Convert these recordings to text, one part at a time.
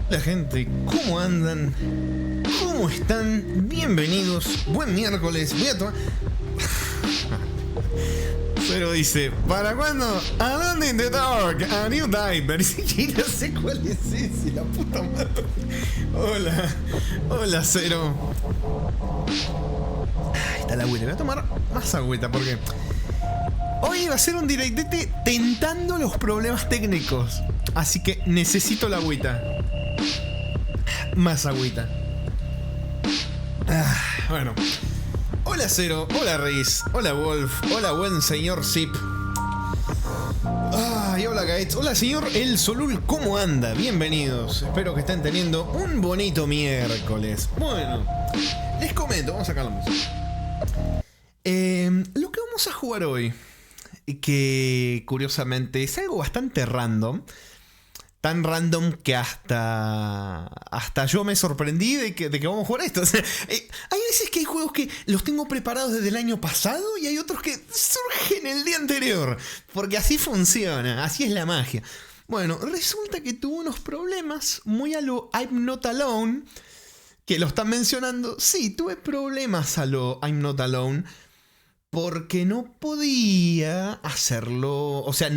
Hola gente, ¿cómo andan? ¿Cómo están? Bienvenidos, buen miércoles. Voy a tomar... Pero dice, ¿para cuándo? Alone in the Dark, a New Diver. Y no sé cuál es ese, la puta madre. Hola Cero. Ahí está la agüita, voy a tomar más agüita porque... Hoy va a ser un directete tentando los problemas técnicos. Así que necesito la agüita. Más agüita. Bueno. Hola Cero, hola Riz, hola Wolf, hola buen señor Zip. Y hola Gates, hola señor El Solul, ¿cómo anda? Bienvenidos, espero que estén teniendo un bonito miércoles. Bueno, les comento, vamos a sacar la música. Lo que vamos a jugar hoy, que curiosamente es algo bastante random. Tan random que hasta yo me sorprendí de que vamos a jugar esto. O sea, hay veces que hay juegos que los tengo preparados desde el año pasado y hay otros que surgen el día anterior. Porque así funciona, así es la magia. Bueno, resulta que tuvo unos problemas muy a lo I'm Not Alone, que lo están mencionando. Sí, tuve problemas a lo I'm Not Alone porque no podía hacerlo. O sea,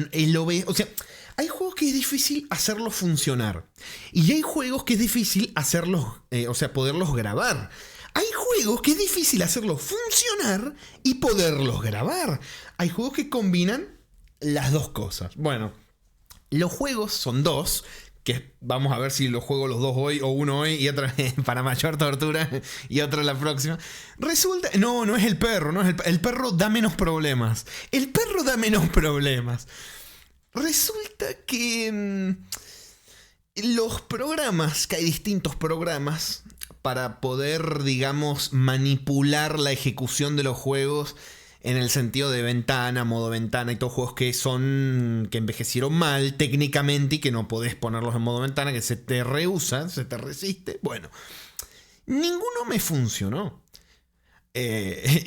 hay juegos que es difícil hacerlos funcionar. Y hay juegos que es difícil hacerlos, poderlos grabar. Hay juegos que es difícil hacerlos funcionar y poderlos grabar. Hay juegos que combinan las dos cosas. Bueno, los juegos son dos. Que vamos a ver si los juego los dos hoy, o uno hoy y otro para mayor tortura y otro la próxima. Resulta... No es el perro, el perro da menos problemas. El perro da menos problemas. Resulta que los programas, que hay distintos programas para poder, digamos, manipular la ejecución de los juegos en el sentido de ventana, modo ventana y todos juegos que envejecieron mal técnicamente y que no podés ponerlos en modo ventana, que se te rehúsa, se te resiste. Bueno, ninguno me funcionó.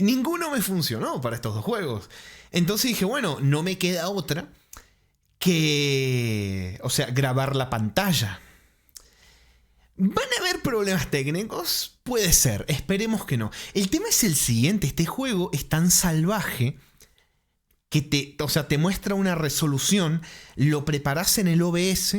Ninguno me funcionó para estos dos juegos. Entonces dije, bueno, no me queda otra que, grabar la pantalla. ¿Van a haber problemas técnicos? Puede ser, esperemos que no. El tema es el siguiente, este juego es tan salvaje que te muestra una resolución, lo preparás en el OBS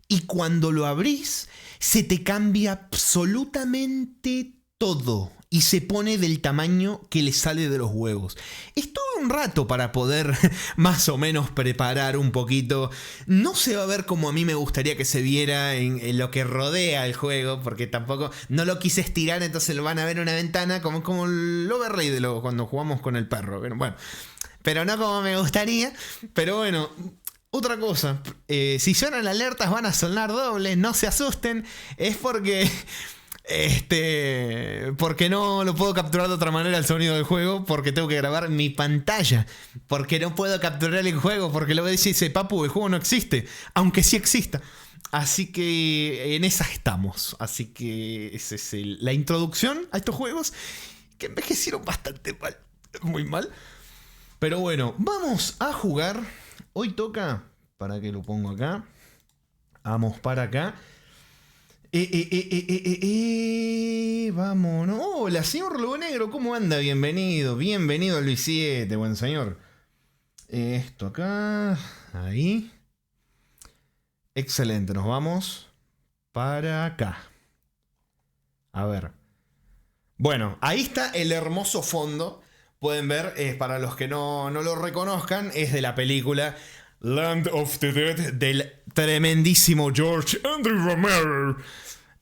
y cuando lo abrís se te cambia absolutamente todo. Y se pone del tamaño que le sale de los huevos. Estuve un rato para poder más o menos preparar un poquito. No se va a ver como a mí me gustaría que se viera en lo que rodea el juego. Porque tampoco no lo quise estirar. Entonces lo van a ver en una ventana como el overlay de cuando jugamos con el perro. Bueno, pero no como me gustaría. Pero bueno... Otra cosa. Si suenan alertas van a sonar dobles. No se asusten. Es porque no lo puedo capturar de otra manera el sonido del juego, porque tengo que grabar mi pantalla, porque no puedo capturar el juego, porque luego dice, papu, el juego no existe, aunque sí exista. Así que en esas estamos. Así que esa es la introducción a estos juegos que envejecieron bastante mal, muy mal. Pero bueno, vamos a jugar. Hoy toca, para que lo pongo acá, vamos para acá. Vámonos. Hola, señor Lobo Negro, ¿cómo anda? Bienvenido al Luis 7, buen señor. Esto acá, ahí. Excelente, nos vamos para acá. A ver. Bueno, ahí está el hermoso fondo. Pueden ver, para los que no lo reconozcan, es de la película Land of the Dead del tremendísimo George Andrew Romero,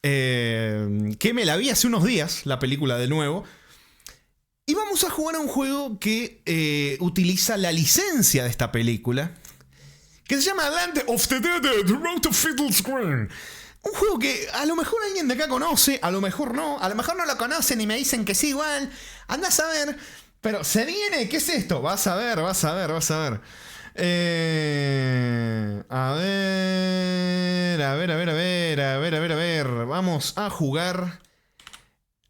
que me la vi hace unos días, la película de nuevo. Y vamos a jugar a un juego que utiliza la licencia de esta película, que se llama Land of the Dead, The Road to Fiddle's Green. Un juego que a lo mejor alguien de acá conoce, a lo mejor no lo conocen y me dicen que sí igual. Andás a ver, pero se viene, ¿qué es esto? Vas a ver. A ver. Vamos a jugar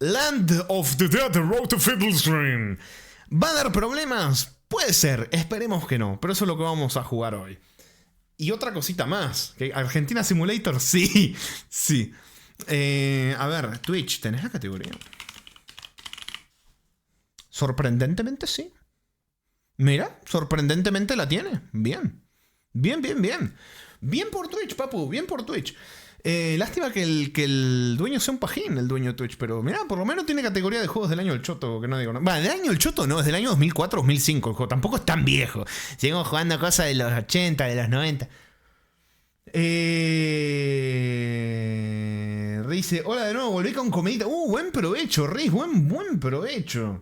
Land of the Dead, The Road to Fiddle's Green. ¿Va a dar problemas? Puede ser, esperemos que no, pero eso es lo que vamos a jugar hoy. Y otra cosita más. ¿Que Argentina Simulator? Sí, sí. A ver, Twitch, ¿tenés la categoría? Sorprendentemente sí. Mira, sorprendentemente la tiene. Bien. Bien, bien, bien. Bien por Twitch, papu, bien por Twitch. Lástima que el dueño sea un pajín, el dueño de Twitch, pero mira, por lo menos tiene categoría de juegos del año del choto, que no digo nada. Bueno, del año del choto no, es del año 2004-2005 el juego, tampoco es tan viejo. Seguimos jugando cosas de los 80, de los 90. Dice, hola de nuevo, volví con comidita. Buen provecho, Riz, buen provecho.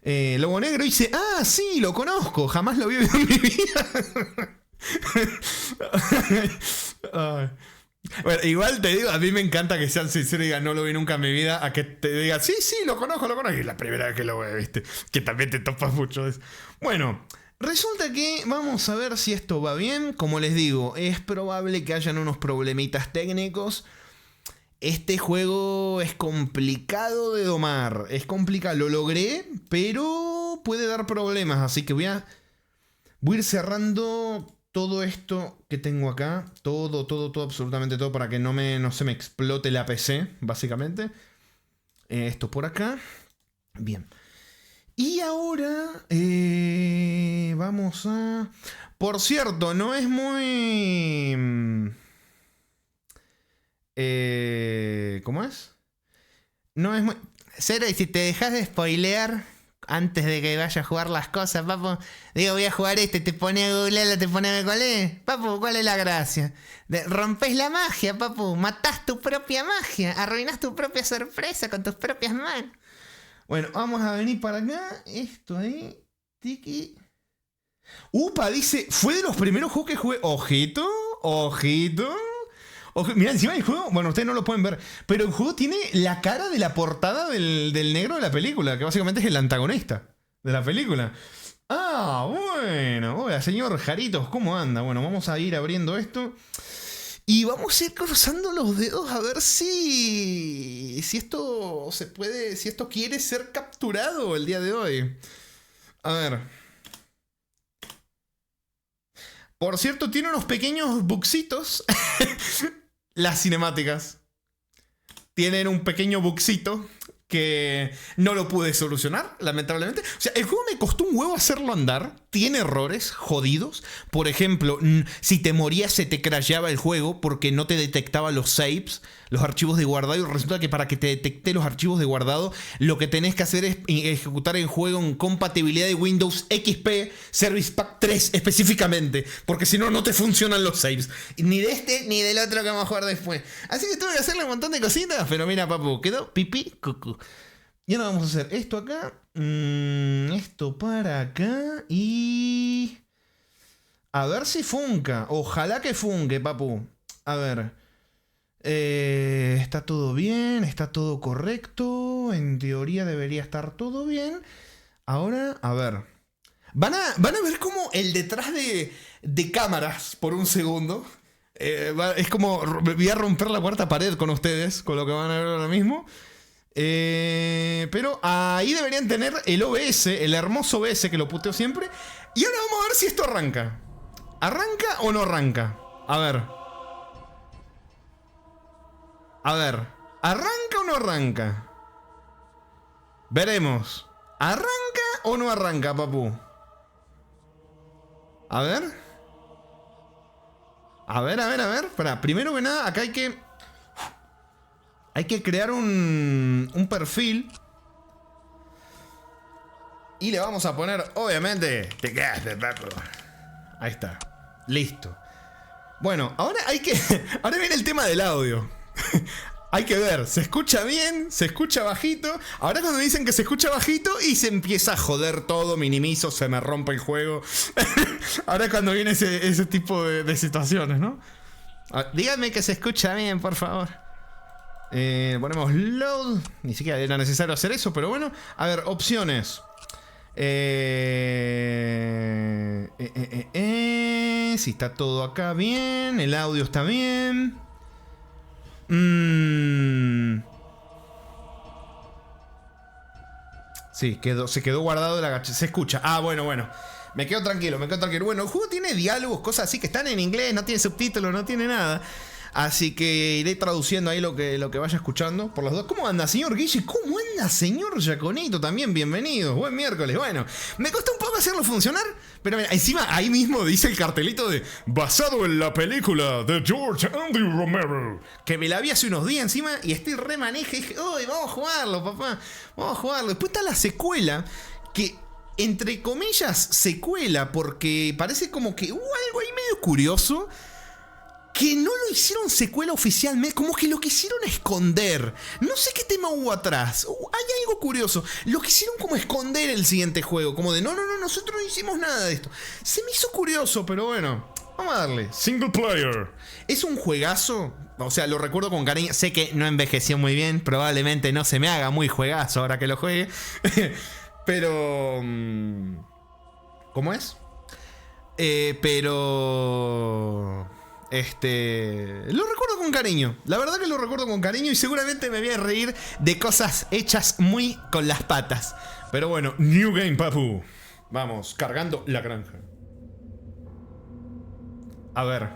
Lobo Negro dice, sí, lo conozco, jamás lo vi en mi vida. Bueno, igual te digo, a mí me encanta que sean sinceros y digan, no lo vi nunca en mi vida, a que te digan, sí, lo conozco, y es la primera vez que lo veo, ¿viste? Que también te topas mucho eso. Bueno, resulta que vamos a ver si esto va bien. Como les digo, es probable que hayan unos problemitas técnicos. Este juego es complicado de domar, es complicado, lo logré, pero puede dar problemas, así que voy a ir cerrando todo esto que tengo acá, todo, absolutamente todo, para que no se me explote la PC, básicamente. Esto por acá. Bien. Y ahora vamos a... Por cierto, no es muy... ¿Cómo es? No es muy... Cero, y si te dejas de spoilear antes de que vaya a jugar las cosas, papu. Digo, voy a jugar te pone a googlearlo, te pone a ver cuál es. Papu, ¿cuál es la gracia? Rompes la magia, papu. Matás tu propia magia. Arruinás tu propia sorpresa con tus propias manos. Bueno, vamos a venir para acá. Esto ahí. Tiki. Upa, dice, fue de los primeros juegos que jugué. Ojito, ojito. Mirá, encima del juego, bueno, ustedes no lo pueden ver, pero el juego tiene la cara de la portada del negro de la película, que básicamente es el antagonista de la película. Bueno. Hola, señor Jaritos, ¿cómo anda? Bueno, vamos a ir abriendo esto. Y vamos a ir cruzando los dedos a ver si esto se puede, si esto quiere ser capturado el día de hoy. A ver. Por cierto, tiene unos pequeños bugsitos. Las cinemáticas tienen un pequeño bugcito que no lo pude solucionar, lamentablemente. O sea, el juego me costó un huevo hacerlo andar. Tiene errores jodidos. Por ejemplo, si te morías se te crasheaba el juego porque no te detectaba los saves, los archivos de guardado. Y resulta que para que te detecte los archivos de guardado, lo que tenés que hacer es ejecutar el juego en compatibilidad de Windows XP Service Pack 3 específicamente. Porque si no, no te funcionan los saves. Ni de este ni del otro que vamos a jugar después. Así que tuve que hacerle un montón de cositas. Pero mira, papu, quedó pipí cucú. Y ahora vamos a hacer esto acá. Esto para acá. Y... a ver si funca. Ojalá que funque, papu. A ver. Está todo bien. Está todo correcto. En teoría debería estar todo bien. Ahora, a ver. Van a ver como el detrás de cámaras por un segundo. Es como... voy a romper la cuarta pared con ustedes. Con lo que van a ver ahora mismo. Pero ahí deberían tener el OBS, el hermoso OBS que lo puteo siempre. Y ahora vamos a ver si esto arranca. ¿Arranca o no arranca? A ver. A ver. ¿Arranca o no arranca? Veremos. ¿Arranca o no arranca, papu? A ver. A ver. Espera, primero que nada, acá hay que crear un perfil. Y le vamos a poner, obviamente, te quedaste, papu. Ahí está. Listo. Bueno, ahora ahora viene el tema del audio. Hay que ver, ¿se escucha bien? ¿Se escucha bajito? Ahora cuando dicen que se escucha bajito y se empieza a joder todo, minimizo, se me rompe el juego. Ahora es cuando viene ese tipo de situaciones, ¿no? Díganme que se escucha bien, por favor. Ponemos load. Ni siquiera era necesario hacer eso, pero bueno. A ver, opciones. Si está todo acá bien. El audio está bien. Sí, se quedó guardado de la gacha. Se escucha. Bueno. Me quedo tranquilo, me quedo tranquilo. Bueno, el juego tiene diálogos, cosas así que están en inglés, no tiene subtítulos, no tiene nada. Así que iré traduciendo ahí lo que vaya escuchando por las dos. ¿Cómo anda, señor Guille? ¿Cómo anda, señor Yaconito? También bienvenido. Buen miércoles. Bueno, me costó un poco hacerlo funcionar, pero mira, encima ahí mismo dice el cartelito de basado en la película de George Andy Romero, que me la vi hace unos días encima y estoy re maneja y dije, uy, vamos a jugarlo, papá. Vamos a jugarlo. Después está la secuela, que entre comillas secuela, porque parece como que hubo algo ahí medio curioso, que no lo hicieron secuela oficialmente, como que lo quisieron esconder. No sé qué tema hubo atrás. Hay algo curioso. Lo quisieron como esconder el siguiente juego. Como de, no, nosotros no hicimos nada de esto. Se me hizo curioso, pero bueno. Vamos a darle. Single player. Es un juegazo. O sea, lo recuerdo con cariño. Sé que no envejeció muy bien. Probablemente no se me haga muy juegazo ahora que lo juegue. Pero... ¿cómo es? Pero... lo recuerdo con cariño. La verdad que lo recuerdo con cariño y seguramente me voy a reír de cosas hechas muy con las patas. Pero bueno, New Game, papu. Vamos, cargando la granja. A ver.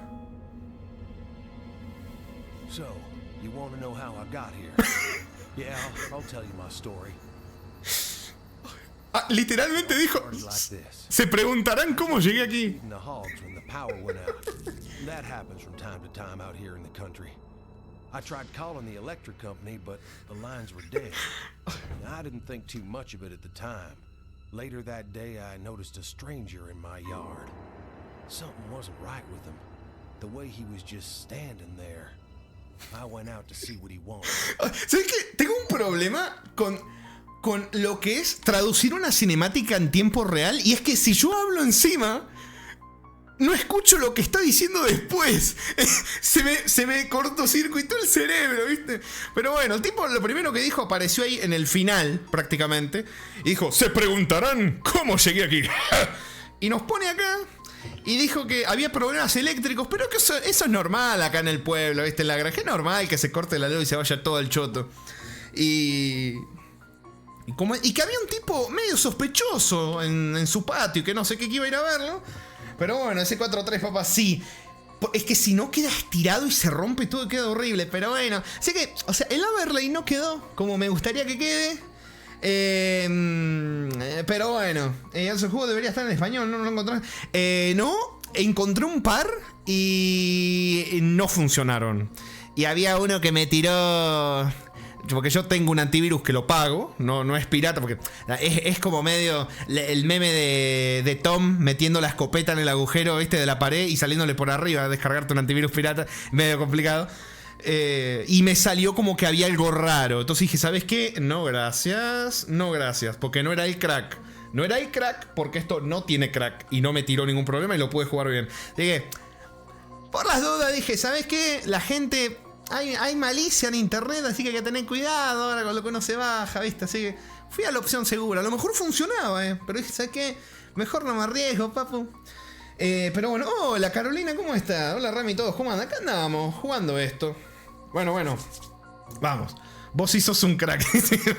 So, you want to know how I got here? Yeah, I'll tell you my story. Ah, literalmente dijo, se preguntarán cómo llegué aquí. That happens from time to time out here in the country. I tried calling the electric company, but the lines were dead. I didn't think too much of it at the time. Later that day, I noticed a stranger in my yard. Something wasn't right with him. The way he was just standing there. I went out to see what he wanted. ¿Sabes qué? Tengo un problema con lo que es traducir una cinemática en tiempo real. Y es que si yo hablo encima, no escucho lo que está diciendo después. Se me cortocircuitó el cerebro, ¿viste? Pero bueno, el tipo lo primero que dijo apareció ahí en el final, prácticamente. Y dijo, se preguntarán cómo llegué aquí. Y nos pone acá. Y dijo que había problemas eléctricos. Pero que eso es normal acá en el pueblo, ¿viste? En la granja es normal que se corte la luz y se vaya todo el choto. Y que había un tipo medio sospechoso en su patio, que no sé qué, que iba a ir a verlo. Pero bueno, ese 4-3, papá, sí. Es que si no queda estirado y se rompe todo, queda horrible. Pero bueno, así que, o sea, el overlay no quedó como me gustaría que quede. Pero bueno, el juego debería estar en español, no lo encontré. No, encontré un par y no funcionaron. Y había uno que me tiró... Porque yo tengo un antivirus que lo pago, no es pirata, porque es como medio el meme de Tom metiendo la escopeta en el agujero, ¿viste? De la pared y saliéndole por arriba, descargarte un antivirus pirata, medio complicado. Y me salió como que había algo raro. Entonces dije, ¿sabes qué? No gracias, porque no era el crack. No era el crack porque esto no tiene crack y no me tiró ningún problema y lo pude jugar bien. Dije, por las dudas dije, ¿sabes qué? La gente... Hay malicia en internet, así que hay que tener cuidado ahora con lo que uno se baja, ¿viste? Así que fui a la opción segura. A lo mejor funcionaba, pero dije, ¿sabes qué? Mejor no me arriesgo, papu. Pero bueno, hola Carolina, ¿cómo está? Hola Rami, todos, ¿cómo andan? Acá andamos jugando esto. Bueno, vamos. Vos sí sos un crack.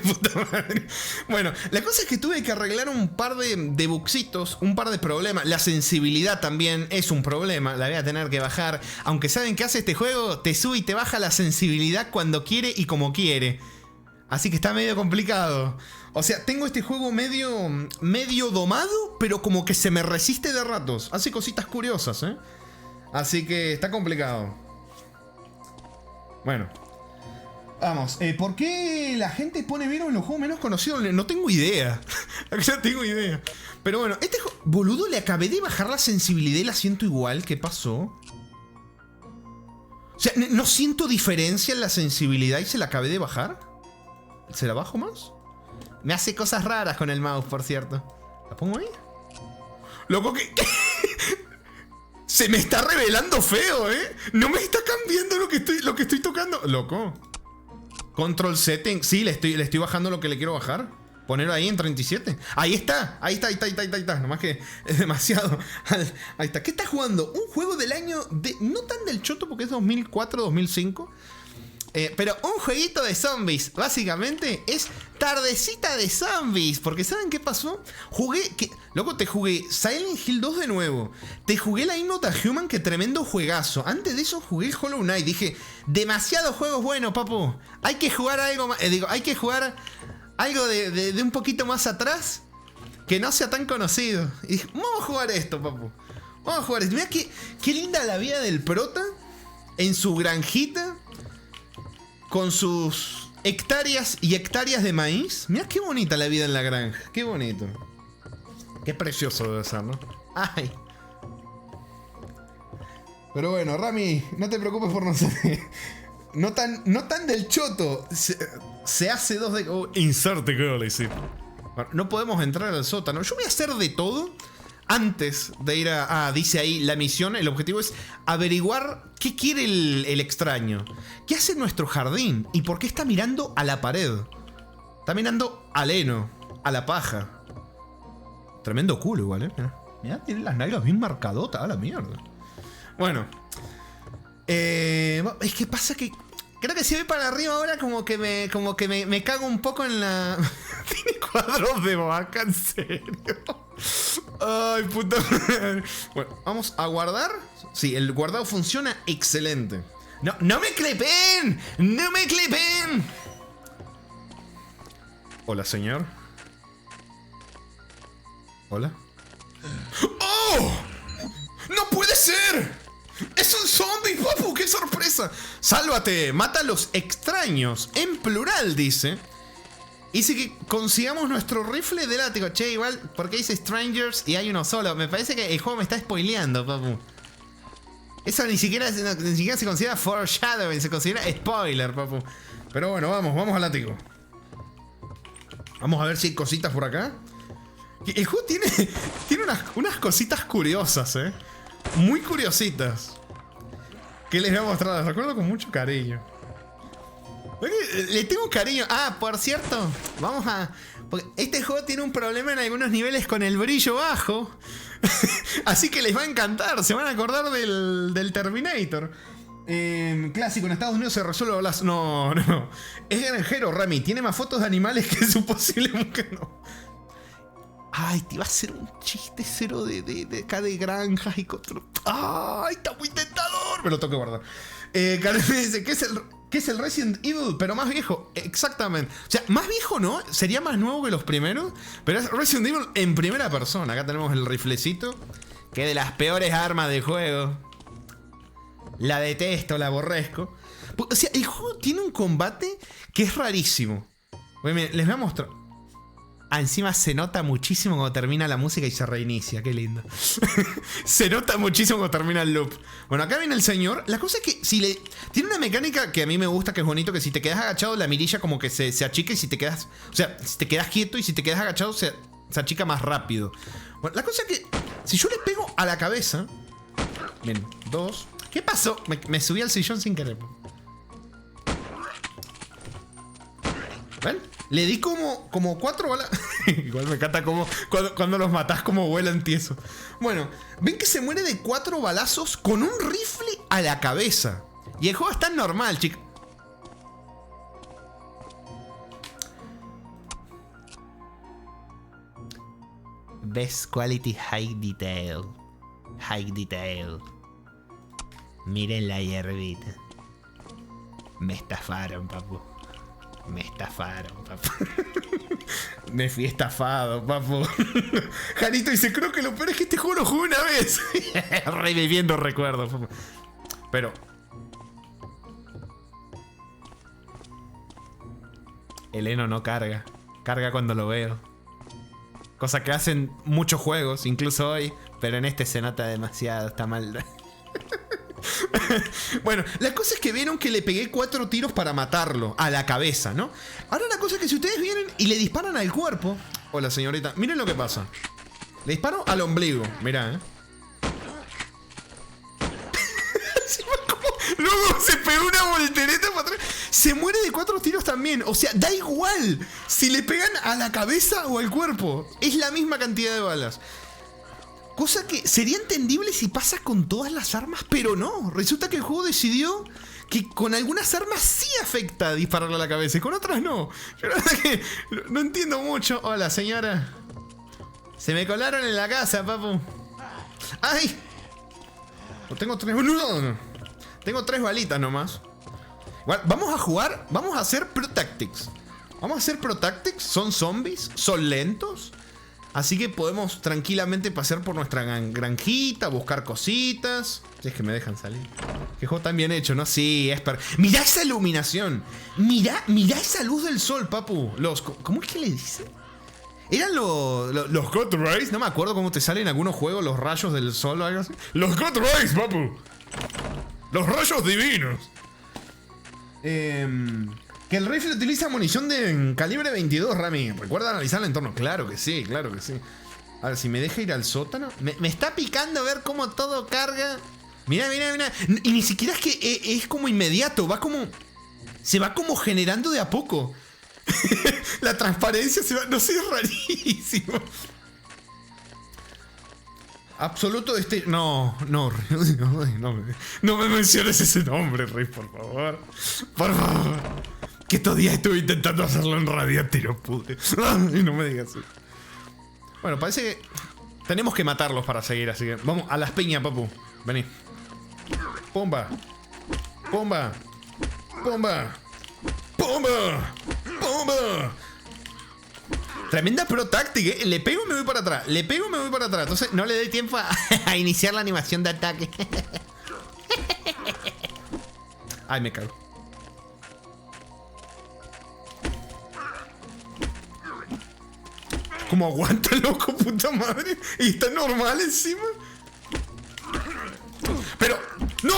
Puta madre. Bueno, la cosa es que tuve que arreglar un par de bugsitos, un par de problemas. La sensibilidad también es un problema, la voy a tener que bajar. Aunque saben que hace este juego, te sube y te baja la sensibilidad cuando quiere y como quiere. Así que está medio complicado. O sea, tengo este juego medio domado, pero como que se me resiste de ratos. Hace cositas curiosas, ¿eh? Así que está complicado. Bueno. Vamos, ¿por qué la gente pone Vero en los juegos menos conocidos? No tengo idea. Ya tengo idea. Pero bueno, este juego... Boludo, le acabé de bajar la sensibilidad y la siento igual. ¿Qué pasó? O sea, no siento diferencia en la sensibilidad y se la acabé de bajar. ¿Se la bajo más? Me hace cosas raras con el mouse, por cierto. ¿La pongo ahí? Loco, que... Se me está revelando feo, ¿eh? No me está cambiando lo que estoy tocando. Loco. Control setting. Sí, le estoy bajando lo que le quiero bajar. Ponerlo ahí en 37. Ahí está. Nomás que es demasiado. Ahí está. ¿Qué estás jugando? Un juego del año de... No tan del choto porque es 2004, 2005. Pero un jueguito de zombies, básicamente, es tardecita de zombies. Porque ¿saben qué pasó? Loco, te jugué Silent Hill 2 de nuevo. Te jugué la Not a Human, que tremendo juegazo. Antes de eso jugué Hollow Knight. Dije, demasiados juegos buenos, papu. Hay que jugar algo más. Hay que jugar algo de un poquito más atrás, que no sea tan conocido. Y dije, vamos a jugar esto, papu. Vamos a jugar esto. Mirá qué linda la vida del prota en su granjita, con sus hectáreas y hectáreas de maíz. Mirá qué bonita la vida en la granja. Qué bonito. Qué precioso debe ser, ¿no? Ay. Pero bueno, Rami, no te preocupes por no ser... No tan del choto. Se hace 2 de... Oh, inserte girl, sí. No podemos entrar al sótano. Yo voy a hacer de todo antes de ir dice ahí, la misión. El objetivo es averiguar qué quiere el extraño. ¿Qué hace en nuestro jardín? ¿Y por qué está mirando a la pared? Está mirando al heno, a la paja. Tremendo culo igual, Mirá, tiene las nalgas bien marcadotas, a la mierda. Bueno. Es que pasa que... Creo que si voy para arriba ahora como que me cago un poco en la... Tiene cuadros de vaca, en serio. Ay, puta madre. Bueno, vamos a guardar. Sí, el guardado funciona excelente. ¡No me clipen! ¡No me clipen! Hola, señor. Hola. ¡Oh! ¡No puede ser! ¡Es un zombie, papu! ¡Qué sorpresa! ¡Sálvate! ¡Mata a los extraños! En plural, dice. Dice que consigamos nuestro rifle de látigo. Che, igual, porque dice strangers y hay uno solo. Me parece que el juego me está spoileando, papu. Eso ni siquiera se considera foreshadowing, se considera spoiler, papu. Pero bueno, vamos al látigo. Vamos a ver si hay cositas por acá. El juego tiene unas cositas curiosas, muy curiositas, que les voy a mostrar. Las recuerdo con mucho cariño. Le tengo cariño. Ah, por cierto, porque este juego tiene un problema en algunos niveles con el brillo bajo. Así que les va a encantar. Se van a acordar del Terminator. Clásico, en Estados Unidos se resuelve las... No. Es granjero, Rami. Tiene más fotos de animales que su posible mujer. No. Ay, te iba a hacer un chiste cero de acá de granjas y control. Ay, está muy tentador. Me lo tengo que guardar. Karen me dice, ¿qué es el Resident Evil? Pero más viejo. Exactamente. O sea, más viejo no. Sería más nuevo que los primeros. Pero es Resident Evil en primera persona. Acá tenemos el riflecito, que es de las peores armas del juego. La detesto, la aborrezco. O sea, el juego tiene un combate que es rarísimo. Bueno, miren, les voy a mostrar. Encima se nota muchísimo cuando termina la música y se reinicia. Qué lindo. Se nota muchísimo cuando termina el loop. Bueno, acá viene el señor. La cosa es que tiene una mecánica que a mí me gusta, que es bonito, que si te quedas agachado, la mirilla como que se achica, y si te quedas... O sea, si te quedas quieto y si te quedas agachado, se achica más rápido. Bueno, la cosa es que si yo le pego a la cabeza... Bien, 2... ¿Qué pasó? Me subí al sillón sin querer. ¿Ven? Le di como 4 balas. Igual me encanta como cuando los matás como vuelan tieso. Bueno, ven que se muere de 4 balazos con un rifle a la cabeza. Y el juego está normal, chicos. Best quality high detail. High detail. Miren la hierbita. Me estafaron, papu. Me fui estafado, papu. Janito dice, creo que lo peor es que este juego lo jugué una vez. Reviviendo recuerdos, papu. Pero el heno no carga. Carga cuando lo veo. Cosa que hacen muchos juegos, incluso hoy. Pero en este se nota demasiado, está mal. Bueno, la cosa es que vieron que le pegué 4 tiros para matarlo a la cabeza, ¿no? Ahora la cosa es que si ustedes vienen y le disparan al cuerpo... Hola, señorita, miren lo que pasa. Le disparo al ombligo, mirá, Luego se pegó una voltereta para atrás. Se muere de 4 tiros también. O sea, da igual si le pegan a la cabeza o al cuerpo. Es la misma cantidad de balas. Cosa que sería entendible si pasa con todas las armas, pero no. Resulta que el juego decidió que con algunas armas sí afecta dispararle a la cabeza y con otras no. Yo la verdad que no entiendo mucho. Hola, señora. Se me colaron en la casa, papu. ¡Ay! Tengo 3... No. Tengo 3 balitas nomás. Igual, vamos a jugar. Vamos a hacer Pro Tactics. Vamos a hacer Pro Tactics. Son zombies. Son lentos. Así que podemos tranquilamente pasar por nuestra granjita, buscar cositas. Si es que me dejan salir. Qué juego tan bien hecho, ¿no? Sí, es Mirá esa iluminación. Mirá esa luz del sol, papu. ¿Cómo es que le dicen? ¿Eran los God Rays? No me acuerdo cómo te salen en algunos juegos los rayos del sol o algo así. Los God Rays, papu. Los rayos divinos. Que el rifle utiliza munición de calibre 22, Rami. ¿Recuerda analizar el entorno? Claro que sí, claro que sí. A ver, si me deja ir al sótano. Me está picando ver cómo todo carga. Mira. Y ni siquiera es que es como inmediato. Se va como generando de a poco. La transparencia se va. No sé, es rarísimo. Absoluto No me menciones ese nombre, Rey, por favor. Por favor. Que estos días estuve intentando hacerlo en Radiante y no pude. Y no me digas eso. Bueno, parece que tenemos que matarlos para seguir, así que vamos a las piñas, papu. Vení. Pomba. Tremenda pro táctica, ¿eh? Le pego y me voy para atrás. Entonces no le doy tiempo a iniciar la animación de ataque. Ay, me cago. ¿Cómo aguanta, loco, puta madre? Y está normal encima. Pero... ¡No!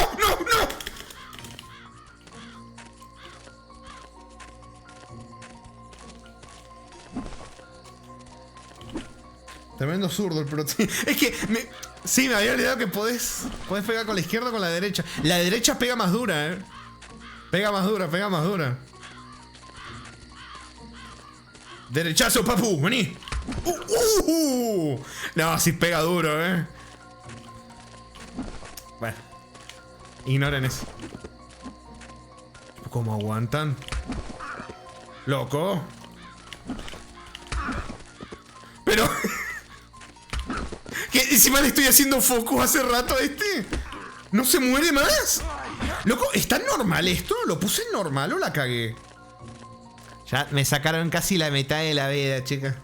Tremendo zurdo el proteína. Es que sí, me había olvidado que podés pegar con la izquierda o con la derecha. La derecha pega más dura, ¿eh? Pega más dura. Derechazo, papu, vení. No, sí pega duro, ¿eh? Bueno, ignoren eso. ¿Cómo aguantan? Loco. Pero... que encima le estoy haciendo focus hace rato a este. ¿No se muere más? Loco, ¿está normal esto? ¿Lo puse en normal o la cagué? Ya me sacaron casi la mitad de la vida, chica.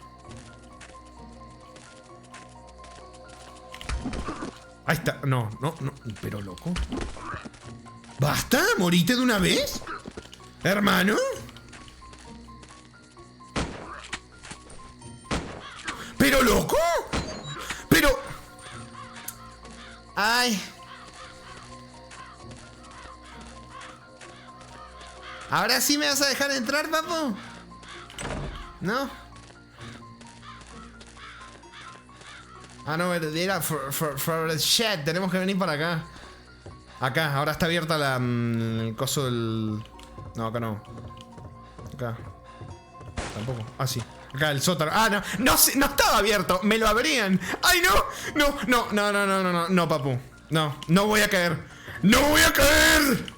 Ahí está. No. Pero loco. ¿Basta? ¿Morite de una vez? ¿Hermano? ¿Pero loco? Pero... Ay. ¿Ahora sí me vas a dejar entrar, papu? ¿No? Ah, no, era for the shit. Tenemos que venir para acá. Acá, ahora está abierta el coso del... No, acá no. Acá. Tampoco. Ah, sí. Acá, el sótano. Ah, no, no estaba abierto. Me lo abrían. ¡Ay, no! No, papu. No voy a caer. ¡No voy a caer!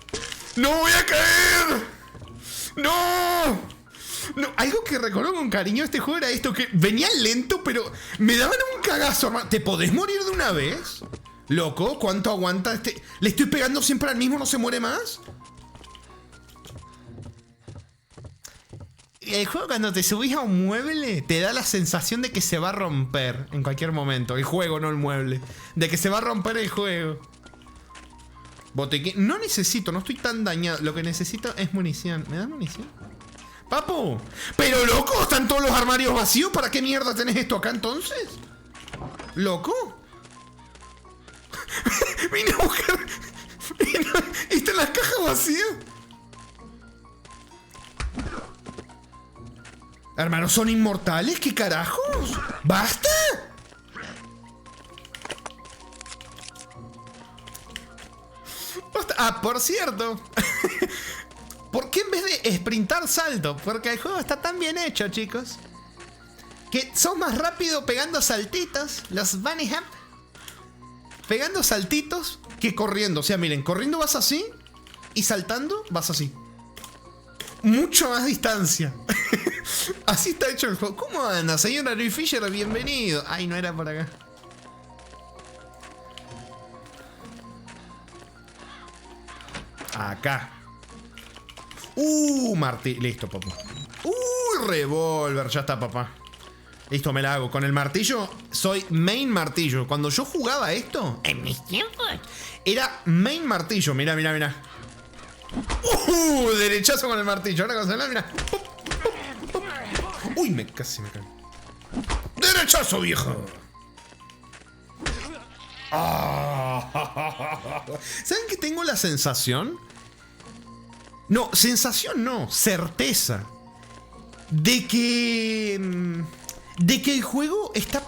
No, algo que recuerdo con cariño de este juego era esto, que venía lento, pero me daban un cagazo, hermano. ¿Te podés morir de una vez? Loco, ¿cuánto aguanta este? ¿Le estoy pegando siempre al mismo, no se muere más? El juego, cuando te subís a un mueble, te da la sensación de que se va a romper en cualquier momento. El juego, no el mueble. De que se va a romper el juego. Botequín. No estoy tan dañado. Lo que necesito es munición. ¿Me das munición? ¡Papu! ¡Pero loco! ¿Están todos los armarios vacíos? ¿Para qué mierda tenés esto acá entonces? ¿Loco? Vine a buscar... ¿Están las cajas vacías? Hermanos, ¿son inmortales? ¿Qué carajos? ¡Basta! ¡Basta! Ah, por cierto. ¿Por qué en vez de sprintar salto? Porque el juego está tan bien hecho, chicos, que sos más rápido pegando saltitos. Los bunny hop pegando saltitos que corriendo. O sea, miren, corriendo vas así y saltando vas así. Mucho más distancia. Así está hecho el juego. ¿Cómo anda, señor Ari Fisher? Bienvenido. Ay, no era por acá. Acá. Listo, papá. Revólver. Ya está, papá. Listo, me la hago. Con el martillo, soy main martillo. Cuando yo jugaba esto, en mis tiempos, era main martillo. Mira, mira, mira. Derechazo con el martillo. Ahora con el mira. Uy, casi me cae. ¡Derechazo, viejo! ¿Saben que tengo la sensación? No, sensación no, certeza. De que el juego está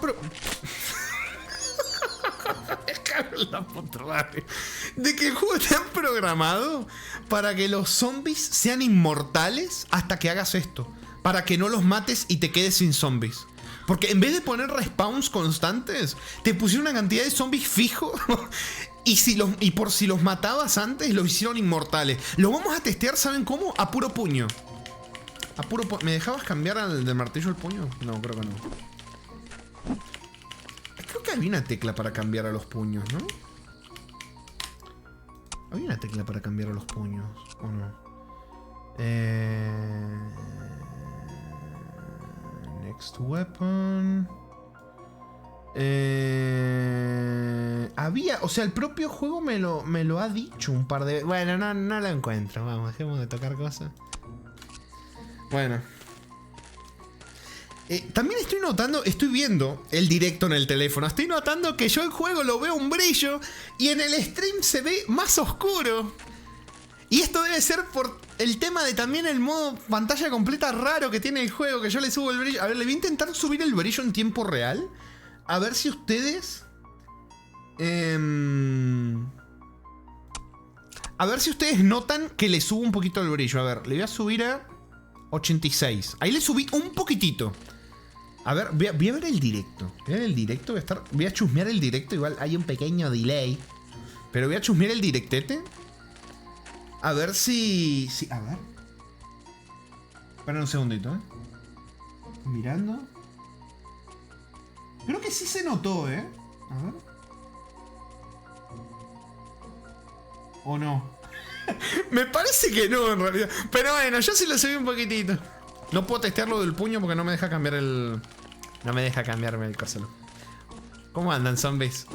de que el juego está programado para que los zombies sean inmortales hasta que hagas esto. Para que no los mates y te quedes sin zombies. Porque en vez de poner respawns constantes, te pusieron una cantidad de zombies fijo. Y por si los matabas antes, los hicieron inmortales. Lo vamos a testear, ¿saben cómo? A puro puño. ¿Me dejabas cambiar al del martillo el puño? No, creo que no. Creo que había una tecla para cambiar a los puños, ¿no? Había una tecla para cambiar a los puños, ¿o no? Next weapon. Había, o sea, el propio juego me lo ha dicho un par de... Bueno, no lo encuentro. Vamos, dejemos de tocar cosas. Bueno. También estoy viendo el directo en el teléfono. Estoy notando que yo el juego lo veo un brillo y en el stream se ve más oscuro. Y esto debe ser por el tema de también el modo pantalla completa raro que tiene el juego, que yo le subo el brillo. A ver, le voy a intentar subir el brillo en tiempo real. A ver si ustedes... a ver si ustedes notan que le subo un poquito el brillo. A ver, le voy a subir a 86. Ahí le subí un poquitito. A ver, voy a ver el directo. Voy a ver el directo, voy a chusmear el directo. Igual hay un pequeño delay. Pero voy a chusmear el directete. A ver si... a ver. Espera un segundito, mirando. Creo que sí se notó, A ver. ¿O no? Me parece que no, en realidad. Pero bueno, yo sí lo subí un poquitito. No puedo testearlo del puño porque no me deja cambiar el... No me deja cambiarme el coselo. ¿Cómo andan, zombies?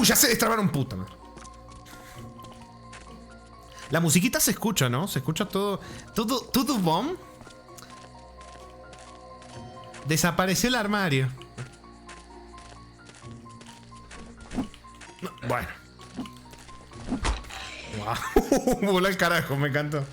Ya se destrabaron, puta madre. La musiquita se escucha, ¿no? Se escucha todo bomb. Desapareció el armario. Bueno. Wow. Voló el carajo, me encantó.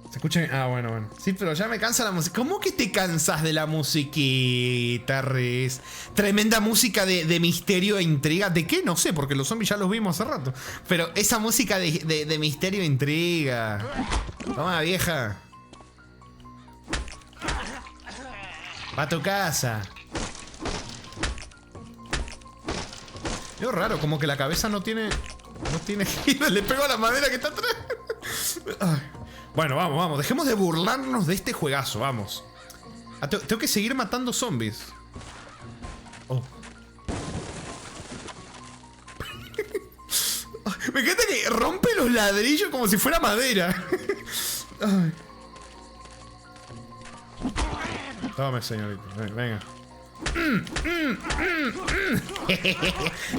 ¿Se escucha? Ah, bueno. Sí, pero ya me cansa la música. ¿Cómo que te cansas de la musiquita, Riz? Tremenda música de misterio e intriga. ¿De qué? No sé, porque los zombies ya los vimos hace rato. Pero esa música de misterio e intriga. Toma, vieja. Va a tu casa. Es raro, como que la cabeza no tiene giro. Le pego a la madera que está atrás. Ay. Bueno, vamos. Dejemos de burlarnos de este juegazo, vamos. Tengo que seguir matando zombies. Oh. Me encanta que rompe los ladrillos como si fuera madera. Ay. Tome, señorita. Venga.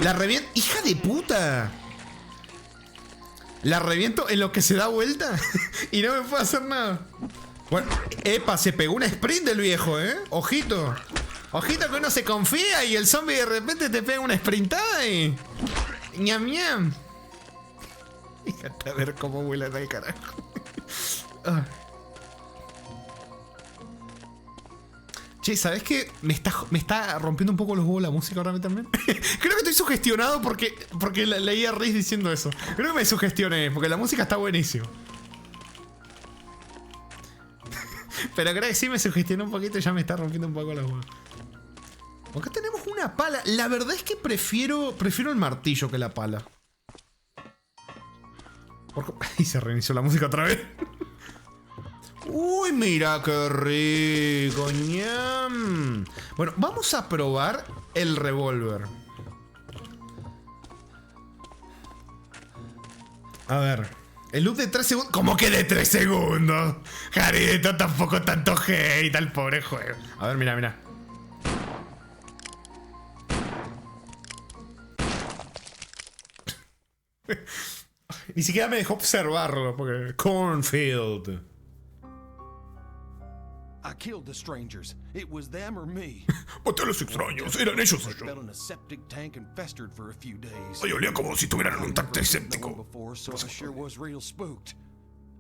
La reviento. ¡Hija de puta! La reviento en lo que se da vuelta y no me puede hacer nada. Bueno, epa, se pegó una sprint del viejo, Ojito. Ojito que uno se confía y el zombie de repente te pega una sprintada y... ñam ñam. Fíjate a ver cómo vuela el carajo. Che, ¿sabes qué? Me está rompiendo un poco los huevos la música ahora también. Creo que estoy sugestionado porque leí a Riz diciendo eso. Creo que me sugestioné, porque la música está buenísima. Pero creo que sí me sugestionó un poquito y ya me está rompiendo un poco los huevos. Acá tenemos una pala. La verdad es que prefiero el martillo que la pala. Y se reinició la música otra vez. Uy, mira qué rico, ñam. Bueno, vamos a probar el revólver. A ver. El loop de 3 segundos. ¿Cómo que de 3 segundos? Jarito, tampoco tanto hate al pobre juego. A ver, mira, mira. Ni siquiera me dejó observarlo porque... Cornfield. I killed the strangers. It was them or me. Maté a los extraños. Eran ellos o yo. Fell in a septic tank and festered for a few days. Ay, olía como si estuvieran en un tanque No séptico. one before, so I sure was real spooked.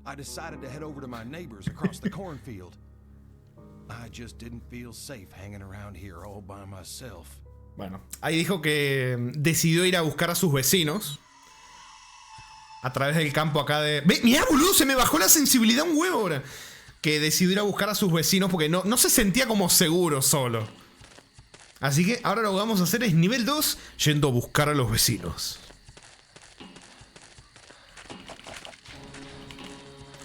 I decided to head over to my neighbors across the cornfield. I just didn't feel safe hanging around here all by myself. Bueno, ahí dijo que decidió ir a buscar a sus vecinos. A través del campo acá de... ¡Ve! ¡Mirá, boludo! Se me bajó la sensibilidad un huevo ahora. Que decidió ir a buscar a sus vecinos porque no se sentía como seguro solo. Así que ahora lo que vamos a hacer es nivel 2, yendo a buscar a los vecinos.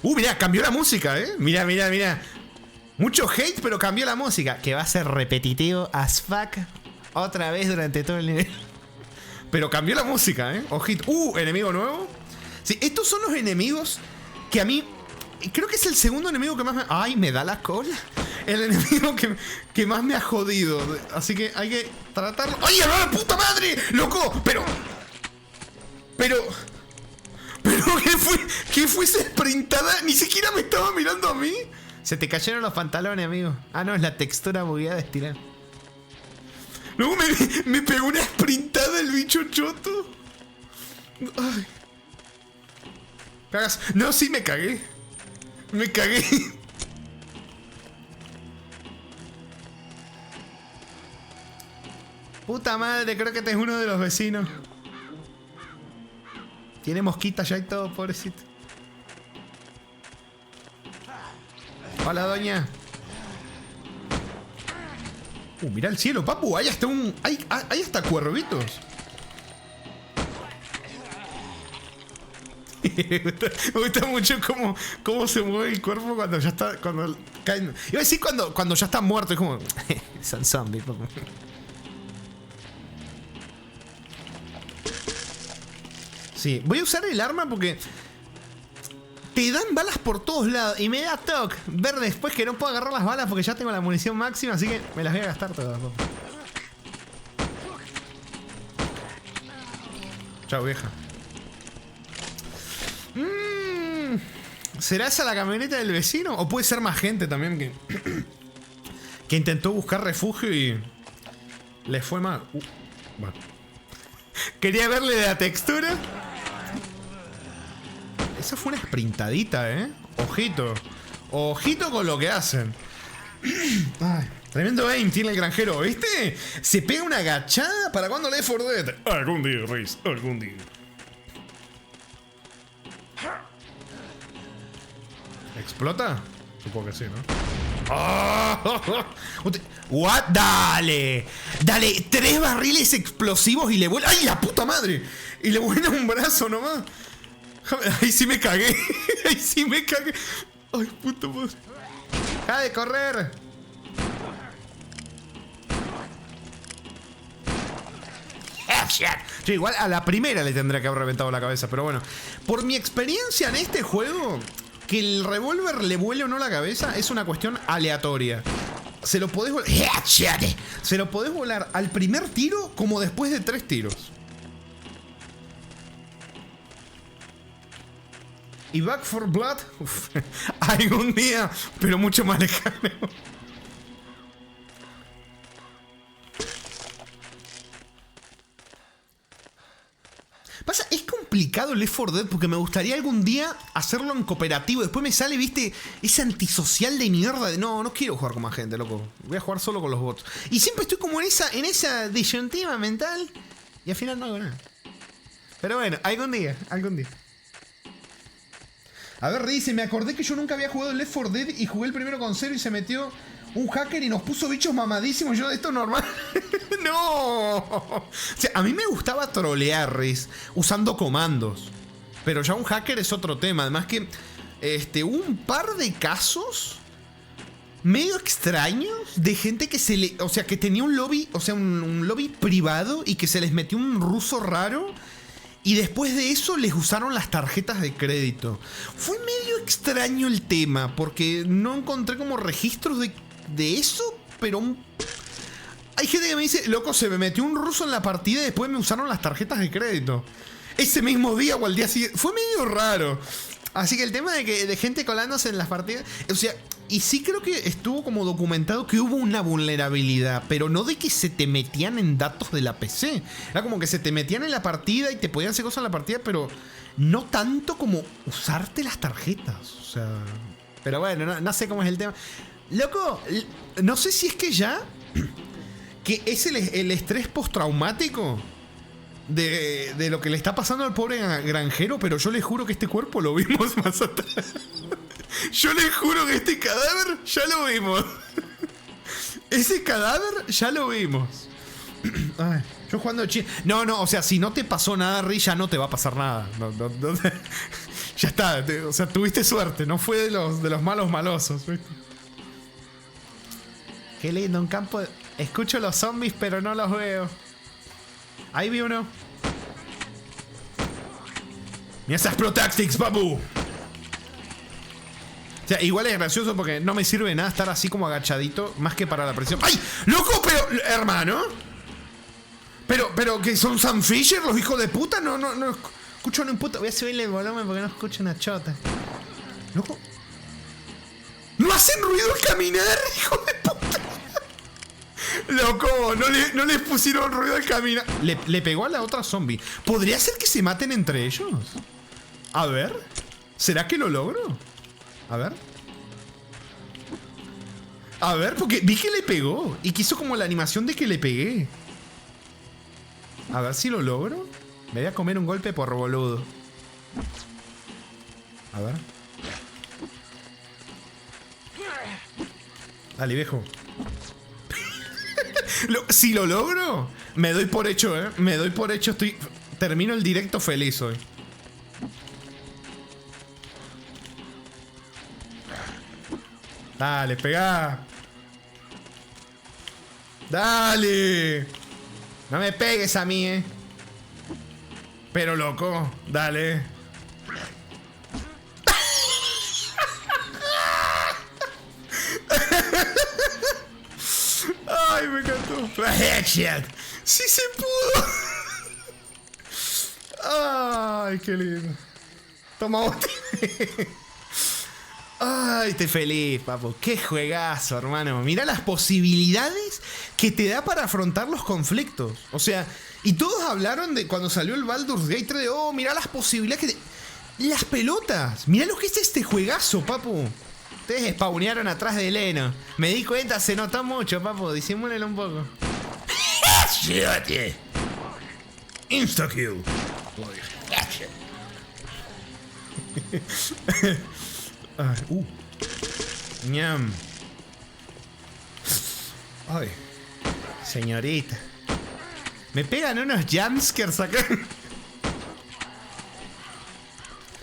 Mirá, cambió la música, Mirá, mirá, mirá. Mucho hate, pero cambió la música. Que va a ser repetitivo as fuck otra vez durante todo el nivel. Pero cambió la música, Ojito. Enemigo nuevo. Sí, estos son los enemigos que a mí... Creo que es el segundo enemigo que más me... ¡Ay, me da la cola! El enemigo que más me ha jodido. Así que hay que tratarlo... ¡Ay, la puta madre! ¡Loco! Pero... ¿Qué fue esa sprintada? Ni siquiera me estaba mirando a mí. Se te cayeron los pantalones, amigo. Ah, no, es la textura bugueada de estirar. Luego me pegó una sprintada el bicho choto. Ay. Cagas. No, sí me cagué. Me cagué. Puta madre, creo que este es uno de los vecinos. Tiene mosquitas ya y todo, pobrecito. Hola, doña. Mirá el cielo, papu. Hay hasta hay hasta cuervitos. Me gusta mucho cómo se mueve el cuerpo cuando ya está... Cuando caen. Iba a decir cuando ya está muerto. Es como... Son zombies. Sí, voy a usar el arma porque... Te dan balas por todos lados. Y me da toque ver después que no puedo agarrar las balas porque ya tengo la munición máxima. Así que me las voy a gastar todas. Chao, vieja. ¿Será esa la camioneta del vecino? O puede ser más gente también que intentó buscar refugio y le fue mal. Bueno. Quería verle la textura. Esa fue una sprintadita, Ojito. Ojito con lo que hacen. Ay, tremendo aim tiene el granjero, ¿viste? Se pega una agachada. ¿Para cuándo Left 4 Dead? Algún día, Reis, algún día. ¿Explota? Supongo que sí, ¿no? ¡Oh! ¿What? ¡Dale! ¡Dale! 3 barriles explosivos y le vuela... ¡Ay, la puta madre! Y le vuela un brazo nomás. Ahí sí me cagué. Ahí sí me cagué. ¡Ay, puta madre! ¡Deja de correr! Yo igual a la primera le tendría que haber reventado la cabeza, pero bueno. Por mi experiencia en este juego... Que el revólver le vuele o no la cabeza es una cuestión aleatoria. Se lo podés volar. Se lo podés volar al primer tiro como después de 3 tiros. Y Back 4 Blood. Uf, algún día, pero mucho más lejano. Pasa, es complicado el Left 4 Dead porque me gustaría algún día hacerlo en cooperativo. Después me sale, viste, ese antisocial de mierda de no quiero jugar con más gente, loco. Voy a jugar solo con los bots. Y siempre estoy como en esa disyuntiva mental y al final no hago nada. Pero bueno, algún día. A ver, dice, me acordé que yo nunca había jugado el Left 4 Dead y jugué el primero con 0 y se metió un hacker y nos puso bichos mamadísimos. Yo, esto es normal. ¡No! O sea, a mí me gustaba trolear, Riz, usando comandos. Pero ya un hacker es otro tema. Además que hubo un par de casos medio extraños de gente que se le... O sea, que tenía un lobby, o sea, un lobby privado y que se les metió un ruso raro. Y después de eso les usaron las tarjetas de crédito. Fue medio extraño el tema, porque no encontré como registros de eso, pero hay gente que me dice, loco, se me metió un ruso en la partida y después me usaron las tarjetas de crédito. Ese mismo día o al día siguiente. Fue medio raro. Así que el tema de gente colándose en las partidas... O sea, y sí creo que estuvo como documentado que hubo una vulnerabilidad, pero no de que se te metían en datos de la PC. Era como que se te metían en la partida y te podían hacer cosas en la partida, pero no tanto como usarte las tarjetas. O sea... Pero bueno, no sé cómo es el tema. Loco, no sé si es que ya... Que es el estrés postraumático de lo que le está pasando al pobre granjero, pero yo le juro que este cuerpo lo vimos más atrás. Yo le juro que este cadáver ya lo vimos. Ese cadáver ya lo vimos. Ay, yo jugando No, o sea, si no te pasó nada, Ri, ya no te va a pasar nada. No, ya está, o sea, tuviste suerte, no fue de los malos malosos, ¿viste? Qué lindo, un campo... Escucho los zombies, pero no los veo. Ahí vi uno. Mira esas Pro Tactics, papu. O sea, igual es gracioso porque no me sirve de nada estar así como agachadito, más que para la presión. ¡Ay! ¡Loco! Pero, hermano. Pero que son Sam Fisher, los hijos de puta. No escucho ni un puto. Voy a subirle el volumen porque no escucho una chota. Loco. ¡No hacen ruido al caminar, hijo de puta! Loco, no les pusieron ruido al caminar. Le pegó a la otra zombie. ¿Podría ser que se maten entre ellos? A ver. ¿Será que lo logro? A ver. A ver, porque vi que le pegó. Y quiso como la animación de que le pegué. A ver si lo logro. Me voy a comer un golpe por boludo. A ver. Dale, viejo. Si lo logro, me doy por hecho, me doy por hecho. Termino el directo feliz hoy. Dale, pegá. Dale. No me pegues a mí, Pero loco, dale. Ay, me encantó. Headshot. Sí se pudo. Ay, qué lindo. Toma bote. Ay, estoy feliz, papu. Qué juegazo, hermano. Mirá las posibilidades que te da para afrontar los conflictos. O sea, y todos hablaron de cuando salió el Baldur's Gate 3 de, oh, mirá las posibilidades que las pelotas. Mirá lo que es este juegazo, papu. Ustedes spawnearon atrás de Leno. Me di cuenta, se notó mucho, papu. Disimúlenlo un poco. Insta-kill. Ñam. Ay, señorita. Me pegan unos jumpscares acá.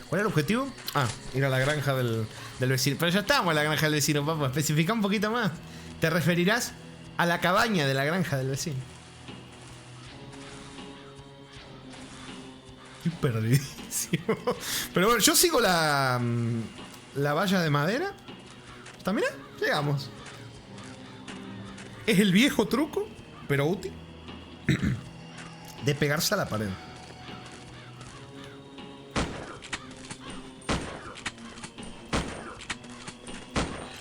¿Cuál era el objetivo? Ah, ir a la granja del vecino. Pero ya estamos en la granja del vecino, papá. Especifica un poquito más. Te referirás a la cabaña de la granja del vecino. Estoy perdidísimo. Pero bueno, yo sigo la valla de madera. ¿Está? Mira, llegamos. Es el viejo truco, pero útil, de pegarse a la pared.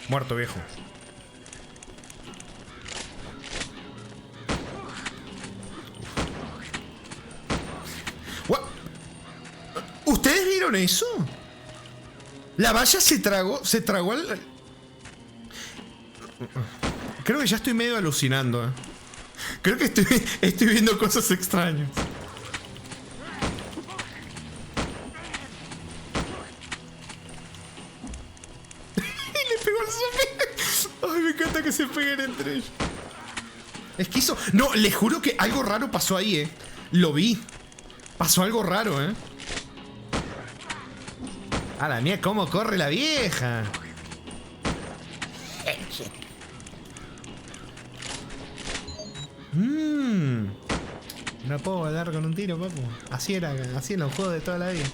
Muerto, viejo. ¿Ustedes vieron eso? La valla se tragó al... Creo que ya estoy medio alucinando, Creo que estoy viendo cosas extrañas. peguen entre ellos. Es que hizo... No, les juro que algo raro pasó ahí, Lo vi. Pasó algo raro, A la mía, cómo corre la vieja. No puedo dar con un tiro, papu. Así era en los juegos de toda la vida.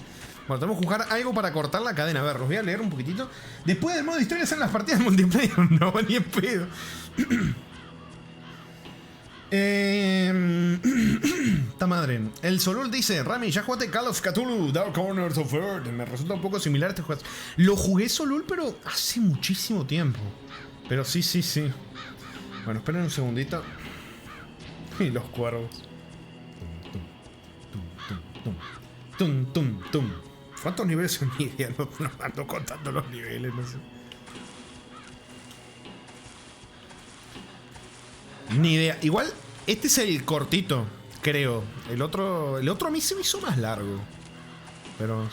Bueno, tenemos que buscar algo para cortar la cadena. A ver, los voy a leer un poquitito. Después del modo de historia salen las partidas multiplayer. No, ni en pedo. Ta madre. El Solul dice: Rami, ya jugaste Call of Cthulhu Dark Corners of Earth. Me resulta un poco similar a este juego. Lo jugué Solul, pero hace muchísimo tiempo. Pero sí. Bueno, esperen un segundito. Y los cuervos. Tum. ¿Cuántos niveles son? Ni idea, no ando contando los niveles, no sé. Ni idea. Igual, este es el cortito, creo. El otro a mí se me hizo más largo. Pero...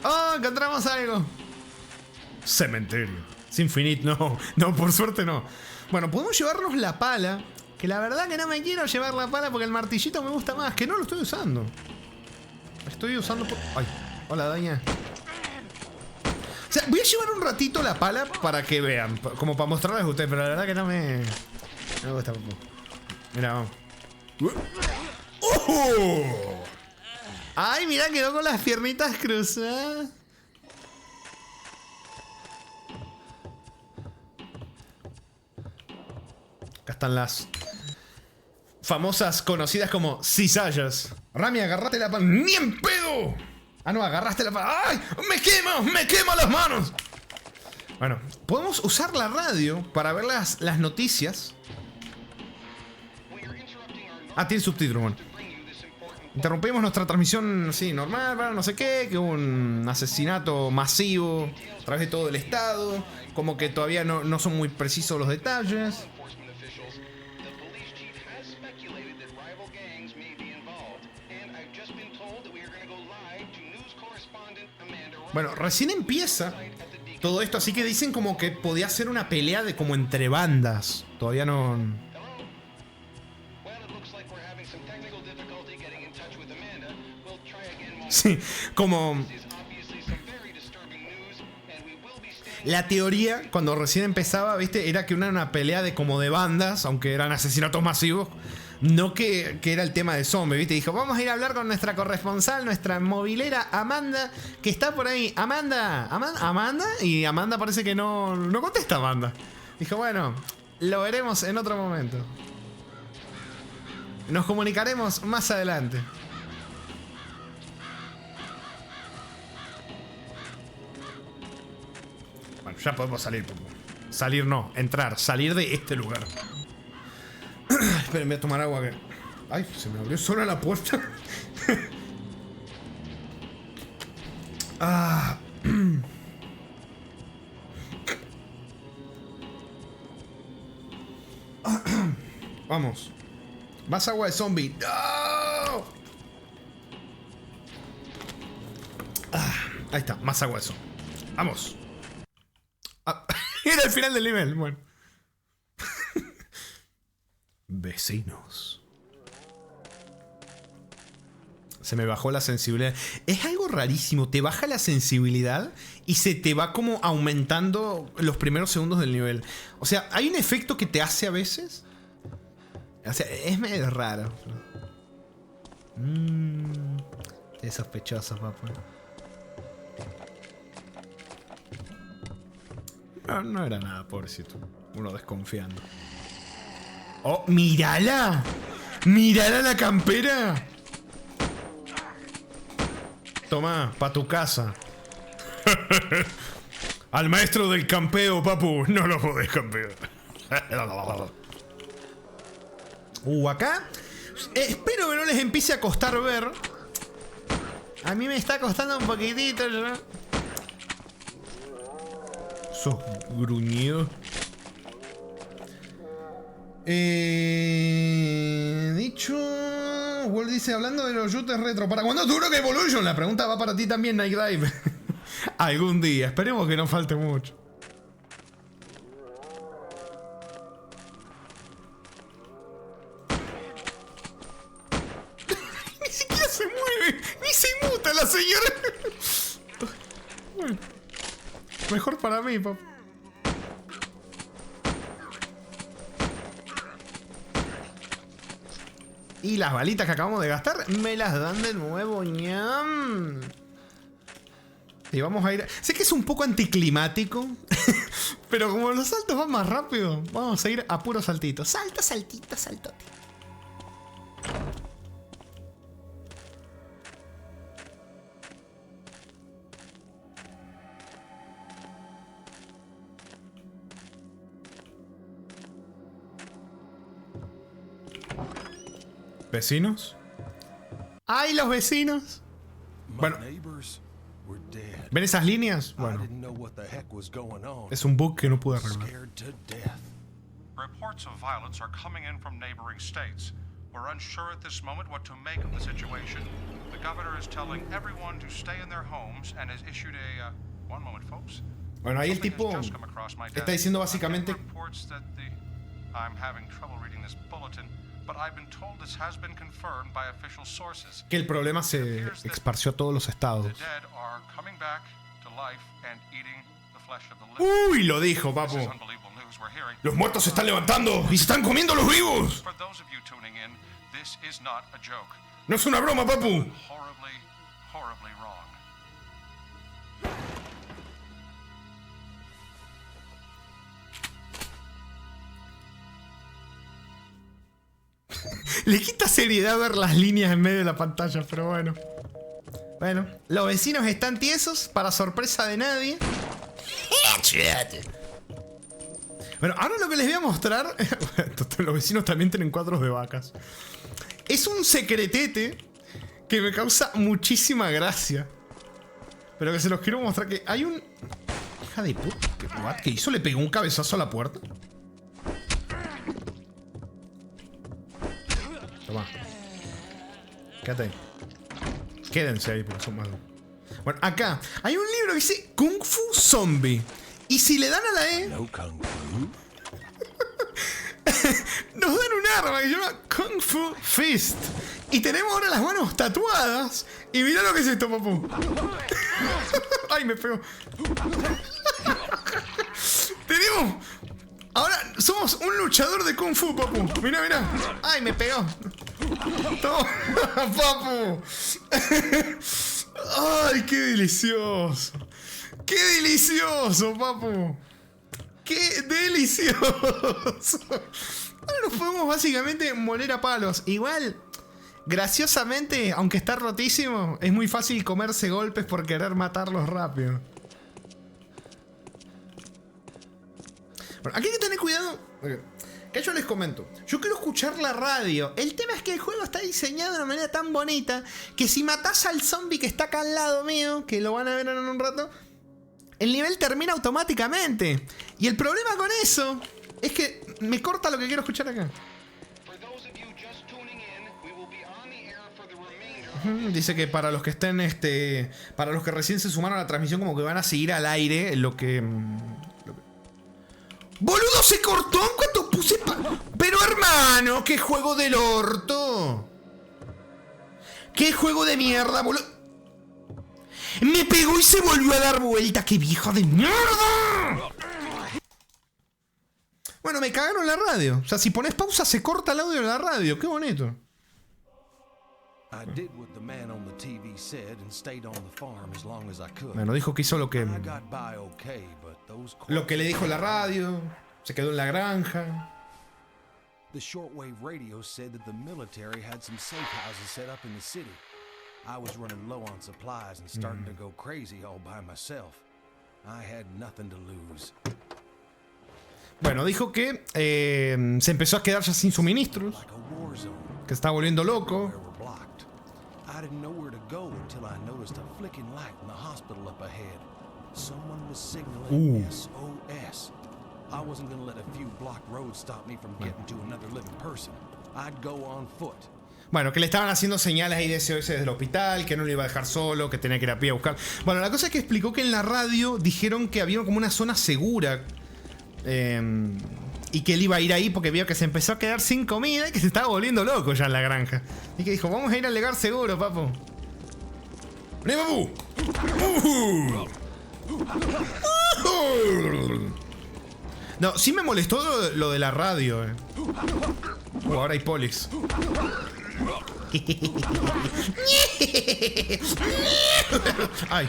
¡Oh! Encontramos algo. Cementerio. Sin finito, no, por suerte no. Bueno, podemos llevarnos la pala. Que la verdad que no me quiero llevar la pala porque el martillito me gusta más. Que no lo estoy usando. Estoy usando por... Ay, hola, daña. O sea, voy a llevar un ratito la pala para que vean. Como para mostrarles a ustedes. Pero la verdad que no me gusta. Mira, vamos. ¡Oh! Ay, mira, quedó con las piernitas cruzadas. Acá están las famosas conocidas como cizallas. Rami, agarrate la pala. ¡Ni en pedo! Ah, no, agarraste la pala. ¡Ay! ¡Me quemo las manos! Bueno, podemos usar la radio para ver las noticias. Ah, tiene subtítulos, bueno. Interrumpimos nuestra transmisión, sí, normal, bueno, no sé qué. Que hubo un asesinato masivo a través de todo el estado. Como que todavía no son muy precisos los detalles. Bueno, recién empieza todo esto, así que dicen como que podía ser una pelea de como entre bandas. Todavía no... Sí, como... La teoría, cuando recién empezaba, ¿viste? Era que era una pelea de como de bandas, aunque eran asesinatos masivos. No que era el tema de zombie, ¿viste? Dijo, vamos a ir a hablar con nuestra corresponsal, nuestra movilera Amanda, que está por ahí. Amanda. Y Amanda parece que no contesta Amanda. Dijo, bueno, lo veremos en otro momento. Nos comunicaremos más adelante. Bueno, ya podemos salir. Salir no, entrar, salir de este lugar. Esperen, voy a tomar agua que... Ay, se me abrió sola la puerta. Ah. Vamos. Más agua de zombie. ¡No! Ahí está, más agua de zombie. Vamos. Era el final del nivel, bueno. Vecinos. Se me bajó la sensibilidad. Es algo rarísimo. Te baja la sensibilidad y se te va como aumentando los primeros segundos del nivel. O sea, hay un efecto que te hace a veces. O sea, es medio raro. Es sospechoso, papá. No era nada, pobrecito. Uno desconfiando. ¡Oh, mírala! ¡Mírala la campera! Toma, pa' tu casa. Al maestro del campeo, papu, no lo podés campear. Acá. Espero que no les empiece a costar ver. A mí me está costando un poquitito, ¿no? Sos gruñido. Dicho. Walt dice, hablando de los shooters retro, ¿para cuándo Turok Evolution? La pregunta va para ti también, Night Dive. Algún día, esperemos que no falte mucho. se mueve, ni se muta la señora. Bueno, mejor para mí, papá. Y las balitas que acabamos de gastar me las dan de nuevo, ñam. Y vamos a ir... Sé que es un poco anticlimático, pero como los saltos van más rápido, vamos a ir a puro saltito. Salto, saltito, saltote. ¿Vecinos? ¡Ay, los vecinos! Bueno, ¿ven esas líneas? Bueno, es un bug que no pude arreglar. Reports of violence are coming in from neighboring states. We're unsure at this moment what to make of the situation. The governor is telling everyone to stay in their homes and has issued a... one moment, folks. Bueno, ahí el tipo está diciendo básicamente... I'm having trouble reading this bulletin, but I've been told this has been confirmed by official sources. Que el problema se esparció a todos los estados. The dead are coming back to life and eating the flesh of the living. ¡Uy! Lo dijo, papu. This is unbelievable news we're hearing. Los muertos se están levantando y se están comiendo los vivos. For those of you tuning in, this is not a joke. No es una broma, papu. Horribly, horribly wrong. Le quita seriedad ver las líneas en medio de la pantalla, pero bueno. Bueno, los vecinos están tiesos, para sorpresa de nadie. Bueno, ahora lo que les voy a mostrar... Los vecinos también tienen cuadros de vacas. Es un secretete que me causa muchísima gracia. Pero que se los quiero mostrar, que hay un... Hija de puta, ¿qué hizo? ¿Le pegó un cabezazo a la puerta? Toma. Quédate ahí. Quédense ahí porque son malos. Bueno, acá hay un libro que dice Kung Fu Zombie. Y si le dan a la E, nos dan un arma que se llama Kung Fu Fist. Y tenemos ahora las manos tatuadas. Y mirá lo que es esto, papu. Ay, me pegó. Tenemos... Ahora somos un luchador de Kung Fu, papu. Mirá, mirá. Ay, me pegó. Toma, papu. Ay, qué delicioso. ¡Qué delicioso, papu! ¡Qué delicioso! Ahora nos podemos básicamente moler a palos. Igual, graciosamente, aunque está rotísimo, es muy fácil comerse golpes por querer matarlos rápido. Bueno, aquí hay que tener cuidado. Que yo les comento. Yo quiero escuchar la radio. El tema es que el juego está diseñado de una manera tan bonita que si matás al zombie que está acá al lado mío, que lo van a ver en un rato, el nivel termina automáticamente. Y el problema con eso es que me corta lo que quiero escuchar acá. Dice que para los que estén, para los que recién se sumaron a la transmisión, como que van a seguir al aire en lo que... ¡Boludo, se cortó en cuanto puse... Pero hermano, qué juego del orto! ¡Qué juego de mierda, boludo! ¡Me pegó y se volvió a dar vuelta! ¡Qué vieja de mierda! Bueno, me cagaron la radio. O sea, si pones pausa se corta el audio de la radio. ¡Qué bonito! Bueno, dijo que hizo lo que le dijo la radio. Se quedó en la granja. The shortwave radio said that the military had some safe houses set up in the city. I was running low on supplies and starting to go crazy all by myself. I had nothing to lose. Bueno, dijo que se empezó a quedar ya sin suministros, que se estaba volviendo loco. I didn't know where to go until I noticed a flicking light in the hospital up ahead. Someone was signaling SOS. I wasn't going to let a few blocked roads stop me from getting to another living person. I'd go on foot. Bueno, que le estaban haciendo señales ahí de SOS desde el hospital, que no lo iba a dejar solo, que tenía que ir a pie a buscar. Bueno, la cosa es que explicó que en la radio dijeron que había como una zona segura. y que él iba a ir ahí porque vio que se empezó a quedar sin comida y que se estaba volviendo loco ya en la granja. Y que dijo, vamos a ir al lugar seguro, papu. ¡Vení, papu! No, sí me molestó lo de la radio, ahora hay polis. Ay.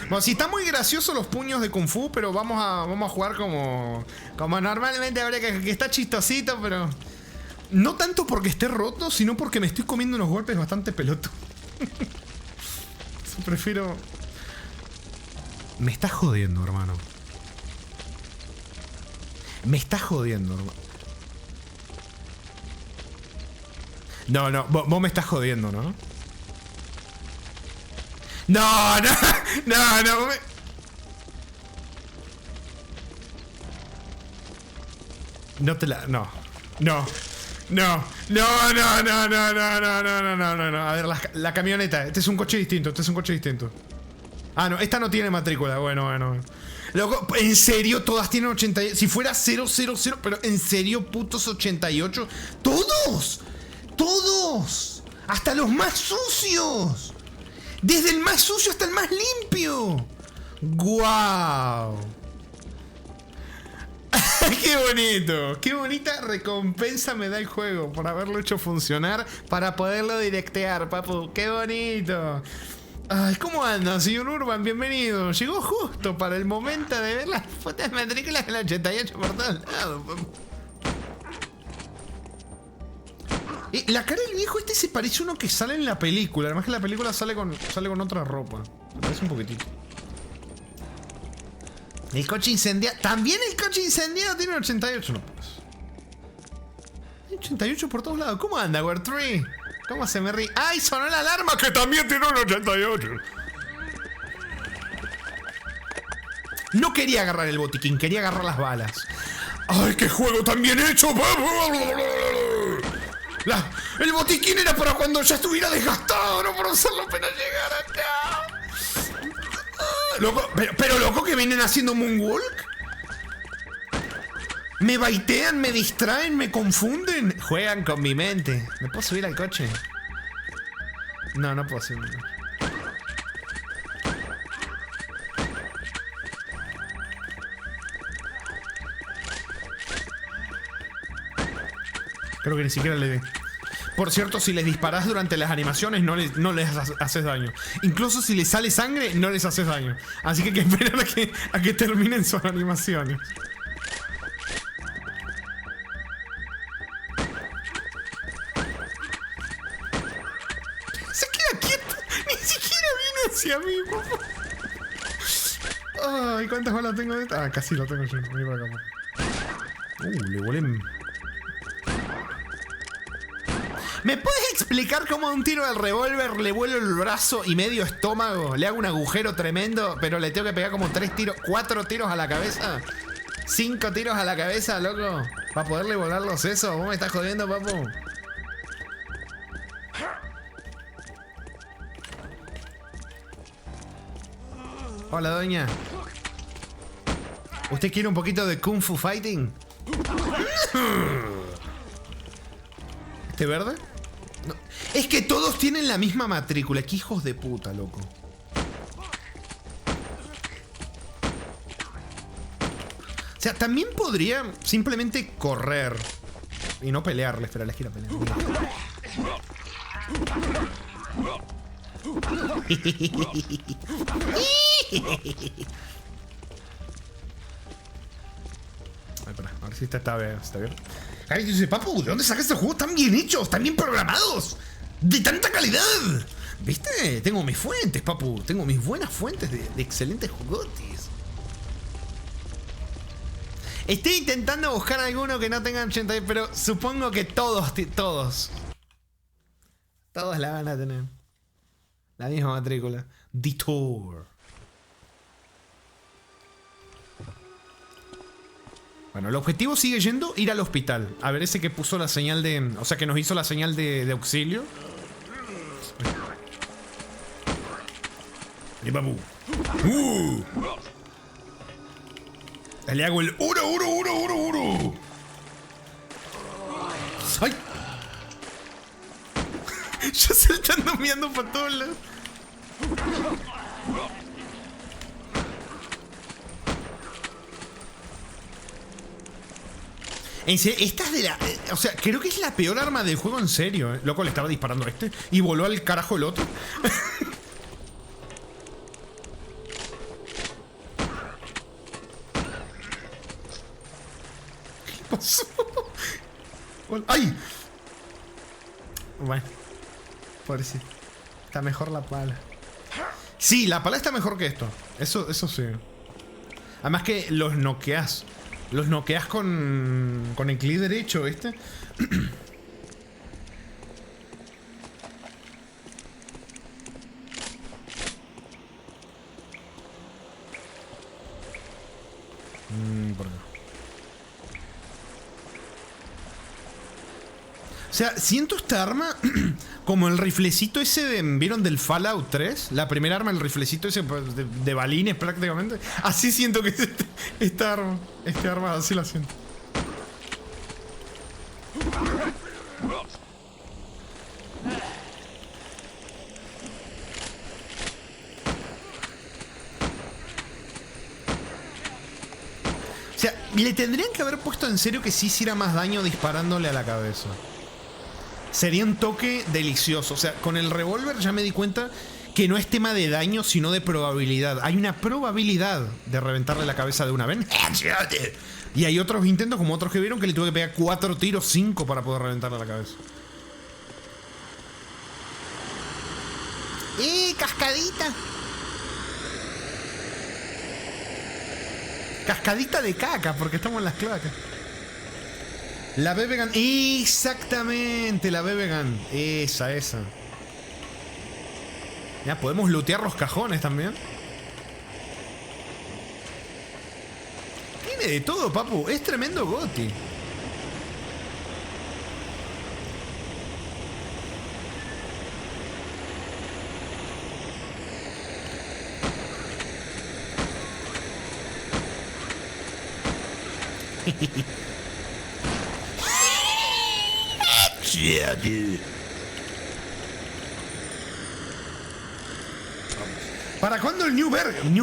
Bueno, sí, está muy gracioso los puños de Kung Fu, pero vamos a jugar como normalmente habría que está chistosito, pero no tanto porque esté roto, sino porque me estoy comiendo unos golpes bastante pelotudos. Prefiero... Me estás jodiendo, hermano. Me estás jodiendo, hermano. No, vos me estás jodiendo, ¿no? No. No te la... No. A ver, la camioneta. Este es un coche distinto. Ah, no, esta no tiene matrícula. Bueno. Loco, en serio, todas tienen 88. Si fuera 000, pero en serio, putos 88. ¡Todos! Hasta los más sucios. Desde el más sucio hasta el más limpio. ¡Guau! ¡Qué bonito! ¡Qué bonita recompensa me da el juego por haberlo hecho funcionar para poderlo directear, papu! ¡Qué bonito! Ay, ¿cómo anda, señor Urban? Bienvenido. Llegó justo para el momento de ver las fotos matrículas del 88 por todos lados, papu. La cara del viejo este se parece a uno que sale en la película. Además que en la película sale con otra ropa. Me parece un poquitito. El coche incendiado. También el coche incendiado tiene 88. No, pues. 88 por todos lados. ¿Cómo anda, Word 3? ¿Cómo se me ríe? ¡Ay, sonó la alarma! Que también tiene un 88. No quería agarrar el botiquín, quería agarrar las balas. ¡Ay, qué juego tan bien hecho! El botiquín era para cuando ya estuviera desgastado, no para usarlo apenas llegara acá. Loco, pero loco que vienen haciendo moonwalk. Me baitean, me distraen, me confunden. Juegan con mi mente. ¿Me puedo subir al coche? No puedo subir. Creo que ni siquiera le dé. Por cierto, si les disparás durante las animaciones, no les haces daño. Incluso si les sale sangre, no les haces daño. Así que hay que esperar a que terminen sus animaciones. Se queda quieto. Ni siquiera vino hacia mí, papá. Ay, ¿cuántas balas tengo de esta? Ah, casi lo tengo yo. Vení para acá. Le volé. ¿Me puedes explicar cómo a un tiro del revólver le vuelo el brazo y medio estómago? Le hago un agujero tremendo, pero le tengo que pegar como 4 tiros a la cabeza. 5 tiros a la cabeza, loco. ¿Para poderle volar los sesos? ¿Vos me estás jodiendo, papu? Hola, doña. ¿Usted quiere un poquito de Kung Fu Fighting? ¿Este verde? No. Es que todos tienen la misma matrícula. ¡Qué hijos de puta, loco! O sea, también podría simplemente correr y no pelearles, pero les quiero pelear. Ay, para, a ver si está bien. Ay, dice, papu, ¿de dónde sacas estos juegos tan bien hechos, tan bien programados? ¡De tanta calidad! ¿Viste? Tengo mis fuentes, papu. Tengo mis buenas fuentes de excelentes jugotis. Estoy intentando buscar alguno que no tenga 80, pero supongo que todos la van a tener. La misma matrícula. Detour. Bueno, el objetivo sigue yendo ir al hospital. A ver ese que puso la señal de... O sea, que nos hizo la señal de auxilio. Y babu. Le hago el uro. ¡Ay! Ya saltando, mirando para todos lados. En serio, esta es de la... o sea, creo que es la peor arma del juego, en serio. Loco, le estaba disparando a este y voló al carajo el otro. ¿Qué pasó? ¡Ay! Bueno, pobrecito. Está mejor la pala. Sí, la pala está mejor que esto. Eso sí. Además que los noqueas. Los noqueas con el clic derecho, ¿viste? Por acá. O sea, siento esta arma como el riflecito ese de... ¿Vieron del Fallout 3? La primera arma, el riflecito ese de balines prácticamente. Así siento que es esta arma. Este arma, así la siento. O sea, le tendrían que haber puesto en serio que sí hiciera más daño disparándole a la cabeza. Sería un toque delicioso. O sea, con el revólver ya me di cuenta que no es tema de daño, sino de probabilidad. Hay una probabilidad de reventarle la cabeza de una vez. Y hay otros intentos, como otros que vieron, que le tuve que pegar 4 tiros, 5 para poder reventarle la cabeza. ¡Cascadita! Cascadita de caca, porque estamos en las cloacas. La BB Gun. Exactamente, la BB Gun. Esa. Ya, podemos lootear los cajones también. Tiene de todo, papu. Es tremendo goti. Yeah, dude. ¿Para cuándo el New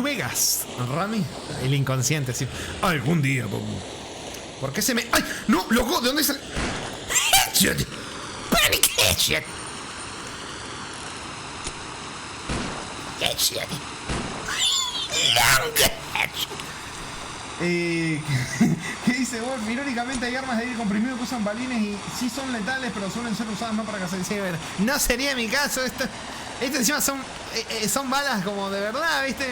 Vegas? Rami, el inconsciente, sí. Algún día, papu. ¿Por qué se me...? ¡Ay! ¡No! ¡Loco! ¿De dónde sale? Headshot. Panic headshot. Headshot. Long headshot. ¿Qué dice Wolf? Irónicamente hay armas de aire comprimido que usan balines y sí son letales, pero suelen ser usadas más para cazar. Sí, a ver, no sería mi caso. Esto encima son balas como de verdad, ¿viste?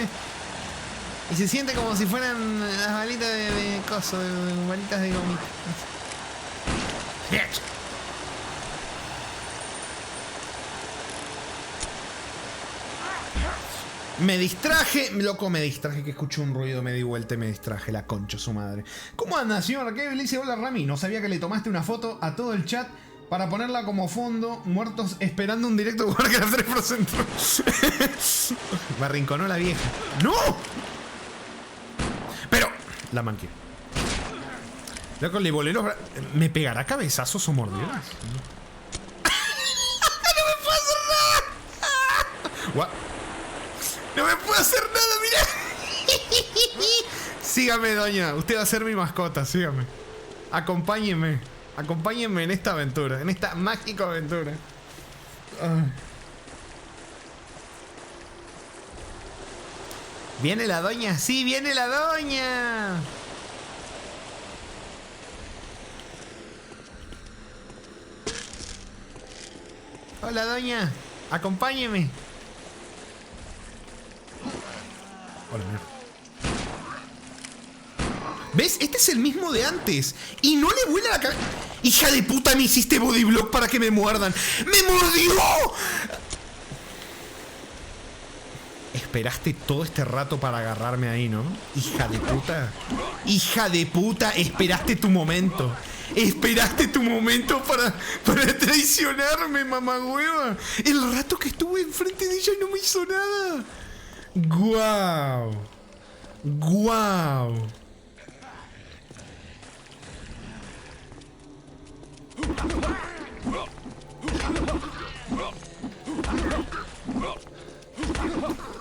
Y se siente como si fueran las balitas de coso, de balitas de gomita. Me distraje, loco, me distraje, que escuché un ruido, me di vuelta y me distraje, la concha su madre. ¿Cómo anda, señor? ¿Qué le dice? Hola, Rami. No sabía que le tomaste una foto a todo el chat para ponerla como fondo, muertos esperando un directo de Warcraft 3%. Me arrinconó la vieja. ¡No! Pero, la manqué. Loco, le volé los brazos. ¿Me pegará cabezazos o mordidas? ¡No me puedo hacer nada! What? ¡No me puedo hacer nada, mira! Sígame, doña. Usted va a ser mi mascota, sígame. Acompáñeme. Acompáñenme en esta aventura. En esta mágica aventura. ¿Viene la doña? ¡Sí, viene la doña! Hola, doña. Acompáñeme. Hola, mira. ¿Ves? Este es el mismo de antes. Y no le vuela la cabeza. ¡Hija de puta! Me hiciste bodyblock para que me muerdan. ¡Me mordió! Esperaste todo este rato para agarrarme ahí, ¿no? Hija de puta. Hija de puta. Esperaste tu momento. Esperaste tu momento para traicionarme, mamagüeva. El rato que estuve enfrente de ella y no me hizo nada. ¡Guau! ¡Guau!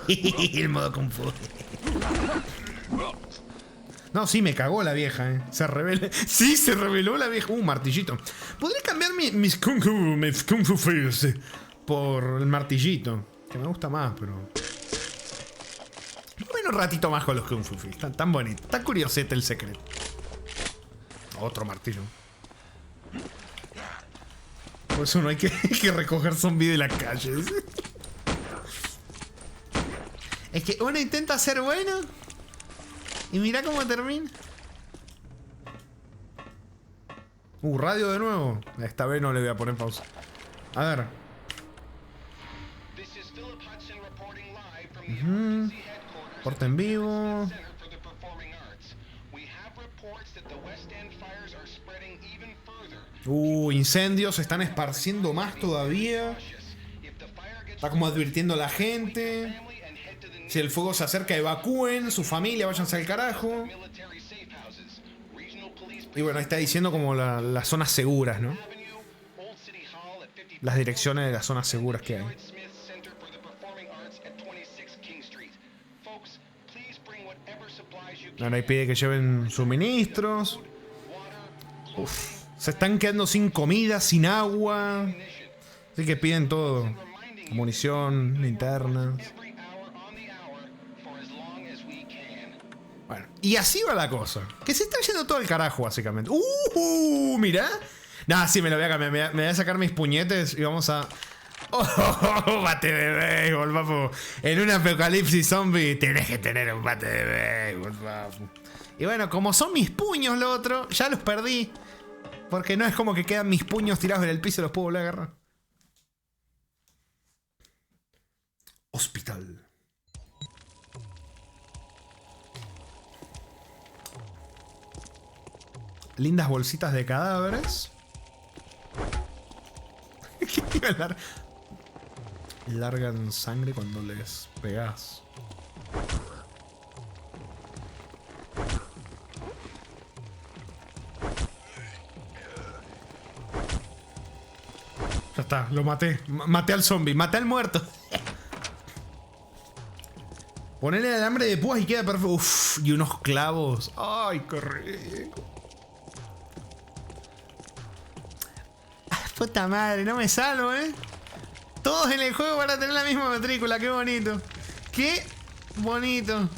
El modo Kung Fu. No, sí, me cagó la vieja, eh. Se rebeló. Sí, se rebeló la vieja. Martillito. Podría cambiar mis Kung Fu Fist por el martillito. Que me gusta más, pero... Bueno, un ratito más con los Kung Fu Fist. Tan bonito. Tan curiosete el secreto. Otro martillo. Por eso no hay que recoger zombies de las calles. Es que uno intenta ser bueno y mira cómo termina. Radio de nuevo. Esta vez no le voy a poner pausa. A ver. Corte en vivo. Incendios se están esparciendo más todavía. Está como advirtiendo a la gente. Si el fuego se acerca, evacúen su familia, váyanse al carajo. Y bueno, ahí está diciendo como las zonas seguras, ¿no? Las direcciones de las zonas seguras que hay. Ahora ahí pide que lleven suministros. Uf. Se están quedando sin comida, sin agua. Así que piden todo. Munición, linternas. Bueno, y así va la cosa. Que se está yendo todo al carajo, básicamente. Mirá. Nah, sí, me lo voy a cambiar. Me voy a sacar mis puñetes y vamos a... Bate de béisbol, papu. En un apocalipsis zombie tenés que tener un bate de béisbol, papu. Y bueno, como son mis puños lo otro, ya los perdí. Porque no es como que quedan mis puños tirados en el piso y los puedo volver a agarrar. Hospital. Lindas bolsitas de cadáveres. Largan sangre cuando les pegas. Ya está, lo maté. Maté al zombie, maté al muerto. Ponele el alambre de púas y queda perfecto. Uff, y unos clavos. Ay, qué rico. Puta madre, no me salvo, Todos en el juego van a tener la misma matrícula, qué bonito. Qué bonito.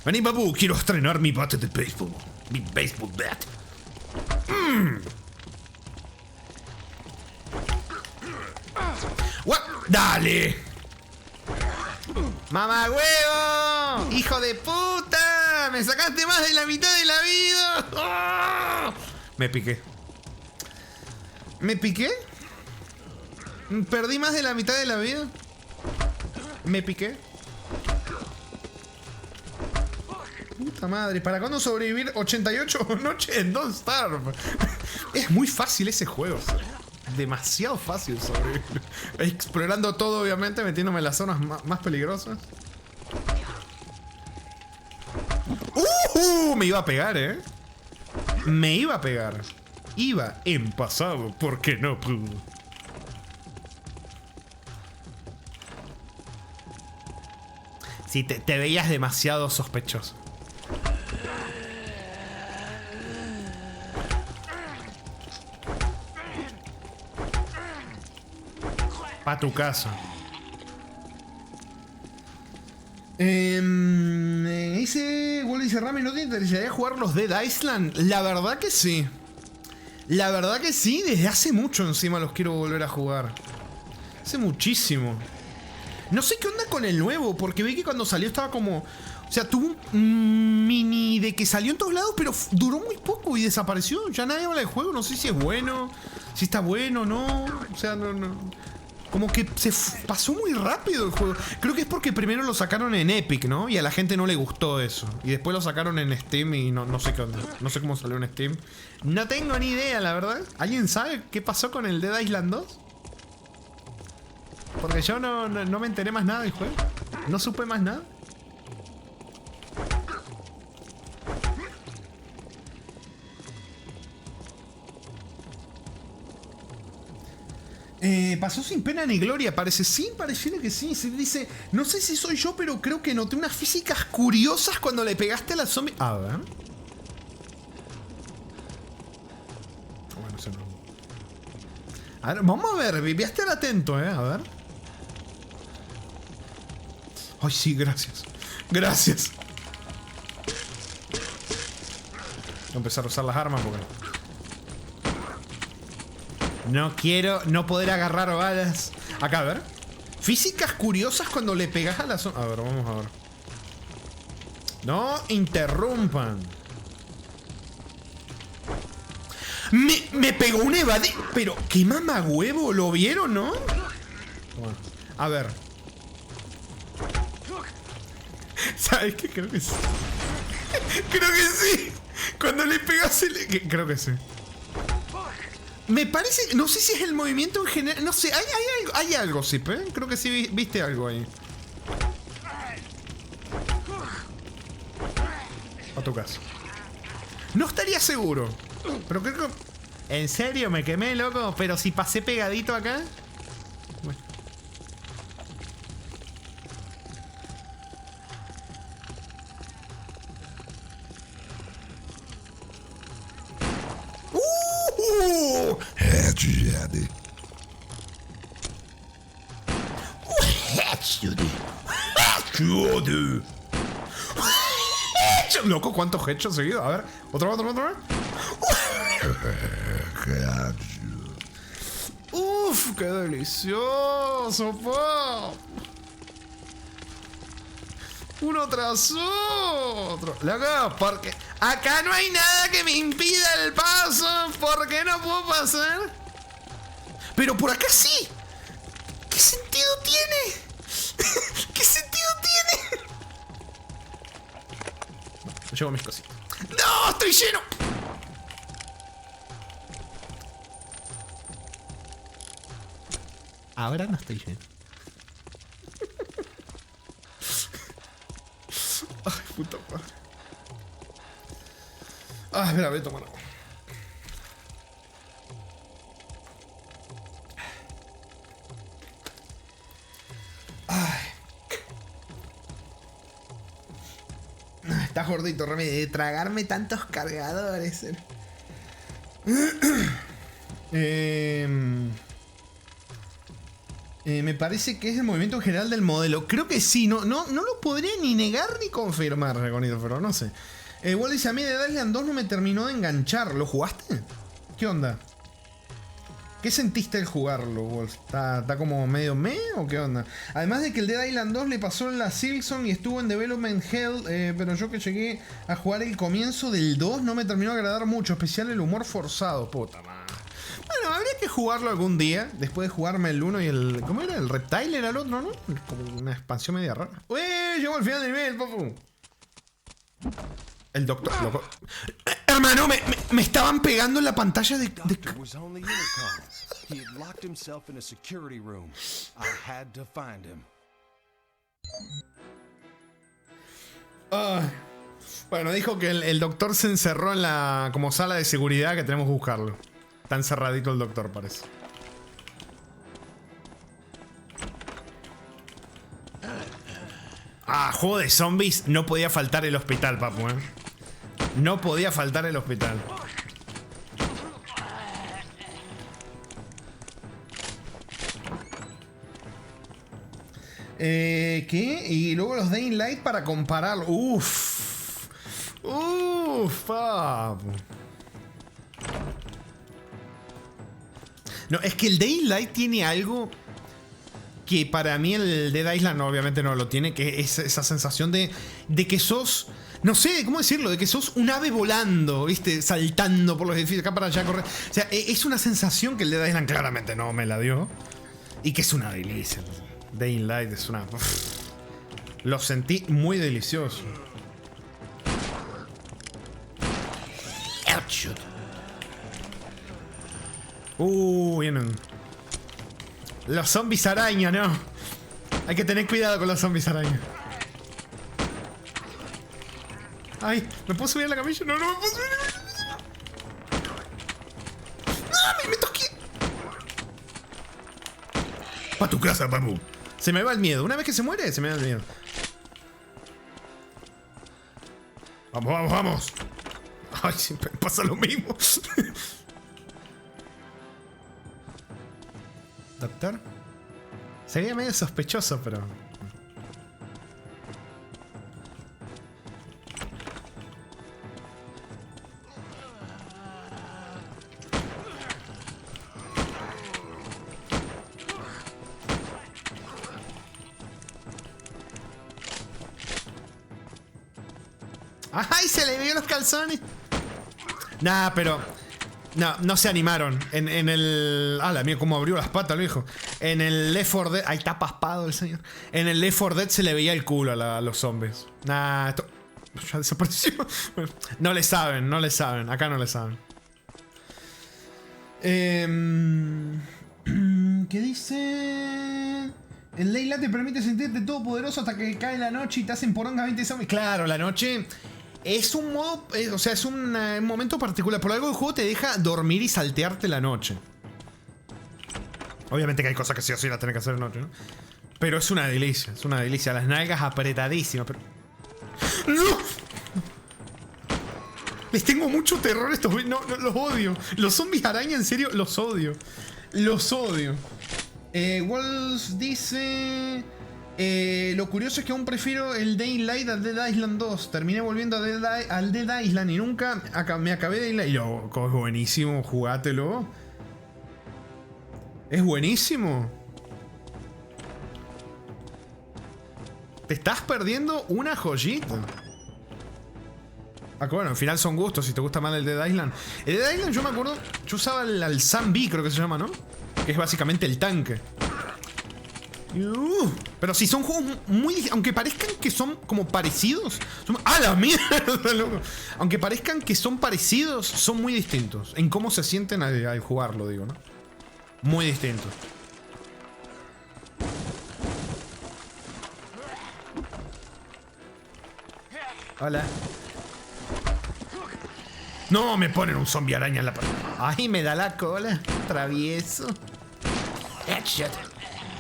Vení, papu, quiero estrenar mi bate de béisbol. Mi baseball bat. ¡Dale! ¡Mamá huevo! ¡Hijo de puta! ¡Me sacaste más de la mitad de la vida! ¡Oh! Me piqué. ¿Me piqué? ¿Perdí más de la mitad de la vida? ¿Me piqué? Puta madre, ¿para cuándo sobrevivir 88 noches en Don't Starve? Es muy fácil ese juego. Demasiado fácil sobrevivir. Explorando todo, obviamente, metiéndome en las zonas más peligrosas. Me iba a pegar, Me iba a pegar. Iba en pasado porque no pudo. Sí, te veías demasiado sospechoso. Pa' tu casa. Dice Rami, ¿no te interesaría jugar los Dead Island? La verdad que sí. La verdad que sí, desde hace mucho encima los quiero volver a jugar. Hace muchísimo. No sé qué onda con el nuevo, porque vi que cuando salió estaba como... O sea, tuvo un mini de que salió en todos lados, pero duró muy poco y desapareció. Ya nadie habla del juego, no sé si es bueno, si está bueno o no. O sea, no. Como que se pasó muy rápido el juego. Creo que es porque primero lo sacaron en Epic, ¿no? Y a la gente no le gustó eso. Y después lo sacaron en Steam y no sé qué onda. No sé cómo salió en Steam. No tengo ni idea, la verdad. ¿Alguien sabe qué pasó con el Dead Island 2? Porque yo no me enteré más nada del juego. No supe más nada. Pasó sin pena ni gloria, parece. Sí, pareciera que sí. Se dice, no sé si soy yo, pero creo que noté unas físicas curiosas cuando le pegaste a la zombie. A ver. Bueno, se no. A ver, vamos a ver. Voy a estar atento, A ver. Ay, sí, gracias. Gracias. Voy a empezar a usar las armas porque... No quiero no poder agarrar balas. Acá, a ver. Físicas curiosas cuando le pegas a la zona. A ver, vamos a ver. No interrumpan. Me pegó un evade. Pero qué mamagüevo. ¿Lo vieron, no? Bueno, a ver. ¿Sabes qué? Creo que sí. Creo que sí. Cuando le pegas creo que sí. Me parece, no sé si es el movimiento en general, no sé, hay algo, sí, creo que sí viste algo ahí. A tu caso. No estaría seguro, pero creo que... ¿En serio me quemé, loco? Pero si pasé pegadito acá. Bueno. Loco, ¿cuántos hechos seguidos? A ver, otro. Uf, qué delicioso, po. Uno tras otro. Loco, porque acá no hay nada que me impida el paso. ¿Por qué no puedo pasar? Pero por acá sí. ¿Qué sentido tiene? ¿Qué sentido tiene? Llevo mis cositas. ¡No! ¡Estoy lleno! Ahora no estoy lleno. Ay, puta madre. Ah, espera, voy a tomar agua. Estás gordito, Remy, de tragarme tantos cargadores. Me parece que es el movimiento en general del modelo. Creo que sí, no lo podría ni negar ni confirmar, Reconito, pero no sé. Walt dice, a mí de Island 2 no me terminó de enganchar. ¿Lo jugaste? ¿Qué onda? ¿Qué sentiste al jugarlo, Wolf? ¿Está como medio meh o qué onda? Además de que el Dead Island 2 le pasó en la Silksong y estuvo en Development Hell, pero yo que llegué a jugar el comienzo del 2 no me terminó de agradar mucho, especial el humor forzado, puta madre. Bueno, habría que jugarlo algún día, después de jugarme el 1 y el... ¿Cómo era? El Reptile era el otro, ¿no? Como una expansión media rara. ¡Uy! Llegó al final del nivel, papu. El doctor, loco. Hermano, me estaban pegando en la pantalla de... Bueno, dijo que el doctor se encerró en la como sala de seguridad, que tenemos que buscarlo. Está encerradito el doctor, parece. Juego de zombies. No podía faltar el hospital, papu, No podía faltar el hospital. ¿Qué? Y luego los Dying Light para compararlo. Uff, papu. No, es que el Dying Light tiene algo que para mí el Dead Island obviamente no lo tiene, que es esa sensación de que sos... No sé, ¿cómo decirlo? De que sos un ave volando, ¿viste? Saltando por los edificios, acá para allá, correr. O sea, es una sensación que el Dead Island claramente no me la dio. Y que es una delicia. Dying Light es una... Lo sentí muy delicioso. Vienen. Los zombies araña, ¿no? Hay que tener cuidado con los zombies araña. Ay, ¿me puedo subir a la camilla? No me puedo subir a la camilla. ¡No! ¡Me toqué! Pa' tu casa, papu. Se me va el miedo. Una vez que se muere, se me va el miedo. Vamos, vamos, vamos. Ay, siempre pasa lo mismo. Doctor. Sería medio sospechoso, pero... ¡Ay, se le vio los calzones! Nah, pero... No se animaron. En el... Ah, la mía, cómo abrió las patas el viejo. En el Left 4 Dead... Ahí está paspado el señor. En el Left 4 Dead se le veía el culo a los zombies. Nah, esto... Ya desapareció. No le saben, no le saben. Acá no le saben. ¿Qué dice? El Layla te permite sentirte todopoderoso hasta que cae la noche y te hacen poronga 20 zombies. Claro, la noche... Es un modo, o sea, es un momento particular. Por algo el juego te deja dormir y saltearte la noche. Obviamente que hay cosas que sí o sí las tenés que hacer de noche, ¿no? Pero es una delicia, es una delicia. Las nalgas apretadísimas, pero... ¡No! Les tengo mucho terror a estos... No, los odio. Los zombies araña, en serio, los odio. Los odio. Walls dice... lo curioso es que aún prefiero el Daylight al Dead Island 2. Terminé volviendo al Dead Island y nunca me acabé de Daylight. Y yo, es buenísimo, jugátelo. Es buenísimo. Te estás perdiendo una joyita. Ah, bueno, al final son gustos. Si te gusta más el Dead Island. El Dead Island yo me acuerdo. Yo usaba el Sam B, creo que se llama, ¿no? Que es básicamente el tanque. Pero si son juegos muy... Aunque parezcan que son como parecidos... ¡Ah, la mierda, loco! Aunque parezcan que son parecidos, son muy distintos. En cómo se sienten al jugarlo, digo, ¿no? Muy distintos. Hola. No, me ponen un zombie araña en la pared. Ay, me da la cola. Travieso. Headshot.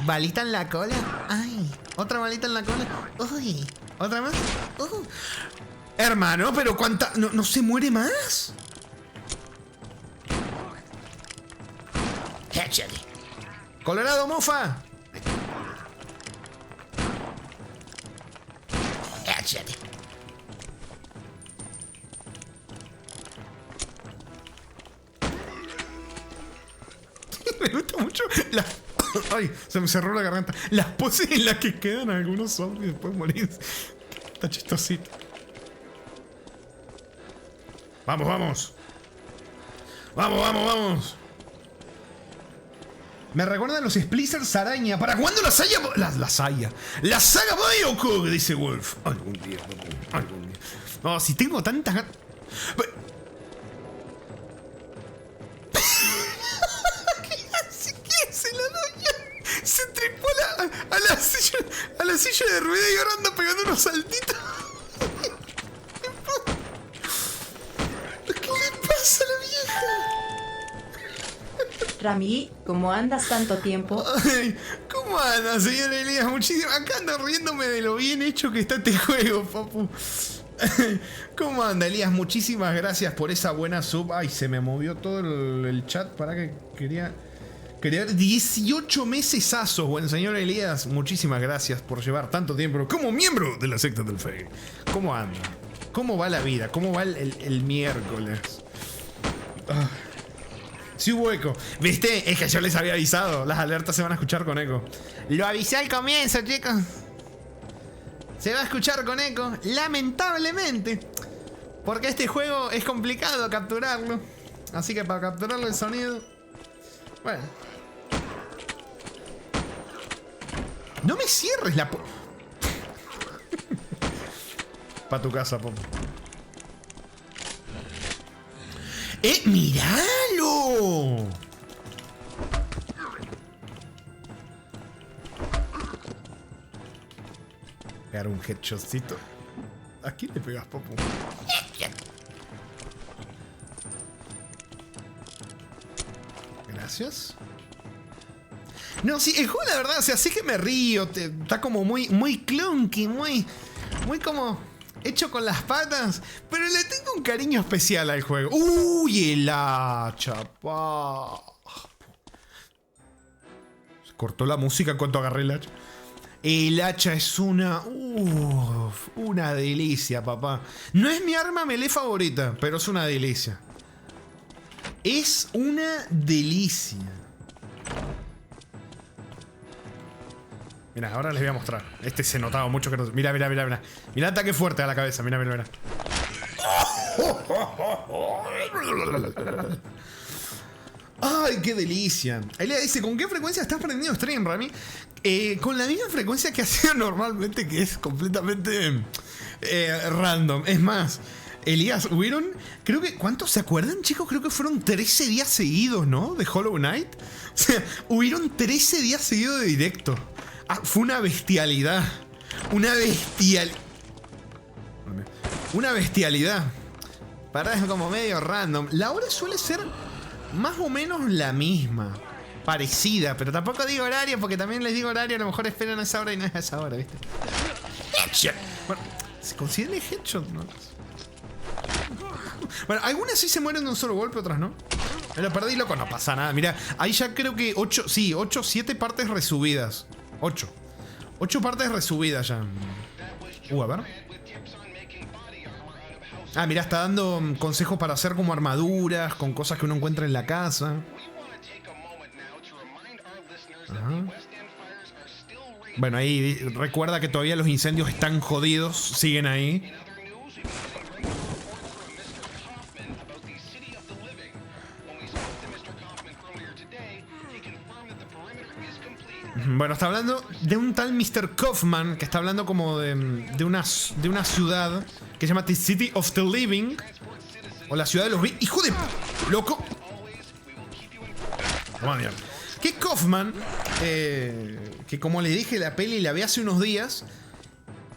¿Balita en la cola? Ay, otra balita en la cola. Uy, ¿otra más? Hermano, pero ¿cuánta? ¿No se muere más? Headshot. Colorado, mofa. Headshot. Me gusta mucho la... Ay, se me cerró la garganta. Las poses en las que quedan algunos zombies después de morir. Está chistosito. Vamos, vamos. Vamos, vamos, vamos. Me recuerdan los Splicers araña. ¿Para cuándo la saga? La saga Bioshock, dice Wolf. Algún día, algún día. No, si tengo tantas ganas. Se trepó a la silla de rueda y ahora anda pegando unos saltitos. ¿Qué le pasa a la vieja? Rami, ¿cómo andas tanto tiempo? Ay, ¿cómo andas, señor Elías? Muchísimo. Acá ando riéndome de lo bien hecho que está este juego, papu. ¿Cómo anda, Elías? Muchísimas gracias por esa buena sub. Ay, se me movió todo el chat. Para que quería ver 18 mesesazos. Buen señor Elías, muchísimas gracias por llevar tanto tiempo como miembro de la secta del Fail. ¿Cómo anda? ¿Cómo va la vida? ¿Cómo va el miércoles? Sí hubo eco. ¿Viste? Es que yo les había avisado. Las alertas se van a escuchar con eco. Lo avisé al comienzo, chicos. Se va a escuchar con eco, lamentablemente. Porque este juego es complicado capturarlo. Así que para capturarlo el sonido... Bueno. No me cierres la... Pa' tu casa, Pop. ¡Míralo! Pegar un headshotcito. ¿A quién le pegas, Popo? Gracias. No, sí, el juego la verdad, o sea, sí que me río, está como muy clunky, muy como hecho con las patas, pero le tengo un cariño especial al juego. ¡Uy, el hacha, pa! Se cortó la música en cuanto agarré el hacha. El hacha es una delicia, papá. No es mi arma melee favorita, pero es una delicia. Es una delicia. Mira, ahora les voy a mostrar. Este se notaba mucho que no... Mira. Mira el ataque fuerte a la cabeza. Mira. ¡Ay, qué delicia! Elia dice, ¿con qué frecuencia estás prendiendo stream, Rami? Con la misma frecuencia que hacía normalmente, que es completamente random. Es más, Elías, hubieron... Creo que... ¿Cuántos se acuerdan, chicos? Creo que fueron 13 días seguidos, ¿no? De Hollow Knight. O sea, hubieron 13 días seguidos de directo. Fue una bestialidad. Una bestialidad. Para, es como medio random. La hora suele ser más o menos la misma. Parecida, pero tampoco digo horario, porque también les digo horario, a lo mejor esperan a esa hora y no es a esa hora, ¿viste? Headshot. Bueno, ¿se considera headshot? ¿No? Bueno, algunas sí se mueren de un solo golpe, otras no. Me lo perdí, loco, no pasa nada. Mira, ahí ya creo que 7 partes resubidas. 8 partes resubidas ya. A ver. Mira, está dando consejos para hacer como armaduras con cosas que uno encuentra en la casa. Ajá. Bueno, ahí recuerda que todavía los incendios están jodidos, siguen ahí. Bueno, está hablando de un tal Mr. Kaufman, que está hablando como de una ciudad que se llama The City of the Living, o la ciudad de los... ¡Hijo de... loco! Toma mierda. Que Kaufman, que como le dije, la peli la vi hace unos días,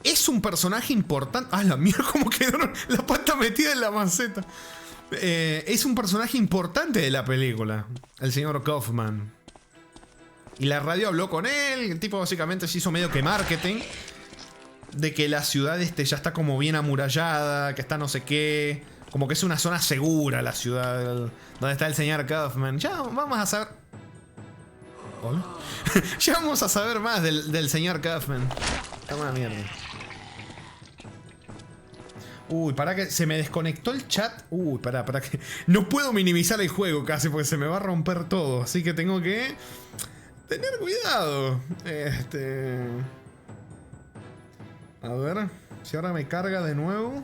es un personaje importante... La mierda, cómo quedó la pata metida en la maceta. Es un personaje importante de la película, el señor Kaufman. Y la radio habló con él, el tipo básicamente se hizo medio que marketing de que la ciudad ya está como bien amurallada, que está no sé qué, como que es una zona segura la ciudad donde está el señor Kaufman. Ya vamos a saber... ¿Hola? Ya vamos a saber más del señor Kaufman. Está una mierda. Uy, para que se me desconectó el chat. Uy, para que... No puedo minimizar el juego casi porque se me va a romper todo, así que tengo que... tener cuidado. A ver. Si ahora me carga de nuevo.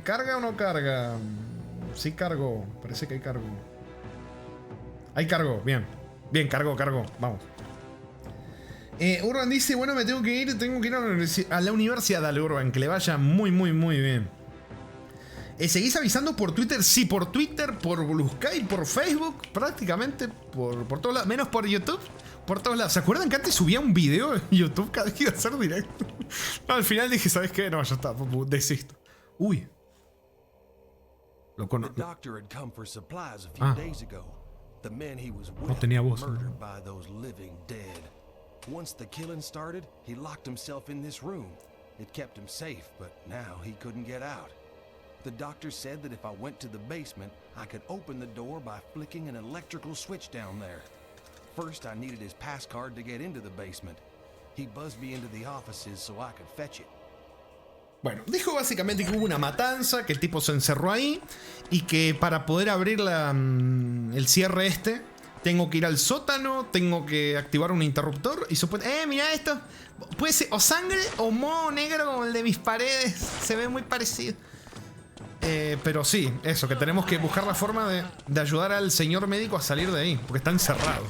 ¿Carga o no carga? Sí cargó. Parece que hay cargo. Hay cargo. Bien. Bien, cargó. Vamos. Urban dice, bueno, me tengo que ir a la universidad. Dale, Urban, que le vaya muy bien. ¿Seguís avisando por Twitter? Sí, por Twitter, por Blue Sky, por Facebook, prácticamente por todos lados, menos por YouTube, por todos lados. ¿Se acuerdan que antes subía un video en YouTube cada vez que iba a hacer directo? No, al final dije, ¿sabes qué? No, ya está, desisto. Uy. No tenía voz. Once the killing started, he locked himself in this room. It kept him safe, but now he couldn't get out. The doctor said that if I went to the basement, I could open the door by flicking an electrical switch down there. First, I needed his pass card to get into the basement. He buzzed me into the offices so I could fetch it. Bueno, dijo básicamente que hubo una matanza, que el tipo se encerró ahí y que para poder abrir el cierre tengo que ir al sótano, tengo que activar un interruptor y mira esto, puede ser o sangre o moho negro como el de mis paredes, se ve muy parecido. Pero sí, eso, que tenemos que buscar la forma de ayudar al señor médico a salir de ahí, porque está encerrado.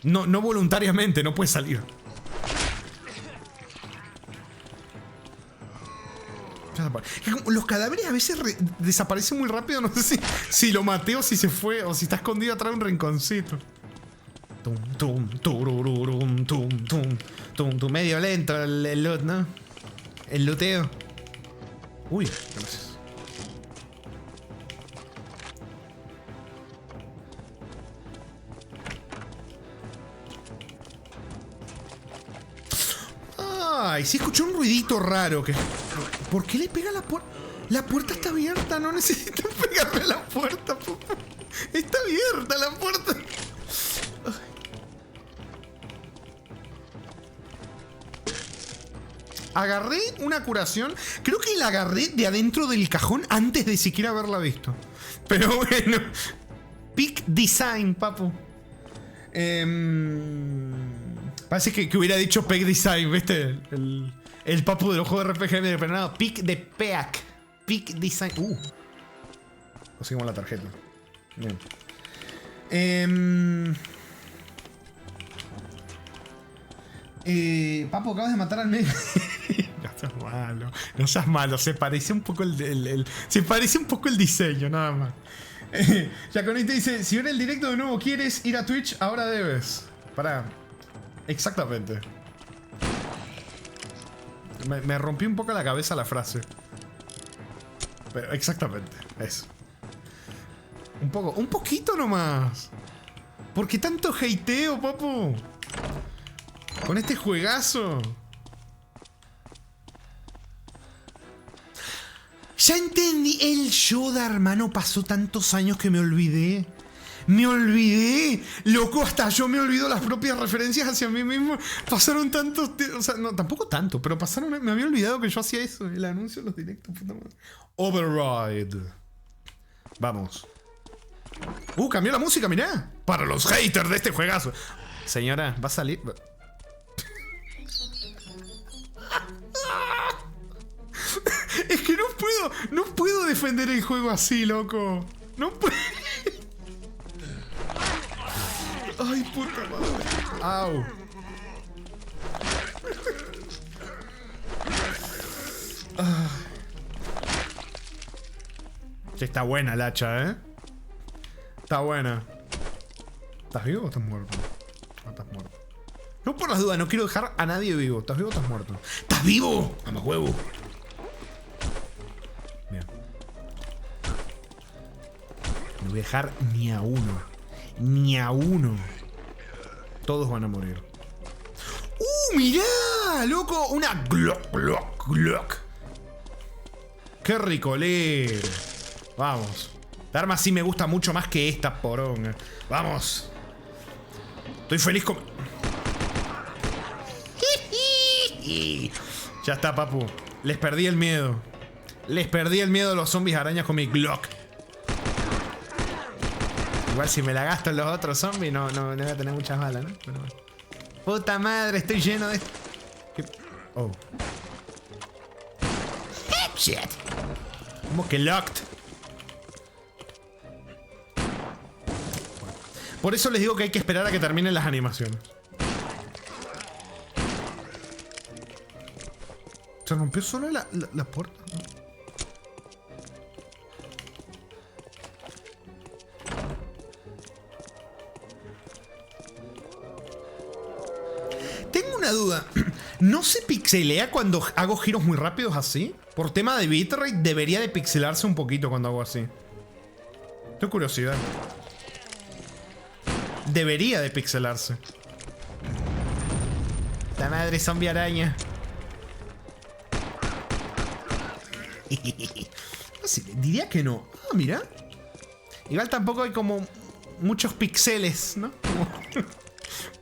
No voluntariamente, no puede salir. Los cadáveres a veces desaparecen muy rápido, no sé si lo maté o si se fue, o si está escondido atrás de un rinconcito. Medio lento el loot, ¿no? El looteo. Uy, gracias. Ay, sí escuché un ruidito raro que... ¿Por qué le pega la puerta? La puerta está abierta, no necesitan pegarle a la puerta, papá. Está abierta la puerta. Agarré una curación. Creo que la agarré de adentro del cajón antes de siquiera haberla visto. Pero bueno. Peak Design, papu. Parece que hubiera dicho Peak Design, ¿viste? El papu de los juegos de RPG. Pero no, Peak de Peak. Peak Design. Conseguimos la tarjeta. Bien. Papu, acabas de matar al medio. No seas malo. No seas malo. Se parece un poco se parece un poco el diseño, nada más. Jaconite dice: si ven el directo de nuevo quieres ir a Twitch, ahora debes. Pará. Exactamente. Me rompí un poco la cabeza la frase. Pero exactamente. Eso. Un poquito nomás. ¿Por qué tanto hateo, papu? Con este juegazo. Ya entendí. El Yoda, hermano, pasó tantos años que me olvidé. Me olvidé. Loco, hasta yo me olvido las propias referencias hacia mí mismo. Pasaron tantos... O sea, no, tampoco tanto, pero pasaron... Me había olvidado que yo hacía eso. El anuncio de los directos, puta madre. Override. Vamos. Cambió la música, mirá. Para los haters de este juegazo. Señora, va a salir... Es que no puedo defender el juego así, loco. No puedo. Ay, puta madre. Au. Que está buena el hacha, ¿eh? Está buena. ¿Estás vivo o estás muerto? No, estás muerto. No, por las dudas, no quiero dejar a nadie vivo. ¿Estás vivo o estás muerto? ¿Estás vivo? Mamá huevo. Bien. No voy a dejar ni a uno. Ni a uno. Todos van a morir. ¡Mirá! ¡Loco! Una Glock, Glock, Glock. ¡Qué ricolero! Vamos. La arma sí me gusta mucho más que esta poronga. Vamos. Estoy feliz con... Ya está, papu. Les perdí el miedo. Les perdí el miedo a los zombies arañas con mi Glock. Igual si me la gasto en los otros zombies no voy a tener muchas balas, ¿no? Pero bueno. Puta madre, estoy lleno de... Oh. Shit. ¿Cómo que locked? Por eso les digo que hay que esperar a que terminen las animaciones. ¿Se rompió solo la puerta? Tengo una duda. ¿No se pixelea cuando hago giros muy rápidos así? Por tema de bitrate debería de pixelarse un poquito cuando hago así. Tengo curiosidad. Debería de pixelarse. La madre zombie araña. No sé, diría que no. Ah, mira. Igual tampoco hay como muchos pixeles, ¿no?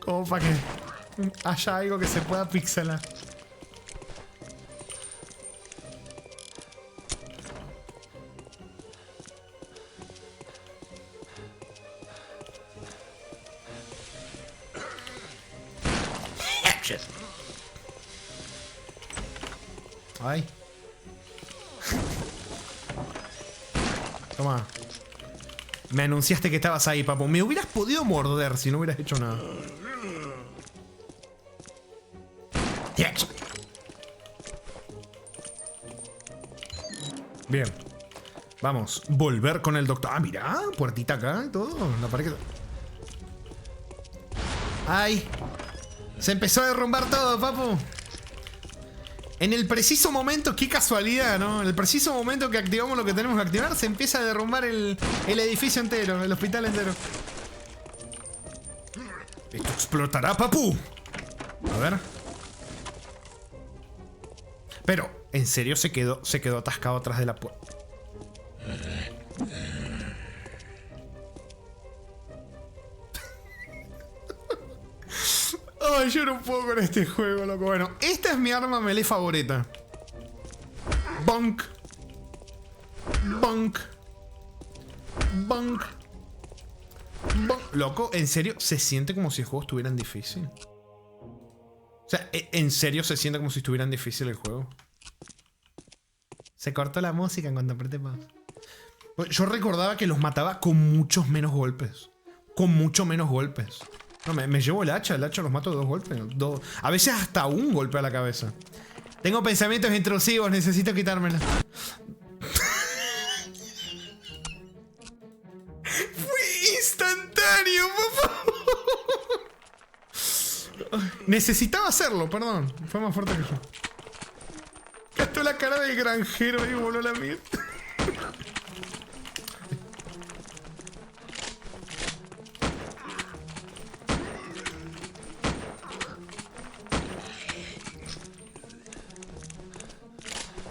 Como para que haya algo que se pueda pixelar. Ay. Toma. Me anunciaste que estabas ahí, papu. Me hubieras podido morder si no hubieras hecho nada. Bien. Vamos. Volver con el doctor. Ah, mirá. Puertita acá y todo. La pared que... Ay. Se empezó a derrumbar todo, papu. En el preciso momento, qué casualidad, ¿no? En el preciso momento que activamos lo que tenemos que activar, se empieza a derrumbar el edificio entero, el hospital entero. Esto explotará, papu. A ver. Pero, en serio, se quedó atascado atrás de la puerta. Ay, yo no puedo con este juego, loco. Bueno, esta es mi arma melee favorita. Bonk. Bonk. Bonk. Bonk. Loco, en serio, se siente como si el juego estuviera en difícil. O sea, en serio se siente como si estuviera en difícil el juego. Se cortó la música en cuanto apreté pausa. Yo recordaba que los mataba con muchos menos golpes. Con mucho menos golpes. No, me llevo el hacha los mato de 2 golpes. A veces hasta 1 golpe a la cabeza. Tengo pensamientos intrusivos, necesito quitármelos. Fue instantáneo, papá. Necesitaba hacerlo, perdón. Fue más fuerte que yo. Gastó la cara del granjero y voló la mierda.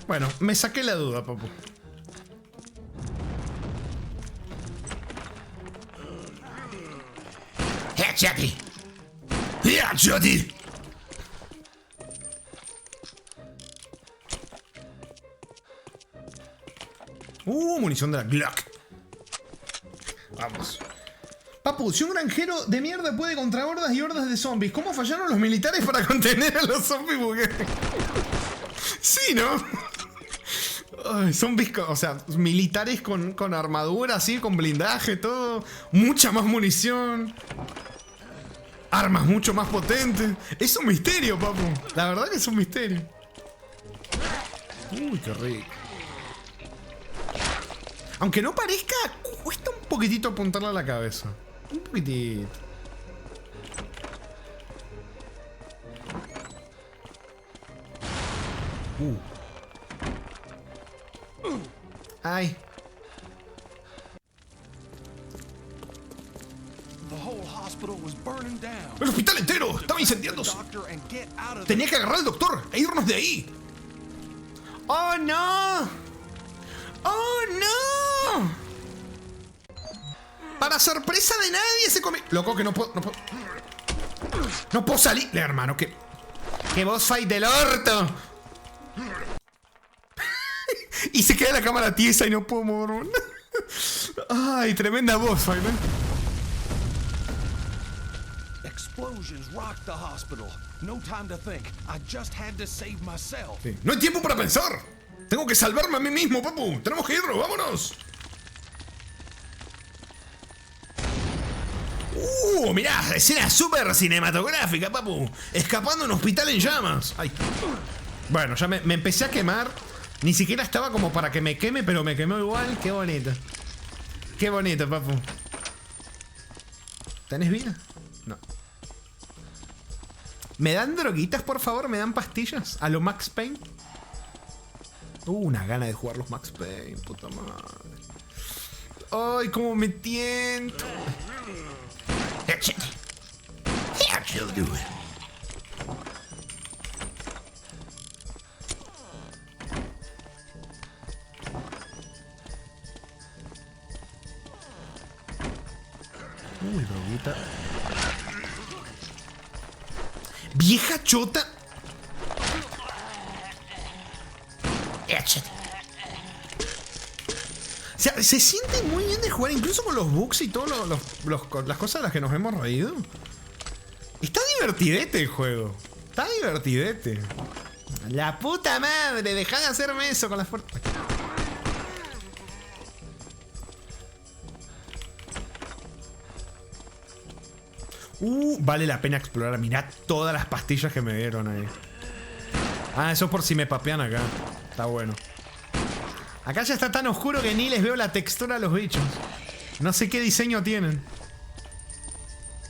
Bueno, me saqué la duda, papu. ¡Headshotty! ¡Headshotty! Munición de la Glock. Vamos. Papu, si un granjero de mierda puede contra hordas y hordas de zombies, ¿cómo fallaron los militares para contener a los zombies? Porque... sí, ¿no? Ay, zombies, o sea, militares con armadura, así, con blindaje, todo. Mucha más munición. Armas mucho más potentes. Es un misterio, papu. La verdad que es un misterio. Uy, qué rico. Aunque no parezca, cuesta un poquitito apuntarle a la cabeza. Un poquitito. Ay. El hospital entero estaba incendiándose. Tenía que agarrar al doctor e irnos de ahí. ¡Oh, no! ¡Oh, no! Para sorpresa de nadie se come... Loco, que no puedo... No puedo salir... hermano, que boss fight del orto. Y se queda la cámara tiesa y no puedo moverme. Ay, tremenda boss fight, ¿eh? Explosions rocked the hospital. No time to think. I just had to save myself. Sí. No hay tiempo para pensar. Tengo que salvarme a mí mismo, papu. Tenemos que irnos, vámonos. Mirá, escena súper cinematográfica, papu. Escapando de un hospital en llamas. Ay. Bueno, ya me empecé a quemar. Ni siquiera estaba como para que me queme, pero me quemó igual. Qué bonito. Qué bonito, papu. ¿Tenés vida? No. ¿Me dan droguitas, por favor? ¿Me dan pastillas? ¿A lo Max Payne? Una gana de jugar los Max Payne, puta madre. Ay, cómo me tiento. Uy, droguita. Vieja chota. O sea, se siente muy bien de jugar, incluso con los bugs y todas las cosas de las que nos hemos reído. Está divertidete el juego. Está divertidete. La puta madre, dejá de hacerme eso con las fuerzas. Vale la pena explorar. Mirá todas las pastillas que me dieron ahí. Ah, eso es por si me papean acá. Está bueno. Acá ya está tan oscuro que ni les veo la textura a los bichos. No sé qué diseño tienen.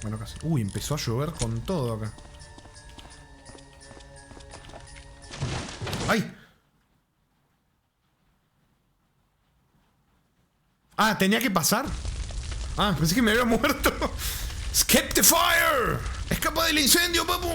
Bueno, casi. Uy, empezó a llover con todo acá. ¡Ay! Ah, tenía que pasar. Ah, pensé que me había muerto. ¡Escape the fire! ¡Escapa del incendio, papu!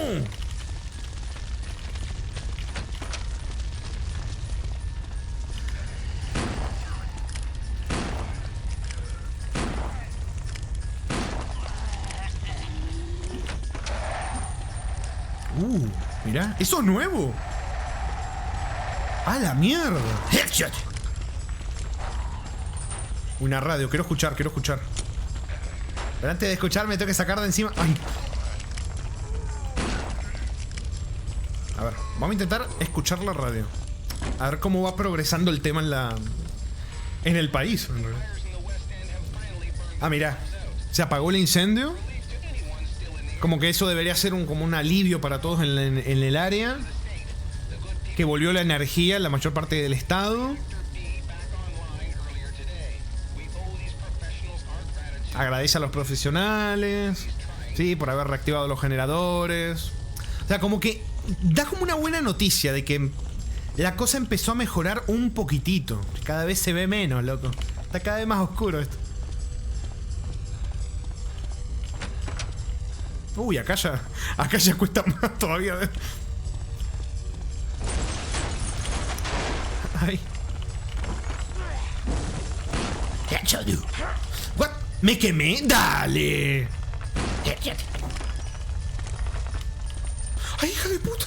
Mirá, eso es nuevo. ¡A la mierda! Headshot. Una radio, quiero escuchar. Pero antes de escuchar me tengo que sacar de encima. ¡Ay! A ver, vamos a intentar escuchar la radio. A ver cómo va progresando el tema en el país. Ah, mirá. Se apagó el incendio. Como que eso debería ser como un alivio para todos en el área. Que volvió la energía en la mayor parte del estado. Agradece a los profesionales. Sí, por haber reactivado los generadores. O sea, como que da como una buena noticia de que la cosa empezó a mejorar un poquitito. Cada vez se ve menos, loco. Está cada vez más oscuro esto. Uy, acá ya cuesta más todavía. Ay. What? ¿Me quemé? Dale. Ay, hija de puta.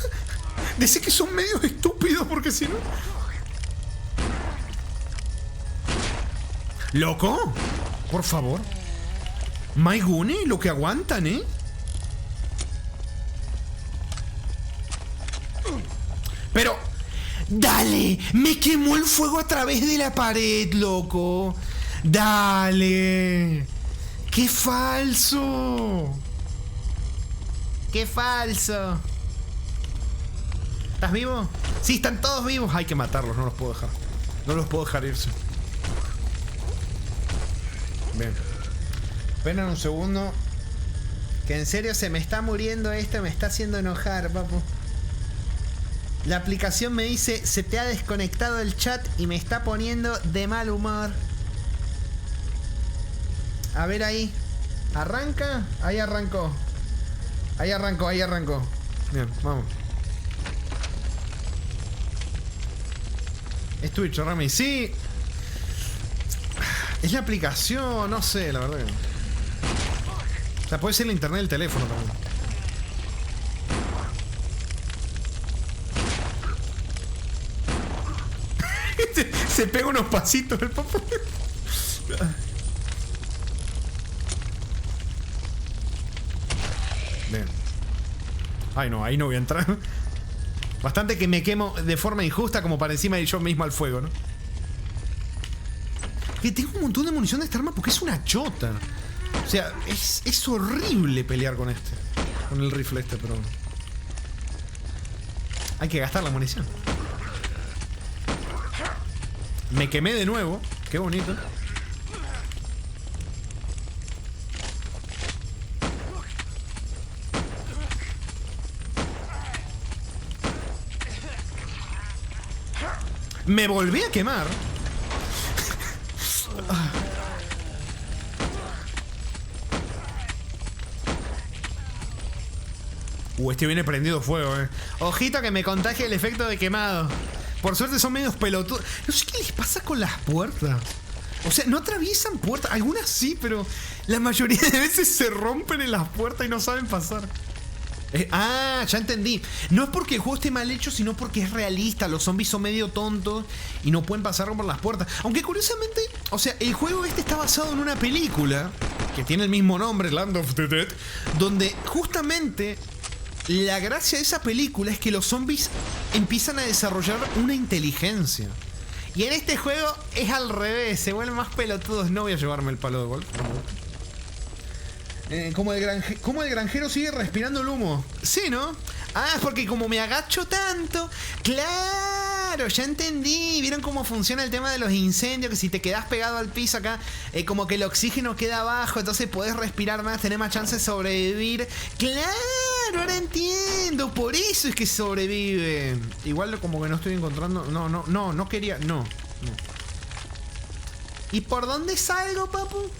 Decí que son medios estúpidos porque si no... ¿Loco? Por favor. Maigune, lo que aguantan, ¿eh? Pero... ¡Dale! ¡Me quemó el fuego a través de la pared, loco! ¡Dale! ¡Qué falso! ¡Qué falso! ¿Estás vivo? Sí, están todos vivos. Hay que matarlos, no los puedo dejar. No los puedo dejar irse. Bien. Esperen un segundo. Que en serio se me está muriendo esto. Me está haciendo enojar, papu. La aplicación me dice: se te ha desconectado el chat y me está poniendo de mal humor. A ver ahí. ¿Arranca? Ahí arrancó. Ahí arrancó. Bien, vamos. Es Twitch, Rami. Sí. Es la aplicación, no sé, la verdad. O sea, puede ser el internet del teléfono también. Se pega unos pasitos el papá. Bien. Ay, no, ahí no voy a entrar. Bastante que me quemo de forma injusta como para encima de yo mismo al fuego, ¿no? Que tengo un montón de munición de esta arma porque es una chota. O sea, es horrible pelear con este. Con el rifle este, pero... hay que gastar la munición. Me quemé de nuevo. Qué bonito. Me volví a quemar. Este viene prendido fuego, Ojito que me contagie el efecto de quemado. Por suerte son medios pelotudos. No sé qué les pasa con las puertas. O sea, no atraviesan puertas. Algunas sí, pero la mayoría de veces se rompen en las puertas y no saben pasar. Ya entendí. No es porque el juego esté mal hecho, sino porque es realista. Los zombies son medio tontos y no pueden pasar por las puertas. Aunque curiosamente, o sea, el juego este está basado en una película que tiene el mismo nombre, Land of the Dead, donde justamente la gracia de esa película es que los zombies empiezan a desarrollar una inteligencia. Y en este juego es al revés, se vuelven más pelotudos. No voy a llevarme el palo de golf. Como el granjero sigue respirando el humo. Sí, ¿no? Ah, porque como me agacho tanto. Claro, ya entendí. ¿Vieron cómo funciona el tema de los incendios? Que si te quedas pegado al piso acá, como que el oxígeno queda abajo, entonces podés respirar más, tener más chance de sobrevivir. Claro, ahora entiendo. Por eso es que sobrevive. Igual como que no estoy encontrando. No quería. No. ¿Y por dónde salgo, papu?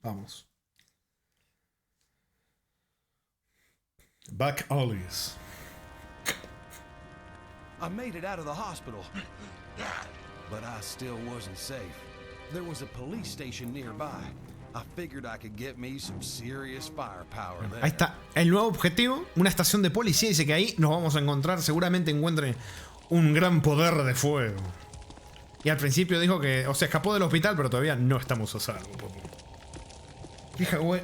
Vamos. Back alleys. I made it out of the hospital, but I still wasn't safe. There was a police station nearby. I figured I could get me some serious firepower there. Ahí está, el nuevo objetivo, una estación de policía. Dice que ahí nos vamos a encontrar, seguramente encuentre un gran poder de fuego. Y al principio dijo que, o sea, escapó del hospital, pero todavía no estamos a salvo.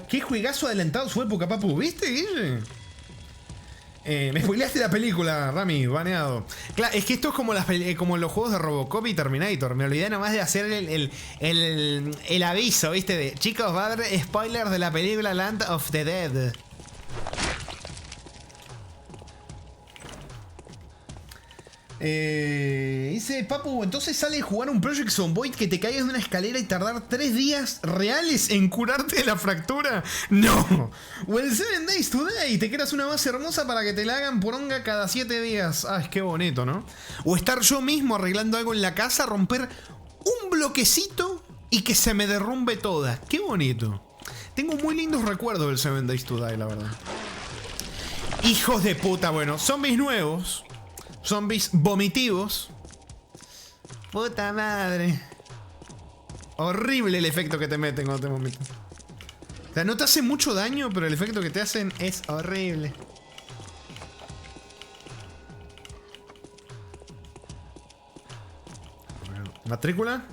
¿Qué juegazo adelantado su época, papu? ¿Viste, Guille? Me spoileaste la película, Rami, baneado. Claro, es que esto es como, como los juegos de Robocop y Terminator. Me olvidé nomás de hacer el aviso, ¿viste? De, chicos, va a haber spoilers de la película Land of the Dead. Dice Papu, entonces sale a jugar un Project Zomboid que te caigas de una escalera y tardar 3 días reales en curarte de la fractura. No. O el 7 Days Today, te creas una base hermosa para que te la hagan poronga cada 7 días. Ah, es que bonito, ¿no? O estar yo mismo arreglando algo en la casa, romper un bloquecito y que se me derrumbe toda. Qué bonito. Tengo muy lindos recuerdos del 7 Days Today, la verdad. Hijos de puta, bueno, zombies nuevos. Zombies vomitivos. Puta madre. Horrible el efecto que te meten cuando te vomitan. O sea, no te hace mucho daño, pero el efecto que te hacen es horrible. Matrícula.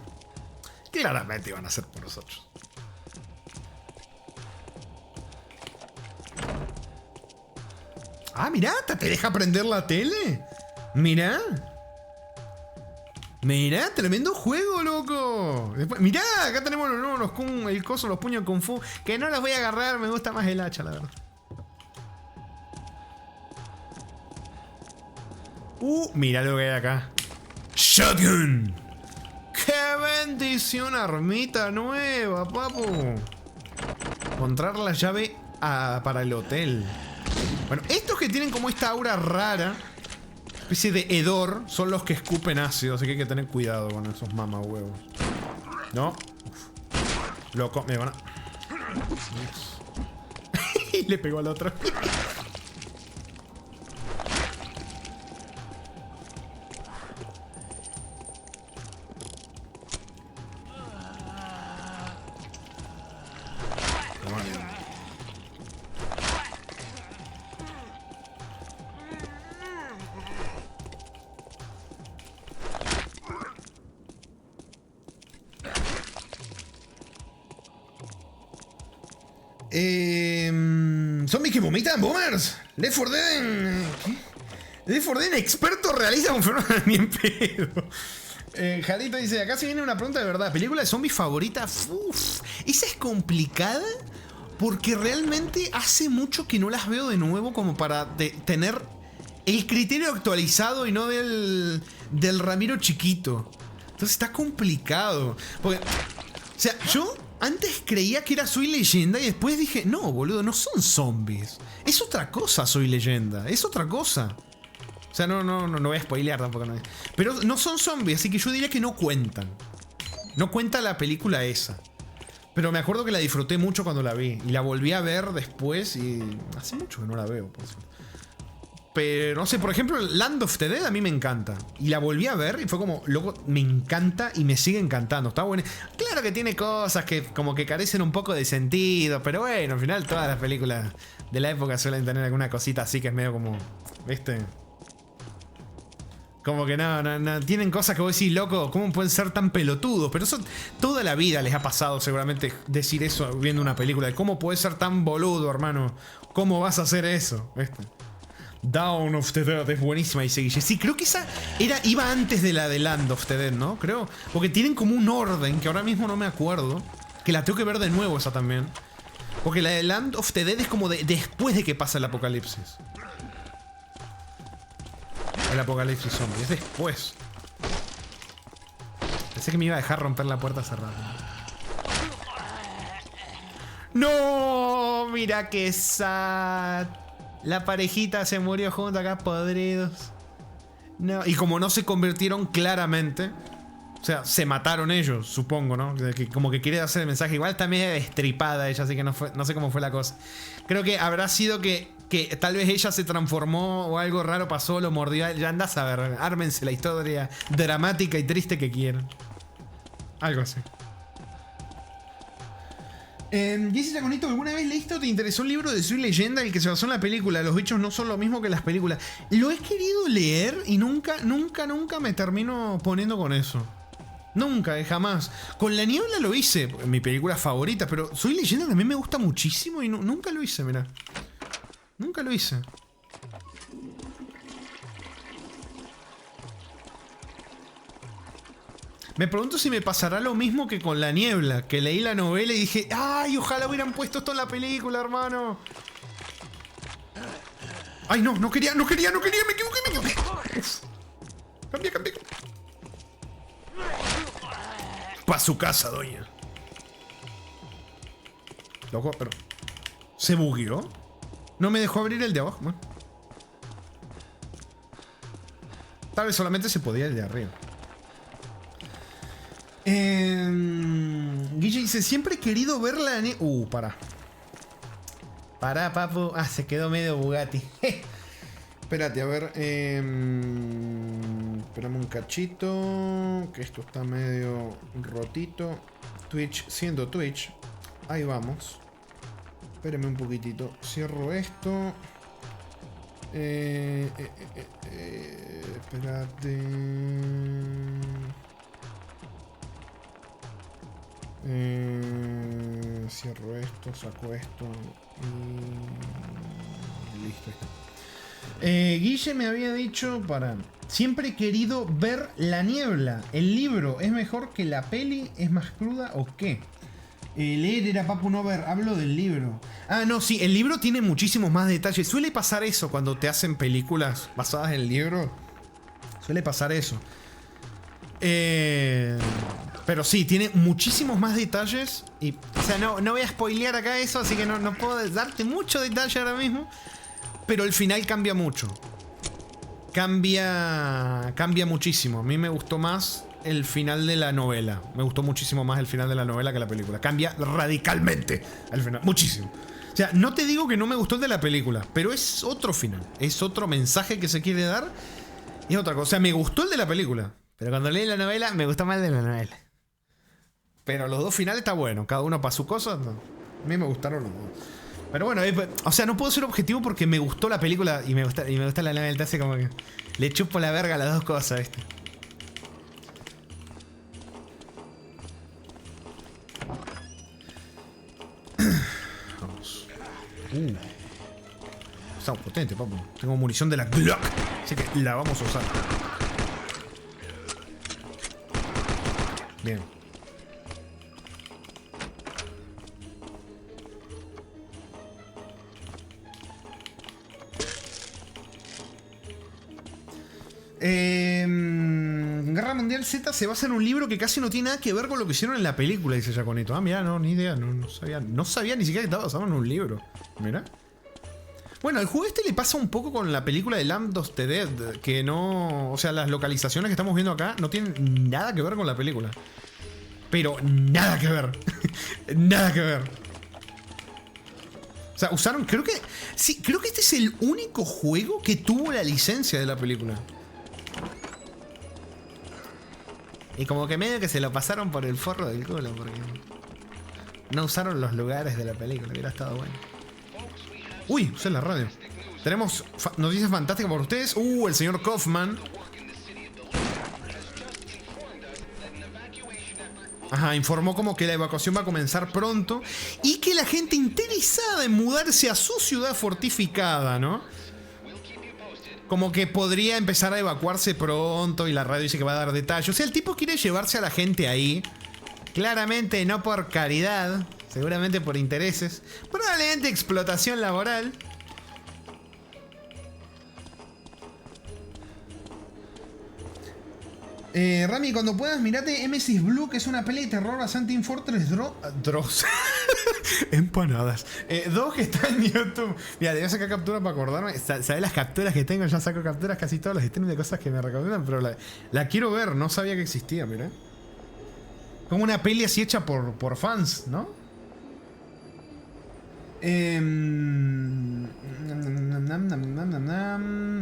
Claramente iban a ser por nosotros. Ah, mirá, te deja prender la tele. Mirá. Mirá, tremendo juego, loco. Después, mirá, acá tenemos el coso, los puños Kung Fu. Que no los voy a agarrar, me gusta más el hacha, la verdad. Mirá lo que hay acá. Shotgun. ¡Qué bendición! Armita nueva, papu. Encontrar la llave para el hotel. Bueno, estos que tienen como esta aura rara, especie de hedor, son los que escupen ácido, así que hay que tener cuidado con esos mamahuevos. No. Uf. Loco, me van a... Y le pegó al otro. ¿Zombies que vomitan? ¿Boomers? Left 4 Dead. ¿Qué? Left 4 Dead experto realiza un fenómeno ni en pedo. Jalito dice, acá se viene una pregunta de verdad. ¿Película de zombies favorita? Uf, esa es complicada porque realmente hace mucho que no las veo de nuevo como para tener el criterio actualizado y no del Ramiro chiquito. Entonces está complicado. Porque, o sea, yo antes creía que era Soy Leyenda y después dije, no, boludo, no son zombies. Es otra cosa Soy Leyenda, es otra cosa. O sea, no voy a spoilear tampoco. No. Pero no son zombies, así que yo diría que no cuentan. No cuenta la película esa. Pero me acuerdo que la disfruté mucho cuando la vi. Y la volví a ver después y hace mucho que no la veo, por cierto. Pero no sé, por ejemplo, Land of the Dead a mí me encanta. Y la volví a ver y fue como, loco, me encanta y me sigue encantando. Está bueno. Claro que tiene cosas que como que carecen un poco de sentido. Pero bueno, al final todas las películas de la época suelen tener alguna cosita así que es medio como, ¿viste? Como que no, tienen cosas que vos decís, loco, ¿cómo pueden ser tan pelotudos? Pero eso toda la vida les ha pasado seguramente decir eso viendo una película. De cómo puedes ser tan boludo, hermano. ¿Cómo vas a hacer eso? ¿Viste? Dawn of the Dead es buenísima, dice Guille. Sí, creo que esa iba antes de la de Land of the Dead, ¿no? Creo. Porque tienen como un orden que ahora mismo no me acuerdo. Que la tengo que ver de nuevo esa también. Porque la de Land of the Dead es como después de que pasa el apocalipsis. El apocalipsis zombie, es después. Pensé que me iba a dejar romper la puerta cerrada. ¡No! Mira qué sad. La parejita se murió junto acá, podridos. No. Y como no se convirtieron claramente, o sea, se mataron ellos, supongo, ¿no? Que como que quiere hacer el mensaje. Igual está medio destripada ella, así que no sé cómo fue la cosa. Creo que habrá sido que tal vez ella se transformó o algo raro pasó, lo mordió. Ya andás a ver, ármense la historia dramática y triste que quieran. Algo así. Dice Chaconito, ¿alguna vez leíste o te interesó un libro de Soy Leyenda, el que se basó en la película? Los bichos no son lo mismo que las películas. Lo he querido leer y nunca me termino poniendo con eso. Nunca, jamás. Con La Niebla lo hice, mi película favorita, pero Soy Leyenda también me gusta muchísimo y nunca lo hice, mirá. Nunca lo hice. Me pregunto si me pasará lo mismo que con La Niebla, que leí la novela y dije, ¡ay, ojalá hubieran puesto esto en la película, hermano! ¡Ay, no quería, me equivoqué! Cambia. Pa' su casa, doña. Loco, pero... ¿se bugueó? No me dejó abrir el de abajo, man. Tal vez solamente se podía el de arriba. Guille dice, siempre he querido verla en... Pará, papu. Ah, se quedó medio Bugatti. Espérate, a ver. Esperame un cachito. Que esto está medio rotito. Twitch, siendo Twitch. Ahí vamos. Espérame un poquitito. Cierro esto. Espérate. Cierro esto, saco esto y listo, ahí está. Guille me había dicho siempre he querido ver La Niebla. ¿El libro es mejor que la peli? ¿Es más cruda o qué? Leer era papu no ver, hablo del libro. Ah, no, sí, el libro tiene muchísimos más detalles. Suele pasar eso cuando te hacen películas basadas en el libro. Suele pasar eso. Pero sí, tiene muchísimos más detalles. Y, o sea, no voy a spoilear acá eso, así que no puedo darte mucho detalle ahora mismo. Pero el final cambia mucho. Cambia muchísimo. A mí me gustó más el final de la novela. Me gustó muchísimo más el final de la novela que la película. Cambia radicalmente al final. Muchísimo. O sea, no te digo que no me gustó el de la película, pero es otro final. Es otro mensaje que se quiere dar. Y es otra cosa. O sea, me gustó el de la película. Pero cuando leí la novela, me gustó más el de la novela. Pero los dos finales está bueno. Cada uno para su cosa. No. A mí me gustaron los dos. Pero bueno, o sea, no puedo ser objetivo porque me gustó la película y me gusta la novela. Te hace como que le chupo la verga a las dos cosas, ¿viste? Vamos. Estamos potentes, papu. Tengo munición de la Glock. Así que la vamos a usar. Bien. Guerra Mundial Z se basa en un libro que casi no tiene nada que ver con lo que hicieron en la película, dice Jaconito. Ah, mira, no, ni idea, no sabía ni siquiera que estaba basado en un libro. Mira. Bueno, al juego este le pasa un poco con la película de Land of the Dead, que no... O sea, las localizaciones que estamos viendo acá no tienen nada que ver con la película. Pero nada que ver. Nada que ver. O sea, usaron... Creo que este es el único juego que tuvo la licencia de la película. Y como que medio que se lo pasaron por el forro del culo, porque no usaron los lugares de la película, hubiera estado bueno. Uy, usé la radio. Tenemos noticias fantásticas por ustedes. El señor Kaufman. Ajá, informó como que la evacuación va a comenzar pronto y que la gente interesada en mudarse a su ciudad fortificada, ¿no? Como que podría empezar a evacuarse pronto y la radio dice que va a dar detalles. O sea, el tipo quiere llevarse a la gente ahí. Claramente no por caridad, seguramente por intereses. Probablemente explotación laboral. Rami, cuando puedas, mirate Emesis Blue, que es una peli de terror basada en Team Fortress Dross. Empanadas. 2 que está en YouTube. Mira, debo sacar capturas para acordarme. ¿Sabes las capturas que tengo? Ya saco capturas casi todos los streams de cosas que me recomiendan, pero la quiero ver, no sabía que existía, mira. Como una peli así hecha por fans, ¿no?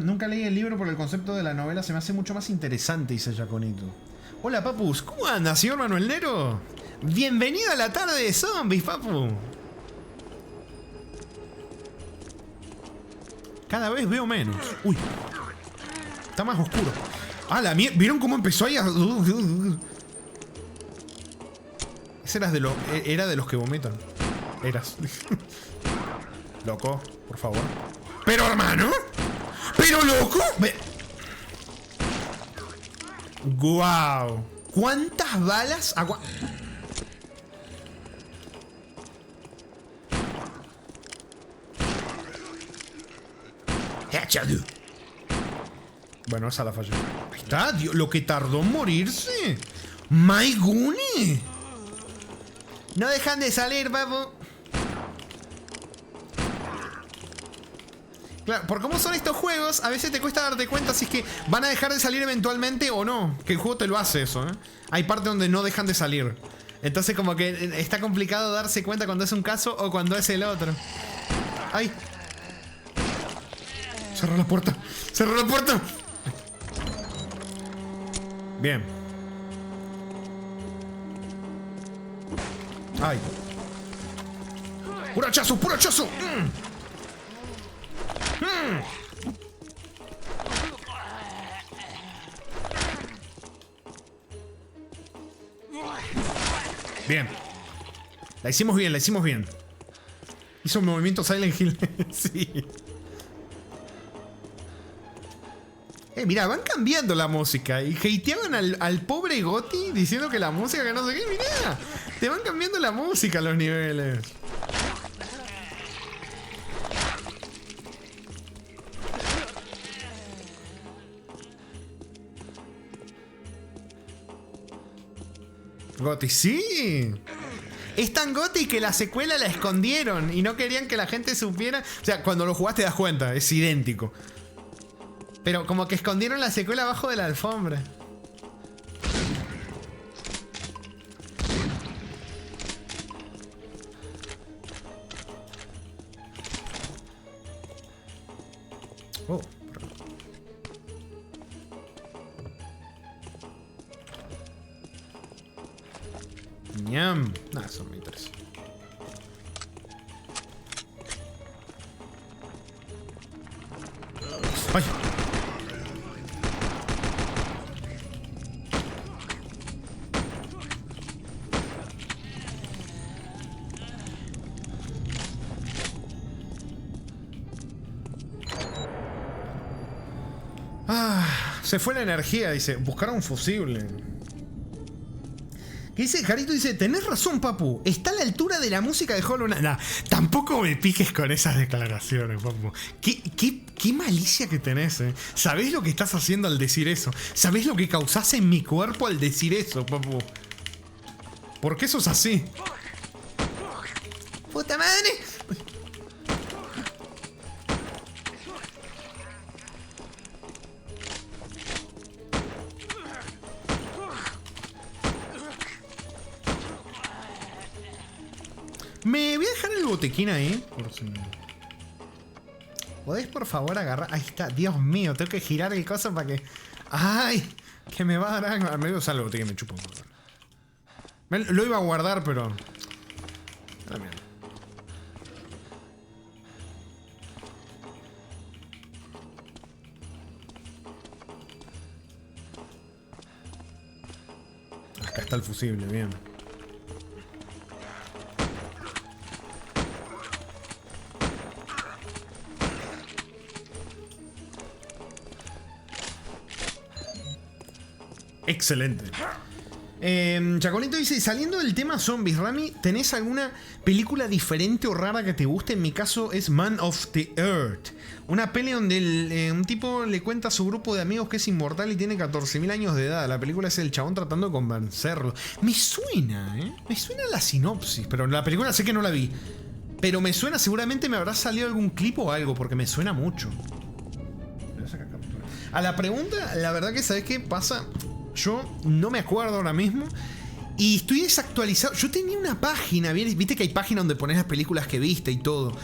Nunca leí el libro, pero el concepto de la novela se me hace mucho más interesante, dice Jaconito. Hola, papus, ¿cómo anda, señor Manuel Nero? Bienvenido a la tarde de zombies, papu. Cada vez veo menos. Uy. Está más oscuro. Ah, la mierda. ¿Vieron cómo empezó ahí a... Ese era de los que vomitan. Eras. Loco, por favor. Pero, hermano. Pero, loco. Guau. ¿Cuántas balas? Bueno, esa la fallé. Ahí está, Dios, lo que tardó en morirse. My Gune. No dejan de salir, papu. Claro, por cómo son estos juegos, a veces te cuesta darte cuenta si es que van a dejar de salir eventualmente o no. Que el juego te lo hace eso, ¿eh? Hay partes donde no dejan de salir. Entonces como que está complicado darse cuenta cuando es un caso o cuando es el otro. ¡Ay! Cerró la puerta. ¡Cerró la puerta! Bien. ¡Ay! ¡Puro hachazo! ¡Puro hachazo! Bien. La hicimos bien, la hicimos bien. Hizo un movimiento Silent Hill. Sí. Mirá, van cambiando la música. Y hateaban al pobre Gotti diciendo que la música que no sé qué. Mirá, te van cambiando la música los niveles. Gotti, sí. Es tan Gotti que la secuela la escondieron y no querían que la gente supiera. O sea, cuando lo jugás te das cuenta, es idéntico. Pero como que escondieron la secuela abajo de la alfombra. Oh. Ñam. Nah, eso no me interesa. ¡Ay! Se fue la energía, dice. Buscaron un fusible. ¿Qué dice? Jarito dice, tenés razón, papu. Está a la altura de la música de Hollow Knight. Nah, tampoco me piques con esas declaraciones, papu. ¿Qué malicia que tenés, eh? ¿Sabés lo que estás haciendo al decir eso? ¿Sabés lo que causás en mi cuerpo al decir eso, papu? ¿Por qué sos así? ¡Puta madre! Me voy a dejar el botequín ahí. Por si... ¿Podés por favor agarrar? Ahí está, Dios mío, tengo que girar el coso para que... ¡Ay! Que me va a dar... Me voy a usar el botequín, me chupo. Lo iba a guardar, pero... Acá está el fusible, bien. Excelente. Chacolito dice, saliendo del tema zombies, Rami, ¿tenés alguna película diferente o rara que te guste? En mi caso es Man of the Earth. Una peli donde un tipo le cuenta a su grupo de amigos que es inmortal y tiene 14.000 años de edad. La película es el chabón tratando de convencerlo. Me suena, Me suena la sinopsis, pero la película sé que no la vi. Pero me suena, seguramente me habrá salido algún clip o algo, porque me suena mucho. A la pregunta, la verdad que ¿sabés qué pasa? Yo no me acuerdo ahora mismo y estoy desactualizado. Yo tenía una página, viste que hay páginas donde pones las películas que viste y todo.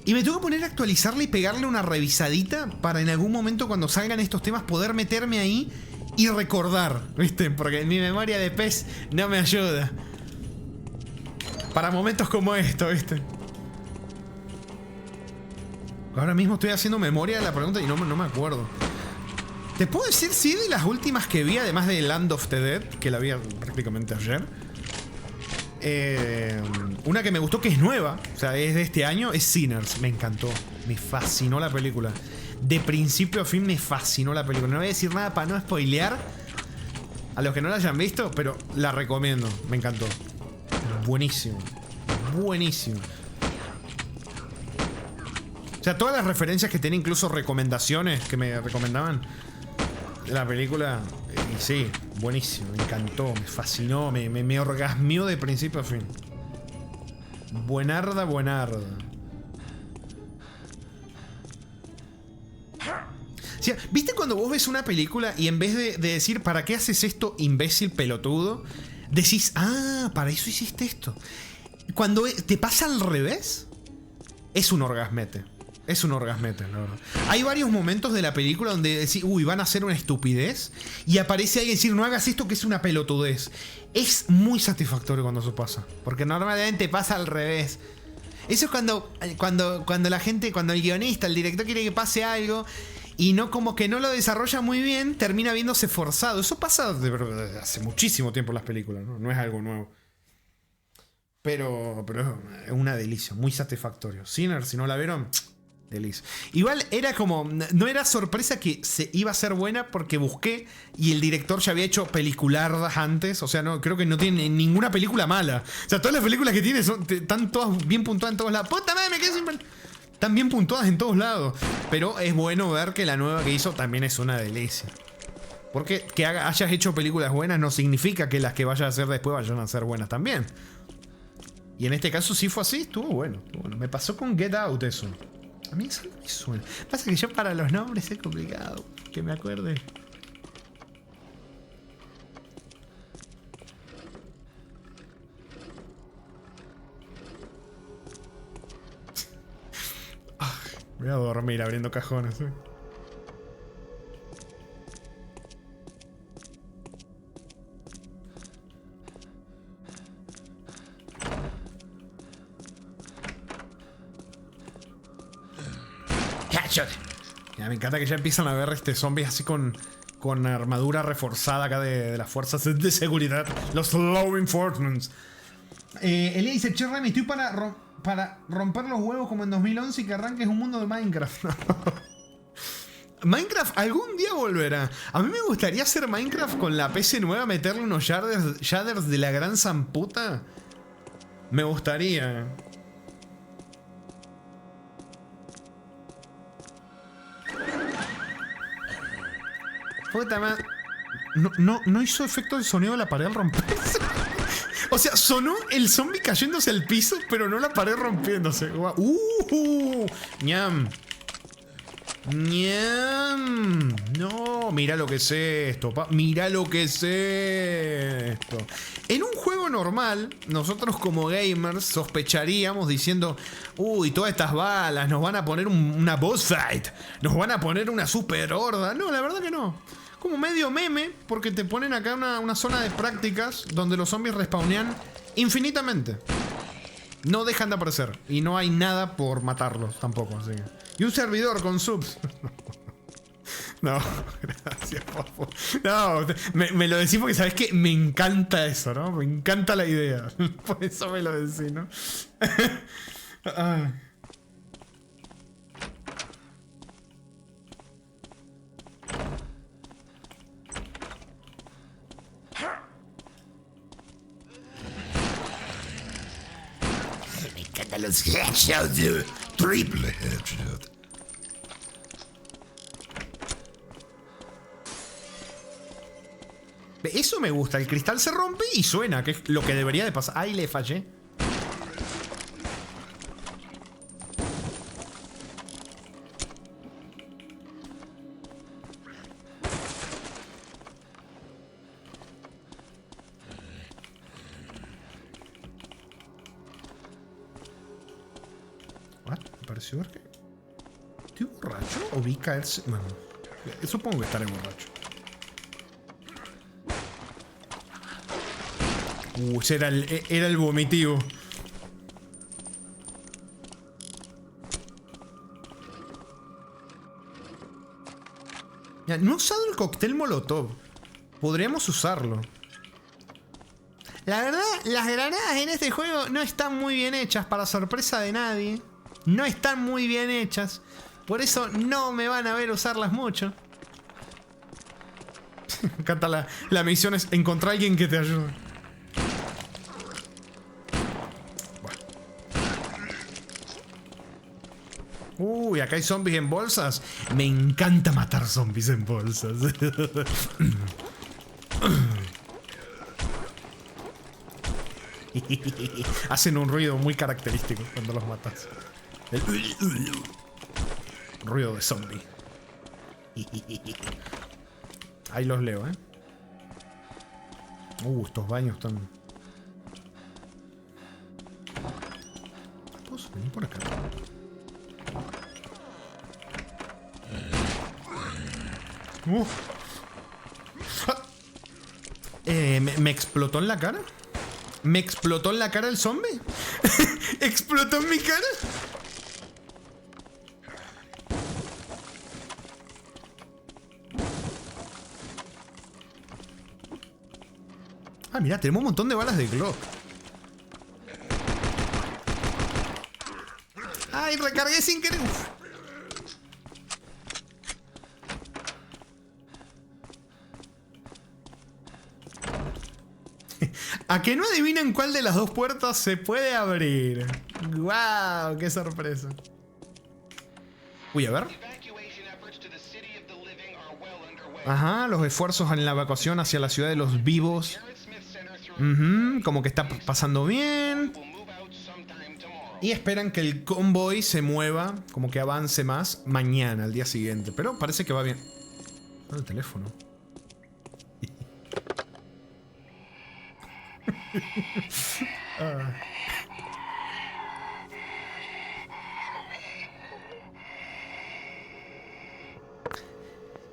Y me tengo que poner a actualizarla y pegarle una revisadita para en algún momento cuando salgan estos temas poder meterme ahí y recordar, ¿viste? Porque mi memoria de pez no me ayuda. Para momentos como esto, ¿viste? Ahora mismo estoy haciendo memoria de la pregunta y no me acuerdo. Te puedo decir, sí, de las últimas que vi, además de Land of the Dead, que la vi prácticamente ayer. Una que me gustó, que es nueva, o sea, es de este año, es Sinners. Me encantó, me fascinó la película. De principio a fin me fascinó la película. No voy a decir nada para no spoilear a los que no la hayan visto, pero la recomiendo, me encantó. Buenísimo, buenísimo. O sea, todas las referencias que tenía, incluso recomendaciones que me recomendaban de la película, y sí, buenísimo, me encantó, me fascinó, me orgasmeó de principio a fin. Buenarda, buenarda. O sea, ¿viste cuando vos ves una película y en vez de decir, ¿para qué haces esto, imbécil pelotudo? Decís, ah, para eso hiciste esto. Cuando te pasa al revés, es un orgasmete. Es un orgasmete, la verdad. Hay varios momentos de la película donde decís, uy, van a hacer una estupidez. Y aparece alguien y decir, no hagas esto, que es una pelotudez. Es muy satisfactorio cuando eso pasa. Porque normalmente pasa al revés. Eso es cuando la gente, cuando el guionista, el director quiere que pase algo y no, como que no lo desarrolla muy bien, termina viéndose forzado. Eso pasa desde hace muchísimo tiempo en las películas, ¿no? No es algo nuevo. Pero es una delicia, muy satisfactorio. Sinners, si no la vieron, delicia. Igual era como, no era sorpresa que se iba a ser buena porque busqué y el director ya había hecho peliculardas antes. O sea, no, creo que no tiene ninguna película mala. O sea, todas las películas que tiene están todas bien puntuadas en todos lados. ¡Puta madre, me quedé sin... Están bien puntuadas en todos lados. Pero es bueno ver que la nueva que hizo también es una delicia. Porque que hayas hecho películas buenas no significa que las que vayas a hacer después vayan a ser buenas también. Y en este caso sí fue así, estuvo bueno. Me pasó con Get Out eso. A mí eso no me suena. Pasa que yo para los nombres es complicado que me acuerde. Voy a dormir abriendo cajones, ¿eh? Ya, me encanta que ya empiezan a ver zombies así con armadura reforzada acá de las fuerzas de seguridad. Los law enforcement. Elia dice, che Remy, estoy para romper los huevos como en 2011 y que arranques un mundo de Minecraft. Minecraft algún día volverá. A mí me gustaría hacer Minecraft con la PC nueva, meterle unos shaders de la gran zamputa. Me gustaría. Puta madre. No hizo efecto de sonido de la pared al romperse. O sea, sonó el zombie cayéndose al piso, pero no la pared rompiéndose. Ñam. Ñam. No, mira lo que es esto. Mira lo que es esto. En un juego normal, nosotros como gamers sospecharíamos diciendo, uy, todas estas balas, nos van a poner una boss fight, nos van a poner una super horda. No, la verdad que no. Como medio meme, porque te ponen acá una zona de prácticas donde los zombies respawnean infinitamente. No dejan de aparecer. Y no hay nada por matarlos tampoco. Así que. Y un servidor con subs. No, gracias, papo. No, me lo decís porque sabés que me encanta eso, ¿no? Me encanta la idea. Por eso me lo decís, ¿no? Me encantan los headshots, triple headshot. Eso me gusta, el cristal se rompe y suena, que es lo que debería de pasar. Ahí le fallé. ¿What? ¿Me pareció ver que estoy borracho o vi caerse? Bueno, supongo que estaré borracho. Ese era el vomitivo. No he usado el cóctel Molotov. Podríamos usarlo. La verdad, las granadas en este juego no están muy bien hechas, para sorpresa de nadie. No están muy bien hechas. Por eso no me van a ver usarlas mucho. Me encanta la misión es encontrar a alguien que te ayude. Bueno. Uy, acá hay zombies en bolsas. Me encanta matar zombies en bolsas. Hacen un ruido muy característico cuando los matas. El ruido de zombie. Ahí los leo, estos baños están... ¿Puedo venir por acá? ¿Me explotó en la cara? ¿Me explotó en la cara el zombie? ¿Explotó en mi cara? Ah, mira, tenemos un montón de balas de Glock. ¡Ay, recargué sin querer! Uf. ¿A que no adivinan cuál de las dos puertas se puede abrir? ¡Guau! ¡Qué sorpresa! Uy, a ver. Ajá, los esfuerzos en la evacuación hacia la ciudad de los vivos. Como que está pasando bien. Y esperan que el convoy se mueva, como que avance más mañana, al día siguiente. Pero parece que va bien. Oh, el teléfono.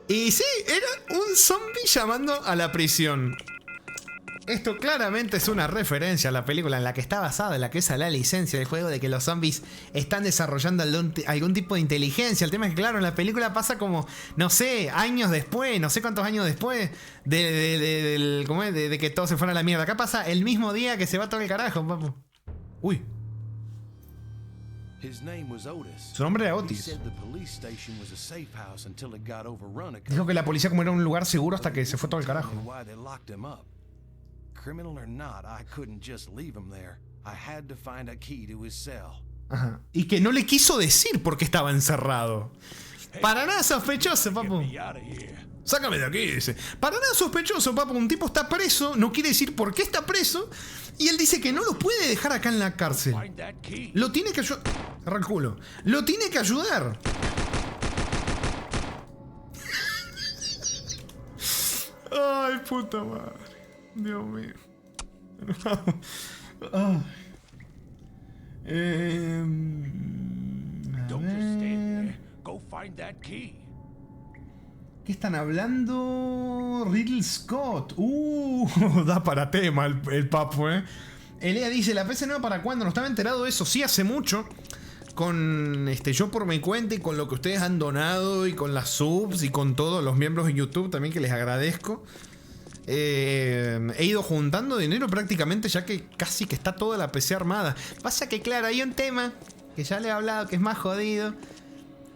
Y sí, era un zombie llamando a la prisión. Esto claramente es una referencia a la película en la que está basada, en la que es la licencia del juego, de que los zombies están desarrollando algún tipo de inteligencia. El tema es que, claro, en la película pasa como, no sé, años después, no sé cuántos años después de que todo se fuera a la mierda. Acá pasa el mismo día que se va todo el carajo, papu. Uy. Su nombre era Otis. Dijo que la policía como era un lugar seguro hasta que se fue todo el carajo. Criminal or not, I couldn't just leave him there. I had to find a key to his cell. Ajá. Y que no le quiso decir por qué estaba encerrado. Para nada sospechoso, papu. Sácame de aquí, dice. Para nada sospechoso, papu. Un tipo está preso, no quiere decir por qué está preso. Y él dice que no lo puede dejar acá en la cárcel. Lo tiene que ayudar. Agarra el culo. Lo tiene que ayudar. Ay, puta madre. Dios mío. ¿Qué están hablando? Riddle Scott. Da para tema el papu, Elea dice, ¿la PC nueva para cuándo? No estaba enterado de eso. Sí, hace mucho. Con yo por mi cuenta y con lo que ustedes han donado y con las subs y con todos los miembros de YouTube también, que les agradezco. He ido juntando dinero prácticamente, ya que casi que está toda la PC armada. Pasa que, claro, hay un tema que ya le he hablado, que es más jodido,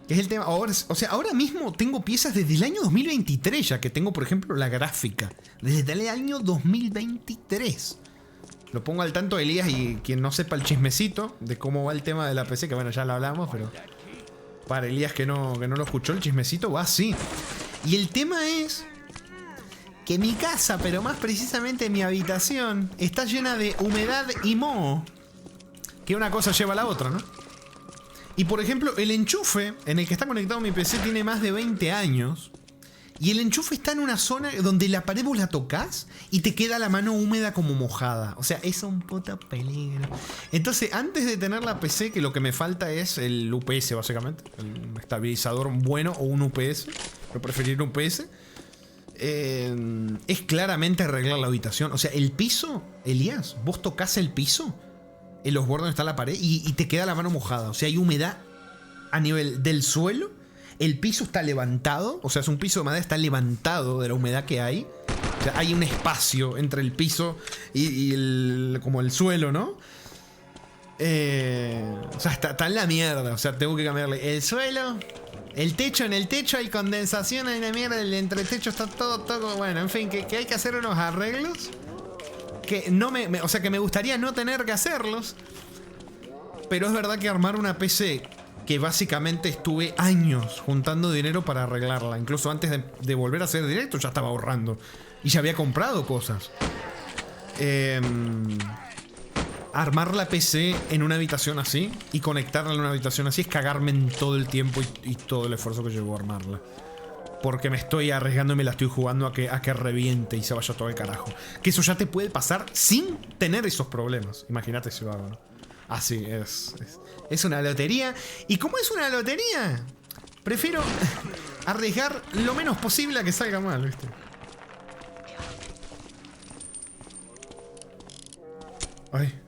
que es el tema. Ahora mismo tengo piezas desde el año 2023, ya que tengo, por ejemplo, la gráfica desde el año 2023. Lo pongo al tanto de Elías, y quien no sepa el chismecito de cómo va el tema de la PC, que bueno, ya lo hablamos, pero para Elías que no lo escuchó, el chismecito va así. Y el tema es que mi casa, pero más precisamente mi habitación, está llena de humedad y moho. Que una cosa lleva a la otra, ¿no? Y por ejemplo, el enchufe en el que está conectado mi PC tiene más de 20 años. Y el enchufe está en una zona donde la pared vos la tocas y te queda la mano húmeda como mojada. O sea, es un puto peligro. Entonces, antes de tener la PC, que lo que me falta es el UPS, básicamente. Un estabilizador bueno o un UPS. Yo preferiría un UPS. Es claramente arreglar la habitación. O sea, el piso, Elías, vos tocas el piso en los bordes donde está la pared y te queda la mano mojada. O sea, hay humedad a nivel del suelo el piso está levantado, o sea, es un piso de madera, está levantado de la humedad que hay. O sea, hay un espacio entre el piso y como el suelo, ¿no? O sea, está en la mierda. O sea, tengo que cambiarle el suelo, el techo. En el techo hay condensación, hay una mierda. El entretecho está todo. Bueno, en fin, que hay que hacer unos arreglos. Que no o sea, que me gustaría no tener que hacerlos. Pero es verdad que armar una PC que básicamente estuve años juntando dinero para arreglarla. Incluso antes de volver a hacer directo ya estaba ahorrando. Y ya había comprado cosas. Armar la PC en una habitación así y conectarla en una habitación así es cagarme en todo el tiempo y todo el esfuerzo que llevó a armarla. Porque me estoy arriesgando y me la estoy jugando a que reviente y se vaya todo el carajo. Que eso ya te puede pasar sin tener esos problemas. Imagínate si lo hago, ¿no? Así es una lotería. ¿Y cómo es una lotería? Prefiero arriesgar lo menos posible a que salga mal, ¿viste? Ay.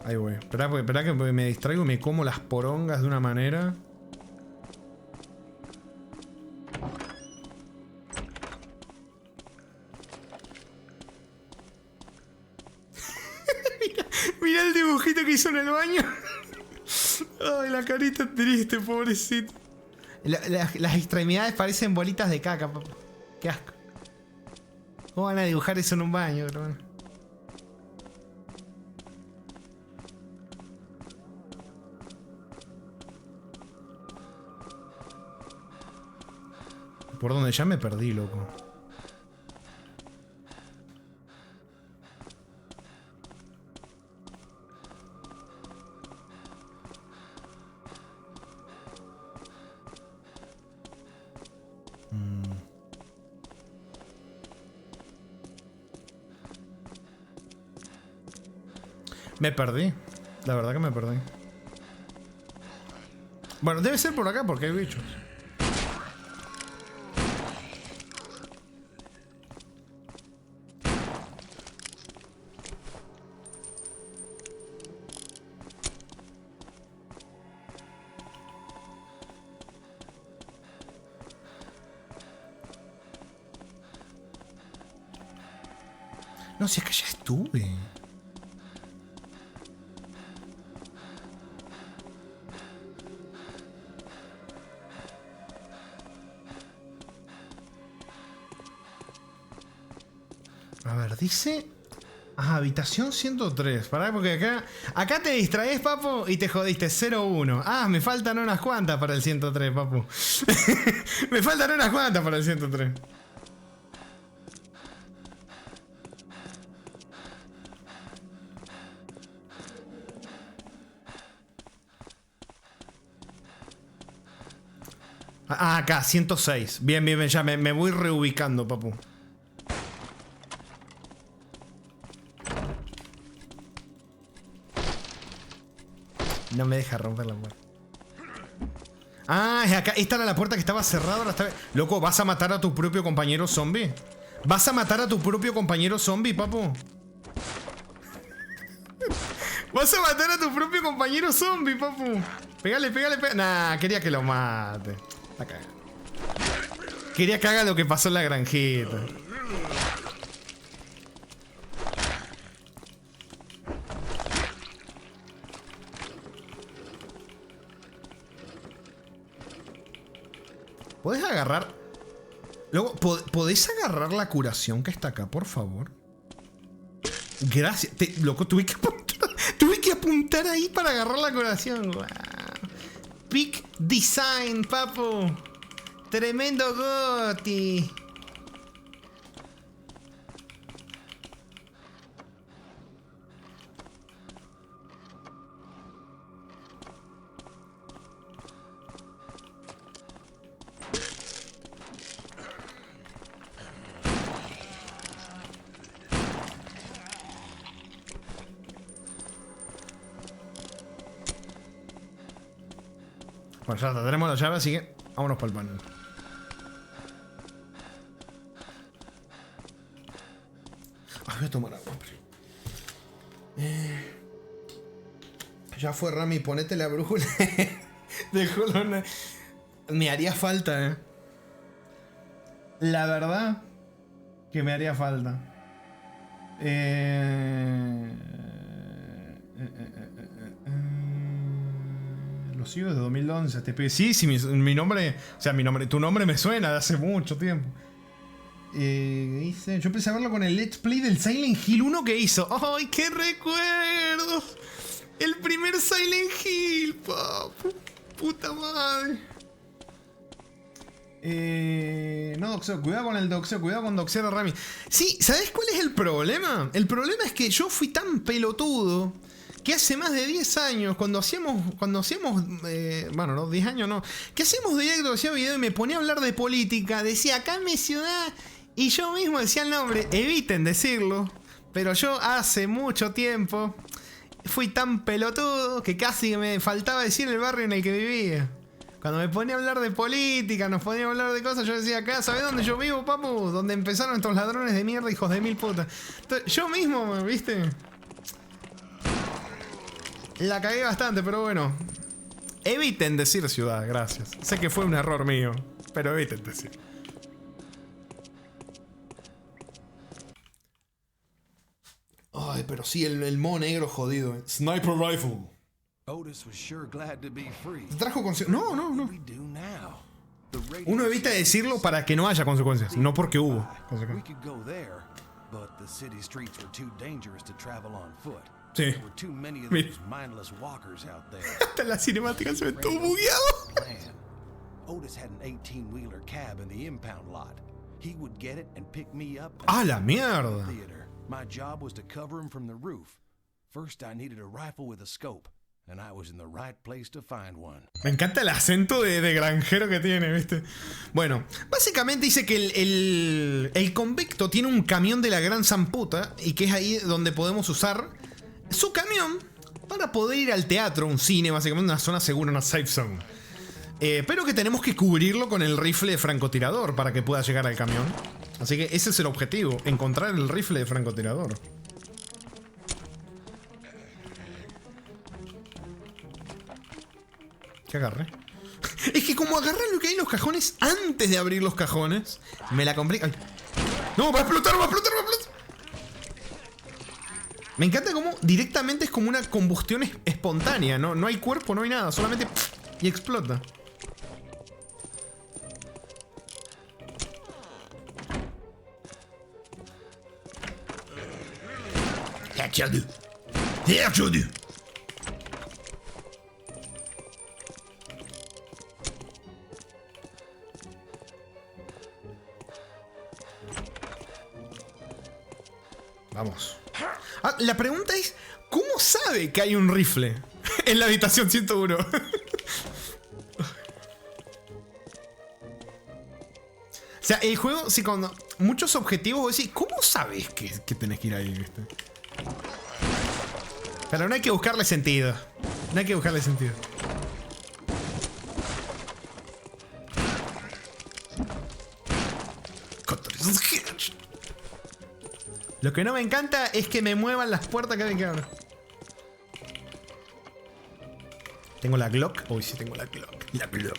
Ahí voy. Esperá que me distraigo y me como las porongas de una manera. Mira el dibujito que hizo en el baño. Ay, la carita triste, pobrecito. Las extremidades parecen bolitas de caca, papá. Qué asco. ¿Cómo van a dibujar eso en un baño, hermano? Por donde ya me perdí, loco. Me perdí. La verdad que me perdí. Bueno, debe ser por acá porque hay bichos. No, si es que ya estuve. A ver, dice... Ah, habitación 103. Pará, porque acá te distraes, papu, y te jodiste. 0-1. Ah, me faltan unas cuantas para el 103, papu. Me faltan unas cuantas para el 103. Ah, acá, 106. Bien, ya me voy reubicando, papu. No me deja romper la puerta. Ah, es acá. Esta era la puerta que estaba cerrada. Ahora está... Loco, ¿vas a matar a tu propio compañero zombie? ¿Vas a matar a tu propio compañero zombie, papu? ¿Vas a matar a tu propio compañero zombie, papu? Pégale. Nah, quería que lo mate. Acá. Quería que haga lo que pasó en la granjita. ¿Podés agarrar? Luego, ¿podés agarrar la curación que está acá, por favor? Gracias. Loco, tuve que apuntar ahí para agarrar la curación. Wow. Peak Design, papu. Tremendo goti. Bueno, ya está, tenemos la llave, así que vámonos para el panel. a tomar agua. Ya fue, Rami, ponete la brújula de Hollow Knight. Me haría falta, La verdad que me haría falta. Lo sigo desde 2011. Sí, mi nombre. O sea, tu nombre me suena de hace mucho tiempo. Yo empecé a verlo con el Let's Play del Silent Hill 1 que hizo. ¡Ay, qué recuerdo! El primer Silent Hill, papu. Puta madre. No, doxeo, cuidado con el doxeo, cuidado con doxear a Rami. Sí, ¿sabes cuál es el problema? El problema es que yo fui tan pelotudo que hace más de 10 años, cuando hacíamos bueno, no, 10 años no, que hacíamos directo, hacía video y me ponía a hablar de política, decía acá en mi ciudad, y yo mismo decía el nombre, eviten decirlo, pero yo hace mucho tiempo fui tan pelotudo que casi me faltaba decir el barrio en el que vivía. Cuando me ponía a hablar de política, nos ponía a hablar de cosas, yo decía acá, ¿sabés dónde yo vivo, papu? Donde empezaron estos ladrones de mierda, hijos de mil putas. Entonces, yo mismo, ¿viste? La cagué bastante, pero bueno. Eviten decir ciudad, gracias. Sé que fue un error mío, pero eviten decir. Ay, pero sí, el modo negro jodido. Sniper Rifle. Otis was sure glad to be free. Trajo consecuencias. No. Uno evita decirlo para que no haya consecuencias, no porque hubo consecuencias. Sí. Mira. Hasta la cinemática se ve todo bugueado. Otis had an 18-wheeler cab in the impound lot. He would get it and pick me up. ¡Ah, la mierda! My job was to cover him from the roof. First I needed a rifle with a scope, and I was in the right place to find one. Me encanta el acento de granjero que tiene, ¿viste? Bueno, básicamente dice que el convicto tiene un camión de la gran zamputa y que es ahí donde podemos usar su camión para poder ir al teatro, un cine, básicamente una zona segura, una safe zone. Pero que tenemos que cubrirlo con el rifle de francotirador para que pueda llegar al camión. Así que ese es el objetivo, encontrar el rifle de francotirador. ¿Qué agarré? Es que como agarré lo que hay en los cajones antes de abrir los cajones, me la compré. ¡Ay! ¡No! ¡Va a explotar! Me encanta cómo directamente es como una combustión espontánea. No hay cuerpo, no hay nada, solamente y explota. Vamos. Ah, la pregunta es, ¿cómo sabe que hay un rifle en la habitación 101? O sea, el juego, sí, cuando muchos objetivos, vos decís, ¿cómo sabes que tenés que ir ahí, viste? Pero no hay que buscarle sentido. No hay que buscarle sentido. Lo que no me encanta es que me muevan las puertas cada vez que abro. ¿Tengo la Glock? Uy, sí tengo la Glock. La Glock.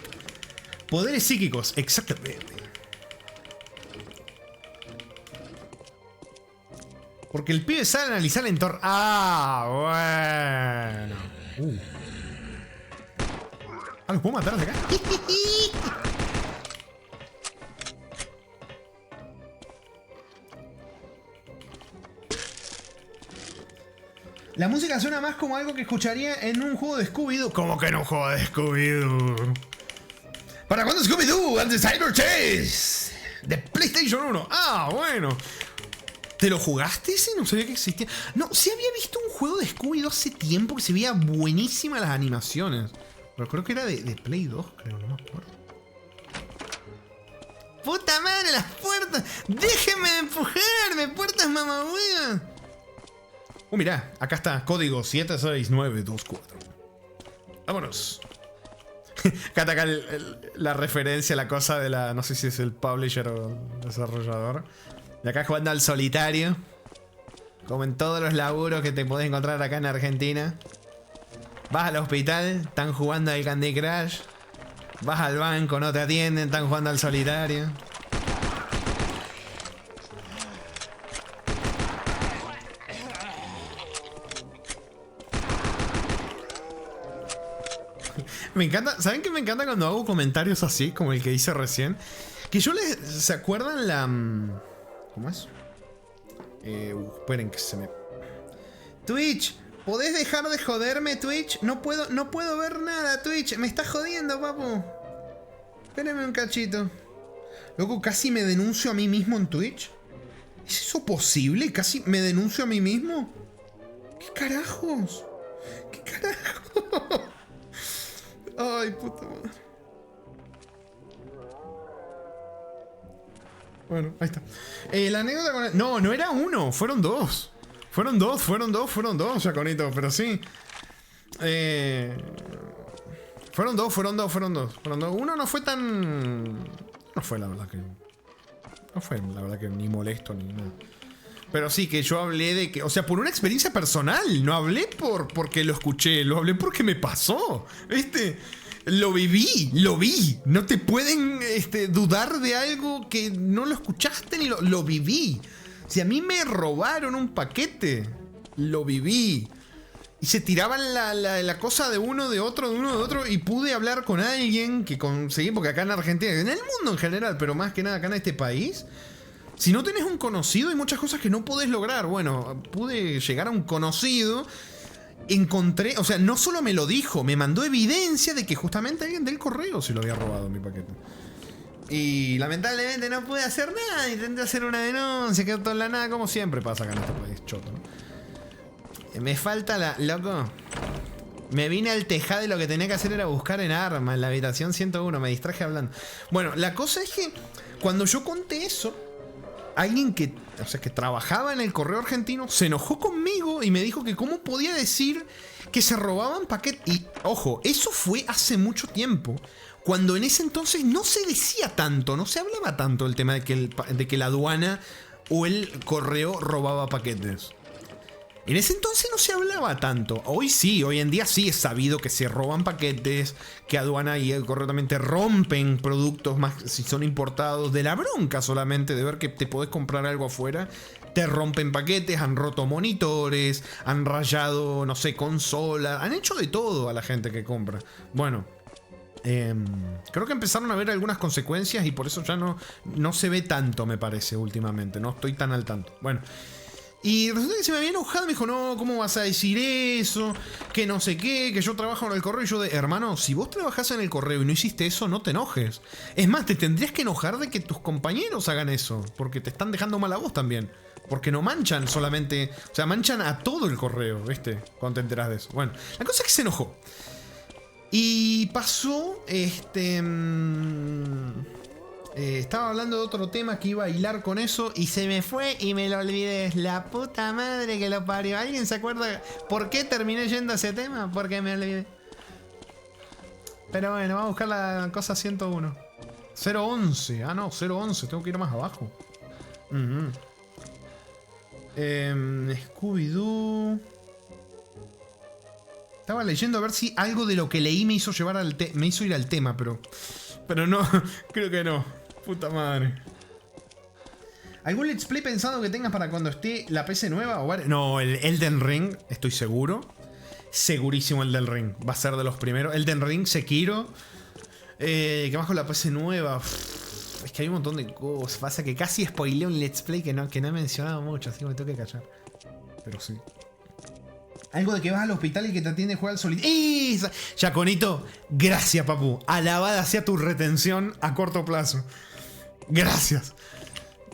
Poderes psíquicos, exactamente. Porque el pibe sabe analizar el entorno. Ah, bueno. Ah, ¿los puedo matar de acá? La música suena más como algo que escucharía en un juego de Scooby-Doo. ¿Cómo que en un juego de Scooby-Doo? ¿Para cuándo Scooby-Doo? ¡And the Cyber Chase! De PlayStation 1. Ah, bueno. ¿Te lo jugaste ese? No sabía que existía. No, sí había visto un juego de Scooby-Doo hace tiempo que se veía buenísimas las animaciones. Pero creo que era de Play 2, creo, no me acuerdo. ¡Puta madre, las puertas! ¡Déjenme de empujarme! ¡Puertas mamahuevas! Mirá, acá está, código 76924. Vámonos. Acá está la referencia, la cosa de la... No sé si es el publisher o el desarrollador. Y acá jugando al solitario. Como en todos los laburos que te podés encontrar acá en Argentina. Vas al hospital, están jugando al Candy Crush. Vas al banco, no te atienden, están jugando al solitario. Me encanta, ¿saben qué me encanta cuando hago comentarios así, como el que hice recién? Que yo les... ¿Se acuerdan la... ¿Cómo es? Esperen que se me... Twitch, ¿podés dejar de joderme, Twitch? No puedo ver nada, Twitch. Me está jodiendo, papu. Espérenme un cachito. Loco, casi me denuncio a mí mismo en Twitch. ¿Es eso posible? ¿Casi me denuncio a mí mismo? ¿Qué carajos? ¿Qué carajos? Ay, puta madre. Bueno, ahí está. La anécdota con... No era uno, fueron dos. Fueron dos, Chaconito, pero sí. Fueron dos. Uno no fue tan... No fue la verdad que ni molesto ni nada. Pero sí, que yo hablé de que... O sea, por una experiencia personal. No hablé porque lo escuché. Lo hablé porque me pasó. Lo vi. No te pueden dudar de algo que no lo escuchaste ni lo viví. Si a mí me robaron un paquete, lo viví. Y se tiraban la cosa de uno de otro. Y pude hablar con alguien que conseguí. Porque acá en Argentina, en el mundo en general, pero más que nada acá en este país... Si no tenés un conocido, hay muchas cosas que no podés lograr. Bueno, pude llegar a un conocido. Encontré, o sea, no solo me lo dijo, me mandó evidencia de que justamente alguien del correo se lo había robado mi paquete. Y lamentablemente no pude hacer nada. Intenté hacer una denuncia, quedó todo en la nada, como siempre pasa acá en este país, choto, ¿no? Me falta la... Loco, me vine al tejado y lo que tenía que hacer era buscar en armas, en la habitación 101, me distraje hablando. Bueno, la cosa es que cuando yo conté eso... Alguien que trabajaba en el correo argentino se enojó conmigo y me dijo que cómo podía decir que se robaban paquetes. Y ojo, eso fue hace mucho tiempo, cuando en ese entonces no se decía tanto, no se hablaba tanto del tema de que la aduana o el correo robaba paquetes. En ese entonces no se hablaba tanto. Hoy sí, hoy en día sí es sabido que se roban paquetes, que aduana y el correo también te rompen productos más si son importados, de la bronca solamente de ver que te podés comprar algo afuera. Te rompen paquetes, han roto monitores, han rayado, no sé, consolas, han hecho de todo a la gente que compra. Bueno, creo que empezaron a ver algunas consecuencias y por eso ya no se ve tanto, me parece, últimamente. No estoy tan al tanto. Bueno. Y resulta que se me había enojado, me dijo, no, ¿cómo vas a decir eso? Que no sé qué, que yo trabajo en el correo. Y yo hermano, si vos trabajás en el correo y no hiciste eso, no te enojes. Es más, te tendrías que enojar de que tus compañeros hagan eso, porque te están dejando mal a vos también. Porque no manchan solamente, o sea, manchan a todo el correo, ¿viste? Cuando te enterás de eso. Bueno, la cosa es que se enojó. Y pasó, estaba hablando de otro tema que iba a hilar con eso y se me fue y me lo olvidé. La puta madre que lo parió. ¿Alguien se acuerda por qué terminé yendo a ese tema? Porque me olvidé. Pero bueno, vamos a buscar la cosa 101. 011. Ah, no, 011. Tengo que ir más abajo. Scooby-Doo. Estaba leyendo a ver si algo de lo que leí me hizo llevar me hizo ir al tema, pero no, creo que no. Puta madre. ¿Algún let's play pensado que tengas para cuando esté la PC nueva? No, el Elden Ring, estoy seguro. Segurísimo Elden Ring. Va a ser de los primeros. Elden Ring, Sekiro. ¿Qué más con la PC nueva? Es que hay un montón de cosas. Pasa que casi spoileé un let's play que no he mencionado mucho, así que me tengo que callar. Pero sí. Algo de que vas al hospital y que te atiende jugar al solitario. Chaconito, gracias, papu. Alabada sea tu retención a corto plazo. Gracias.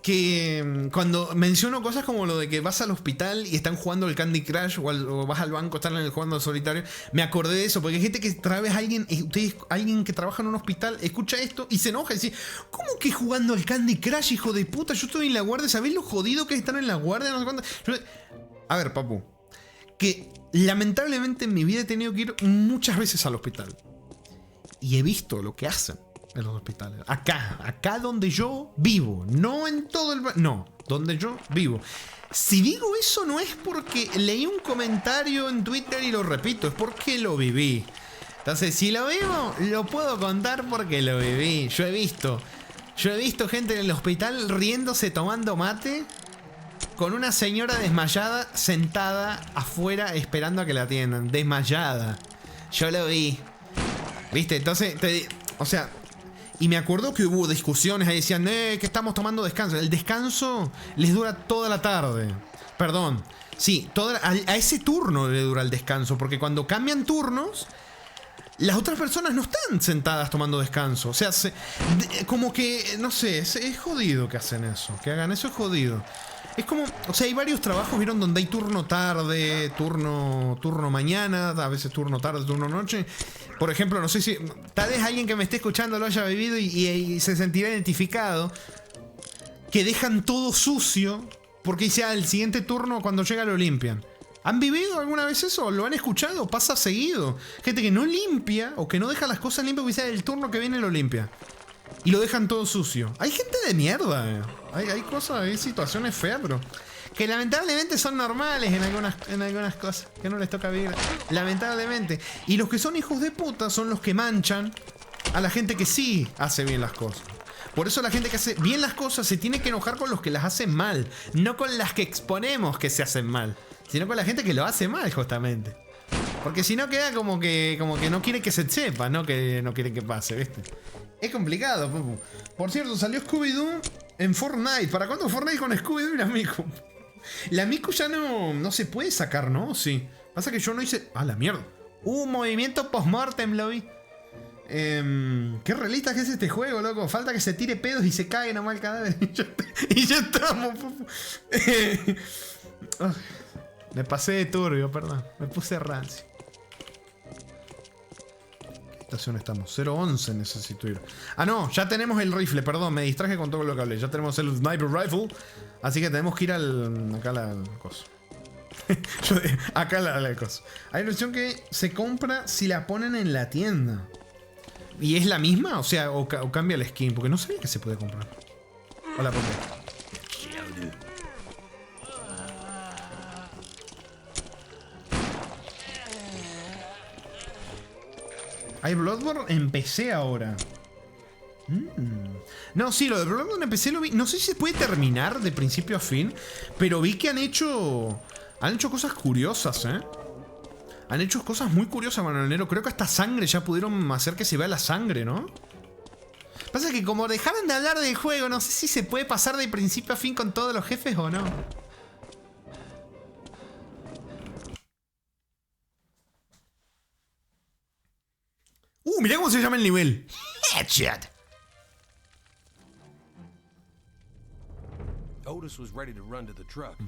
Que cuando menciono cosas como lo de que vas al hospital y están jugando el Candy Crush o vas al banco, están jugando al solitario, me acordé de eso, porque hay gente que alguien que trabaja en un hospital escucha esto y se enoja y dice, ¿cómo que jugando al Candy Crush, hijo de puta? Yo estoy en la guardia, ¿sabés lo jodido que es estar en la guardia? No sé cuánto. A ver, papu, que lamentablemente en mi vida he tenido que ir muchas veces al hospital y he visto lo que hacen. en los hospitales. Acá donde yo vivo. No en todo el... No, donde yo vivo. Si digo eso no es porque leí un comentario en Twitter y lo repito, es porque lo viví. Entonces, si lo vivo, lo puedo contar porque lo viví. Yo he visto gente en el hospital riéndose tomando mate con una señora desmayada sentada afuera esperando a que la atiendan. Desmayada. Yo lo vi. ¿Viste? Entonces, o sea... Y me acuerdo que hubo discusiones, ahí decían, que estamos tomando descanso. El descanso les dura toda la tarde. Perdón. Sí, a ese turno le dura el descanso, porque cuando cambian turnos, las otras personas no están sentadas tomando descanso. O sea, como que, no sé, es jodido que hacen eso. Que hagan eso es jodido. Es como, o sea, hay varios trabajos, ¿vieron? Donde hay turno tarde, turno mañana, a veces turno tarde, turno noche. Por ejemplo, no sé si tal vez alguien que me esté escuchando lo haya vivido y se sentirá identificado. Que dejan todo sucio porque ya el siguiente turno cuando llega lo limpian. ¿Han vivido alguna vez eso? ¿Lo han escuchado? Pasa seguido. Gente que no limpia o que no deja las cosas limpias porque ya el turno que viene lo limpia. Y lo dejan todo sucio. Hay gente de mierda. Hay cosas, hay situaciones feas, bro. Que lamentablemente son normales en algunas cosas. Que no les toca vivir. Lamentablemente. Y los que son hijos de puta son los que manchan a la gente que sí hace bien las cosas. Por eso la gente que hace bien las cosas se tiene que enojar con los que las hacen mal. No con las que exponemos que se hacen mal. Sino con la gente que lo hace mal, justamente. Porque si no queda como que no quiere que se sepa, no que no quiere que pase, ¿viste? Es complicado, Pupu. Por cierto, salió Scooby-Doo en Fortnite. ¿Para cuándo Fortnite con Scooby-Doo y la Miku? La Miku ya no se puede sacar, ¿no? Sí. Pasa que yo no hice... ¡Ah, la mierda! Un movimiento post-mortem, lo vi. Qué realista que es este juego, loco. Falta que se tire pedos y se cague nomás el cadáver. Y ya estamos, Pupu. Me pasé de turbio, perdón. Me puse rancio. ¿Qué estación estamos? 011 necesito ir. Ah, no, ya tenemos el rifle, perdón. Me distraje con todo lo que hablé. Ya tenemos el sniper rifle. Así que tenemos que ir acá la cosa. Acá la cosa. Hay una opción que se compra si la ponen en la tienda. ¿Y es la misma? O sea, o cambia el skin. Porque no sabía que se puede comprar. Hola, ¿por qué? Hay Bloodborne en PC ahora. No, sí, lo de Bloodborne en PC lo vi. No sé si se puede terminar de principio a fin, pero vi que han hecho cosas curiosas, ¿eh? Han hecho cosas muy curiosas, Manuelero. Creo que hasta sangre ya pudieron hacer que se vea la sangre, ¿no? Pasa que como dejaron de hablar del juego, no sé si se puede pasar de principio a fin con todos los jefes o no. Mirá cómo se llama el nivel. Headshot.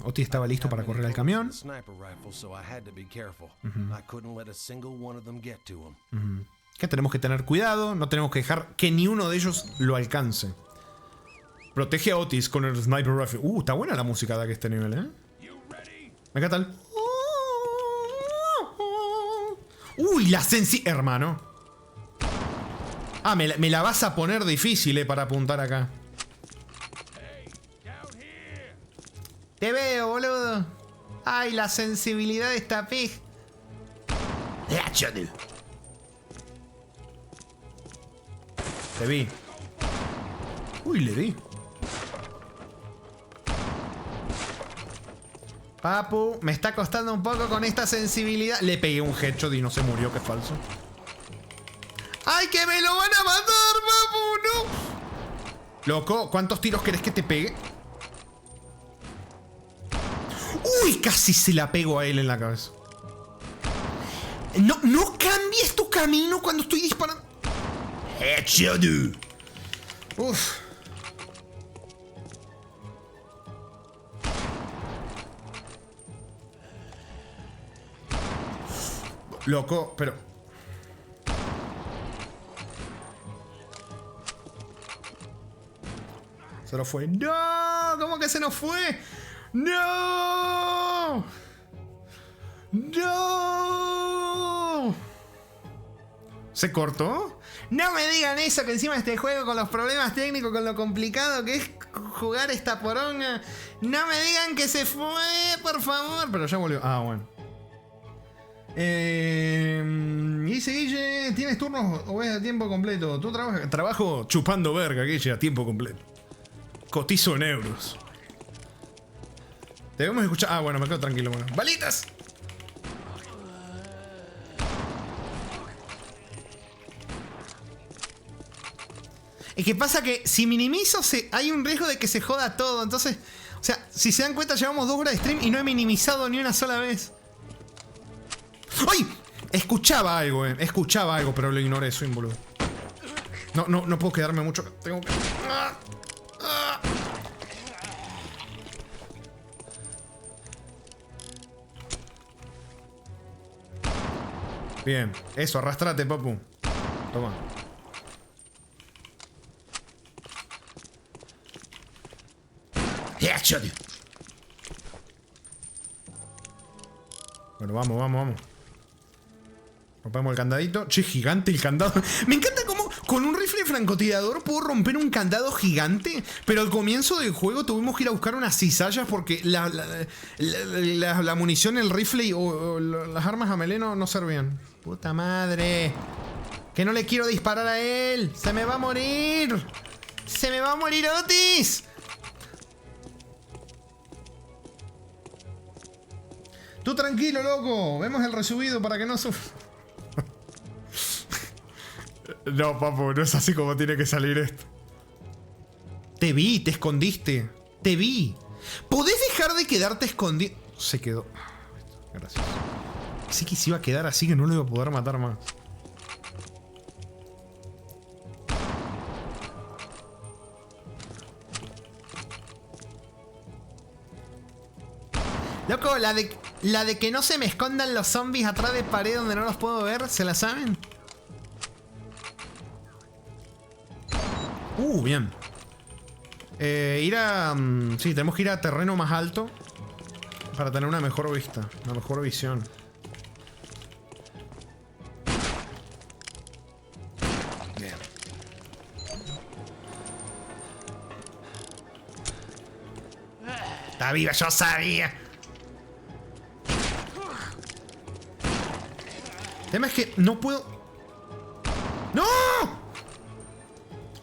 Otis estaba listo para correr al camión. Que tenemos que tener cuidado. No tenemos que dejar que ni uno de ellos lo alcance. Protege a Otis con el sniper rifle. Está buena la música de este nivel, ¿eh? Acá tal. Uy, la hermano. Ah, me la vas a poner difícil, para apuntar acá. Te veo, boludo. Ay, la sensibilidad de esta pig. Te vi. Uy, le di. Papu, me está costando un poco con esta sensibilidad. Le pegué un headshot y no se murió, que es falso. ¡Ay, que me lo van a matar, papu! ¡No! Loco, ¿cuántos tiros querés que te pegue? ¡Uy! Casi se la pego a él en la cabeza. No cambies tu camino cuando estoy disparando. Headshot. Uf. Loco, pero... Se nos fue. ¡No! ¿Cómo que se nos fue? ¡No! ¡No! ¿Se cortó? No me digan eso, que encima este juego con los problemas técnicos, con lo complicado que es jugar esta poronga. No me digan que se fue, por favor. Pero ya volvió. Ah, bueno. Dice Guille, ¿tienes turnos o es a tiempo completo? ¿Tú trabajas? Trabajo chupando verga, Guille, a tiempo completo. Cotizo en euros. Debemos escuchar... Ah, bueno, me quedo tranquilo. Bueno. ¡Balitas! Es que pasa que si minimizo, hay un riesgo de que se joda todo. Entonces, o sea, si se dan cuenta, llevamos 2 horas de stream y no he minimizado ni una sola vez. ¡Ay! Escuchaba algo, escuchaba algo, pero lo ignoré, soy un boludo. No puedo quedarme mucho. Tengo que... Bien, eso, arrastrate, papu. Toma. Bueno, vamos. Rompemos el candadito. Che, gigante el candado. Me encanta cómo con un rifle francotirador puedo romper un candado gigante. Pero al comienzo del juego tuvimos que ir a buscar unas cizallas porque la munición, el rifle o las armas a melee no servían. Puta madre. Que no le quiero disparar a él. Se me va a morir. Se me va a morir Otis. Tú tranquilo, loco. Vemos el resubido para que no sufra. No, papu, no es así como tiene que salir esto. Te vi, te escondiste. Te vi. ¿Podés dejar de quedarte escondido? Se quedó. Gracias. Sí que se iba a quedar así que no lo iba a poder matar más. Loco, la de que no se me escondan los zombies atrás de pared donde no los puedo ver, ¿se la saben? Bien. Sí, tenemos que ir a terreno más alto para tener una mejor vista, una mejor visión. Bien. Está viva, yo sabía. El tema es que no puedo... ¡No!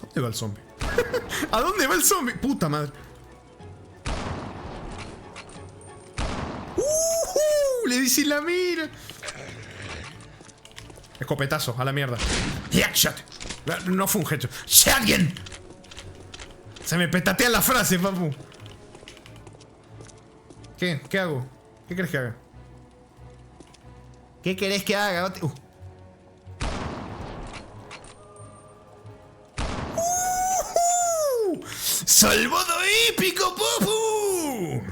¿A dónde va el zombie? ¿A dónde va el zombie? Puta madre. Le dice la mira. Escopetazo, a la mierda. Headshot. No fue un headshot. ¡Shotgun! Se me petatea la frase, papu. ¿Qué? ¿Qué hago? ¿Qué crees que haga? ¿Qué querés que haga? ¡Salvado épico, papu!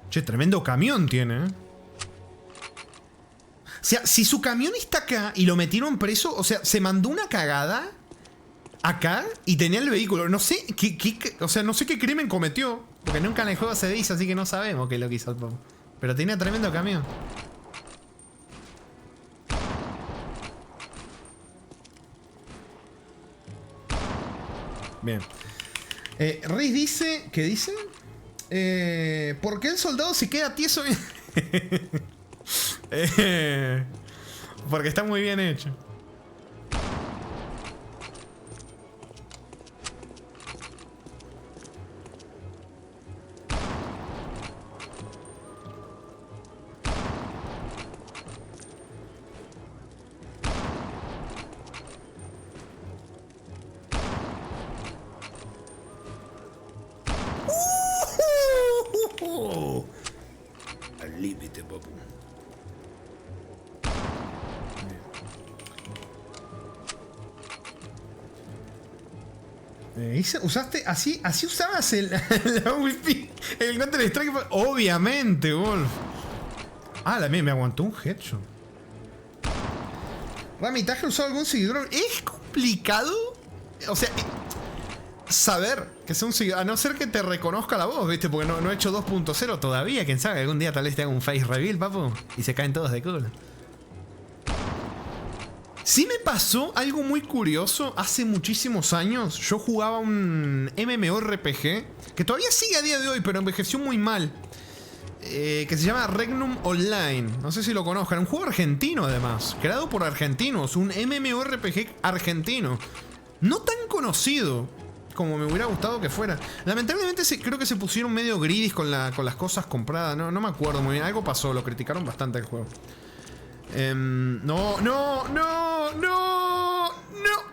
Che, tremendo camión tiene, O sea, si su camión está acá y lo metieron preso, o sea, se mandó una cagada acá y tenía el vehículo. No sé o sea, no sé qué crimen cometió, porque nunca en el juego se dice, así que no sabemos qué es lo que hizo el papu. Pero tenía tremendo camión. Bien. Riz dice... ¿Qué dice? ¿Por qué el soldado se queda tieso? Porque está muy bien hecho. Al límite, papu. ¿Usaste así usabas la ulti, el Counter Strike? Obviamente, Wolf. Ah, la mía me aguantó un headshot. Rami, ¿te has usado algún seguidor? Es complicado. O sea, saber que sea un seguidor. A no ser que te reconozca la voz, ¿viste? Porque no he hecho 2.0 todavía. Quién sabe, algún día tal vez te haga un face reveal, papu. Y se caen todos de culo. Sí me pasó algo muy curioso. Hace muchísimos años yo jugaba un MMORPG que todavía sigue a día de hoy, pero envejeció muy mal. Que se llama Regnum Online. No sé si lo conozcan. Un juego argentino además. Creado por argentinos. Un MMORPG argentino. No tan conocido como me hubiera gustado que fuera. Lamentablemente creo que se pusieron medio gridis con las cosas compradas. No me acuerdo muy bien. Algo pasó. Lo criticaron bastante el juego. No.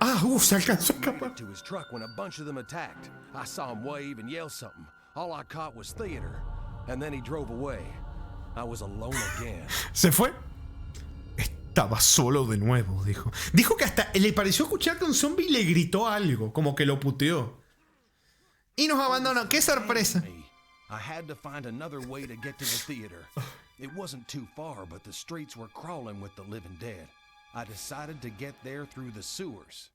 Ah, se alcanzó a escapar. To his truck when a bunch of them attacked. I saw him wave and yell something. All I caught was theater. And then he drove away. I was alone again. ¿Se fue? Estaba solo de nuevo, dijo. Dijo que hasta le pareció escuchar que un zombie le gritó algo, como que lo puteó. Y nos abandonó. ¡Qué sorpresa! I had to find another way to get to the theater. It wasn't too far, but the streets were crawling with the living dead. I decided to get there through the sewers.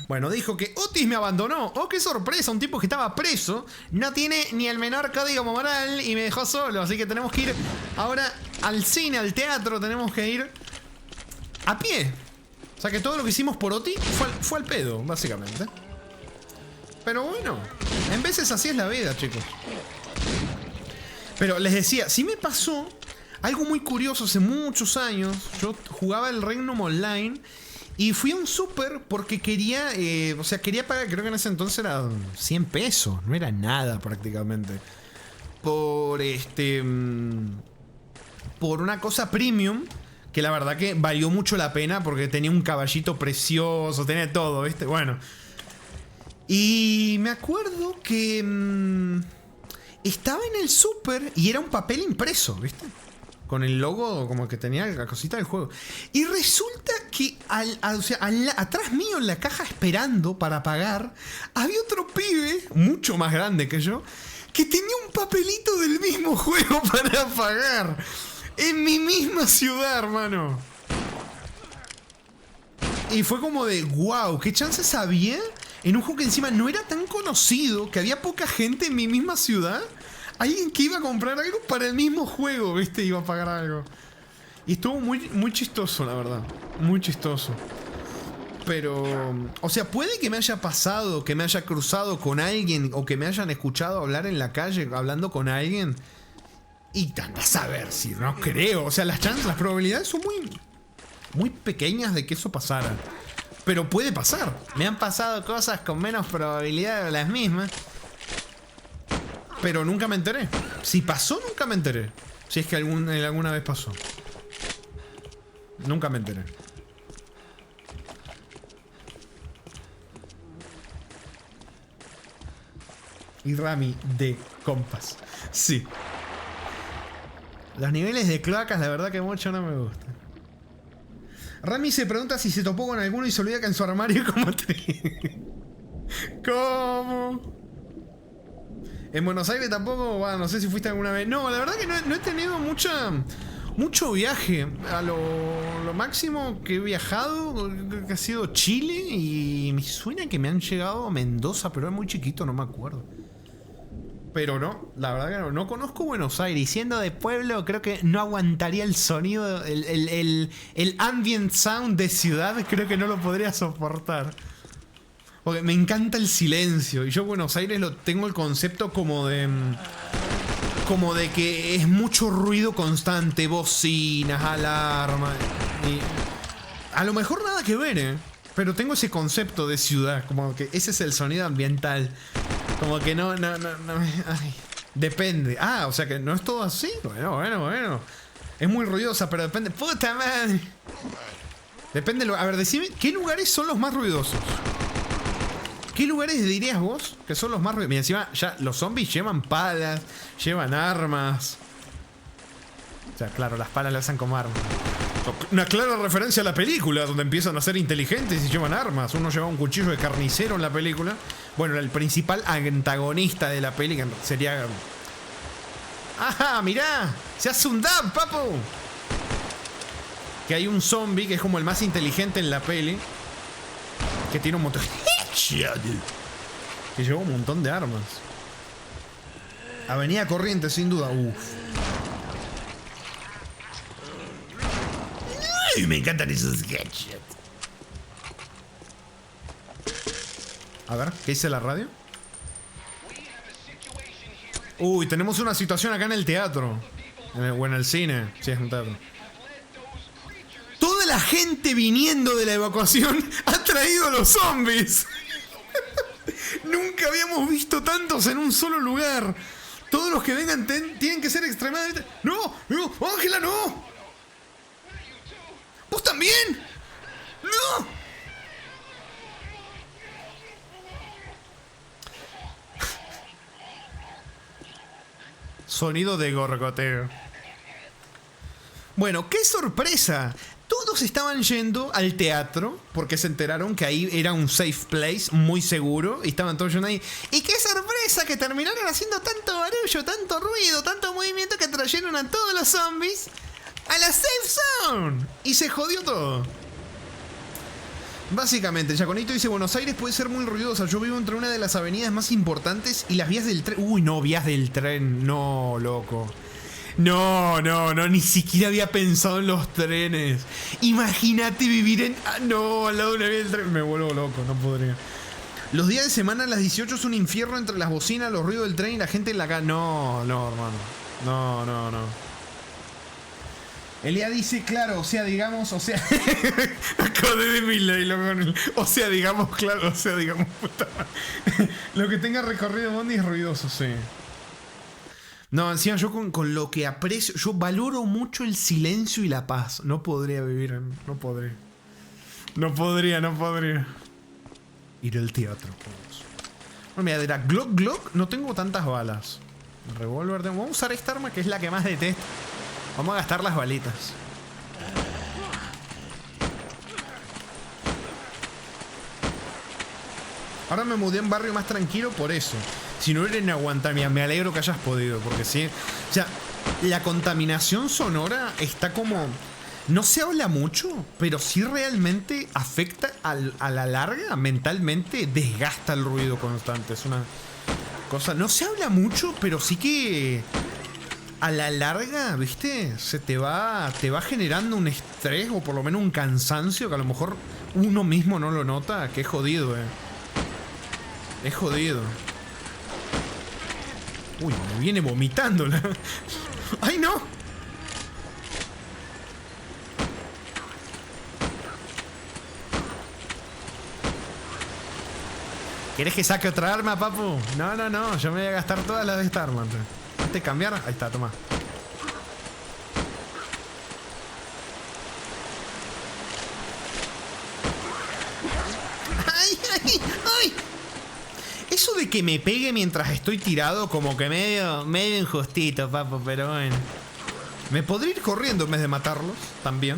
Bueno, dijo que Otis me abandonó. ¡Oh, qué sorpresa! Un tipo que estaba preso, no tiene ni el menor código moral y me dejó solo. Así que tenemos que ir ahora al cine, al teatro. Tenemos que ir a pie. O sea que todo lo que hicimos por Otis fue al pedo, básicamente. Pero bueno, en veces así es la vida, chicos. Pero les decía, sí me pasó algo muy curioso hace muchos años. Yo jugaba el Regnum Online y fui a un súper porque quería, quería pagar, creo que en ese entonces era 100 pesos, no era nada prácticamente. Por una cosa premium, que la verdad que valió mucho la pena porque tenía un caballito precioso, tenía todo, ¿viste? Bueno. Y me acuerdo que estaba en el súper y era un papel impreso, ¿viste? Con el logo como que tenía la cosita del juego. Y resulta que atrás mío en la caja esperando para pagar, había otro pibe, mucho más grande que yo, que tenía un papelito del mismo juego para pagar. En mi misma ciudad, hermano. Y fue como de, wow, ¿qué chances había? En un juego que encima no era tan conocido, que había poca gente en mi misma ciudad. Alguien que iba a comprar algo para el mismo juego, ¿viste? Iba a pagar algo. Y estuvo muy, muy chistoso, la verdad. Muy chistoso. Pero, o sea, puede que me haya pasado, que me haya cruzado con alguien o que me hayan escuchado hablar en la calle hablando con alguien. Y andás a ver si no creo. O sea, las probabilidades son muy pequeñas de que eso pasara. Pero puede pasar. Me han pasado cosas con menos probabilidad de las mismas. Pero nunca me enteré. Si pasó, nunca me enteré. Si es que alguna vez pasó. Nunca me enteré. Y Rami de compas. Sí. Los niveles de cloacas, la verdad que mucho no me gustan. Rami se pregunta si se topó con alguno y se olvida que en su armario como ¿Cómo? En Buenos Aires tampoco, bueno, no sé si fuiste alguna vez. No, la verdad que no he tenido mucho viaje. A lo máximo que he viajado creo que ha sido Chile. Y me suena que me han llegado a Mendoza, pero era muy chiquito, no me acuerdo. Pero no, la verdad que no conozco Buenos Aires. Y siendo de pueblo, creo que no aguantaría el sonido, el ambient sound de ciudad. Creo que no lo podría soportar. Porque me encanta el silencio. Y yo Buenos Aires tengo el concepto como de que es mucho ruido constante. Bocinas, alarmas. Y a lo mejor nada que ver, pero tengo ese concepto de ciudad. Como que ese es el sonido ambiental. Como que no. Ay, depende. Ah, o sea que no es todo así. Bueno. Es muy ruidosa, pero depende. ¡Puta madre! Depende. A ver, decime, ¿qué lugares son los más ruidosos? ¿Qué lugares dirías vos que son los más ruidosos? Mira, encima ya los zombies llevan palas, llevan armas. O sea, claro, las palas las hacen como armas. Una clara referencia a la película, donde empiezan a ser inteligentes y llevan armas. Uno lleva un cuchillo de carnicero en la película. Bueno, el principal antagonista de la peli sería... ¡Ajá! ¡Mirá! ¡Se hace un dab, papu! Que hay un zombie que es como el más inteligente en la peli, que tiene un montón... Que llevó un montón de armas. Avenida Corrientes, sin duda. Uf. Ay, me encantan esos gadgets. A ver, ¿qué dice la radio? Uy, tenemos una situación acá en el teatro. O en el cine. Sí, es un teatro. Toda la gente viniendo de la evacuación ha traído a los zombies. Nunca habíamos visto tantos en un solo lugar. Todos los que vengan tienen que ser extremadamente... ¡No! ¡No! ¡Ángela, no! ¡Vos también! ¡No! Sonido de gorgoteo. Bueno, ¡qué sorpresa! Todos estaban yendo al teatro porque se enteraron que ahí era un safe place muy seguro y estaban todos yendo ahí. ¡Y qué sorpresa! Que terminaron haciendo tanto barullo, tanto ruido, tanto movimiento que trajeron a todos los zombies a la safe zone. Y se jodió todo. Básicamente, Chaconito dice: Buenos Aires puede ser muy ruidosa. Yo vivo entre una de las avenidas más importantes y las vías del tren. Uy, no, vías del tren. No, loco. No, ni siquiera había pensado en los trenes. Imagínate vivir en... Ah, no, al lado de una vía del tren. Me vuelvo loco, no podría. Los días de semana a las 18 es un infierno entre las bocinas, los ruidos del tren y la gente en la calle. No, hermano. No. Elia dice, claro, o sea, digamos, o sea... Acordé de Milei, loco. O sea, digamos, claro, o sea, digamos, puta madre. Lo que tenga recorrido bondi es ruidoso, sí. No, encima yo con lo que aprecio, yo valoro mucho el silencio y la paz. No podría vivir en... No podría. Ir al teatro. Bueno, mira, de la Glock no tengo tantas balas. El revólver vamos a usar esta arma que es la que más detesto. Vamos a gastar las balitas. Ahora me mudé a un barrio más tranquilo por eso. Si no era inaguantable, me alegro que hayas podido, porque sí. O sea, la contaminación sonora está como... No se habla mucho, pero sí realmente afecta a la larga, mentalmente, desgasta el ruido constante. Es una cosa... No se habla mucho, pero sí que... A la larga, ¿viste? Se te va generando un estrés o por lo menos un cansancio que a lo mejor uno mismo no lo nota, que es jodido, Es jodido. Uy, me viene vomitando la... ¡Ay, no! ¿Quieres que saque otra arma, papu? No, yo me voy a gastar todas las de esta arma. ¿Te cambiar? Ahí está, toma. ¡Ay! Eso de que me pegue mientras estoy tirado, como que medio injustito, papu, pero bueno. Me podría ir corriendo en vez de matarlos, también.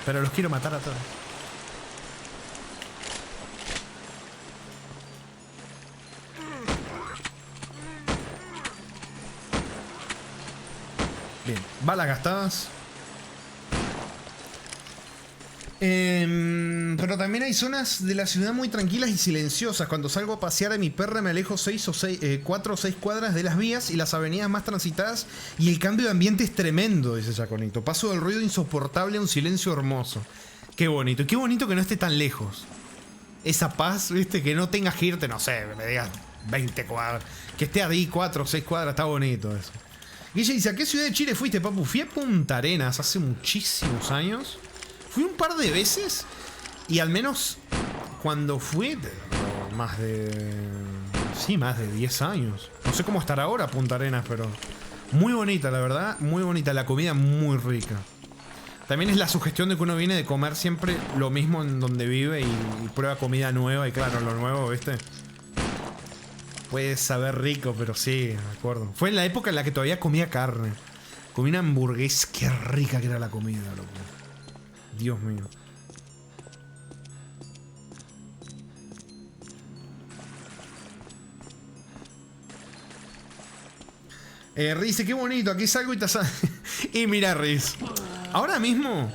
Pero los quiero matar a todos. Bien, balas gastadas. Pero también hay zonas de la ciudad muy tranquilas y silenciosas. Cuando salgo a pasear a mi perra me alejo 4 o 6 cuadras de las vías y las avenidas más transitadas y el cambio de ambiente es tremendo, dice Chaconito. Paso del ruido insoportable a un silencio hermoso. Qué bonito. Y qué bonito que no esté tan lejos. Esa paz, viste, que no tengas que irte, no sé, me digas 20 cuadras. Que esté ahí 4 o 6 cuadras, está bonito eso. Guille dice, ¿a qué ciudad de Chile fuiste, papu? Fui a Punta Arenas hace muchísimos años. Fui un par de veces y al menos cuando fui, más de 10 años. No sé cómo estará ahora Punta Arenas, pero muy bonita, la verdad, muy bonita. La comida muy rica. También es la sugestión de que uno viene de comer siempre lo mismo en donde vive y prueba comida nueva. Y claro, lo nuevo, ¿viste? Puede saber rico, pero sí, me acuerdo. Fue en la época en la que todavía comía carne. Comí una hamburguesa, qué rica que era la comida, loco. Dios mío. Riz, qué bonito, aquí salgo y te... Y mira, Riz, ahora mismo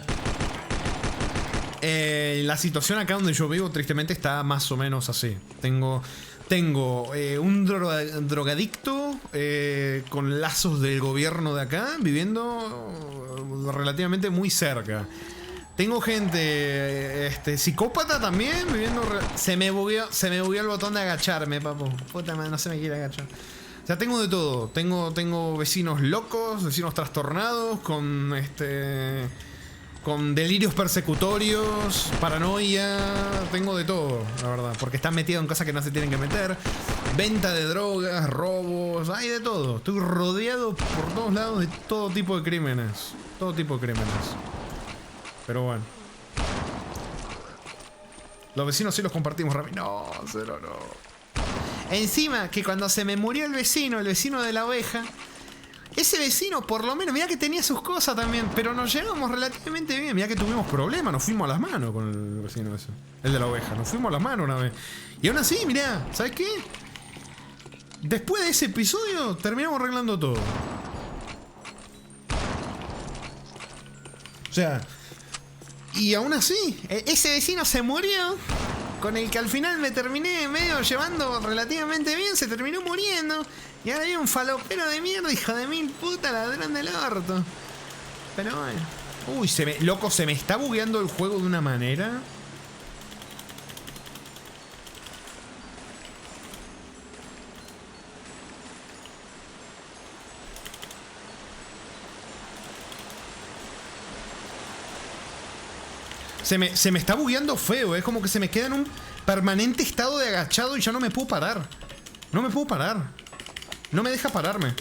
La situación acá donde yo vivo, tristemente, está más o menos así. Tengo un drogadicto con lazos del gobierno de acá viviendo relativamente muy cerca. Tengo gente psicópata también viviendo. Se me bugueó el botón de agacharme, papu. Puta madre, no se me quiere agachar. O sea, tengo de todo. Tengo vecinos locos, vecinos trastornados, con delirios persecutorios, paranoia. Tengo de todo, la verdad. Porque están metidos en cosas que no se tienen que meter. Venta de drogas, robos, hay de todo. Estoy rodeado por todos lados de todo tipo de crímenes. Todo tipo de crímenes. Pero bueno. Los vecinos sí los compartimos, Rami. No, cero no. Encima, que cuando se me murió el vecino de la oveja, ese vecino, por lo menos, mirá que tenía sus cosas también, pero nos llevamos relativamente bien. Mirá que tuvimos problemas, nos fuimos a las manos con el vecino ese. El de la oveja, nos fuimos a las manos una vez. Y aún así, mirá, ¿sabes qué? Después de ese episodio, terminamos arreglando todo. O sea, y aún así, ese vecino se murió, con el que al final me terminé medio llevando relativamente bien, se terminó muriendo. Y ahora hay un falopero de mierda, hijo de mil puta, ladrón del orto. Pero bueno. Uy, loco, se me está bugueando el juego de una manera. Se me está bugueando feo, es como que se me queda en un permanente estado de agachado y ya no me puedo parar. No me puedo parar. No me deja pararme.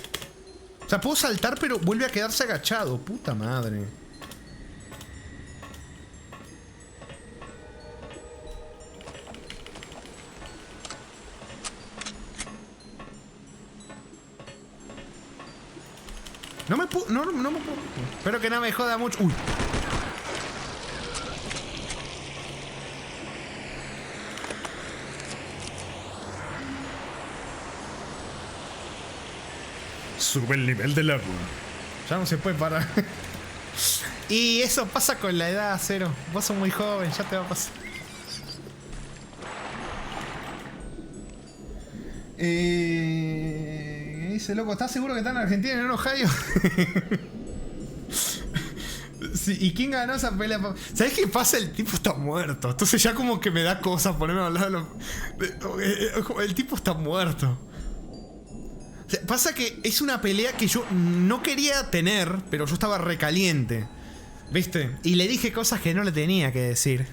O sea, puedo saltar, pero vuelve a quedarse agachado. Puta madre. No me puedo... No me puedo... Espero que no me joda mucho. Uy. Sube el nivel del agua. Ya no se puede parar. Y eso pasa con la edad, Cero. Vos sos muy joven, ya te va a pasar. Dice, loco, ¿estás seguro que está en Argentina y no en Ohio? Sí, ¿y quién ganó esa pelea? ¿Sabés qué pasa? El tipo está muerto. Entonces ya como que me da cosas ponerme a hablar. El tipo está muerto. O sea, pasa que es una pelea que yo no quería tener, pero yo estaba recaliente. ¿Viste? Y le dije cosas que no le tenía que decir.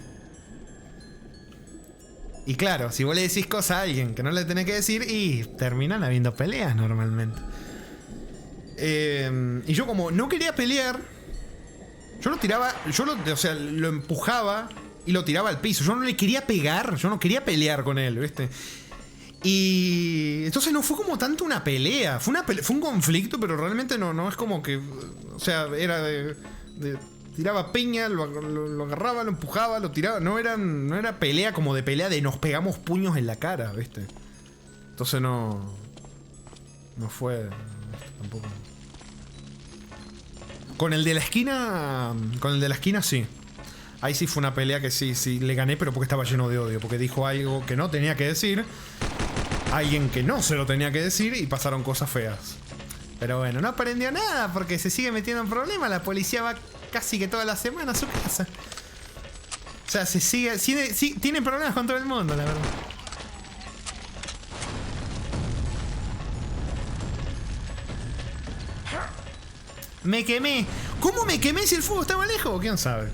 Y claro, si vos le decís cosas a alguien que no le tenés que decir, y terminan habiendo peleas normalmente. Y yo como no quería pelear, yo lo tiraba, lo empujaba y lo tiraba al piso. Yo no le quería pegar, yo no quería pelear con él, ¿viste? Y entonces no fue como tanto una pelea. Fue un conflicto, pero realmente no es como que... O sea, era de tiraba piña, lo agarraba, lo empujaba, lo tiraba. No era pelea como de pelea de nos pegamos puños en la cara, ¿viste? Entonces no fue tampoco. Con el de la esquina sí. Ahí sí fue una pelea que sí le gané, pero porque estaba lleno de odio, porque dijo algo que no tenía que decir, alguien que no se lo tenía que decir, y pasaron cosas feas. Pero bueno, no aprendió nada porque se sigue metiendo en problemas. La policía va casi que toda la semana a su casa. O sea, tiene problemas con todo el mundo, la verdad. Me quemé. ¿Cómo me quemé si el fuego estaba lejos? ¿Quién sabe?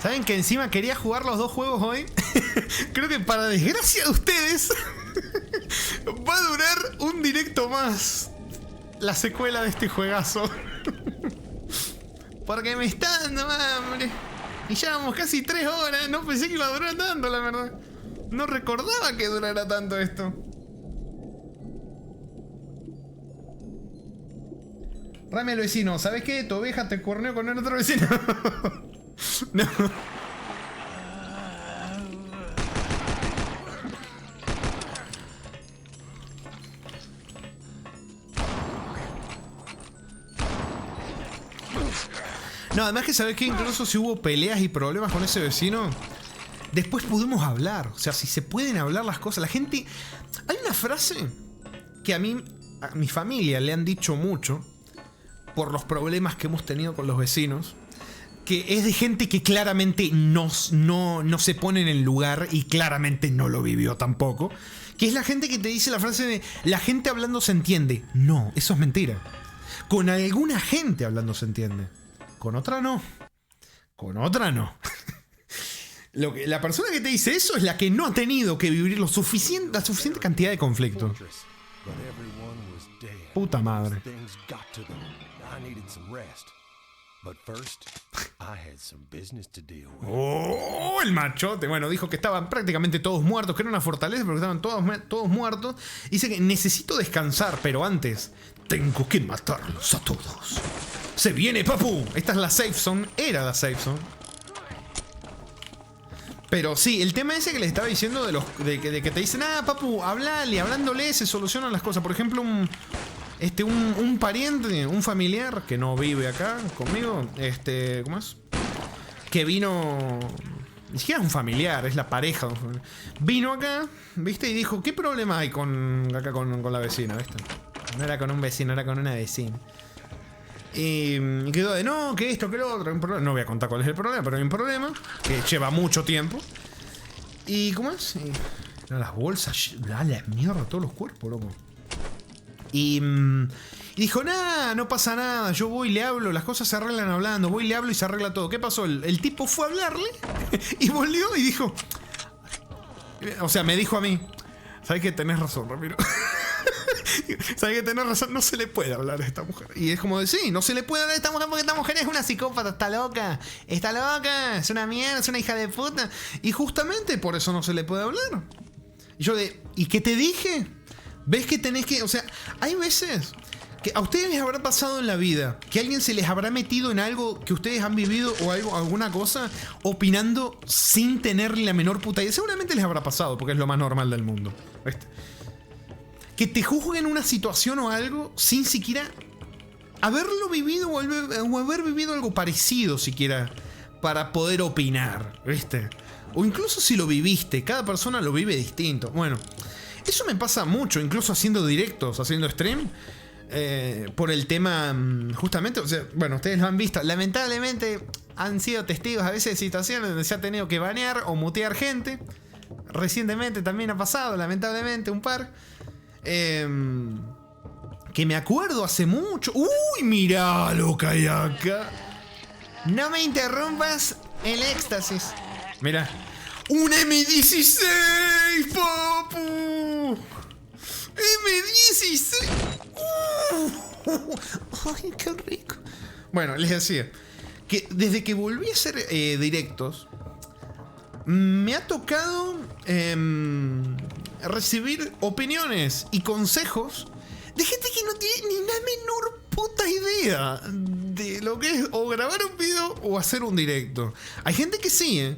¿Saben que encima quería jugar los dos juegos hoy? Creo que para desgracia de ustedes va a durar un directo más la secuela de este juegazo. Porque me está dando hambre. Y ya vamos casi 3 horas. No pensé que iba a durar tanto, la verdad. No recordaba que durara tanto esto. Rame al vecino, ¿sabes qué? Tu oveja te cuerneó con el otro vecino. No. No, además que sabés que incluso si hubo peleas y problemas con ese vecino, después pudimos hablar. O sea, si se pueden hablar las cosas. La gente... Hay una frase que a mi familia le han dicho mucho por los problemas que hemos tenido con los vecinos, que es de gente que claramente no se pone en el lugar y claramente no lo vivió tampoco, que es la gente que te dice la frase de la gente hablando se entiende. No, eso es mentira. Con alguna gente hablando se entiende. Con otra no. Con otra no. La persona que te dice eso es la que no ha tenido que vivir la suficiente cantidad de conflicto. Puta madre. Oh, el machote. Bueno, dijo que estaban prácticamente todos muertos, que era una fortaleza, pero que estaban todos muertos. Dice que necesito descansar, pero antes tengo que matarlos a todos. ¡Se viene, papu! Esta es la safe zone. Era la safe zone. Pero sí, el tema ese que les estaba diciendo de que te dicen, papu, hablándole, se solucionan las cosas. Por ejemplo, un pariente, un familiar que no vive acá conmigo, ¿cómo es? Que vino... Ni siquiera es un familiar, es la pareja. Vino acá, ¿viste? Y dijo, ¿qué problema hay con la vecina, ¿viste? No era con un vecino, era con una vecina. Y quedó de no, que esto, que lo otro. No voy a contar cuál es el problema, pero hay un problema que lleva mucho tiempo. ¿Y cómo es? Las bolsas, la mierda, todos los cuerpos, loco. Y dijo, no pasa nada, yo voy y le hablo, las cosas se arreglan hablando, voy y le hablo y se arregla todo. ¿Qué pasó? El tipo fue a hablarle y volvió y dijo, o sea, me dijo a mí, ¿sabes que tenés razón, Ramiro? ¿Sabes que tenés razón? No se le puede hablar a esta mujer. Y es como de, sí, no se le puede hablar a esta mujer porque esta mujer es una psicópata, está loca, es una mierda, es una hija de puta. Y justamente por eso no se le puede hablar. Y yo ¿y qué te dije? ¿Ves que tenés que...? O sea, hay veces que a ustedes les habrá pasado en la vida que alguien se les habrá metido en algo que ustedes han vivido o alguna cosa opinando sin tener la menor puta idea. Seguramente les habrá pasado porque es lo más normal del mundo, ¿viste? Que te juzguen una situación o algo sin siquiera haberlo vivido o haber vivido algo parecido siquiera para poder opinar, ¿viste? O incluso si lo viviste, cada persona lo vive distinto. Bueno, eso me pasa mucho, incluso haciendo directos, haciendo stream, por el tema, justamente, o sea, bueno, ustedes lo han visto, lamentablemente han sido testigos a veces de situaciones donde se ha tenido que banear o mutear gente. Recientemente también ha pasado, lamentablemente, un par. Que me acuerdo hace mucho. ¡Uy, mirá lo que hay acá! No me interrumpas el éxtasis. Mirá. ¡Un M16, papu! ¡M16! ¡Ay, qué rico! Bueno, les decía que desde que volví a hacer directos, me ha tocado recibir opiniones y consejos de gente que no tiene ni la menor puta idea de lo que es o grabar un video o hacer un directo. Hay gente que sí,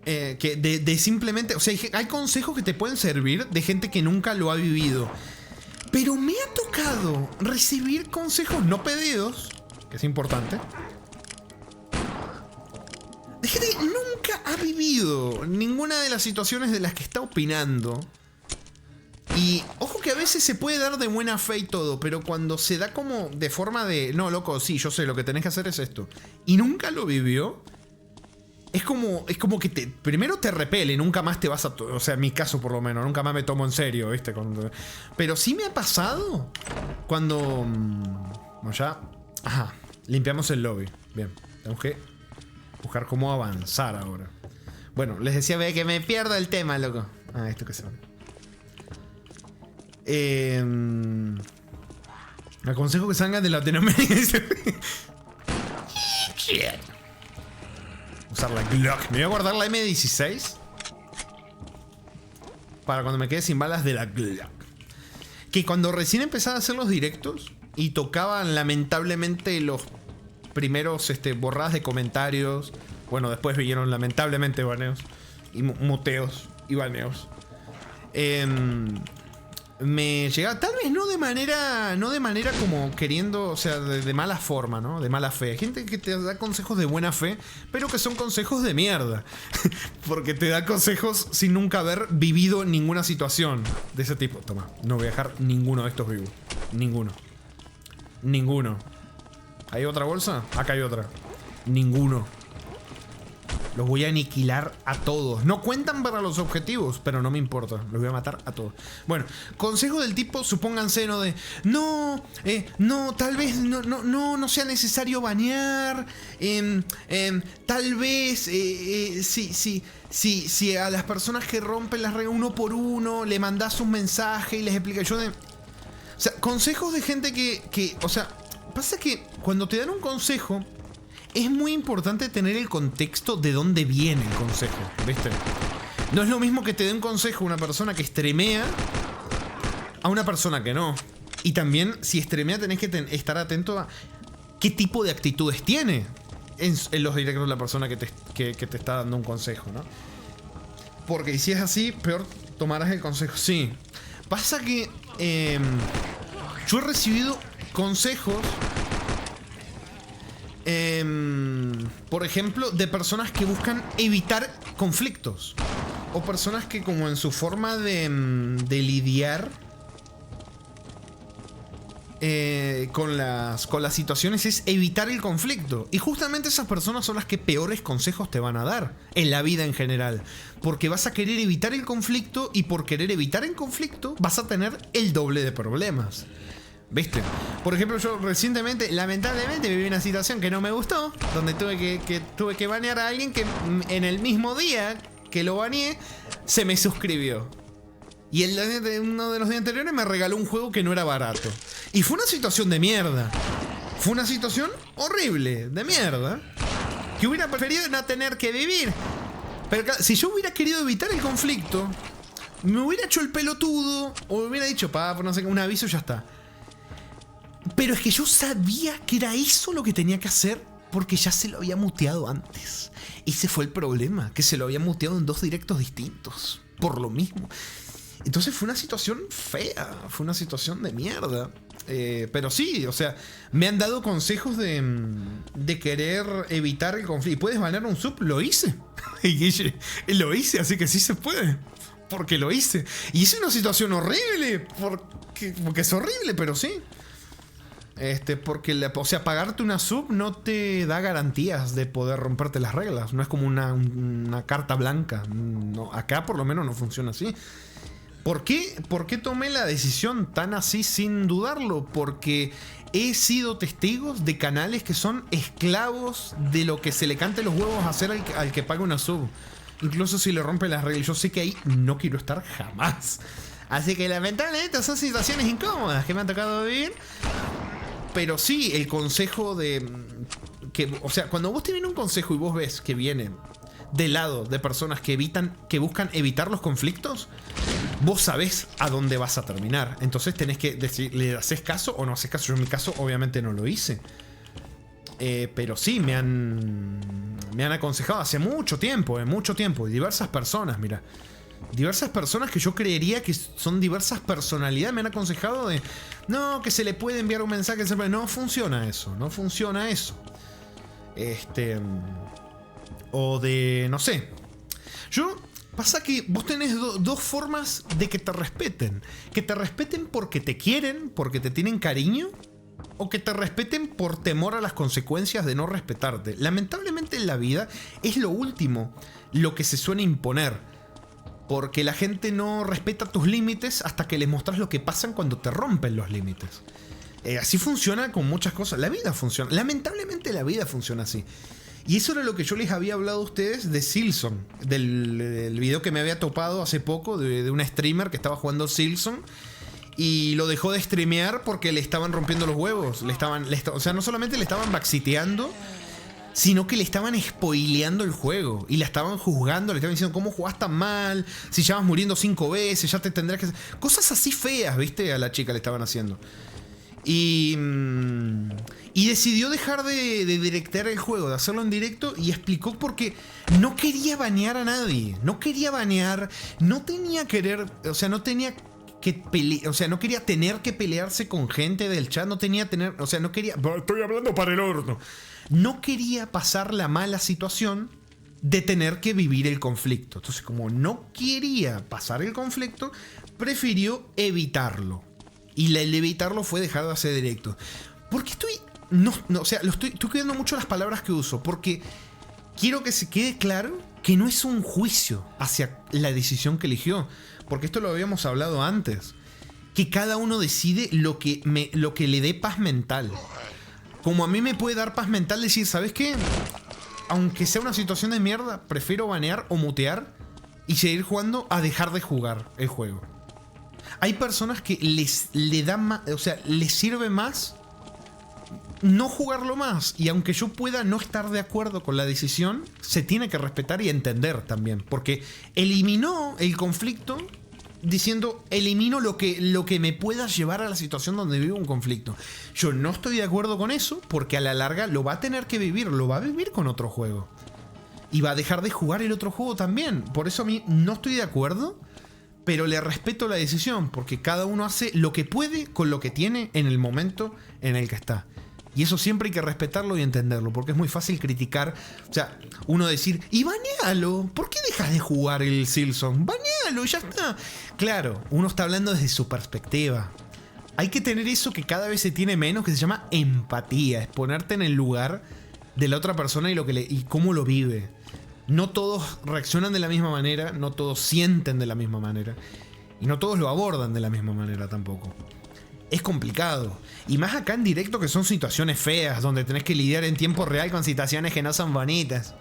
que de simplemente, o sea, hay consejos que te pueden servir de gente que nunca lo ha vivido. Pero me ha tocado recibir consejos no pedidos, que es importante, de gente que nunca ha vivido ninguna de las situaciones de las que está opinando. Y ojo que a veces se puede dar de buena fe y todo, pero cuando se da como de forma de, no, loco, sí, yo sé, lo que tenés que hacer es esto, y nunca lo vivió, es como que primero te repele, nunca más te vas a... O sea, en mi caso por lo menos, nunca más me tomo en serio, ¿viste? Pero sí me ha pasado cuando... Bueno, ya... Ajá, limpiamos el lobby. Bien, tenemos que buscar cómo avanzar ahora. Bueno, les decía, ve que me pierdo el tema, loco. Ah, esto que se va. Aconsejo que salgan de Latinoamérica. Usar la Glock. Me voy a guardar la M16 para cuando me quede sin balas de la Glock. Que cuando recién empezaba a hacer los directos y tocaban lamentablemente los primeros borradas de comentarios. Bueno, después vinieron lamentablemente baneos y muteos y baneos. Me llega, tal vez no de manera como queriendo, o sea, de mala forma, ¿no? De mala fe. Hay gente que te da consejos de buena fe, pero que son consejos de mierda. Porque te da consejos sin nunca haber vivido ninguna situación de ese tipo. Toma, no voy a dejar ninguno de estos vivos. Ninguno. ¿Hay otra bolsa? Acá hay otra. Ninguno. Los voy a aniquilar a todos. No cuentan para los objetivos, pero no me importa. Los voy a matar a todos. Bueno, consejo del tipo, supónganse, ¿no? De no, tal vez no sea necesario banear. Tal vez, si a las personas que rompen las reglas uno por uno, le mandás un mensaje y les explicas. O sea, consejos de gente que, o sea, pasa que cuando te dan un consejo, es muy importante tener el contexto de dónde viene el consejo, ¿viste? No es lo mismo que te dé un consejo una persona que streamea a una persona que no. Y también, si streamea, tenés que estar atento a qué tipo de actitudes tiene en los directos de la persona que te está dando un consejo, ¿no? Porque si es así, peor tomarás el consejo. Sí. Pasa que yo he recibido consejos, por ejemplo, de personas que buscan evitar conflictos. O personas que, como en su forma de lidiar con las situaciones, es evitar el conflicto. Y justamente esas personas son las que peores consejos te van a dar en la vida en general. Porque vas a querer evitar el conflicto, y por querer evitar el conflicto vas a tener el doble de problemas. ¿Viste? Por ejemplo, yo recientemente, lamentablemente, viví una situación que no me gustó, donde tuve que banear a alguien que en el mismo día que lo baneé, se me suscribió. Y uno de los días anteriores me regaló un juego que no era barato. Y fue una situación de mierda. Fue una situación horrible, de mierda, que hubiera preferido no tener que vivir. Pero si yo hubiera querido evitar el conflicto, me hubiera hecho el pelotudo, o me hubiera dicho, no sé, un aviso y ya está. Pero es que yo sabía que era eso lo que tenía que hacer, porque ya se lo había muteado antes. Ese fue el problema, que se lo había muteado en 2 directos distintos, por lo mismo. Entonces fue una situación fea, fue una situación de mierda. Pero sí, o sea, me han dado consejos de querer evitar el conflicto. ¿Y puedes banear un sub? Lo hice. Lo hice, así que sí se puede. Porque lo hice. Y es una situación horrible, porque es horrible, pero sí. Porque, o sea, pagarte una sub no te da garantías de poder romperte las reglas. No es como una carta blanca. No, acá por lo menos no funciona así. ¿Por qué tomé la decisión tan así sin dudarlo? Porque he sido testigos de canales que son esclavos de lo que se le cante los huevos a hacer al que paga una sub. Incluso si le rompe las reglas. Yo sé que ahí no quiero estar jamás. Así que lamentablemente son situaciones incómodas que me han tocado vivir. Pero sí, el consejo o sea, cuando vos te viene un consejo y vos ves que viene del lado de personas que buscan evitar los conflictos, vos sabés a dónde vas a terminar. Entonces tenés que decir, ¿le haces caso o no haces caso? Yo en mi caso obviamente no lo hice. Pero sí, me han aconsejado hace mucho tiempo, y diversas personas, mira. Diversas personas que yo creería que son diversas personalidades me han aconsejado de no, que se le puede enviar un mensaje, no funciona eso, o de, no sé. Pasa que vos tenés dos formas de que te respeten porque te quieren, porque te tienen cariño, o que te respeten por temor a las consecuencias de no respetarte. Lamentablemente en la vida es lo último lo que se suele imponer. Porque la gente no respeta tus límites hasta que les mostrás lo que pasa cuando te rompen los límites. Así funciona con muchas cosas. La vida funciona. Lamentablemente la vida funciona así. Y eso era lo que yo les había hablado a ustedes de Silson. Del video que me había topado hace poco de una streamer que estaba jugando Silson. Y lo dejó de streamear porque le estaban rompiendo los huevos. O sea, no solamente le estaban backsiteando, sino que le estaban spoileando el juego. Y la estaban juzgando, le estaban diciendo cómo jugás tan mal, si ya vas muriendo 5 veces, ya te tendrás que... Cosas así feas, ¿viste? A la chica le estaban haciendo. Y decidió dejar de directear el juego, de hacerlo en directo, y explicó por qué no quería banear a nadie. No quería banear, no tenía querer, o sea, no tenía que o sea, no quería tener que pelearse con gente del chat, no tenía tener, o sea, no quería, estoy hablando para el horno. No quería pasar la mala situación de tener que vivir el conflicto. Entonces, como no quería pasar el conflicto, prefirió evitarlo. Y el evitarlo fue dejar de hacer directo. Porque estoy... No, o sea, estoy cuidando mucho las palabras que uso. Porque quiero que se quede claro que no es un juicio hacia la decisión que eligió. Porque esto lo habíamos hablado antes. Que cada uno decide lo que le dé paz mental. Como a mí me puede dar paz mental decir, ¿sabes qué? Aunque sea una situación de mierda, prefiero banear o mutear y seguir jugando a dejar de jugar el juego. Hay personas que le dan más, o sea, les sirve más no jugarlo más. Y aunque yo pueda no estar de acuerdo con la decisión, se tiene que respetar y entender también. Porque eliminó el conflicto diciendo, elimino lo que me pueda llevar a la situación donde vivo un conflicto. Yo no estoy de acuerdo con eso, porque a la larga lo va a tener que vivir, lo va a vivir con otro juego. Y va a dejar de jugar el otro juego también. Por eso a mí no estoy de acuerdo, pero le respeto la decisión, porque cada uno hace lo que puede con lo que tiene en el momento en el que está. Y eso siempre hay que respetarlo y entenderlo, porque es muy fácil criticar. O sea, uno decir, y banealo, ¿por qué dejas de jugar el Silson? Banealo, ya está. Claro, uno está hablando desde su perspectiva. Hay que tener eso que cada vez se tiene menos, que se llama empatía. Es ponerte en el lugar de la otra persona y cómo lo vive. No todos reaccionan de la misma manera, no todos sienten de la misma manera. Y no todos lo abordan de la misma manera tampoco. Es complicado. Y más acá en directo, que son situaciones feas, donde tenés que lidiar en tiempo real con situaciones que no son bonitas.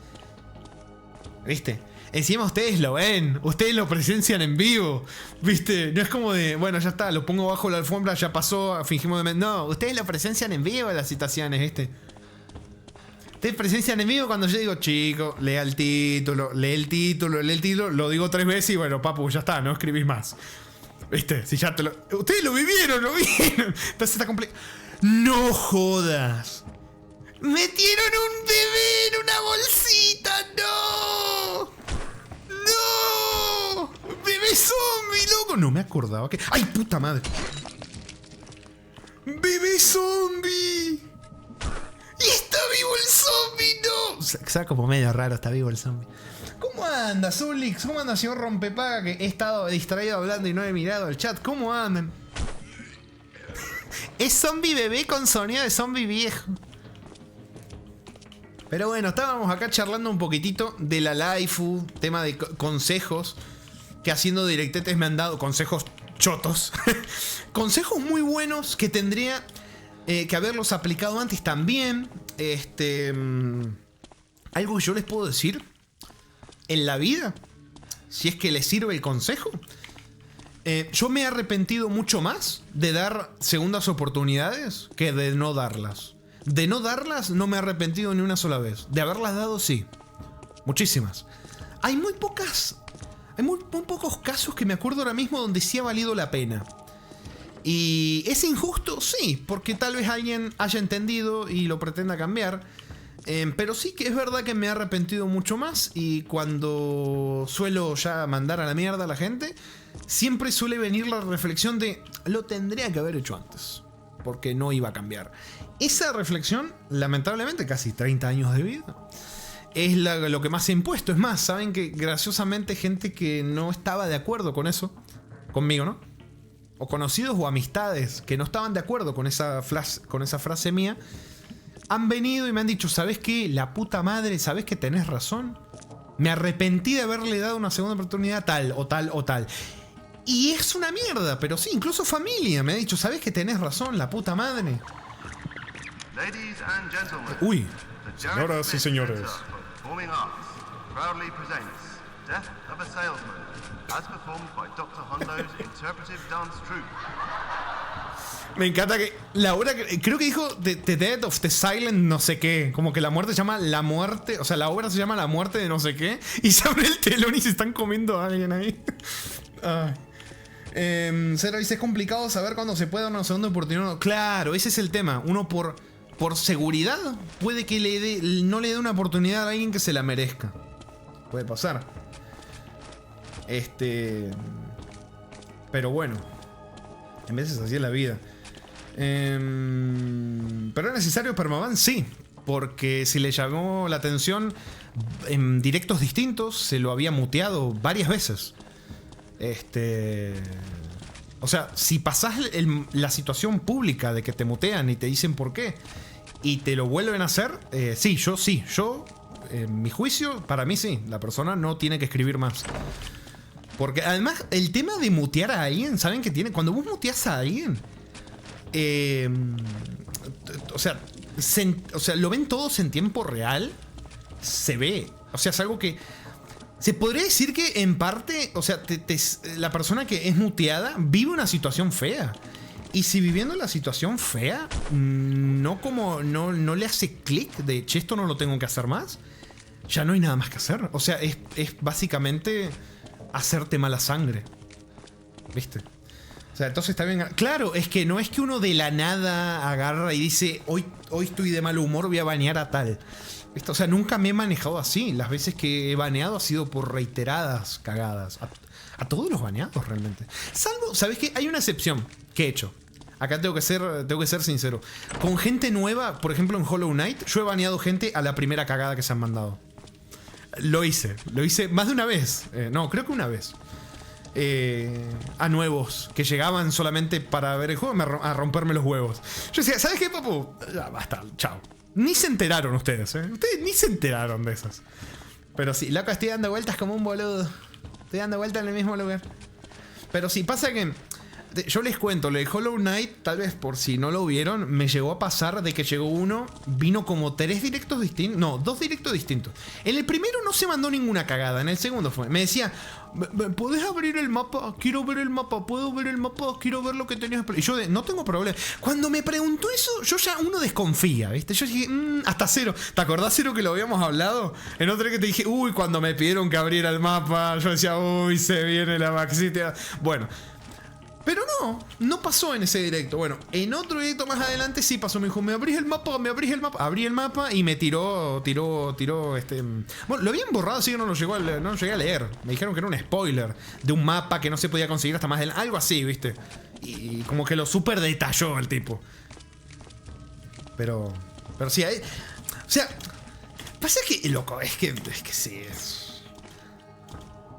¿Viste? Encima ustedes lo ven, ustedes lo presencian en vivo. ¿Viste? No es como de, bueno, ya está, lo pongo bajo la alfombra, ya pasó, fingimos de... No, ustedes lo presencian en vivo las situaciones, ¿viste? Ustedes presencian en vivo cuando yo digo, chico, lea el título, lo digo 3 veces y bueno, papu, ya está, no escribís más. ¿Viste? Si ya te lo... Ustedes lo vivieron, lo vieron. Entonces está complicado. ¡No jodas! ¡Metieron un bebé en una bolsita! ¡No! ¡No! ¡Bebé zombie, loco! No me acordaba que... ¡Ay, puta madre! ¡Bebé zombie! ¡Y está vivo el zombie! ¡No! Está como medio raro, está vivo el zombie. ¿Cómo anda, Zulix? ¿Cómo anda, señor Rompepaga? Que he estado distraído hablando y no he mirado el chat. ¿Cómo andan? Es zombie bebé con sonido de zombie viejo. Pero bueno, estábamos acá charlando un poquitito de la laifu, tema de consejos que haciendo directetes me han dado, consejos chotos. Consejos muy buenos que tendría que haberlos aplicado antes también. Algo que yo les puedo decir en la vida, si es que les sirve el consejo. Yo me he arrepentido mucho más de dar segundas oportunidades que de no darlas. De no darlas no me he arrepentido ni una sola vez. De haberlas dado, sí. Muchísimas. Hay muy pocos casos que me acuerdo ahora mismo donde sí ha valido la pena. Y es injusto, sí, porque tal vez alguien haya entendido y lo pretenda cambiar. Pero sí que es verdad que me he arrepentido mucho más. Y cuando suelo ya mandar a la mierda a la gente, siempre suele venir la reflexión de lo tendría que haber hecho antes, porque no iba a cambiar. Esa reflexión, lamentablemente, casi 30 años de vida, es lo que más se ha impuesto. Es más, saben que graciosamente gente que no estaba de acuerdo con eso, conmigo, ¿no? O conocidos o amistades que no estaban de acuerdo con esa frase mía, han venido y me han dicho, ¿sabes qué? La puta madre, ¿sabes que tenés razón? Me arrepentí de haberle dado una segunda oportunidad tal o tal o tal. Y es una mierda, pero sí, incluso familia me ha dicho, ¿sabes que tenés razón? La puta madre. Uy, señoras y señores. Me encanta que la obra, creo que dijo The Death of the Silent no sé qué, como que la muerte se llama La Muerte, o sea, la obra se llama La Muerte de no sé qué, y se abre el telón y se están comiendo a alguien ahí. Ay. Cero dice, es complicado saber cuándo se puede dar una segunda oportunidad. Claro, ese es el tema. Uno por seguridad puede que no le dé una oportunidad a alguien que se la merezca. Puede pasar. Pero bueno, en veces así es la vida. Pero es necesario permaban, sí. Porque si le llamó la atención en directos distintos, se lo había muteado varias veces. O sea, si pasás la situación pública de que te mutean y te dicen por qué y te lo vuelven a hacer, yo, en mi juicio, para mí sí, la persona no tiene que escribir más. Porque además, el tema de mutear a alguien, ¿saben qué tiene? Cuando vos muteas a alguien, o sea, lo ven todos en tiempo real, se ve. O sea, es algo que se podría decir que en parte, o sea, la persona que es muteada vive una situación fea. Y si viviendo la situación fea, no le hace clic de, che, esto no lo tengo que hacer más, ya no hay nada más que hacer. O sea, es básicamente hacerte mala sangre. ¿Viste? O sea, entonces está bien. Claro, es que no es que uno de la nada agarra y dice, hoy estoy de mal humor, voy a banear a tal. ¿Viste? O sea, nunca me he manejado así. Las veces que he baneado ha sido por reiteradas cagadas. A todos los baneados, realmente. Salvo, ¿sabes qué? Hay una excepción que he hecho. Acá tengo que ser sincero. Con gente nueva, por ejemplo en Hollow Knight, yo he baneado gente a la primera cagada que se han mandado. Lo hice más de una vez. No, creo que una vez. A nuevos que llegaban solamente para ver el juego a romperme los huevos. Yo decía, ¿sabes qué, papu? Ya, basta, chao. Ni se enteraron ustedes, Ustedes ni se enteraron de esas. Pero sí, loco, estoy dando vueltas como un boludo. Estoy dando vueltas en el mismo lugar. Pero sí, pasa que yo les cuento, lo de Hollow Knight, tal vez por si no lo vieron, me llegó a pasar de que llegó uno, vino como 3 directos distintos, no, 2 directos distintos. En el primero no se mandó ninguna cagada, en el segundo me decía, ¿podés abrir el mapa? Quiero ver el mapa, ¿puedo ver el mapa? Quiero ver lo que tenías. Y yo no tengo problema. Cuando me preguntó eso, yo ya uno desconfía, ¿viste? Yo dije, hasta Cero. ¿Te acordás, Cero, que lo habíamos hablado? En otra que te dije, cuando me pidieron que abriera el mapa, yo decía, se viene la Maxitia. Bueno. Pero no pasó en ese directo. Bueno, en otro directo más adelante sí pasó. Me dijo, ¿me abrís el mapa? Abrí el mapa y me tiró. Bueno, lo habían borrado, así que no lo llegué a leer. Me dijeron que era un spoiler de un mapa que no se podía conseguir hasta más adelante. Algo así, ¿viste? Y como que lo súper detalló el tipo. Pero sí, o sea, pasa que, loco, es que sí es.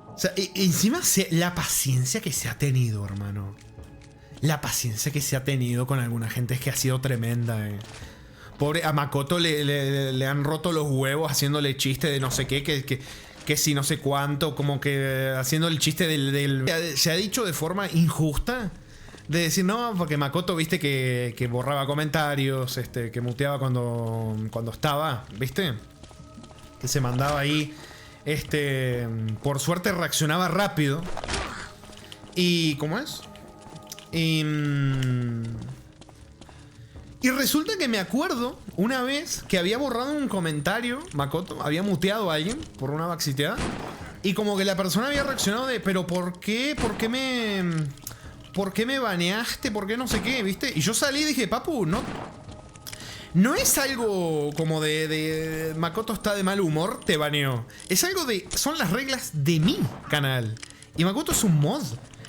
O sea, encima la paciencia que se ha tenido, hermano. La paciencia que se ha tenido con alguna gente es que ha sido tremenda, Pobre, a Makoto le han roto los huevos haciéndole chiste de no sé qué, que si no sé cuánto, como que haciendo el chiste se ha dicho de forma injusta. De decir, no, porque Makoto, viste, que borraba comentarios, que muteaba cuando estaba, viste. Que se mandaba ahí. Por suerte reaccionaba rápido. Y... ¿cómo es? Y resulta que me acuerdo una vez que había borrado un comentario, Makoto, había muteado a alguien por una baxiteada. Y como que la persona había reaccionado de, pero ¿por qué? ¿Por qué me baneaste? ¿Por qué no sé qué? ¿Viste? Y yo salí y dije, papu, no es algo como de Makoto está de mal humor, te baneó. Es algo son las reglas de mi canal. Y Makoto es un mod.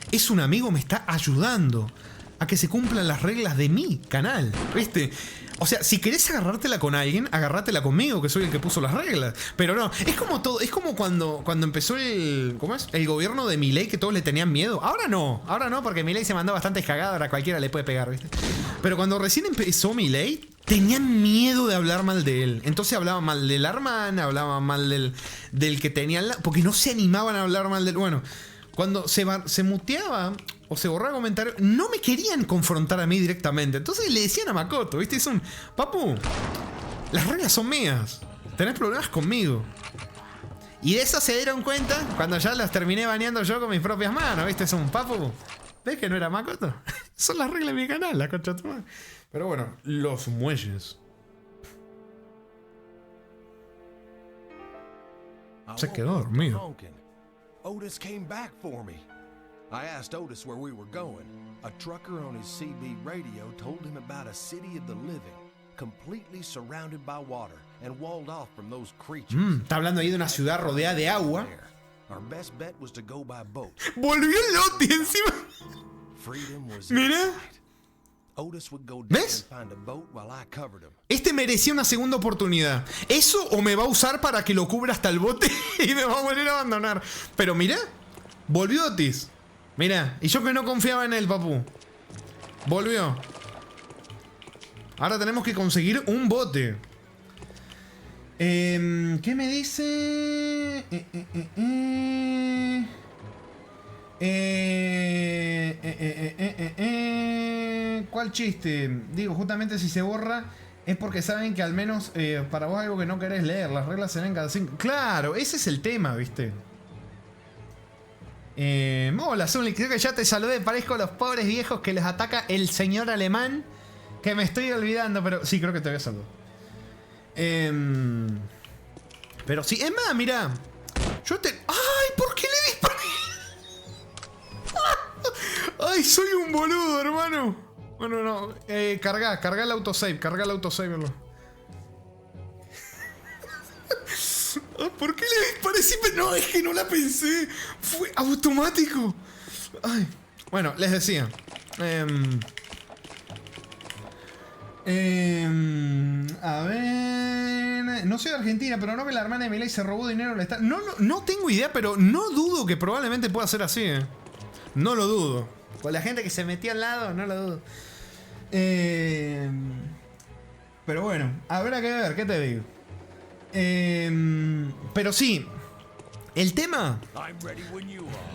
Es un amigo, me está ayudando a que se cumplan las reglas de mi canal. ¿Viste? O sea, si querés agarrártela con alguien, agárratela conmigo, que soy el que puso las reglas. Pero no, es como todo, es como cuando empezó ¿cómo es? El gobierno de Milei, que todos le tenían miedo. Ahora no, porque Milei se mandó bastante cagada, ahora cualquiera le puede pegar, ¿viste? Pero cuando recién empezó Milei, tenían miedo de hablar mal de él. Entonces hablaban mal del Arman, hablaban mal del que tenían, porque no se animaban a hablar mal del... Bueno, cuando se muteaba o se borraba comentarios, no me querían confrontar a mí directamente. Entonces le decían a Makoto, ¿viste? Es papu, las reglas son mías. Tenés problemas conmigo. Y de eso se dieron cuenta cuando ya las terminé baneando yo con mis propias manos, ¿viste? Es papu. ¿Ves que no era Makoto? Son las reglas de mi canal, la concha de tu madre. Pero bueno, los muelles. Se quedó dormido. Otis came back for me. I asked Otis where we were going. A trucker on his CB radio told him about a city of the living, completely surrounded by water and walled off from those creatures. Está hablando ahí de una ciudad rodeada de agua. Our best bet was to go by boat. Volvió el Loti encima. Freedom was Mira. Otis would go down ¿Ves? and find a boat while I covered him. Este merecía una segunda oportunidad. Eso o me va a usar para que lo cubra hasta el bote y me va a volver a abandonar. Pero mira, volvió Otis. Mira, y yo que no confiaba en él, papu. Volvió. Ahora tenemos que conseguir un bote. ¿Qué me dice? ¿Cuál chiste? Digo, justamente si se borra es porque saben que al menos para vos algo que no querés leer. Las reglas se ven cada 5. Claro, ese es el tema, ¿viste? Hola, Zully, creo que ya te saludé. Parezco los pobres viejos que les ataca el señor alemán. Que me estoy olvidando, pero sí, creo que te había saludado. Pero sí, es más, mira. Yo te... ¡Ay! ¿Por qué le disparé? ¡Ay! Soy un boludo, hermano. Bueno, no. Carga el autosave. Carga el autosave. ¿Por qué le disparé siempre? No, es que no la pensé. Fue automático. Ay. Bueno, les decía. A ver. No soy de Argentina, pero no que la hermana de Milei se robó dinero del Estado. No tengo idea, pero no dudo que probablemente pueda ser así. No lo dudo. Con la gente que se metía al lado, no lo dudo. Pero bueno, habrá que ver, ¿qué te digo? Pero sí, el tema,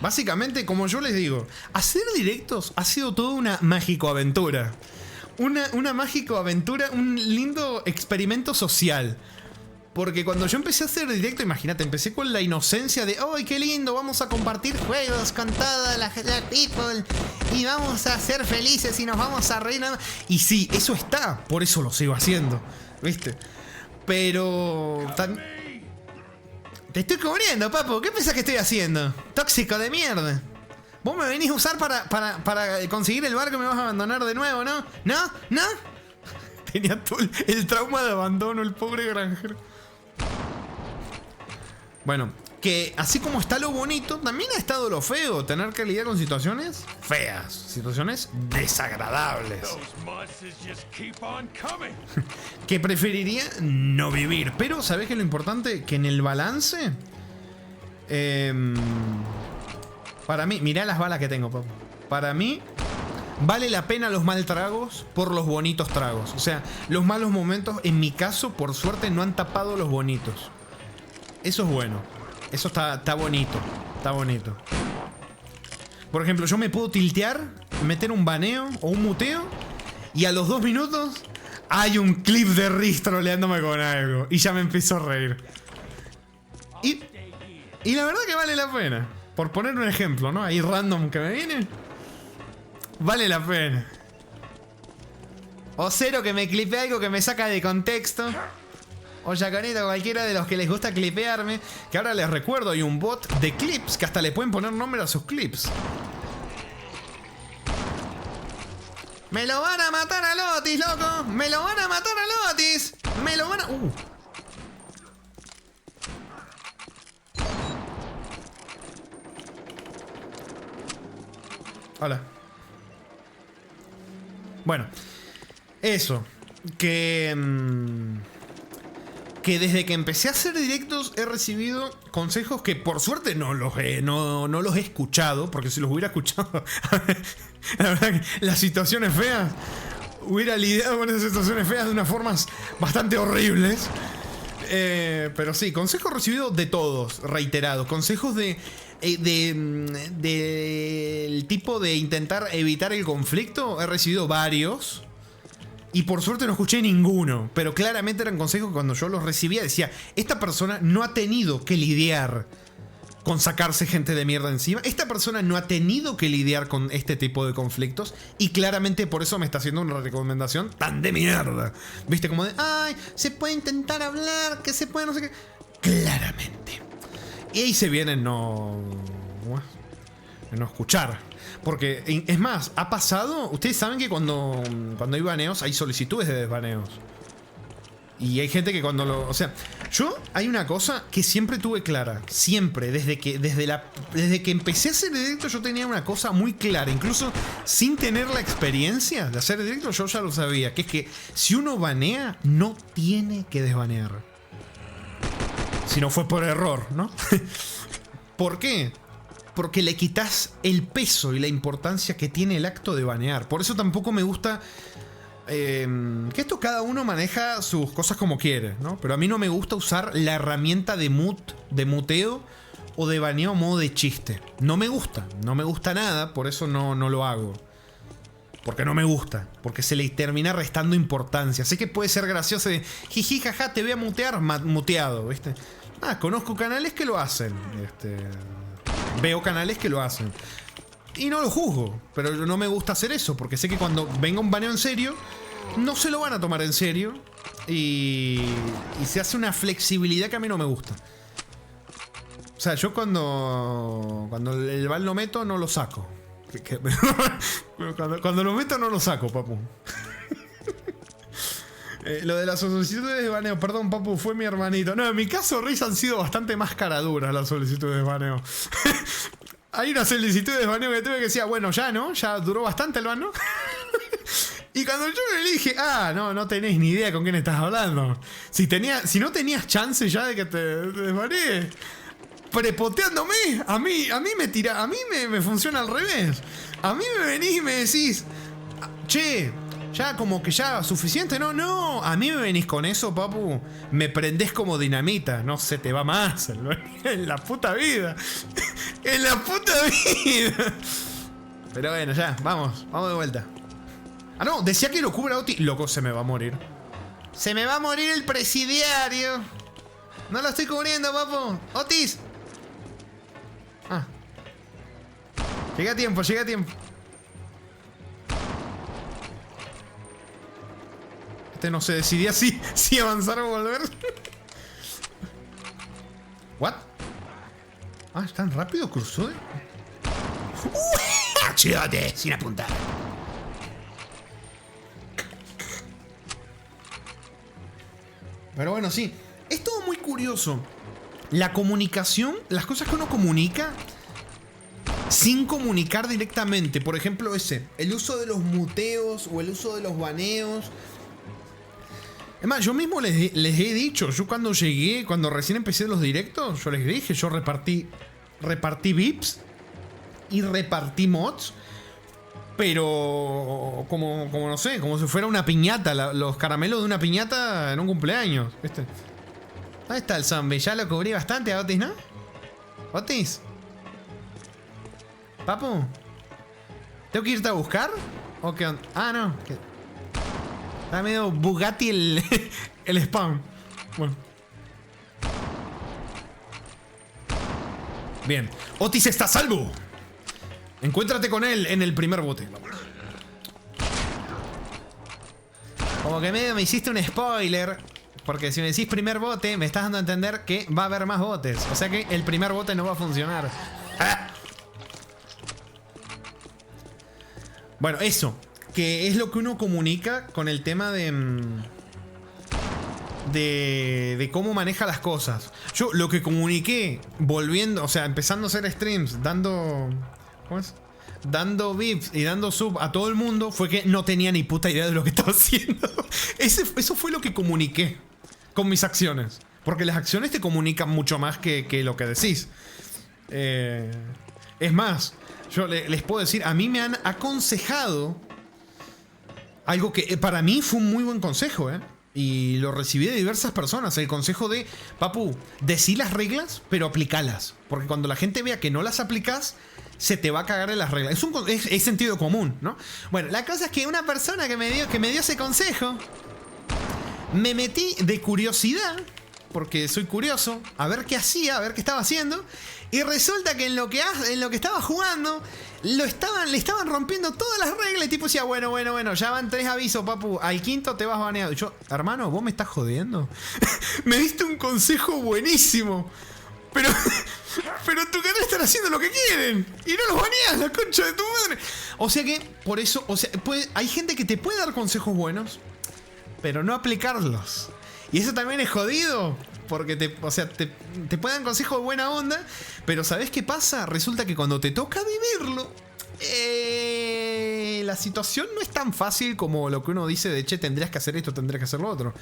básicamente, como yo les digo, hacer directos ha sido toda una mágico aventura. Una mágico aventura, un lindo experimento social. Porque cuando yo empecé a hacer directo, imagínate, empecé con la inocencia de ¡ay, qué lindo! Vamos a compartir juegos con toda la people y vamos a ser felices y nos vamos a reír. Y sí, eso está, por eso lo sigo haciendo, ¿viste? Pero... Te estoy cubriendo, papu. ¿Qué pensás que estoy haciendo? Tóxico de mierda. Vos me venís a usar para conseguir el barco y me vas a abandonar de nuevo, ¿no? ¿No? ¿No? Tenía todo el trauma de abandono, el pobre granjero. Bueno, que así como está lo bonito, también ha estado lo feo. Tener que lidiar con situaciones feas, situaciones desagradables. Que preferiría no vivir. Pero, ¿sabés qué es lo importante? Que en el balance... para mí, mirá las balas que tengo, papá. Para mí, vale la pena los mal tragos por los bonitos tragos. O sea, los malos momentos, en mi caso, por suerte, no han tapado los bonitos. Eso es bueno. Eso está bonito. Está bonito. Por ejemplo, yo me puedo tiltear, meter un baneo o un muteo, y a los 2 minutos hay un clip de Riz troleándome con algo. Y ya me empiezo a reír. Y la verdad que vale la pena. Por poner un ejemplo, ¿no? Ahí random que me viene. Vale la pena. O Cero que me clipe algo que me saca de contexto. O Yacanito, cualquiera de los que les gusta clipearme. Que ahora les recuerdo, hay un bot de clips que hasta le pueden poner nombre a sus clips. ¡Me lo van a matar a Lotis, loco! ¡Me lo van a matar a Lotis! ¡Me lo van a... Hola. Bueno, eso. Que desde que empecé a hacer directos he recibido consejos que por suerte no los he escuchado. Porque si los hubiera escuchado, la verdad que las situaciones feas, hubiera lidiado con esas situaciones feas de unas formas bastante horribles. Pero sí, consejos recibidos de todos, reiterados. Consejos del tipo de intentar evitar el conflicto, he recibido varios. Y por suerte no escuché ninguno. Pero claramente eran consejos que cuando yo los recibía decía, esta persona no ha tenido que lidiar con sacarse gente de mierda encima. Esta persona no ha tenido que lidiar con este tipo de conflictos. Y claramente por eso me está haciendo una recomendación tan de mierda. Viste, como de, ay, se puede intentar hablar, que se puede no sé qué. Claramente. Y ahí se vienen, no no escuchar. Porque, es más, ha pasado. Ustedes saben que cuando hay baneos, hay solicitudes de desbaneos. Y hay gente que cuando lo... O sea, yo hay una cosa que siempre tuve clara. Siempre, desde que empecé a hacer directo, yo tenía una cosa muy clara. Incluso sin tener la experiencia de hacer directo, yo ya lo sabía. Que es que si uno banea, no tiene que desbanear. Si no fue por error, ¿no? ¿Por qué? Porque le quitas el peso y la importancia que tiene el acto de banear. Por eso tampoco me gusta... que esto cada uno maneja sus cosas como quiere, ¿no? Pero a mí no me gusta usar la herramienta de muteo o de baneo a modo de chiste. No me gusta nada, por eso no lo hago. Porque no me gusta, porque se le termina restando importancia. Sé que puede ser gracioso de jiji, jaja, te voy a mutear, muteado, ¿viste? Conozco canales que lo hacen. Veo canales que lo hacen. Y no lo juzgo, pero no me gusta hacer eso, porque sé que cuando venga un baneo en serio, no se lo van a tomar en serio. Y se hace una flexibilidad que a mí no me gusta. O sea, yo cuando el ban lo meto, no lo saco. Cuando lo meto, no lo saco, papu. Lo de las solicitudes de baneo, perdón, papu, fue mi hermanito. No, en mi caso, Riz, han sido bastante más caraduras las solicitudes de baneo. Hay una solicitud de baneo que tuve que decía, bueno, ya, ¿no? Ya duró bastante el baneo. Y cuando yo le dije, no tenés ni idea con quién estás hablando. Si no tenías chance ya de que te desbaneé, prepoteándome, a mí me funciona al revés. A mí me venís y me decís, che, ya como que ya suficiente, no, a mí me venís con eso, papu, me prendés como dinamita, no se te va más en la puta vida. En la puta vida. Pero bueno, ya, vamos de vuelta. No, decía que lo cubra Otis. Loco, se me va a morir. Se me va a morir el presidiario. No lo estoy cubriendo, papu. Otis. Llega a tiempo. No se decidía si avanzar o volver. ¿What? ¿Es tan rápido cruzó? ¡Chidote! Sin apuntar. Pero bueno, sí. Es todo muy curioso. La comunicación, las cosas que uno comunica sin comunicar directamente. Por ejemplo, el uso de los muteos o el uso de los baneos. Es más, yo mismo les he dicho, yo cuando recién empecé los directos, yo les dije, yo repartí VIPs y repartí mods, pero como no sé, como si fuera una piñata, los caramelos de una piñata en un cumpleaños, ¿viste? Ahí está el zombie, ya lo cubrí bastante a Otis, ¿no? ¿Otis? ¿Papu? ¿Tengo que irte a buscar? ¿O qué onda? No. Está medio Bugatti el spam. Bueno. Bien. Otis está a salvo. Encuéntrate con él en el primer bote. Como que medio me hiciste un spoiler. Porque si me decís primer bote, me estás dando a entender que va a haber más botes. O sea que el primer bote no va a funcionar. Bueno, eso. Que es lo que uno comunica con el tema de cómo maneja las cosas. Yo lo que comuniqué volviendo, o sea, empezando a hacer streams, dando VIPs y dando sub a todo el mundo, fue que no tenía ni puta idea de lo que estaba haciendo. Eso fue lo que comuniqué con mis acciones. Porque las acciones te comunican mucho más que lo que decís. Es más, yo les puedo decir, a mí me han aconsejado algo que para mí fue un muy buen consejo, y lo recibí de diversas personas. El consejo de, papu, decí las reglas, pero aplicalas. Porque cuando la gente vea que no las aplicas, se te va a cagar en las reglas. Es sentido común, ¿no? Bueno, la cosa es que una persona que me dio ese consejo, me metí de curiosidad, porque soy curioso, a ver qué hacía, a ver qué estaba haciendo. Y resulta que en lo que estaba jugando, le estaban rompiendo todas las reglas. Y tipo decía, bueno, ya van 3 avisos, papu. Al quinto te vas baneado. Y yo, hermano, ¿vos me estás jodiendo? Me diste un consejo buenísimo. Pero en tu canal están haciendo lo que quieren. Y no los baneás, la concha de tu madre. O sea que, por eso, o sea, hay gente que te puede dar consejos buenos, pero no aplicarlos. Y eso también es jodido. Porque te pueden dar consejos de buena onda, pero ¿sabés qué pasa? Resulta que cuando te toca vivirlo, la situación no es tan fácil como lo que uno dice de che, tendrías que hacer esto, tendrías que hacer lo otro.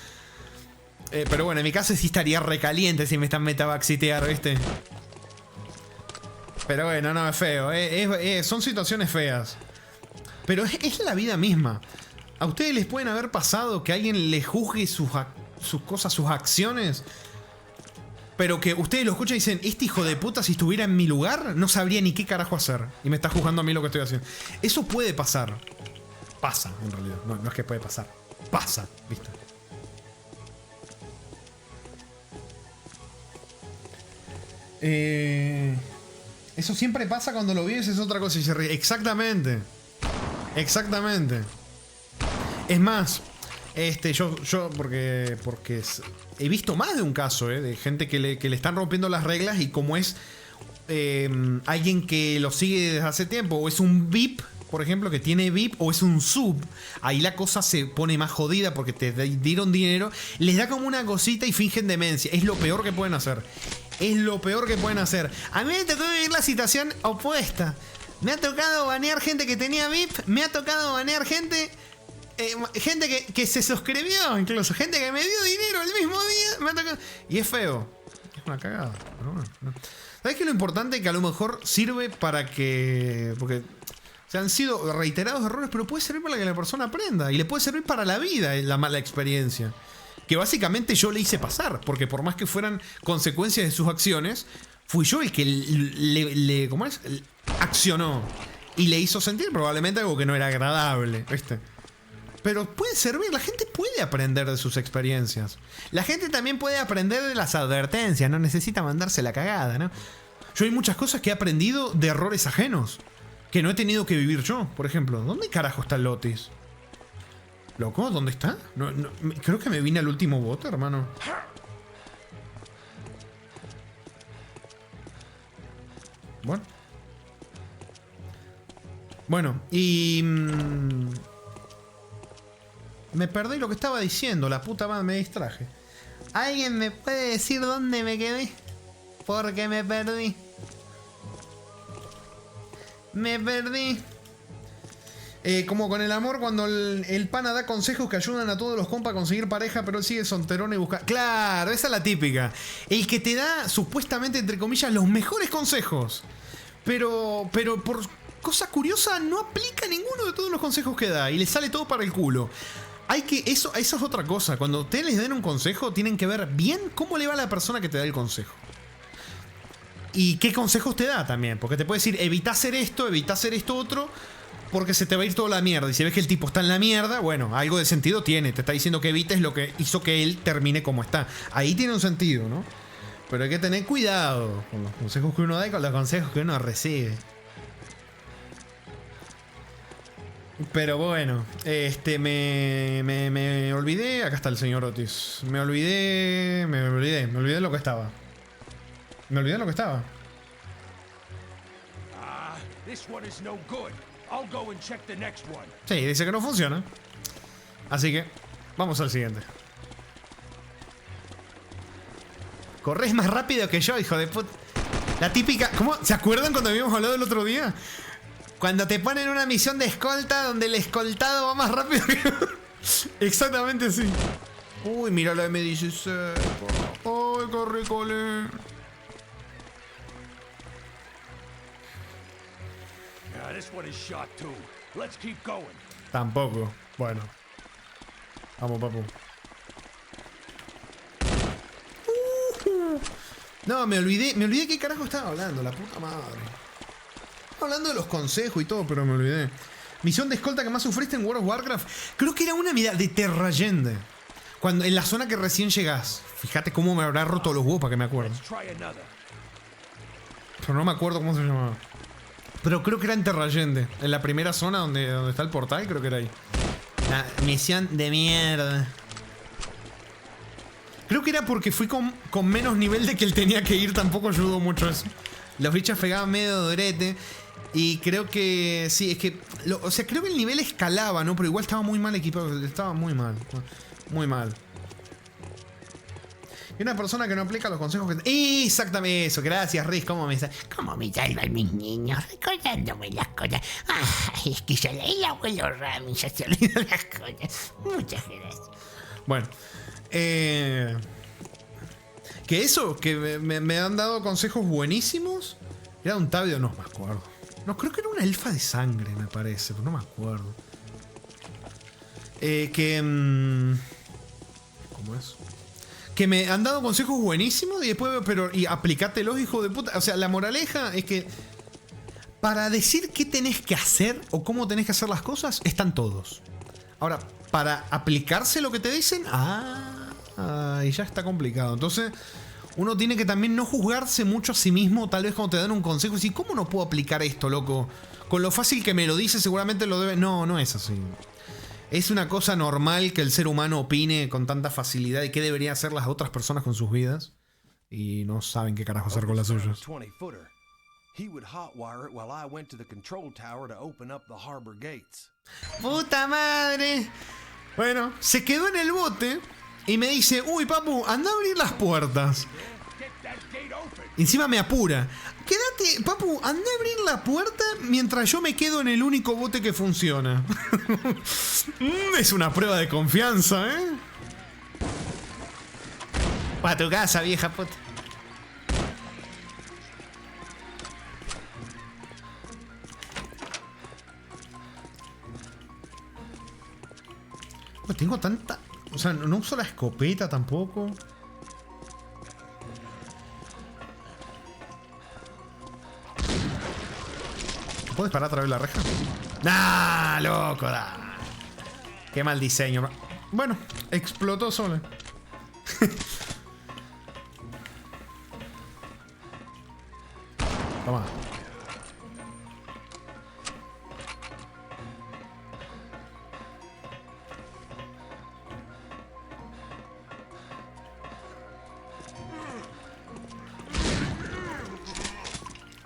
Pero bueno, en mi caso sí estaría recaliente si me están metabaxitear, ¿viste? Pero bueno, no, es feo. Son situaciones feas. Pero es la vida misma. ¿A ustedes les pueden haber pasado que alguien les juzgue sus cosas, sus acciones? Pero que ustedes lo escuchan y dicen, este hijo de puta, si estuviera en mi lugar, no sabría ni qué carajo hacer. Y me está juzgando a mí lo que estoy haciendo. Eso puede pasar. Pasa, en realidad. No es que puede pasar. Pasa, ¿viste? Eso siempre pasa cuando lo vives, es otra cosa y se ríe. Exactamente. Exactamente. Es más, yo porque he visto más de un caso, de gente que le están rompiendo las reglas y como es alguien que lo sigue desde hace tiempo, o es un VIP, por ejemplo, que tiene VIP, o es un sub, ahí la cosa se pone más jodida porque te dieron dinero, les da como una cosita y fingen demencia. Es lo peor que pueden hacer. Es lo peor que pueden hacer. A mí me tocó vivir la situación opuesta. Me ha tocado banear gente que tenía VIP, me ha tocado banear gente que se suscribió, incluso gente que me dio dinero el mismo día, me ha tocado. Y es feo. Es una cagada. Pero bueno, ¿no? ¿Sabes qué? Lo importante es que a lo mejor sirve para que... Porque se han sido reiterados errores, pero puede servir para que la persona aprenda. Y le puede servir para la vida la mala experiencia. Que básicamente yo le hice pasar. Porque por más que fueran consecuencias de sus acciones, fui yo el que ¿cómo es? Accionó. Y le hizo sentir probablemente algo que no era agradable, ¿viste? Pero puede servir, la gente puede aprender de sus experiencias. La gente también puede aprender de las advertencias, no necesita mandarse la cagada, ¿no? Yo hay muchas cosas que he aprendido de errores ajenos, que no he tenido que vivir yo. Por ejemplo, ¿dónde carajo está el Lotis? ¿Loco? ¿Dónde está? No, creo que me vine al último bote, hermano. Bueno, y... me perdí lo que estaba diciendo, la puta madre, me distraje. ¿Alguien me puede decir dónde me quedé? Porque me perdí. Me perdí. Como con el amor, cuando el pana da consejos que ayudan a todos los compas a conseguir pareja, pero él sigue solterón y busca. Claro, esa es la típica. El que te da, supuestamente, entre comillas, los mejores consejos. Pero por cosa curiosa, no aplica ninguno de todos los consejos que da. Y le sale todo para el culo. Eso es otra cosa. Cuando ustedes les den un consejo, tienen que ver bien cómo le va a la persona que te da el consejo. Y qué consejos te da también. Porque te puede decir, evita hacer esto otro, porque se te va a ir toda la mierda. Y si ves que el tipo está en la mierda, bueno, algo de sentido tiene. Te está diciendo que evites lo que hizo que él termine como está. Ahí tiene un sentido, ¿no? Pero hay que tener cuidado con los consejos que uno da y con los consejos que uno recibe. Pero bueno, me olvidé. Acá está el señor Otis. Me olvidé de lo que estaba. Sí, dice que no funciona. Así que vamos al siguiente. Corres más rápido que yo, hijo de puta. La típica... ¿Cómo? ¿Se acuerdan cuando habíamos hablado el otro día? Cuando te ponen una misión de escolta donde el escoltado va más rápido que... Exactamente así. Uy, mira la M16. Ay, corre, cole. Tampoco. Bueno. Vamos, papu. No, me olvidé qué carajo estaba hablando, la puta madre. Hablando de los consejos y todo, pero me olvidé. Misión de escolta que más sufriste en World of Warcraft. Creo que era una mirada de Terrayende. Cuando, en la zona que recién llegás. Fíjate cómo me habrá roto los huevos para que me acuerde. Pero no me acuerdo cómo se llamaba. Pero creo que era en Terrayende. En la primera zona donde está el portal, creo que era ahí. La misión de mierda. Creo que era porque fui con menos nivel de que él tenía que ir, tampoco ayudó mucho eso. Los bichos pegaban medio dorete. Y creo que sí, es que... o sea, creo que el nivel escalaba, ¿no? Pero igual estaba muy mal equipado, estaba muy mal. Muy mal. Y una persona que no aplica los consejos que... Exactamente eso, gracias Riz, ¿cómo me salvan mis niños? Recordándome las cosas. Ay, es que ya el abuelo Rami ya se olvidó las cosas. Muchas gracias. Bueno, que eso, que me han dado consejos buenísimos. Era un Tabio, no me acuerdo. No, creo que era una elfa de sangre, me parece, pero no me acuerdo. ¿Cómo es? Que me han dado consejos buenísimos y después, y aplicátelos, hijo de puta. O sea, la moraleja es que para decir qué tenés que hacer o cómo tenés que hacer las cosas, están todos. Ahora, para aplicarse lo que te dicen, y ya está complicado. Entonces, uno tiene que también no juzgarse mucho a sí mismo, tal vez cuando te dan un consejo y decir, ¿cómo no puedo aplicar esto, loco? Con lo fácil que me lo dice, seguramente lo debe... No, no es así. Es una cosa normal que el ser humano opine con tanta facilidad y qué deberían hacer las otras personas con sus vidas. Y no saben qué carajo hacer con las suyas. ¡Puta madre! Bueno, se quedó en el bote y me dice, uy papu, anda a abrir las puertas. Encima me apura. Quédate, papu, anda a abrir la puerta mientras yo me quedo en el único bote que funciona. Es una prueba de confianza, ¿eh? Pa' tu casa, vieja puta. No tengo tanta... O sea, no uso la escopeta tampoco. ¿Puedes parar a través de la reja? ¡Nah, loco! Da. ¡Qué mal diseño! Bueno, explotó sola. Toma.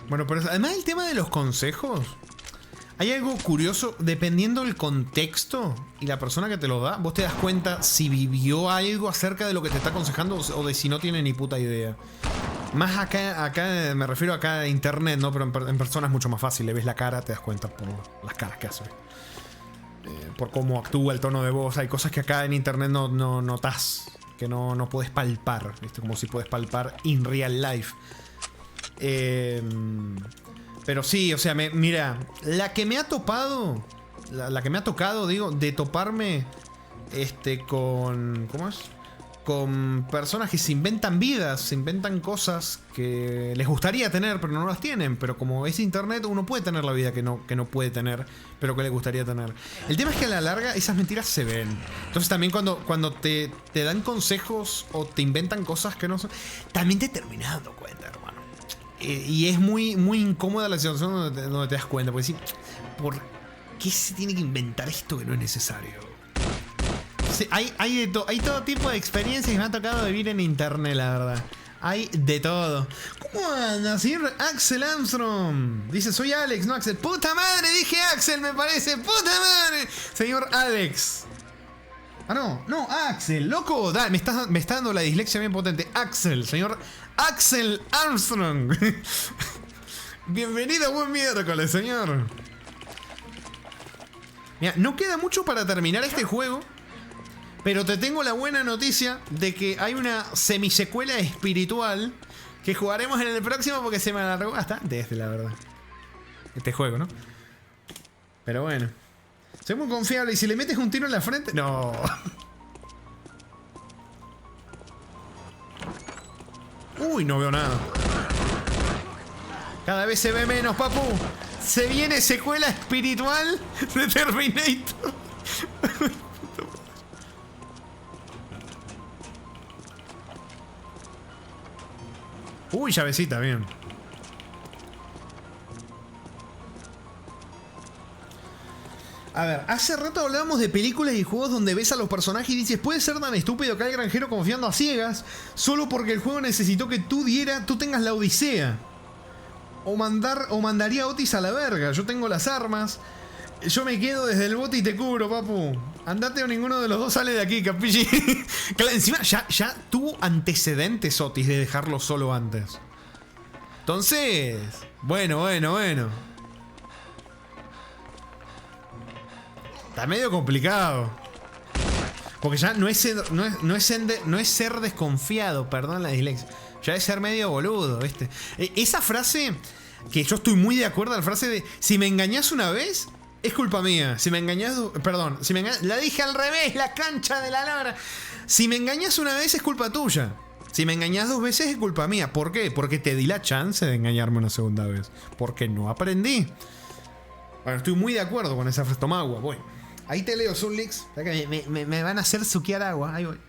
Bueno, pero además el tema de los consejos, hay algo curioso, dependiendo del contexto y la persona que te lo da, vos te das cuenta si vivió algo acerca de lo que te está aconsejando o de si no tiene ni puta idea. Más acá me refiero acá a internet, ¿no? Pero en persona es mucho más fácil, le ves la cara, te das cuenta por las caras que hace. Por cómo actúa, el tono de voz, hay cosas que acá en internet no notás, que no puedes palpar, ¿viste? Como si puedes palpar in real life. Pero sí, o sea, mira, la que me ha topado, la que me ha tocado, digo, de toparme con... ¿Cómo es? Con personas que se inventan vidas, se inventan cosas que les gustaría tener, pero no las tienen. Pero como es internet, uno puede tener la vida que no puede tener, pero que le gustaría tener. El tema es que a la larga esas mentiras se ven. Entonces también cuando te dan consejos o te inventan cosas que no son, también te terminas dando cuenta, hermano. Y es muy, muy incómoda la situación donde te das cuenta. Porque decir, ¿por qué se tiene que inventar esto que no es necesario? Sí, hay todo tipo de experiencias que me ha tocado vivir en internet, la verdad. Hay de todo. ¿Cómo anda, señor Axel Armstrong? Dice, soy Alex, no Axel. ¡Puta madre! Dije Axel, me parece. ¡Puta madre! Señor Alex. No, Axel, loco. Me está dando la dislexia bien potente. Axel, señor Axel Armstrong. Bienvenido, buen miércoles, señor. Mira, no queda mucho para terminar este juego. Pero te tengo la buena noticia de que hay una semisecuela espiritual que jugaremos en el próximo porque se me alargó bastante la verdad. Este juego, ¿no? Pero bueno. Soy muy confiable y si le metes un tiro en la frente... No. Uy, no veo nada. Cada vez se ve menos, papu. Se viene secuela espiritual de Terminator. Uy, llavecita, bien. A ver, hace rato hablábamos de películas y juegos donde ves a los personajes y dices, puede ser tan estúpido que hay granjero confiando a ciegas solo porque el juego necesitó que tú tengas la odisea. O mandaría a Otis a la verga. Yo tengo las armas. Yo me quedo desde el bote y te cubro, papu. Andate o ninguno de los dos sale de aquí, capilli. Claro, encima ya tuvo antecedentes Otis de dejarlo solo antes. Entonces, bueno. Está medio complicado. Porque ya no es ser desconfiado, perdón la dislexia. Ya es ser medio boludo, ¿viste? Esa frase, que yo estoy muy de acuerdo, la frase de si me engañás una vez, es culpa mía. Si me engañás, perdón, la dije al revés, la cancha de la lora. Si me engañás una vez, es culpa tuya. Si me engañás 2 veces, es culpa mía. ¿Por qué? Porque te di la chance de engañarme una segunda vez. Porque no aprendí. Bueno, estoy muy de acuerdo con esa frase. Toma agua, voy. Ahí te leo, Zulix. Me van a hacer suquear agua. Ahí voy.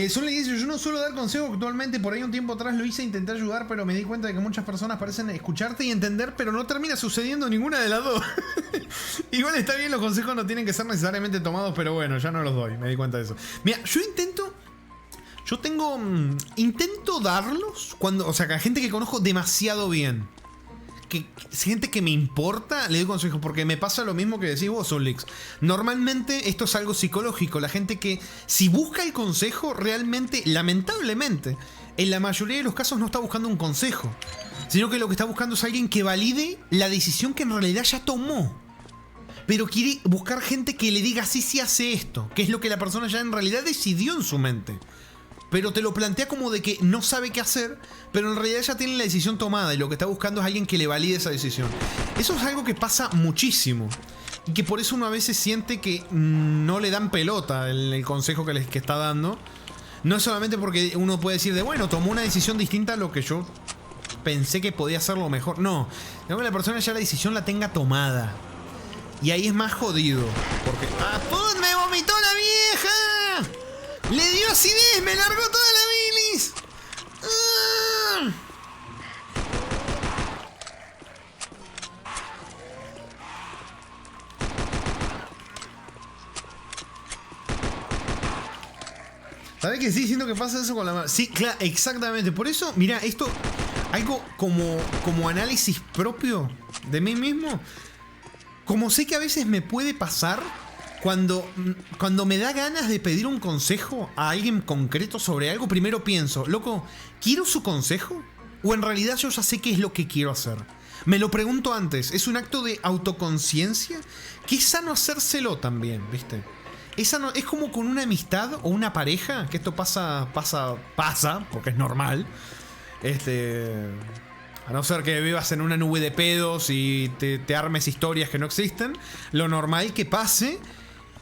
Zulix dice, yo no suelo dar consejos actualmente. Por ahí un tiempo atrás lo hice, intenté ayudar, pero me di cuenta de que muchas personas parecen escucharte y entender, pero no termina sucediendo ninguna de las dos. Igual está bien, los consejos no tienen que ser necesariamente tomados, pero bueno, ya no los doy. Me di cuenta de eso. Mira, intento darlos cuando, o sea, que a gente que conozco demasiado bien. Que gente que me importa, le doy consejos, porque me pasa lo mismo que decís vos, Solix. Normalmente esto es algo psicológico. La gente que, si busca el consejo, realmente, lamentablemente, en la mayoría de los casos no está buscando un consejo, sino que lo que está buscando es alguien que valide la decisión que en realidad ya tomó. Pero quiere buscar gente que le diga, sí, hace esto, que es lo que la persona ya en realidad decidió en su mente. Pero te lo plantea como de que no sabe qué hacer, pero en realidad ya tiene la decisión tomada y lo que está buscando es alguien que le valide esa decisión. Eso es algo que pasa muchísimo y que por eso uno a veces siente que no le dan pelota el consejo que está dando. No es solamente porque uno puede decir de, bueno, tomó una decisión distinta a lo que yo pensé que podía ser lo mejor. No, creo que la persona ya la decisión la tenga tomada. Y ahí es más jodido. Porque ¡ah, put! ¡Me vomitó la vieja! ¡Le dio acidez! ¡Me largó toda la bilis! ¡Ah! ¿Sabes que sí? Siento que pasa eso con la mano. Sí, claro, exactamente. Por eso, mira, esto, algo como análisis propio de mí mismo. Como sé que a veces me puede pasar cuando me da ganas de pedir un consejo a alguien concreto sobre algo, primero pienso, loco, ¿quiero su consejo? ¿O en realidad yo ya sé qué es lo que quiero hacer? Me lo pregunto antes. Es un acto de autoconciencia que es sano hacérselo también, ¿viste? Es como con una amistad o una pareja, que esto pasa, porque es normal. A no ser que vivas en una nube de pedos y te armes historias que no existen, lo normal que pase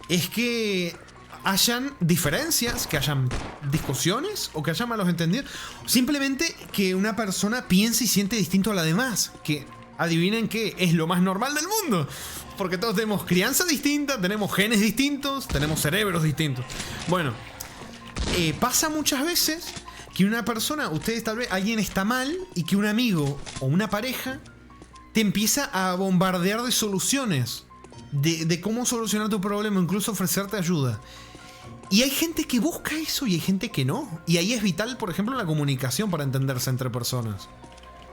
es que hayan diferencias, que hayan discusiones o que haya malos entendidos. Simplemente que una persona piense y siente distinto a la demás. Que adivinen qué, es lo más normal del mundo. Porque todos tenemos crianza distinta, tenemos genes distintos, tenemos cerebros distintos. Bueno, pasa muchas veces que una persona, ustedes tal vez, alguien está mal y que un amigo o una pareja te empieza a bombardear de soluciones. De cómo solucionar tu problema, incluso ofrecerte ayuda. Y hay gente que busca eso y hay gente que no. Y ahí es vital, por ejemplo, la comunicación para entenderse entre personas.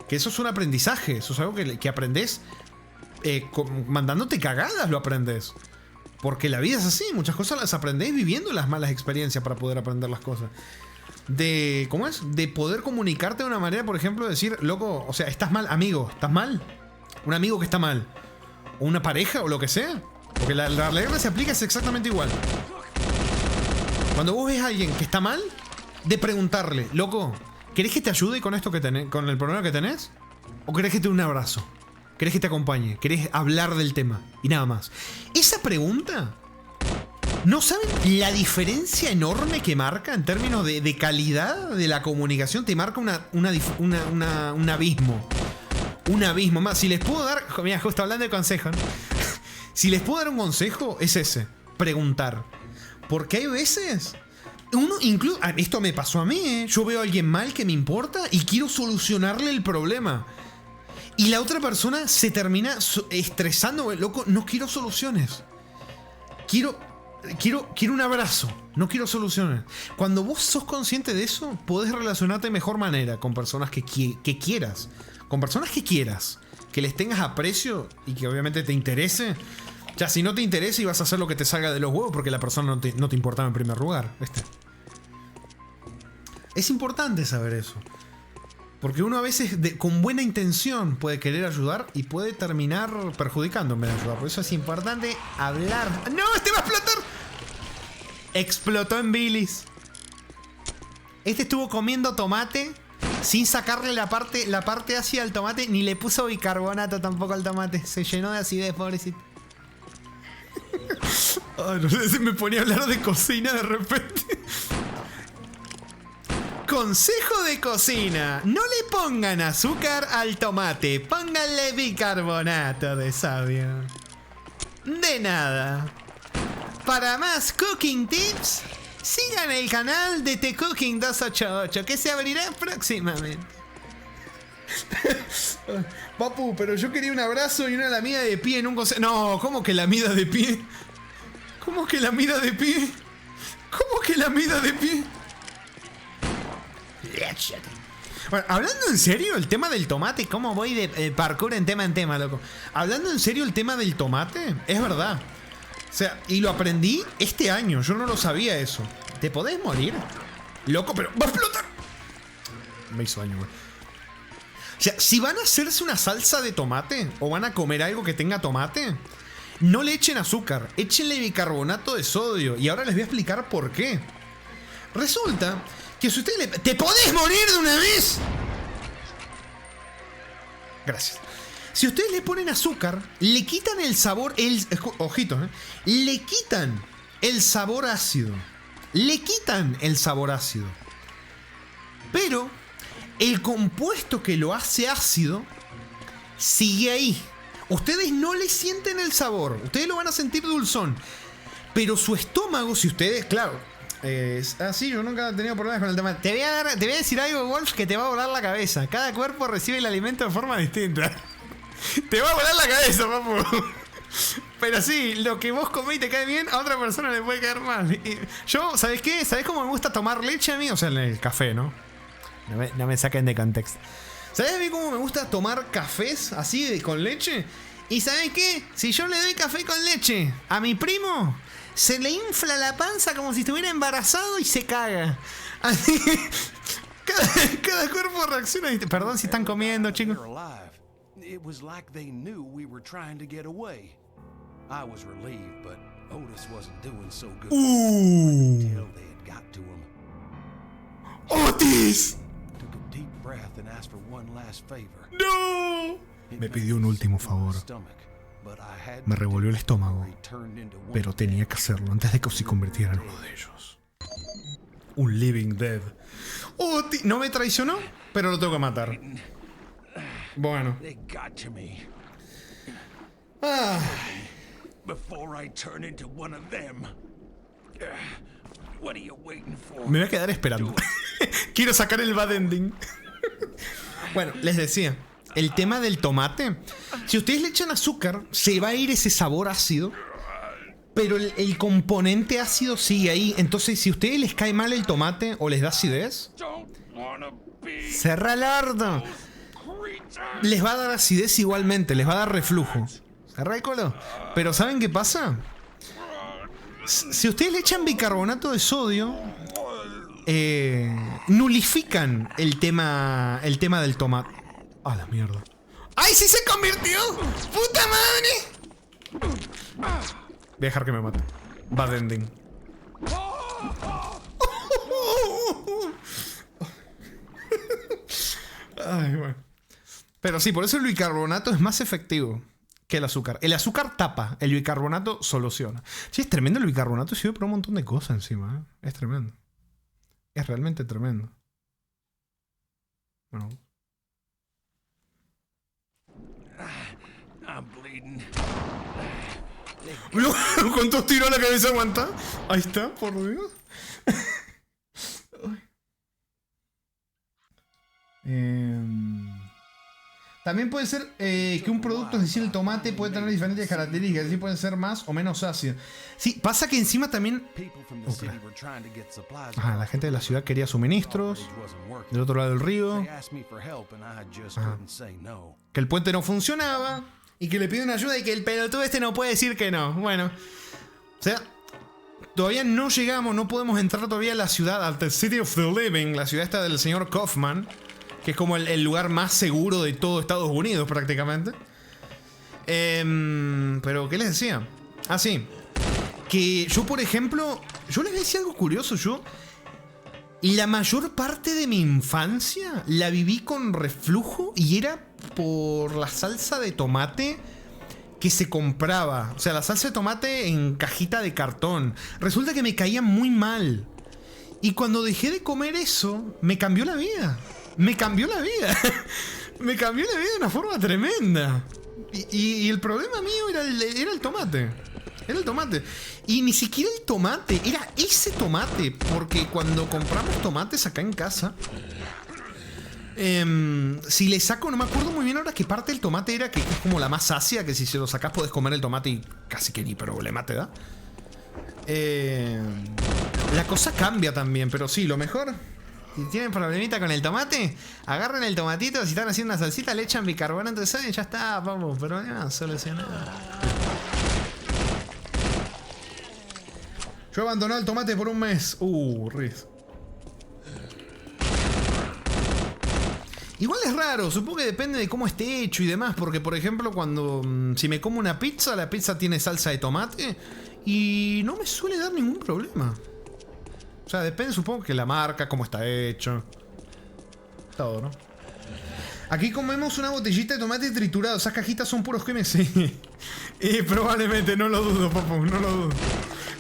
Que eso es un aprendizaje, eso es algo que aprendes mandándote cagadas, lo aprendes. Porque la vida es así, muchas cosas las aprendés viviendo las malas experiencias para poder aprender las cosas. ¿Cómo es? De poder comunicarte de una manera, por ejemplo, decir, loco, o sea, estás mal, amigo, estás mal. Un amigo que está mal. O una pareja o lo que sea. Porque la regla se aplica es exactamente igual. Cuando vos ves a alguien que está mal, de preguntarle, loco, ¿querés que te ayude con esto que tenés, con el problema que tenés? ¿O querés que te dé un abrazo? ¿Querés que te acompañe? ¿Querés hablar del tema? Y nada más. Esa pregunta, ¿no saben la diferencia enorme que marca en términos de calidad de la comunicación? Te marca un abismo. Un abismo más. Si les puedo dar... Mira, justo hablando de consejos, ¿no? Si les puedo dar un consejo, es ese. Preguntar. Porque hay veces... incluso... Esto me pasó a mí, ¿eh? Yo veo a alguien mal que me importa y quiero solucionarle el problema. Y la otra persona se termina estresando, loco, no quiero soluciones. Quiero un abrazo, no quiero soluciones. Cuando vos sos consciente de eso, podés relacionarte de mejor manera con personas que quieras. Con personas que quieras, que les tengas aprecio y que obviamente te interese. Ya, si no te interesa y vas a hacer lo que te salga de los huevos porque la persona no te importaba en primer lugar, ¿viste? Es importante saber eso. Porque uno a veces con buena intención puede querer ayudar y puede terminar perjudicando en vez de ayudar. Por eso es importante hablar. ¡No! ¡Este va a explotar! Explotó en bilis. Este estuvo comiendo tomate sin sacarle la parte ácida al tomate, ni le puso bicarbonato tampoco al tomate. Se llenó de acidez, pobrecito. Ay, no sé, se me ponía a hablar de cocina de repente. Consejo de cocina: no le pongan azúcar al tomate, pónganle bicarbonato de sodio. De nada. Para más cooking tips, sigan el canal de The Cooking 288, que se abrirá próximamente. Papu, pero yo quería un abrazo y una lamida de pie en un consejo. No, ¿cómo que lamida de pie? ¿Cómo que lamida de pie? ¿Cómo que lamida de pie? Bueno, hablando en serio, el tema del tomate, ¿cómo voy de parkour en tema, loco? Hablando en serio, el tema del tomate, es verdad. O sea, y lo aprendí este año, yo no lo sabía eso. ¿Te podés morir? Loco, pero ¡va a explotar! Me hizo daño, güey. O sea, si van a hacerse una salsa de tomate o van a comer algo que tenga tomate, no le echen azúcar, échenle bicarbonato de sodio. Y ahora les voy a explicar por qué. Resulta que si ustedes le... ¿Te podés morir de una vez? Gracias. Si ustedes le ponen azúcar, le quitan el sabor... Ojitos, le quitan el sabor ácido. Le quitan el sabor ácido. Pero el compuesto que lo hace ácido sigue ahí. Ustedes no le sienten el sabor. Ustedes lo van a sentir dulzón. Pero su estómago, si ustedes... Claro... sí, yo nunca he tenido problemas con el tema. Te voy a decir algo, Wolf, que te va a volar la cabeza. Cada cuerpo recibe el alimento de forma distinta. Te va a volar la cabeza, papu. Pero sí, lo que vos comés y te cae bien, a otra persona le puede caer mal. Yo, ¿sabés qué? ¿Sabés cómo me gusta tomar leche a mí? O sea, en el café, ¿no? No me saquen de contexto. ¿Sabés a mí cómo me gusta tomar cafés así con leche? ¿Y sabés qué? Si yo le doy café con leche a mi primo, se le infla la panza como si estuviera embarazado y se caga. Así que cada cuerpo reacciona. Perdón si están comiendo, chicos. It was like they knew we were trying to get away. I was relieved, but Otis wasn't doing so good. Until they had got to him. ¡Otis! Took a deep breath and asked for one last favor. ¡No! Me pidió un último favor. Me revolvió el estómago, pero tenía que hacerlo antes de que se convirtiera en uno de ellos. Un Living Dead. Otis no me traicionó, pero lo tengo que matar. Bueno. Ah. Me voy a quedar esperando. Quiero sacar el bad ending. Bueno, les decía, el tema del tomate. Si ustedes le echan azúcar, se va a ir ese sabor ácido, pero el componente ácido sigue ahí. Entonces, si a ustedes les cae mal el tomate o les da acidez, cerra el orto. Les va a dar acidez igualmente, les va a dar reflujo. Cerra el culo. Pero ¿saben qué pasa? Si ustedes le echan bicarbonato de sodio, nulifican el tema del tomate. ¡Ah, la mierda! ¡Ay, sí se convirtió! ¡Puta madre! Voy a dejar que me mate. Bad ending. Ay, bueno. Pero sí, por eso el bicarbonato es más efectivo que el azúcar. El azúcar tapa, el bicarbonato soluciona. Sí, es tremendo el bicarbonato, sirve para un montón de cosas encima, ¿eh? Es tremendo. Es realmente tremendo. Bueno. ¿Cuántos tiros a la cabeza aguanta? Ahí está, por Dios. También puede ser que un producto, es decir, el tomate, puede tener diferentes características. Es decir, puede ser más o menos ácido. Sí, pasa que encima también... Ajá, la gente de la ciudad quería suministros. Del otro lado del río. Ajá. Que el puente no funcionaba. Y que le piden ayuda y que el pelotudo este no puede decir que no. Bueno. O sea, todavía no llegamos, no podemos entrar todavía a la ciudad, a the City of the Living, la ciudad esta del señor Kaufman, que es como el lugar más seguro de todo Estados Unidos prácticamente. Pero, ¿qué les decía? Ah, sí. Que yo, por ejemplo, yo les decía algo curioso. Yo, la mayor parte de mi infancia la viví con reflujo y era por la salsa de tomate que se compraba. O sea, la salsa de tomate en cajita de cartón. Resulta que me caía muy mal. Y cuando dejé de comer eso, me cambió la vida. Me cambió la vida. Me cambió la vida de una forma tremenda. Y el problema mío era el tomate. Era el tomate. Y ni siquiera el tomate, era ese tomate. Porque cuando compramos tomates acá en casa, si le saco, no me acuerdo muy bien ahora qué parte del tomate era, que es como la más ácida, que si se lo sacas podés comer el tomate y casi que ni problema te da. La cosa cambia también, pero sí, lo mejor, si tienen problemita con el tomate, agarren el tomatito, si están haciendo una salsita, le echan bicarbonato de sodio y ya está, vamos, problema solucionado. Yo he abandonado el tomate por un mes. Riz. Igual es raro, supongo que depende de cómo esté hecho y demás, porque por ejemplo cuando si me como una pizza, la pizza tiene salsa de tomate y no me suele dar ningún problema. O sea, depende, supongo que la marca, cómo está hecho. Todo, ¿no? Aquí comemos una botellita de tomate triturado. Esas cajitas son puros químicos. Sí. Y probablemente, no lo dudo, papu, no lo dudo.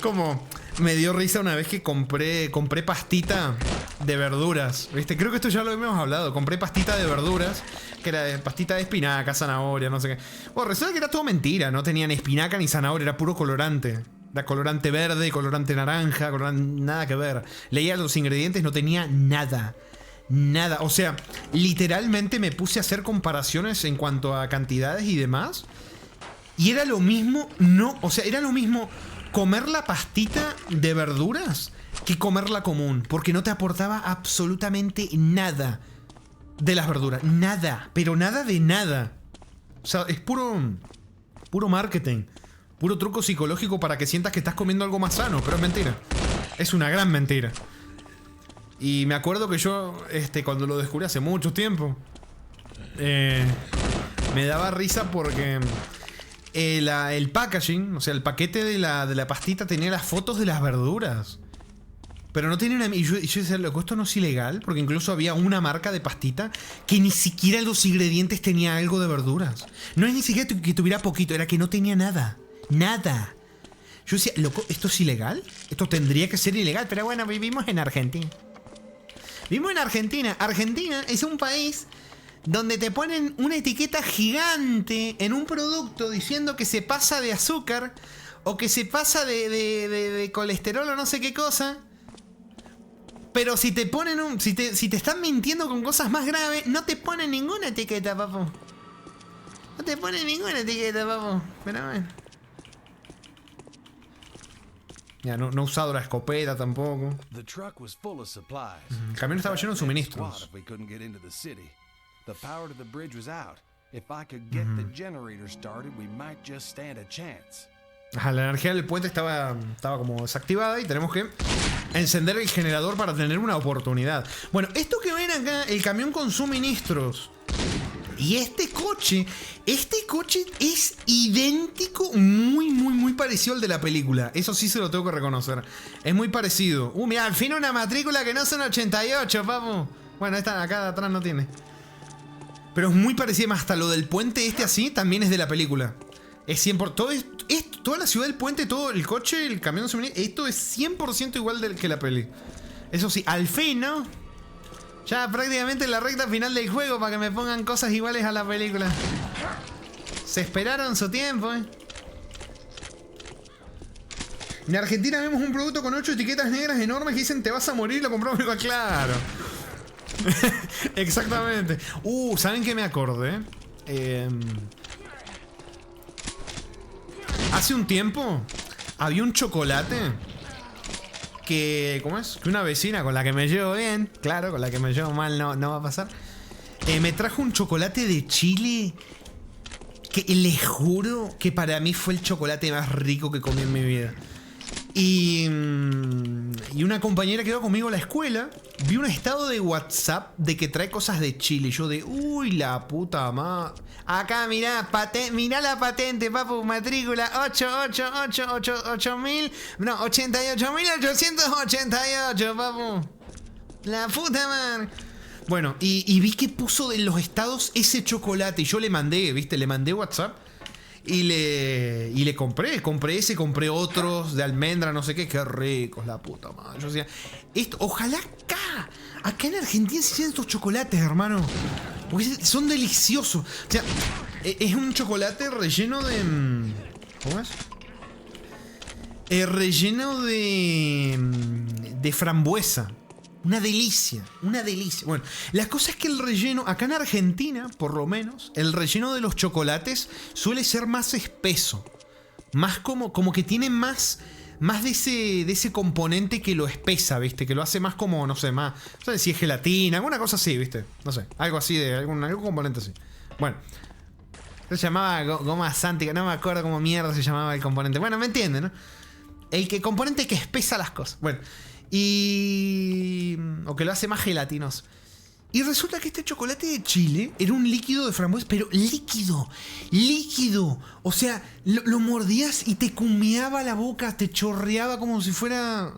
Como me dio risa una vez que compré pastita de verduras, ¿viste? Creo que esto ya lo hemos hablado. Compré pastita de verduras, que era pastita de espinaca, zanahoria, no sé qué. Bueno, resulta que era todo mentira. No tenía ni espinaca ni zanahoria, era puro colorante. Era colorante verde, colorante naranja, nada que ver. Leía los ingredientes, no tenía nada. Nada. O sea, literalmente me puse a hacer comparaciones en cuanto a cantidades y demás. Y era lo mismo, era lo mismo comer la pastita de verduras que comerla común, porque no te aportaba absolutamente nada de las verduras. Nada, pero nada de nada. O sea, es puro marketing. Puro truco psicológico para que sientas que estás comiendo algo más sano, pero es mentira. Es una gran mentira. Y me acuerdo que yo, cuando lo descubrí hace mucho tiempo, me daba risa porque el packaging, o sea, el paquete de la pastita tenía las fotos de las verduras. Pero no tenía una... Y yo decía, loco, esto no es ilegal, porque incluso había una marca de pastita que ni siquiera los ingredientes tenía algo de verduras. No es ni siquiera que tuviera poquito, era que no tenía nada. Nada. Yo decía, loco, ¿esto es ilegal? Esto tendría que ser ilegal, pero bueno, vivimos en Argentina. Vivimos en Argentina. Argentina es un país donde te ponen una etiqueta gigante en un producto diciendo que se pasa de azúcar o que se pasa de colesterol o no sé qué cosa. Pero si te ponen si te están mintiendo con cosas más graves, no te ponen ninguna etiqueta, papu. No te ponen ninguna etiqueta, papu. Pero bueno. Ya, no he usado la escopeta tampoco. El camión estaba lleno de suministros. Ajá, la energía del puente estaba como desactivada y tenemos que encender el generador para tener una oportunidad. Bueno, esto que ven acá, el camión con suministros. Y este coche es idéntico, muy parecido al de la película. Eso sí se lo tengo que reconocer. Es muy parecido. Mira, al fin una matrícula que no son 88, papu. Bueno, esta acá atrás no tiene. Pero es muy parecido, más hasta lo del puente así también es de la película. Es 100%. Toda la ciudad del puente, todo el coche, el camión de suministros, esto es 100% igual que la peli. Eso sí, al fin, ¿no? Ya prácticamente en la recta final del juego para que me pongan cosas iguales a la película. Se esperaron su tiempo, En Argentina vemos un producto con 8 etiquetas negras enormes que dicen te vas a morir, lo compramos igual. Claro. Exactamente. ¿Saben qué me acordé? Hace un tiempo había un chocolate que, ¿cómo es? Que una vecina con la que me llevo bien, claro, con la que me llevo mal no va a pasar, me trajo un chocolate de Chile que les juro que para mí fue el chocolate más rico que comí en mi vida. Y una compañera que iba conmigo a la escuela vi un estado de WhatsApp de que trae cosas de Chile. Y yo de, uy, la puta madre. Acá, mirá, mirá la patente, papu, matrícula 88.888, papu. La puta madre. Bueno, y vi que puso en los estados ese chocolate. Y yo le mandé, ¿viste? Le mandé WhatsApp. Y le compré compré otros de almendra, no sé qué ricos, la puta madre. Yo decía, ojalá acá en Argentina se hicieran estos chocolates, hermano. Porque son deliciosos. O sea, es un chocolate relleno de... ¿Cómo es? Relleno de frambuesa. Una delicia. Bueno, la cosa es que el relleno, acá en Argentina, por lo menos, el relleno de los chocolates suele ser más espeso. Más como que tiene más de ese componente que lo espesa, ¿viste? Que lo hace más como, no sé si es gelatina, alguna cosa así, ¿viste? No sé, algo así, algún componente así. Bueno, se llamaba goma sántica, no me acuerdo cómo mierda se llamaba el componente. Bueno, me entienden, ¿no? El componente que espesa las cosas. Bueno. O que lo hace más gelatinoso. Y resulta que este chocolate de Chile era un líquido de frambuesa, pero líquido. O sea, lo mordías y te cumeaba la boca, te chorreaba como si fuera...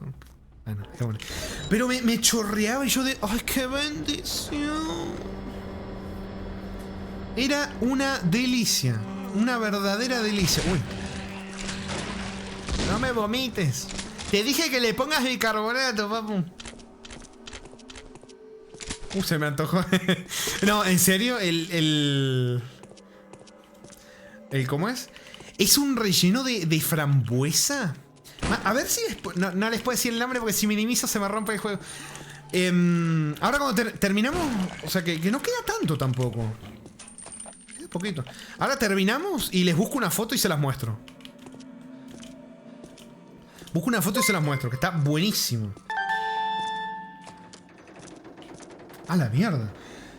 Bueno, pero me chorreaba y yo de... ¡Ay, qué bendición! Era una delicia. Una verdadera delicia. Uy. No me vomites. Te dije que le pongas bicarbonato, papu. Se me antojó. No, en serio, ¿cómo es? Es un relleno de frambuesa. A ver si no les puedo decir el nombre porque si minimizo se me rompe el juego. Ahora cuando terminamos, o sea que no queda tanto tampoco. Queda poquito. Ahora terminamos y les busco una foto y se las muestro. Busco una foto y se las muestro, que está buenísimo. A la mierda.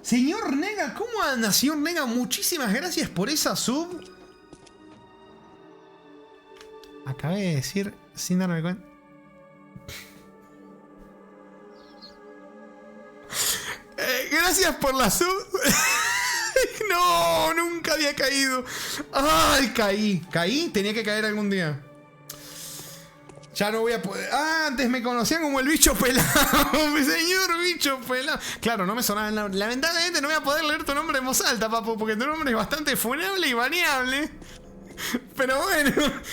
Señor Nega, ¿cómo anda, señor Nega? Muchísimas gracias por esa sub. Acabé de decir sin darme cuenta. Gracias por la sub. No, nunca había caído. Ay, caí. Tenía que caer algún día. Ya no voy a poder... antes me conocían como el bicho pelado. Mi señor bicho pelado. Claro, no me sonaba. Lamentablemente no voy a poder leer tu nombre en voz alta, papu, porque tu nombre es bastante funable y baneable. Pero bueno,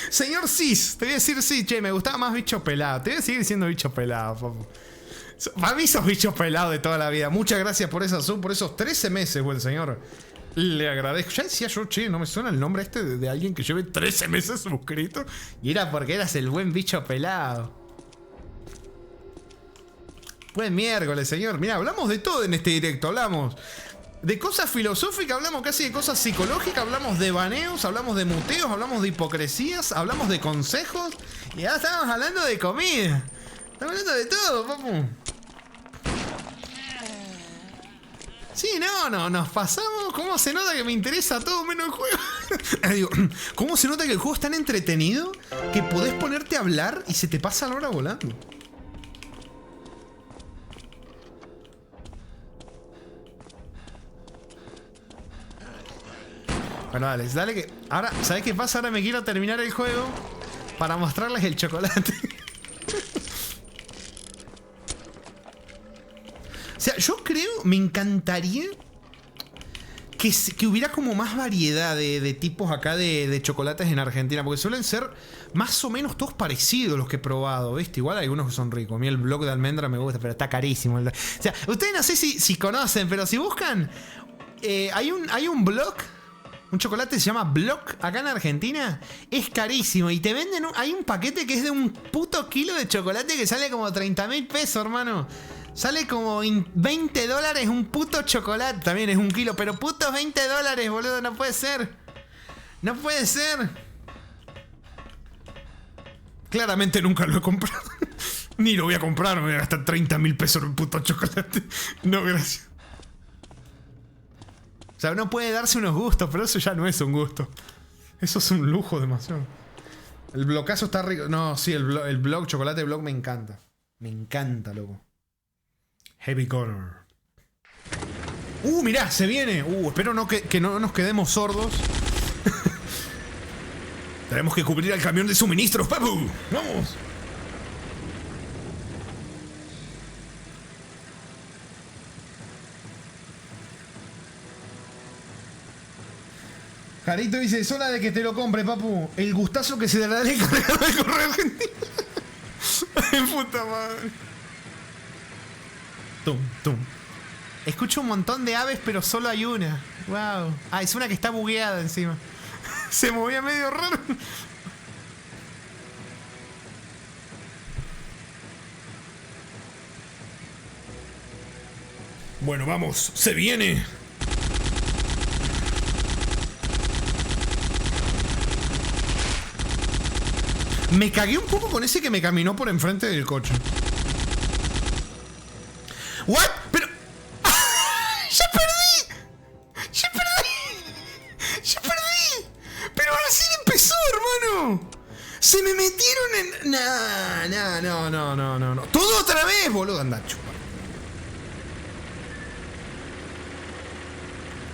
señor Cis, te voy a decir sí, che, me gustaba más bicho pelado. Te voy a seguir diciendo bicho pelado, papu. Para mí sos bicho pelado de toda la vida. Muchas gracias por esa sub, por esos 13 meses, buen señor. Le agradezco. Ya decía yo, che, no me suena el nombre de alguien que lleve 13 meses suscrito. Y era porque eras el buen bicho pelado. Buen miércoles, señor. Mira, hablamos de todo en este directo. Hablamos de cosas filosóficas, hablamos casi de cosas psicológicas, hablamos de baneos, hablamos de muteos, hablamos de hipocresías, hablamos de consejos. Y ahora estamos hablando de comida. Estamos hablando de todo, papu. Sí, no, nos pasamos. ¿Cómo se nota que me interesa todo menos el juego? Digo, ¿cómo se nota que el juego es tan entretenido que podés ponerte a hablar y se te pasa la hora volando? Bueno, dale que... Ahora, ¿sabes qué pasa? Ahora me quiero terminar el juego para mostrarles el chocolate. O sea, yo creo, me encantaría que hubiera como más variedad de tipos acá de chocolates en Argentina, porque suelen ser más o menos todos parecidos los que he probado, ¿viste? Igual hay algunos que son ricos. A mí el bloque de almendra me gusta, pero está carísimo. O sea, ustedes no sé si conocen, pero si buscan, hay un blog, un chocolate que se llama Block acá en Argentina, es carísimo y te venden, hay un paquete que es de un puto kilo de chocolate que sale como 30.000 pesos, hermano. Sale como $20 un puto chocolate. También es 1 kilo, pero putos $20, boludo. No puede ser. No puede ser. Claramente nunca lo he comprado. Ni lo voy a comprar. Me voy a gastar 30.000 pesos en un puto chocolate. No, gracias. O sea, uno puede darse unos gustos, pero eso ya no es un gusto. Eso es un lujo demasiado. El blocazo está rico. No, sí, el blog, chocolate blog me encanta. Me encanta, loco. Heavy Color. Mirá, se viene. Espero que no nos quedemos sordos. Tenemos que cubrir al camión de suministros, papu. ¡Vamos! Jarito dice, es hora de que te lo compre, papu. El gustazo que se dará el cargador de correo argentino. Ay, puta madre. Tum, tum. Escucho un montón de aves, pero solo hay una. Wow. Ah, es una que está bugueada encima. Se movía medio raro. Bueno, vamos. Se viene. Me cagué un poco con ese que me caminó por enfrente del coche. ¿What? Pero... ¡Ya perdí! ¡Ya perdí! ¡Ya perdí! Pero recién empezó, hermano. Se me metieron en... No. Todo otra vez, boludo. Anda, chupa.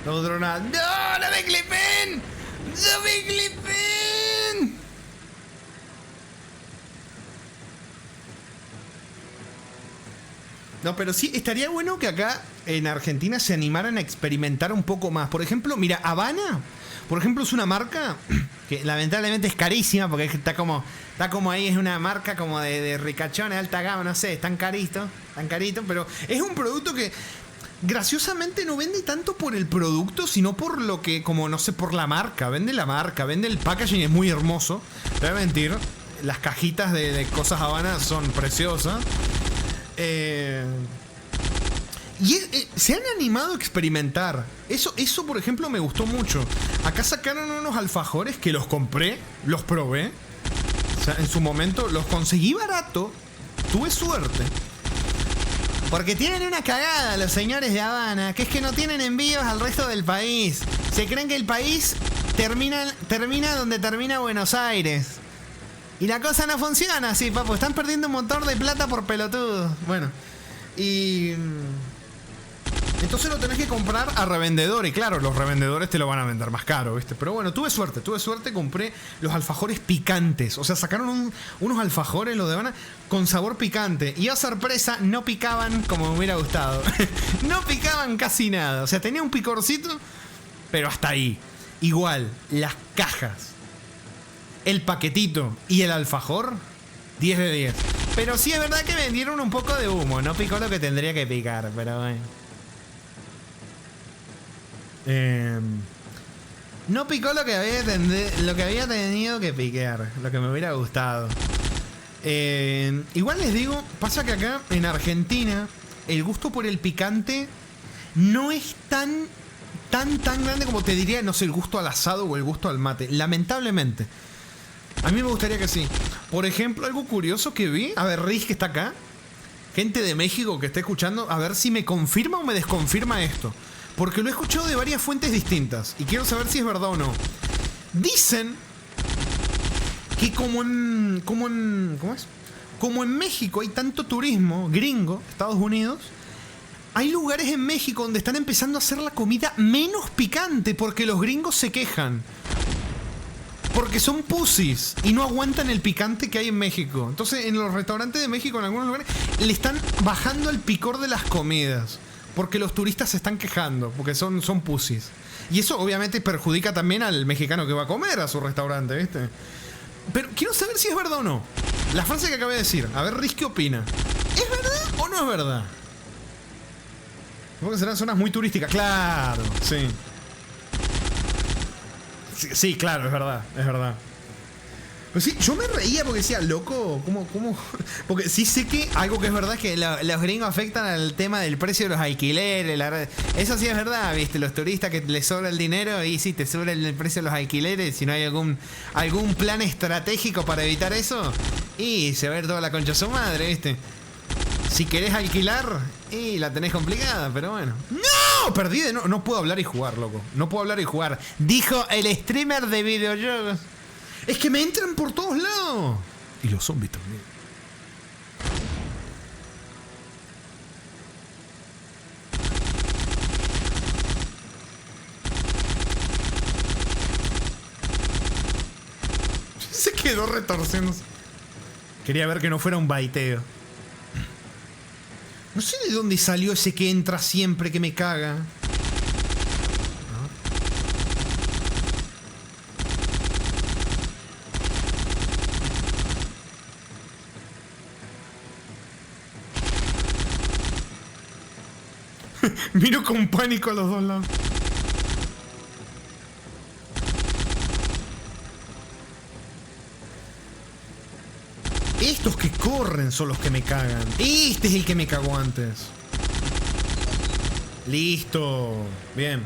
No, no me clipen. No me clipen. No, pero sí, estaría bueno que acá en Argentina se animaran a experimentar un poco más. Por ejemplo, mira, Habana, por ejemplo, es una marca que lamentablemente es carísima porque está como ahí, es una marca como de ricachón, de alta gama, no sé, es tan carito, pero es un producto que graciosamente no vende tanto por el producto, sino por lo que, como no sé, por la marca. Vende la marca, vende el packaging, es muy hermoso. Te voy a mentir, las cajitas de cosas Habana son preciosas. Se han animado a experimentar. Eso, por ejemplo, me gustó mucho. Acá sacaron unos alfajores que los compré, los probé. O sea, en su momento los conseguí barato. Tuve suerte. Porque tienen una cagada los señores de Habana, que es que no tienen envíos al resto del país. Se creen que el país termina donde termina Buenos Aires. Y la cosa no funciona así, papu. Están perdiendo un montón de plata por pelotudos. Bueno. Y... entonces lo tenés que comprar a revendedor. Y claro, los revendedores te lo van a vender más caro, ¿viste? Pero bueno, tuve suerte. Compré los alfajores picantes. O sea, sacaron unos alfajores, los de Habana, con sabor picante. Y a sorpresa, no picaban como me hubiera gustado. No picaban casi nada. O sea, tenía un picorcito, pero hasta ahí. Igual, las cajas, el paquetito y el alfajor, 10 de 10. Pero sí es verdad que vendieron un poco de humo. No picó lo que tendría que picar, pero bueno. No picó lo que había tenido que picar. Lo que me hubiera gustado. Igual les digo, pasa que acá en Argentina el gusto por el picante no es tan grande como te diría, no sé, el gusto al asado o el gusto al mate. Lamentablemente. A mí me gustaría que sí. Por ejemplo, algo curioso que vi. A ver, Riz, que está acá. Gente de México que está escuchando. A ver si me confirma o me desconfirma esto. Porque lo he escuchado de varias fuentes distintas. Y quiero saber si es verdad o no. Dicen que como en México hay tanto turismo gringo, Estados Unidos, hay lugares en México donde están empezando a hacer la comida menos picante porque los gringos se quejan. Porque son pussies y no aguantan el picante que hay en México. Entonces, en los restaurantes de México, en algunos lugares, le están bajando el picor de las comidas. Porque los turistas se están quejando, porque son pussies. Y eso obviamente perjudica también al mexicano que va a comer a su restaurante, ¿viste? Pero quiero saber si es verdad o no. La frase que acabé de decir. A ver, Riz, ¿qué opina? ¿Es verdad o no es verdad? Supongo que serán zonas muy turísticas. Claro, sí. Sí, claro, es verdad. Pero sí, yo me reía porque decía, loco, ¿cómo? Porque sí sé que algo que es verdad es que los gringos afectan al tema del precio de los alquileres. Eso sí es verdad, ¿viste? Los turistas que les sobra el dinero y sí, te sobra el precio de los alquileres. Si no hay algún plan estratégico para evitar eso, y se va a ver toda la concha a su madre, ¿viste? Si querés alquilar, y la tenés complicada, pero bueno. ¡No! Perdí de no. No puedo hablar y jugar, loco. No puedo hablar y jugar. Dijo el streamer de videojuegos. Es que me entran por todos lados. Y los zombies también. Se quedó retorciéndose. Quería ver que no fuera un baiteo. No sé de dónde salió ese que entra siempre que me caga. Miro con pánico a los dos lados. Estos que corren son los que me cagan. Este es el que me cagó antes. Listo. Bien.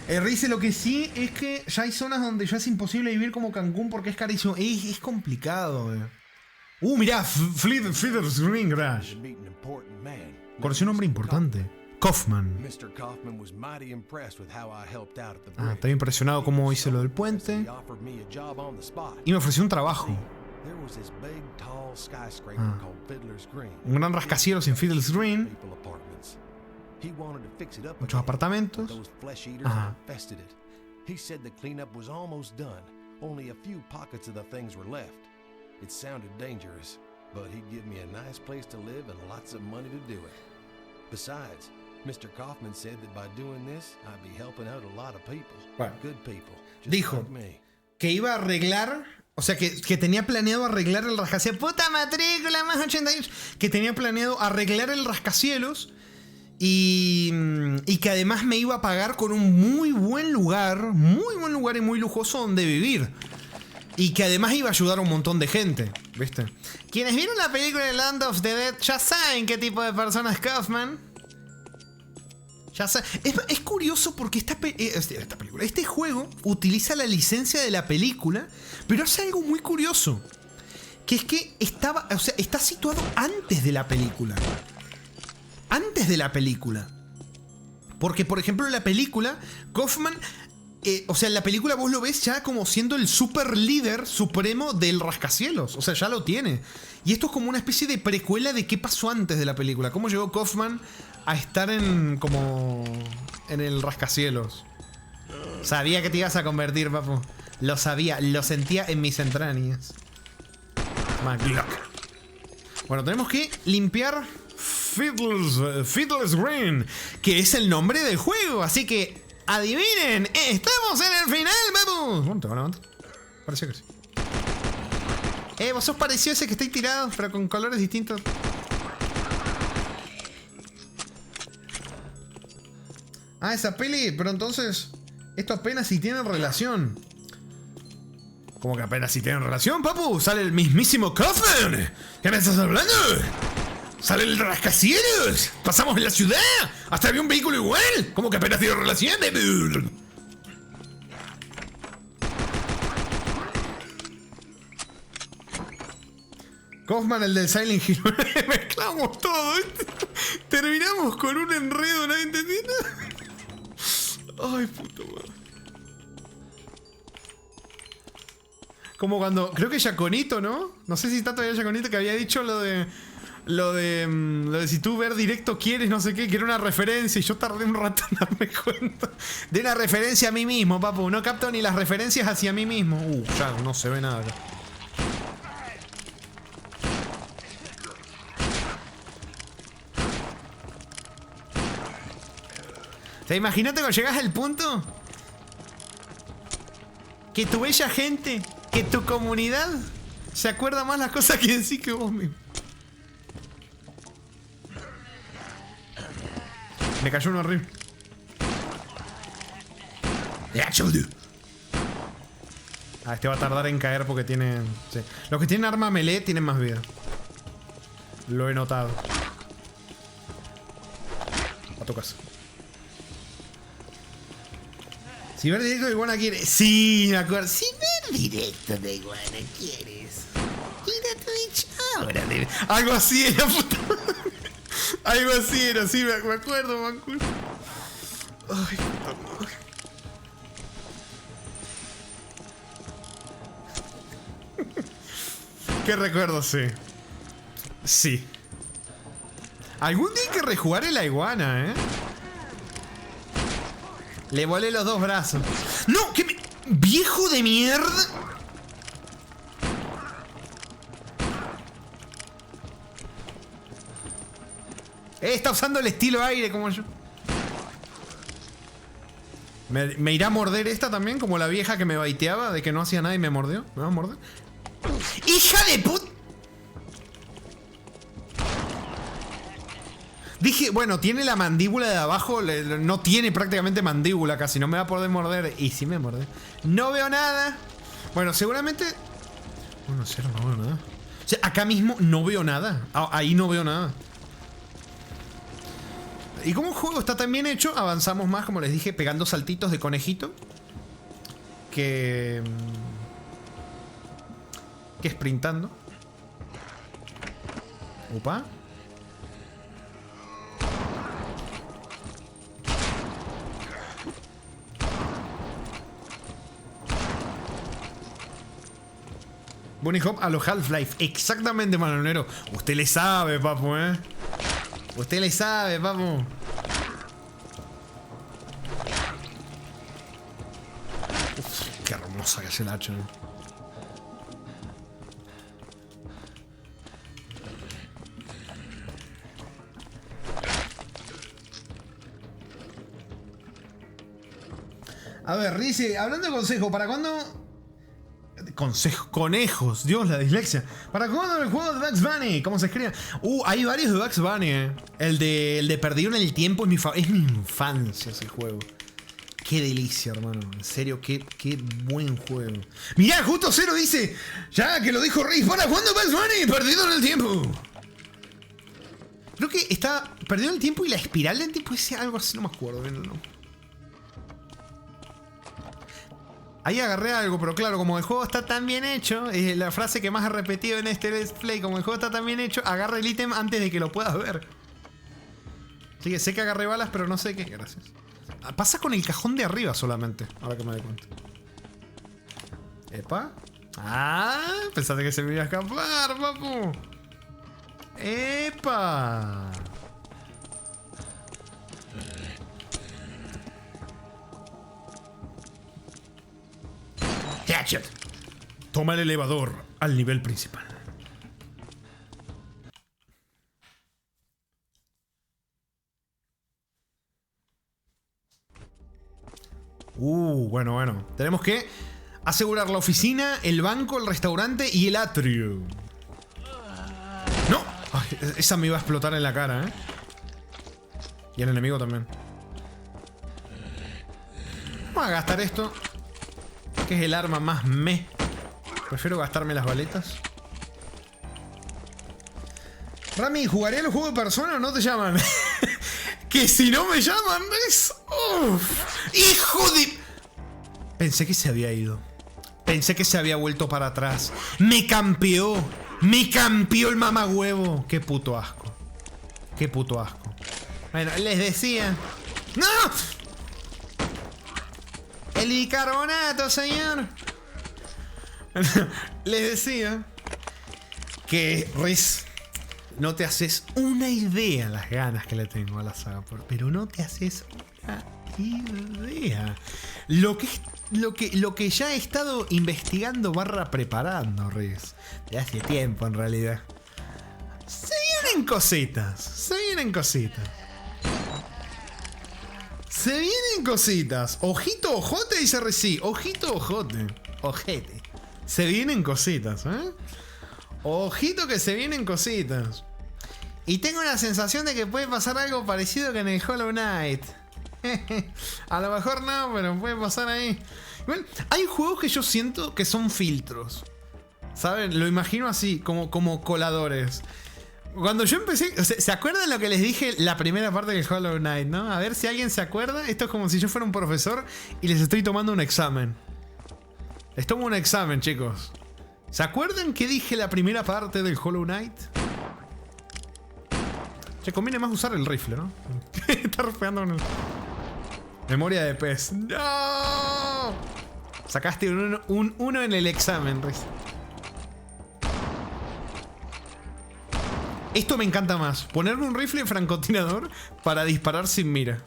Rice, lo que sí es que ya hay zonas donde ya es imposible vivir como Cancún porque es carísimo. Es complicado. Mirá, Feeder's Green Garage. Conocí un hombre importante. Kaufman. Estaba impresionado cómo hice lo del puente. Y me ofreció un trabajo. Un gran rascacielos en Fiddler's Green. Muchos apartamentos. Ajá. It sounded dangerous, but he'd give me a nice place to live and lots of money to do it. Besides, Mr. Kaufman said that by doing this, I'd be helping out a lot of people. Bueno, Good people. Just dijo like me. que iba a arreglar, o sea, que tenía planeado arreglar el rascacielos. ¡Puta matrícula más 88! Que tenía planeado arreglar el rascacielos y que además me iba a pagar con un muy buen lugar y muy lujoso donde vivir. Y que además iba a ayudar a un montón de gente, ¿viste? Quienes vieron la película de Land of the Dead ya saben qué tipo de persona es Kaufman. Ya saben. Es curioso porque este juego utiliza la licencia de la película, pero hace algo muy curioso. Que es que está situado antes de la película. Antes de la película. Porque, por ejemplo, en la película, Kaufman... en la película vos lo ves ya como siendo el super líder supremo del rascacielos. O sea, ya lo tiene. Y esto es como una especie de precuela de qué pasó antes de la película. Cómo llegó Kaufman a estar en el rascacielos. Sabía que te ibas a convertir, papu. Lo sabía, lo sentía en mis entrañas. McLuck. Bueno, tenemos que limpiar Fiddler's Green, que es el nombre del juego. Así que... adivinen, estamos en el final, vamos. Bueno, te van a levantar. Pareció que sí. Vos sos parecido a ese que está ahí tirado, pero con colores distintos. Esa peli, pero entonces esto apenas si tiene relación. ¿Cómo que apenas si tiene relación, papu? Sale el mismísimo Kaufman. ¿Qué me estás hablando? ¡Sale el rascacielos! ¡Pasamos en la ciudad! ¡Hasta había un vehículo igual! ¿Cómo que apenas tiene relación? Kaufman, el del Silent Hill. Mezclamos todo. Terminamos con un enredo, ¿no entendí? Ay, puto madre. Como cuando... creo que Yaconito, ¿no? No sé si está todavía Yaconito que había dicho lo de si tú ver directo quieres, no sé qué, que era una referencia y yo tardé un rato en darme cuenta de una referencia a mí mismo, papu. No capto ni las referencias hacia mí mismo. Ya no se ve nada acá. ¿Te imagínate cuando llegas al punto que tu bella gente, que tu comunidad se acuerda más las cosas que decís que vos mismo? Me cayó uno arriba. Ah, este va a tardar en caer porque tiene... Sí. Los que tienen arma melee tienen más vida. Lo he notado. A tu casa. Si ver directo de Iguana quiere. Sí, me acuerdo. Si ver directo de Iguana quieres. Ir a Twitch ahora. Algo así era, puta. Algo así era, sí, me acuerdo, me acuerdo. Ay, puta madre. ¿Qué recuerdo? Sí. Sí. Algún día hay que rejugar en la Iguana, ¿eh? Le volé los dos brazos. ¡No! ¡Qué viejo de mierda! Está usando el estilo aire como yo. ¿Me irá a morder esta también? Como la vieja que me baiteaba de que no hacía nada y me mordió. ¿Me va a morder? ¡Hija de puta! Dije, bueno, tiene la mandíbula de abajo. No tiene prácticamente mandíbula casi. No me va a poder morder. Y sí me morde. No veo nada. Bueno, seguramente... Bueno, cero, no veo nada. O sea, acá mismo no veo nada. Ahí no veo nada. Y como el juego está tan bien hecho, avanzamos más, como les dije, pegando saltitos de conejito. Que sprintando. Opa. Bunny Hop a los Half-Life. Exactamente, Manonero. Usted le sabe, papu, ¿eh? Usted le sabe, papu. Uf, qué hermosa que es el hacha, ¿eh? A ver, dice, hablando de consejo, ¿para cuándo? Consejo, conejos, Dios, la dislexia. ¿Para cuándo el juego de Bugs Bunny? ¿Cómo se escribe? Hay varios de Bugs Bunny, El de Perdido en el Tiempo es mi infancia ese juego. Qué delicia, hermano. En serio, qué buen juego. Mirá, justo Cero dice, ya que lo dijo Riz, ¿para cuándo Bugs Bunny? Perdido en el Tiempo. Creo que está Perdido en el Tiempo y la espiral del tiempo es algo así, no me acuerdo bien, ¿no? Ahí agarré algo, pero claro, como el juego está tan bien hecho, es la frase que más he repetido en este Let's Play, como el juego está tan bien hecho, agarra el ítem antes de que lo puedas ver. Así que sé que agarré balas, pero no sé qué. Gracias. Pasa con el cajón de arriba solamente, ahora que me doy cuenta. Epa. Ah, pensaste que se me iba a escapar, papu. Epa. Headshot. Toma el elevador al nivel principal. Bueno. Tenemos que asegurar la oficina, el banco, el restaurante y el atrio. ¡No! Ay, esa me iba a explotar en la cara, ¿eh? Y el enemigo también. Vamos a gastar esto, que es el arma más meh. Prefiero gastarme las baletas. Rami, ¿jugaría los juegos de Persona o no te llaman? Que si no me llaman, ¿ves? Uf, ¡hijo de...! Pensé que se había ido. Pensé que se había vuelto para atrás. ¡Me campeó! ¡Me campeó el mamagüevo! ¡Qué puto asco! ¡Qué puto asco! Bueno, les decía... ¡No! El bicarbonato, señor. Les decía que, Riz, no te haces una idea las ganas que le tengo a la saga, pero no te haces una idea. Lo que ya he estado investigando / preparando, Riz, de hace tiempo en realidad. Se vienen cositas. Se vienen cositas. Ojito, ojote, dice Reci. Ojito, ojote. Ojete. Se vienen cositas, ¿eh? Ojito que se vienen cositas. Y tengo la sensación de que puede pasar algo parecido que en el Hollow Knight. A lo mejor no, pero puede pasar ahí. Igual, hay juegos que yo siento que son filtros. ¿Saben? Lo imagino así, como coladores. Cuando yo empecé, o sea, ¿se acuerdan lo que les dije la primera parte del Hollow Knight, no? A ver si alguien se acuerda. Esto es como si yo fuera un profesor y les estoy tomando un examen. Les tomo un examen, chicos. ¿Se acuerdan qué dije la primera parte del Hollow Knight? Che, conviene más usar el rifle, ¿no? Está rifleando con el... Memoria de pez. ¡No! Sacaste un 1 en el examen, Riz. Esto me encanta más. Ponerme un rifle francotirador para disparar sin mira.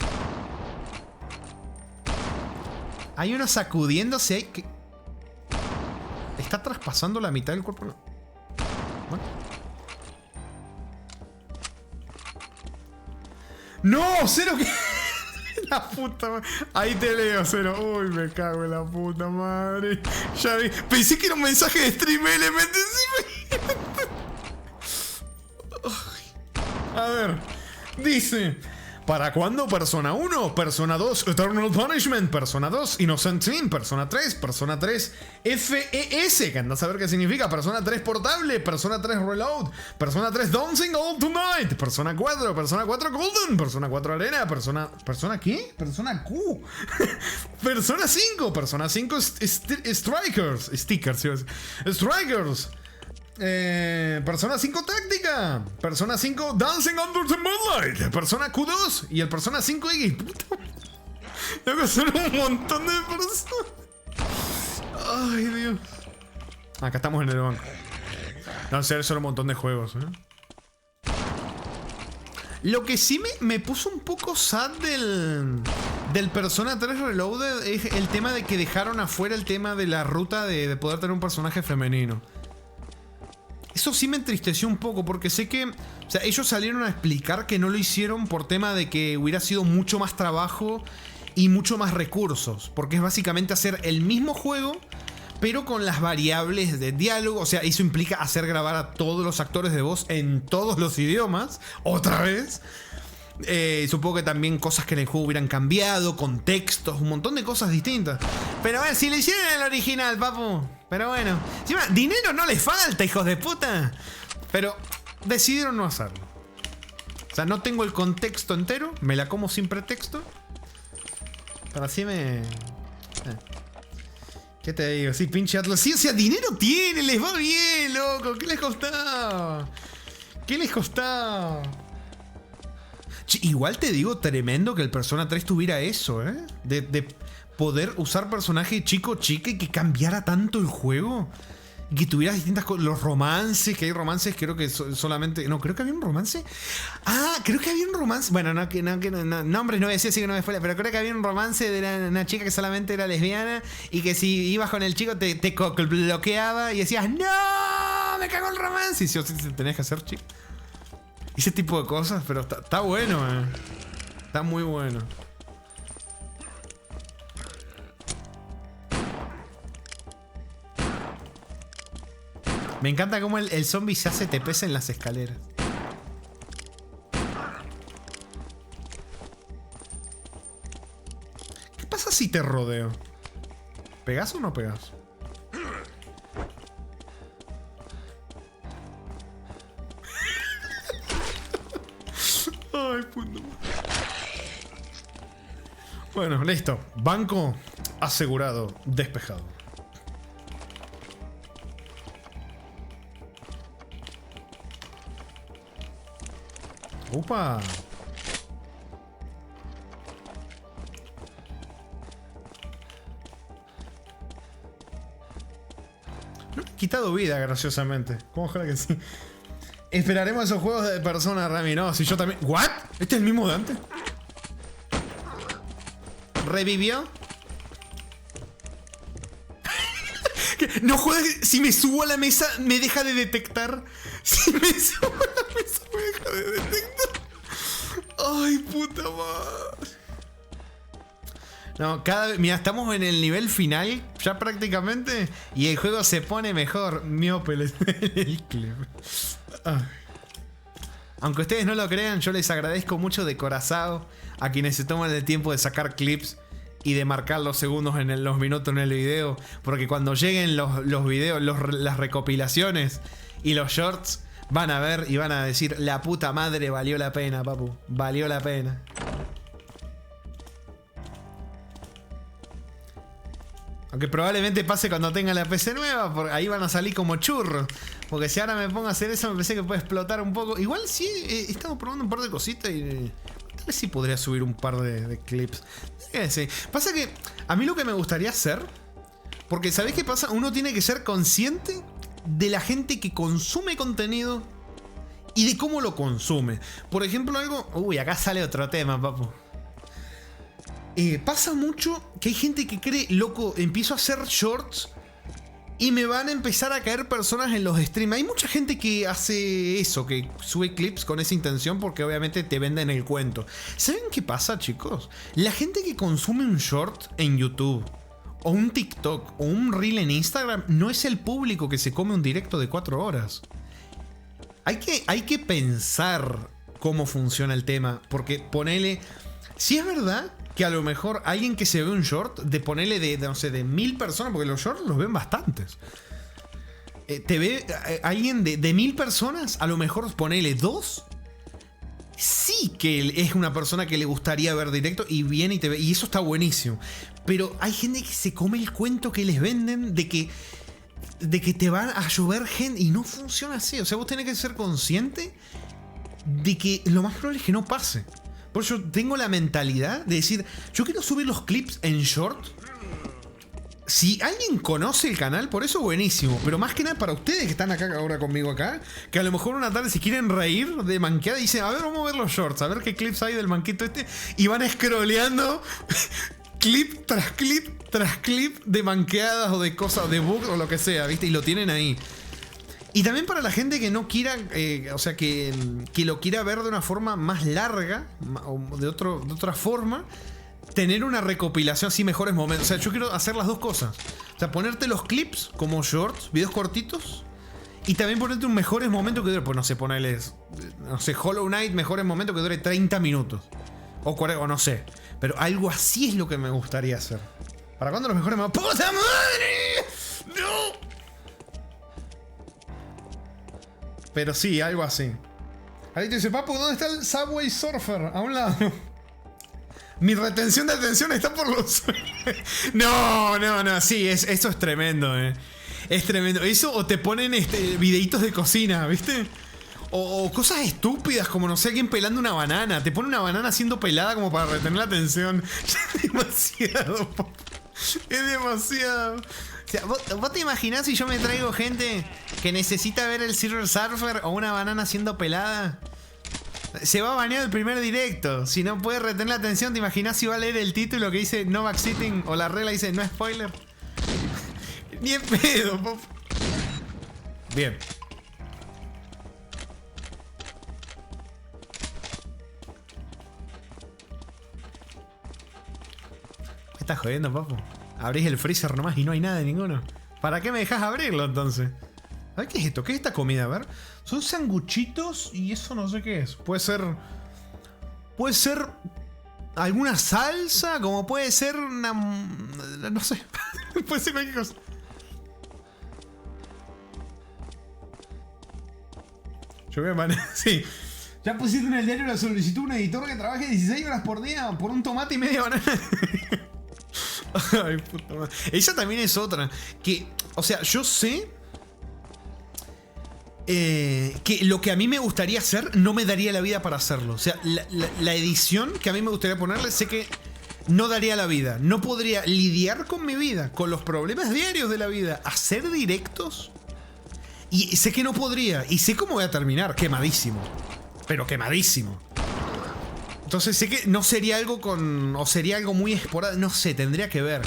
Hay uno sacudiéndose ahí que... Está traspasando la mitad del cuerpo. Bueno. ¡No! ¡Cero que... La puta madre. Ahí te leo, Cero. Uy, me cago en la puta madre. Ya vi. Pensé que era un mensaje de Stream Element encima. A ver, dice: ¿para cuándo Persona 1? Persona 2, Eternal Punishment. Persona 2, Innocent Sin. Persona 3, Persona 3 FES, que andás a ver qué significa. Persona 3 Portable. Persona 3 Reload. Persona 3 Dancing All Tonight. Persona 4, Persona 4 Golden. Persona 4 Arena. ¿Persona qué? Persona Q. Persona 5. Persona 5 Strikers. Stickers, ¿sí? Strikers. Persona 5 Táctica. Persona 5 Dancing Under the Moonlight. Persona Q2 y el Persona 5 Iggy. Luego son un montón de personas. Ay, Dios. Acá estamos en el banco. No, en serio, son un montón de juegos, Lo que sí me puso un poco sad del Persona 3 Reloaded es el tema de que dejaron afuera el tema de la ruta de poder tener un personaje femenino. Eso sí me entristeció un poco porque sé que, o sea, ellos salieron a explicar que no lo hicieron por tema de que hubiera sido mucho más trabajo y mucho más recursos, porque es básicamente hacer el mismo juego pero con las variables de diálogo. O sea, eso implica hacer grabar a todos los actores de voz en todos los idiomas otra vez. Supongo que también cosas que en el juego hubieran cambiado, contextos, un montón de cosas distintas. Pero a ver, si le hicieron el original, papu. Pero bueno, encima, dinero no les falta, hijos de puta. Pero decidieron no hacerlo. O sea, no tengo el contexto entero, me la como sin pretexto. Pero así me... ¿Qué te digo? Sí, pinche Atlas. Sí, o sea, dinero tiene, les va bien, loco. ¿Qué les costaba? ¿Qué les costaba? Igual te digo, tremendo que el Persona 3 tuviera eso, ¿eh? De poder usar personaje chico-chica y que cambiara tanto el juego. Y que tuviera distintas cosas. Los romances, que hay romances, creo que solamente... No, creo que había un romance. Ah, creo que había un romance. Bueno, nombres no voy a decir así que no me spoiler, pero creo que había un romance de una chica que solamente era lesbiana y que si ibas con el chico te bloqueaba y decías, ¡no! ¡Me cago el romance! Y si tenías que hacer, chico. Ese tipo de cosas, pero está bueno, Está muy bueno. Me encanta cómo el zombie se hace TPs en las escaleras. ¿Qué pasa si te rodeo? ¿Pegas o no pegas? Ay, puto. Bueno, listo. Banco asegurado, despejado. ¡Upa! No me he quitado vida, graciosamente. ¿Cómo ojalá que sí? Esperaremos esos juegos de Persona, Rami. No, si yo también... ¿What? ¿Este es el mismo de antes? ¿Revivió? No juegues. Si me subo a la mesa, me deja de detectar. Si me subo a la mesa, me deja de detectar. Ay, puta madre. No, cada vez. Mira, estamos en el nivel final, ya prácticamente. Y el juego se pone mejor. Miope el clip. Ay. Aunque ustedes no lo crean, yo les agradezco mucho de corazón a quienes se toman el tiempo de sacar clips y de marcar los segundos los minutos en el video. Porque cuando lleguen los videos, las recopilaciones y los shorts, van a ver y van a decir: la puta madre, valió la pena, papu. Valió la pena. Aunque probablemente pase cuando tenga la PC nueva, porque ahí van a salir como churros. Porque si ahora me pongo a hacer eso, me pensé que puede explotar un poco. Igual sí, estamos probando un par de cositas y tal vez sí podría subir un par de clips. Sí. Pasa que a mí lo que me gustaría hacer, porque ¿sabés qué pasa? Uno tiene que ser consciente de la gente que consume contenido y de cómo lo consume. Por ejemplo, algo... Uy, acá sale otro tema, papu. Pasa mucho que hay gente que cree, loco, empiezo a hacer shorts y me van a empezar a caer personas en los streams. Hay mucha gente que hace eso, que sube clips con esa intención porque obviamente te venden el cuento. ¿Saben qué pasa, chicos? La gente que consume un short en YouTube, o un TikTok, o un reel en Instagram, no es el público que se come un directo de 4 horas. Hay que pensar cómo funciona el tema, porque ponele... Si es verdad que a lo mejor alguien que se ve un short, de ponerle no sé, de 1000 personas, porque los shorts los ven bastantes. Te ve alguien de 1000 personas, a lo mejor ponele 2. Sí que es una persona que le gustaría ver directo y viene y te ve, y eso está buenísimo. Pero hay gente que se come el cuento que les venden de que te va a llover gente, y no funciona así. O sea, vos tenés que ser consciente de que lo más probable es que no pase. Por eso tengo la mentalidad de decir, yo quiero subir los clips en short. Si alguien conoce el canal, por eso buenísimo. Pero más que nada para ustedes que están acá ahora conmigo acá, que a lo mejor una tarde se quieren reír de manqueada y dicen: a ver, vamos a ver los shorts, a ver qué clips hay del manquito este. Y van scrolleando clip tras clip tras clip de manqueadas o de cosas, de bugs o lo que sea, ¿viste? Y lo tienen ahí. Y también para la gente que no quiera, o sea, que lo quiera ver de una forma más larga, o de otra forma, tener una recopilación así, mejores momentos. O sea, yo quiero hacer las dos cosas. O sea, ponerte los clips como shorts, videos cortitos, y también ponerte un mejores momentos que dure, pues no sé, ponerles, no sé, Hollow Knight, mejores momentos que dure 30 minutos. O no sé. Pero algo así es lo que me gustaría hacer. ¿Para cuándo los mejores momentos? ¡Puta madre! ¡No! Pero sí, algo así. Ahí te dice: papu, ¿dónde está el Subway Surfer? A un lado. Mi retención de atención está por los... No, sí, eso es tremendo, Es tremendo. Eso, o te ponen videitos de cocina, ¿viste? O cosas estúpidas como, no sé, alguien pelando una banana. Te pone una banana siendo pelada como para retener la atención. Es demasiado, papu. Es demasiado. O sea, ¿vos te imaginás si yo me traigo gente que necesita ver el Silver Surfer o una banana siendo pelada? Se va a banear el primer directo. Si no puede retener la atención, ¿te imaginás si va a leer el título que dice no backseating o la regla dice no spoiler? Ni en pedo, pop. Bien. ¿Me estás jodiendo, papu? Abrís el freezer nomás y no hay nada de ninguno. ¿Para qué me dejas abrirlo entonces? A ver, ¿qué es esto? ¿Qué es esta comida? A ver. Son sanguchitos y eso no sé qué es. Puede ser alguna salsa, como puede ser una... no sé. Puede ser cualquier cosa. Yo voy a manejar... Sí. Ya pusiste en el diario la solicitud un editor que trabaje 16 horas por día por un tomate y media banana. Ay, puta madre. Esa también es otra. Que, o sea, yo sé que lo que a mí me gustaría hacer no me daría la vida para hacerlo. O sea, la edición que a mí me gustaría ponerle, sé que no daría la vida. No podría lidiar con mi vida, con los problemas diarios de la vida. Hacer directos. Y sé que no podría. Y sé cómo voy a terminar. Quemadísimo. Pero quemadísimo. Entonces sé que no sería algo con... o sería algo muy esporádico. No sé, tendría que ver.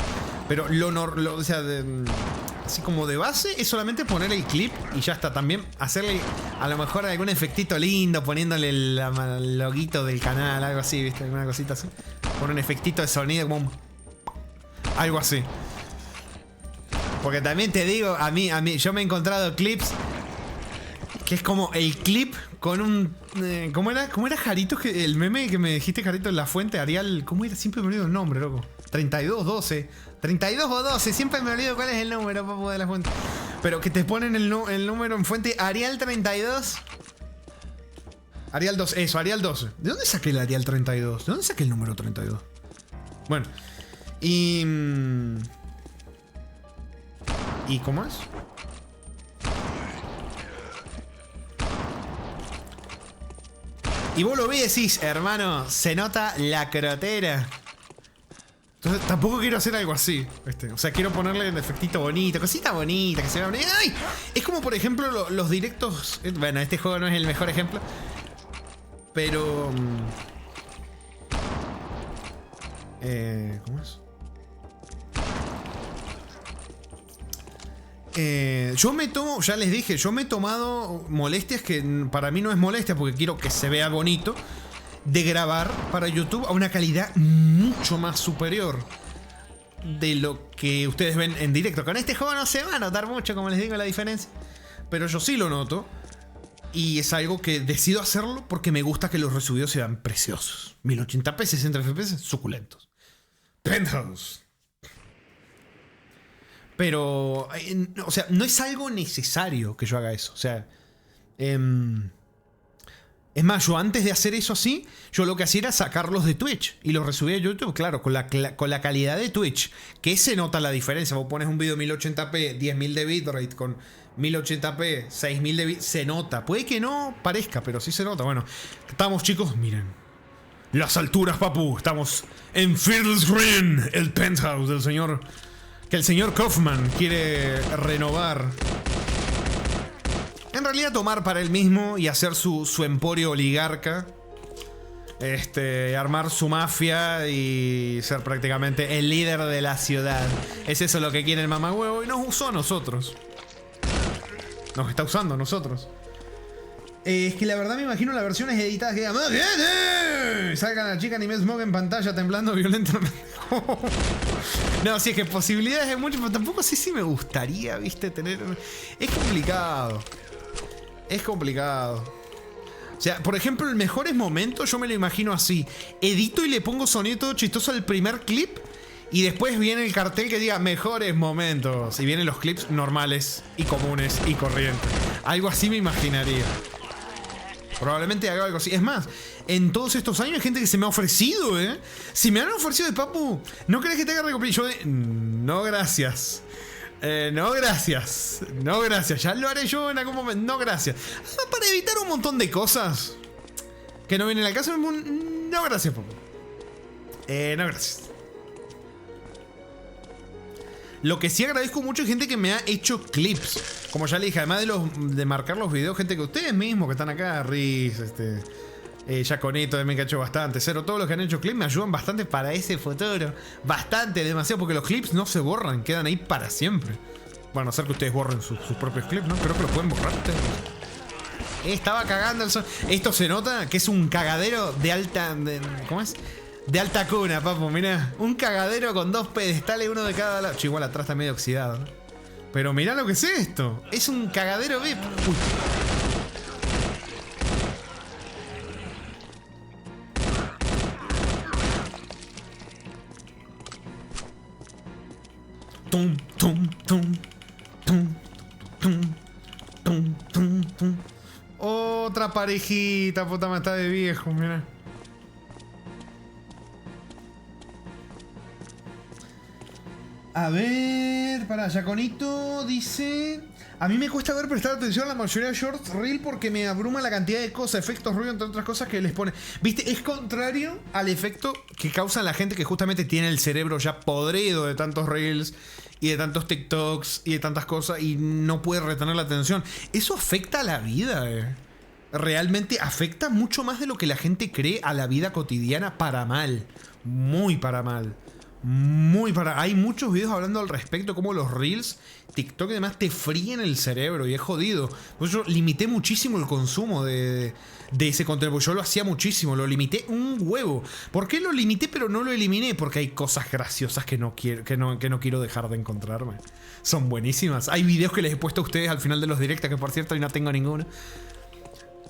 Pero o sea, así como de base es solamente poner el clip y ya está. También hacerle a lo mejor algún efectito lindo, poniéndole el loguito del canal, algo así, ¿viste? Alguna cosita así. Poner un efectito de sonido como algo así. Porque también te digo, a mí yo me he encontrado clips que es como el clip con un... ¿Cómo era Jarito? El meme que me dijiste, Jarito, en la fuente, Arial... ¿Cómo era? Siempre me olvido el nombre, loco. 32, 12. 32 o 12, siempre me olvido cuál es el número, papu, de la fuente. Pero que te ponen el número en fuente. Arial 32. Arial 2, eso, Arial 12. ¿De dónde saqué el Arial 32? ¿De dónde saqué el número 32? Bueno. ¿Y cómo es? Y vos lo ves y decís, hermano, se nota la crotera. Entonces tampoco quiero hacer algo así, ¿viste? O sea, quiero ponerle un efectito bonito, cosita bonita, que se vea bonita. ¡Ay! Es como, por ejemplo, los directos. Bueno, este juego no es el mejor ejemplo. Pero... ¿cómo es? Yo me tomo, ya les dije, yo me he tomado molestias que para mí no es molestia porque quiero que se vea bonito, de grabar para YouTube a una calidad mucho más superior de lo que ustedes ven en directo. Con este juego no se va a notar mucho, como les digo, la diferencia, pero yo sí lo noto y es algo que decido hacerlo porque me gusta que los resubidos se vean preciosos. 1080p, 60 FPS, suculentos. Penthouse. Pero, o sea, no es algo necesario que yo haga eso. O sea, es más, yo antes de hacer eso así, yo lo que hacía era sacarlos de Twitch y los resubía a YouTube, claro, con la calidad de Twitch, que se nota la diferencia. Vos pones un video 1080p, 10.000 de bitrate con 1080p, 6.000 de bitrate, se nota. Puede que no parezca, pero sí se nota. Bueno, estamos, chicos, miren. Las alturas, papu. Estamos en Fiddle's Green, el penthouse del señor... que el señor Kaufman quiere renovar. En realidad tomar para él mismo y hacer su emporio oligarca. Armar su mafia y ser prácticamente el líder de la ciudad. Es eso lo que quiere el mamagüevo y nos usó a nosotros. Nos está usando a nosotros. Es que la verdad me imagino las versiones editadas que digan salgan a la chica anime Smog en pantalla temblando violentamente. No, sí, es que posibilidades hay muchas, pero tampoco sé si me gustaría, viste, tener... Es complicado. Es complicado. O sea, por ejemplo, el mejores momentos yo me lo imagino así. Edito y le pongo sonido todo chistoso al primer clip y después viene el cartel que diga mejores momentos. Y vienen los clips normales y comunes y corrientes. Algo así me imaginaría. Probablemente haga algo así. Es más, en todos estos años hay gente que se me ha ofrecido, ¿eh? Si me han ofrecido de papu, ¿no crees que te haga recompensa? Yo no, gracias. No, gracias. No, gracias. Ya lo haré yo en algún momento. No, gracias. Además, para evitar un montón de cosas que no vienen al caso, no, gracias, papu. No, gracias. Lo que sí agradezco mucho es gente que me ha hecho clips. Como ya le dije, además de marcar los videos, gente que ustedes mismos que están acá, Riz, Yaconito también que ha hecho bastante, Cero, todos los que han hecho clips me ayudan bastante para ese futuro. Bastante, demasiado, porque los clips no se borran, quedan ahí para siempre. Bueno, a no ser que ustedes borren sus propios clips, ¿no? Creo que los pueden borrar ustedes. Estaba cagando el son. Esto se nota que es un cagadero de alta... ¿cómo es? De alta cuna, papu, mirá. Un cagadero con dos pedestales, uno de cada lado. Igual atrás está medio oxidado, ¿no? Pero mirá lo que es esto. Es un cagadero VIP. Uy. Tum, tum, tum, tum, tum, tum, tum, tum. Otra parejita, puta madre, está de viejo, mirá. A ver, para Yaconito dice: a mí me cuesta ver prestar atención a la mayoría de shorts reel porque me abruma la cantidad de cosas, efectos, ruido, entre otras cosas que les pone. Viste, es contrario al efecto que causa la gente que justamente tiene el cerebro ya podrido de tantos reels y de tantos TikToks y de tantas cosas y no puede retener la atención. Eso afecta a la vida, Realmente afecta mucho más de lo que la gente cree a la vida cotidiana, para mal. Muy para mal. Hay muchos videos hablando al respecto, como los reels, TikTok y demás te fríen el cerebro y es jodido. Pues yo limité muchísimo el consumo de ese contenido. Yo lo hacía muchísimo, lo limité un huevo. ¿Por qué lo limité pero no lo eliminé? Porque hay cosas graciosas que no quiero dejar de encontrarme. Son buenísimas. Hay videos que les he puesto a ustedes al final de los directos, que por cierto hoy no tengo ninguno,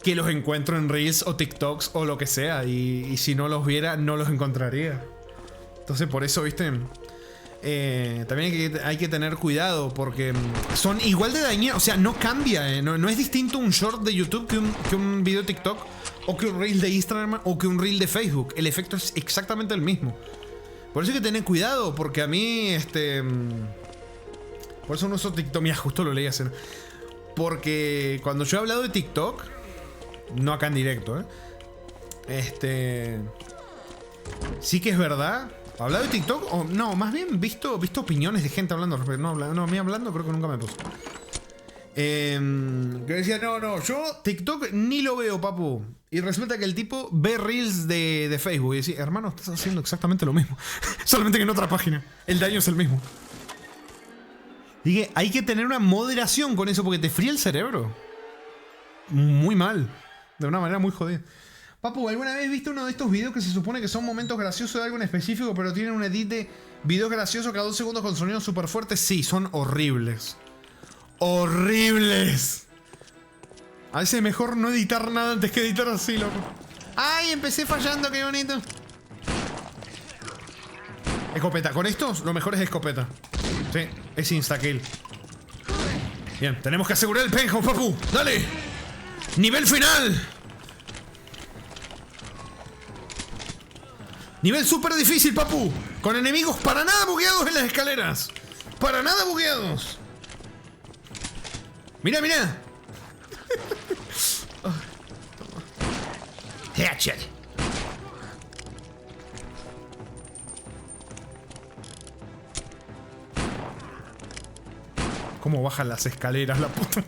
que los encuentro en reels o TikToks o lo que sea. Y si no los viera, no los encontraría. Entonces por eso, viste, también hay que tener cuidado porque son igual de dañinos. O sea, no cambia, no es distinto un short de YouTube que un video de TikTok o que un reel de Instagram o que un reel de Facebook. El efecto es exactamente el mismo. Por eso hay que tener cuidado, porque a mí, por eso no uso TikTok. Mira, justo lo leí hace. Porque cuando yo he hablado de TikTok, no acá en directo, sí que es verdad. ¿Hablado de TikTok? O no, más bien visto opiniones de gente hablando. No, a mí hablando creo que nunca me puso. Que decía, no, yo TikTok ni lo veo, papu. Y resulta que el tipo ve reels de Facebook y dice, hermano, estás haciendo exactamente lo mismo. Solamente que en otra página. El daño es el mismo. Dije, hay que tener una moderación con eso porque te fría el cerebro. Muy mal. De una manera muy jodida. Papu, ¿alguna vez viste uno de estos videos que se supone que son momentos graciosos de algo en específico, pero tienen un edit de videos graciosos cada 2 segundos con sonidos súper fuertes? Sí, son horribles. ¡Horribles! A veces es mejor no editar nada antes que editar así, loco. ¡Ay, empecé fallando! ¡Qué bonito! Escopeta. Con estos, lo mejor es escopeta. Sí, es insta-kill. Bien, tenemos que asegurar el penthouse, papu. ¡Dale! ¡Nivel final! Nivel súper difícil, papu. Con enemigos para nada bugueados en las escaleras. Para nada bugueados. Mira, mira. Headshot. ¿Cómo bajan las escaleras, la puta?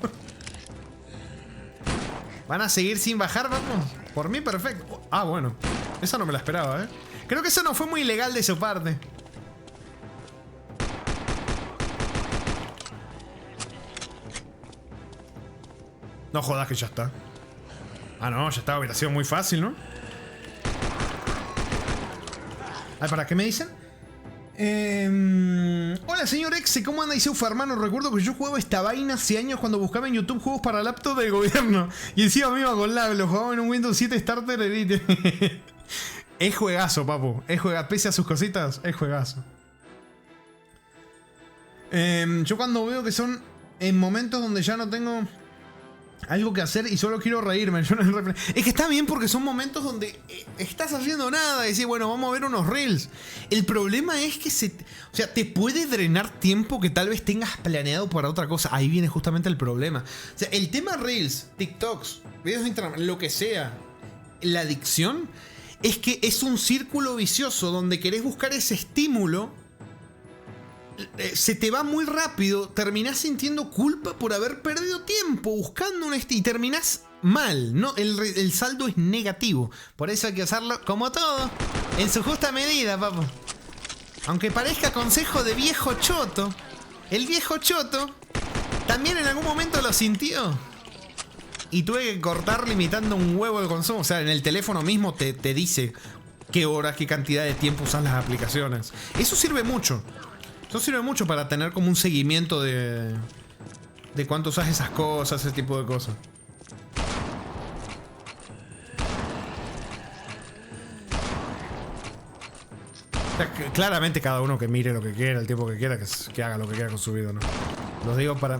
¿Van a seguir sin bajar, vamos? Por mí, perfecto. Ah, bueno. Esa no me la esperaba, Creo que eso no fue muy legal de su parte. No jodas que ya está. Ah, no, ya está. Hubiera sido muy fácil, ¿no? Ay, ¿para qué me dicen? Hola, señor Exe, ¿cómo anda? Dice Ufa, hermano. Recuerdo que yo jugaba esta vaina hace años cuando buscaba en YouTube juegos para laptop del gobierno. Y encima me iba con lag. Lo jugaba en un Windows 7 Starter Elite. Es juegazo, papu. Es juegazo. Pese a sus cositas, es juegazo. Yo cuando veo que son en momentos donde ya no tengo algo que hacer y solo quiero reírme. Es que está bien porque son momentos donde estás haciendo nada y decís, bueno, vamos a ver unos reels. El problema es que o sea, te puede drenar tiempo que tal vez tengas planeado para otra cosa. Ahí viene justamente el problema. O sea, el tema reels, TikToks, videos de Instagram, lo que sea, la adicción es que es un círculo vicioso donde querés buscar ese estímulo. Se te va muy rápido, terminás sintiendo culpa por haber perdido tiempo buscando y terminás mal, ¿no? El saldo es negativo. Por eso hay que hacerlo como todo, en su justa medida, papu. Aunque parezca consejo de viejo choto, el viejo choto también en algún momento lo sintió. Y tuve que cortar limitando un huevo el consumo. O sea, en el teléfono mismo te dice qué horas, qué cantidad de tiempo usas las aplicaciones. Eso sirve mucho. Eso sirve mucho para tener como un seguimiento de cuánto usas esas cosas, ese tipo de cosas. O sea, claramente cada uno que mire lo que quiera, el tiempo que quiera, que haga lo que quiera con su vida, ¿no? Lo digo para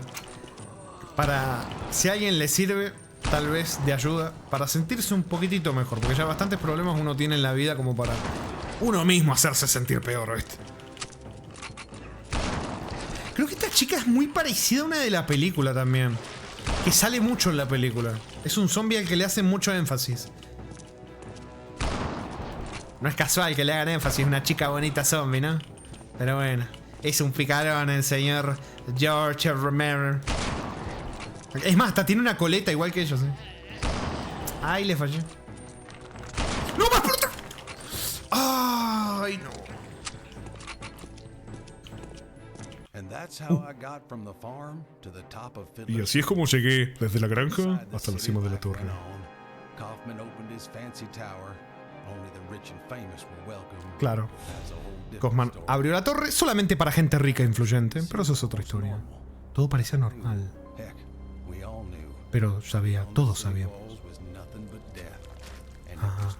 si a alguien le sirve, tal vez de ayuda, para sentirse un poquitito mejor. Porque ya bastantes problemas uno tiene en la vida como para uno mismo hacerse sentir peor, ¿viste? Creo que esta chica es muy parecida a una de la película también. Que sale mucho en la película. Es un zombie al que le hacen mucho énfasis. No es casual que le hagan énfasis, una chica bonita zombie, ¿no? Pero bueno, es un picarón el señor George Romero. Es más, hasta tiene una coleta igual que ellos, Ay, le fallé. ¡No, más por atrás! ¡Ay, no! Y así es como llegué desde la granja hasta la cima de la torre. Claro. Kaufman abrió la torre solamente para gente rica e influyente, pero eso es otra historia. Todo parecía normal. Pero todos sabíamos. Ajá.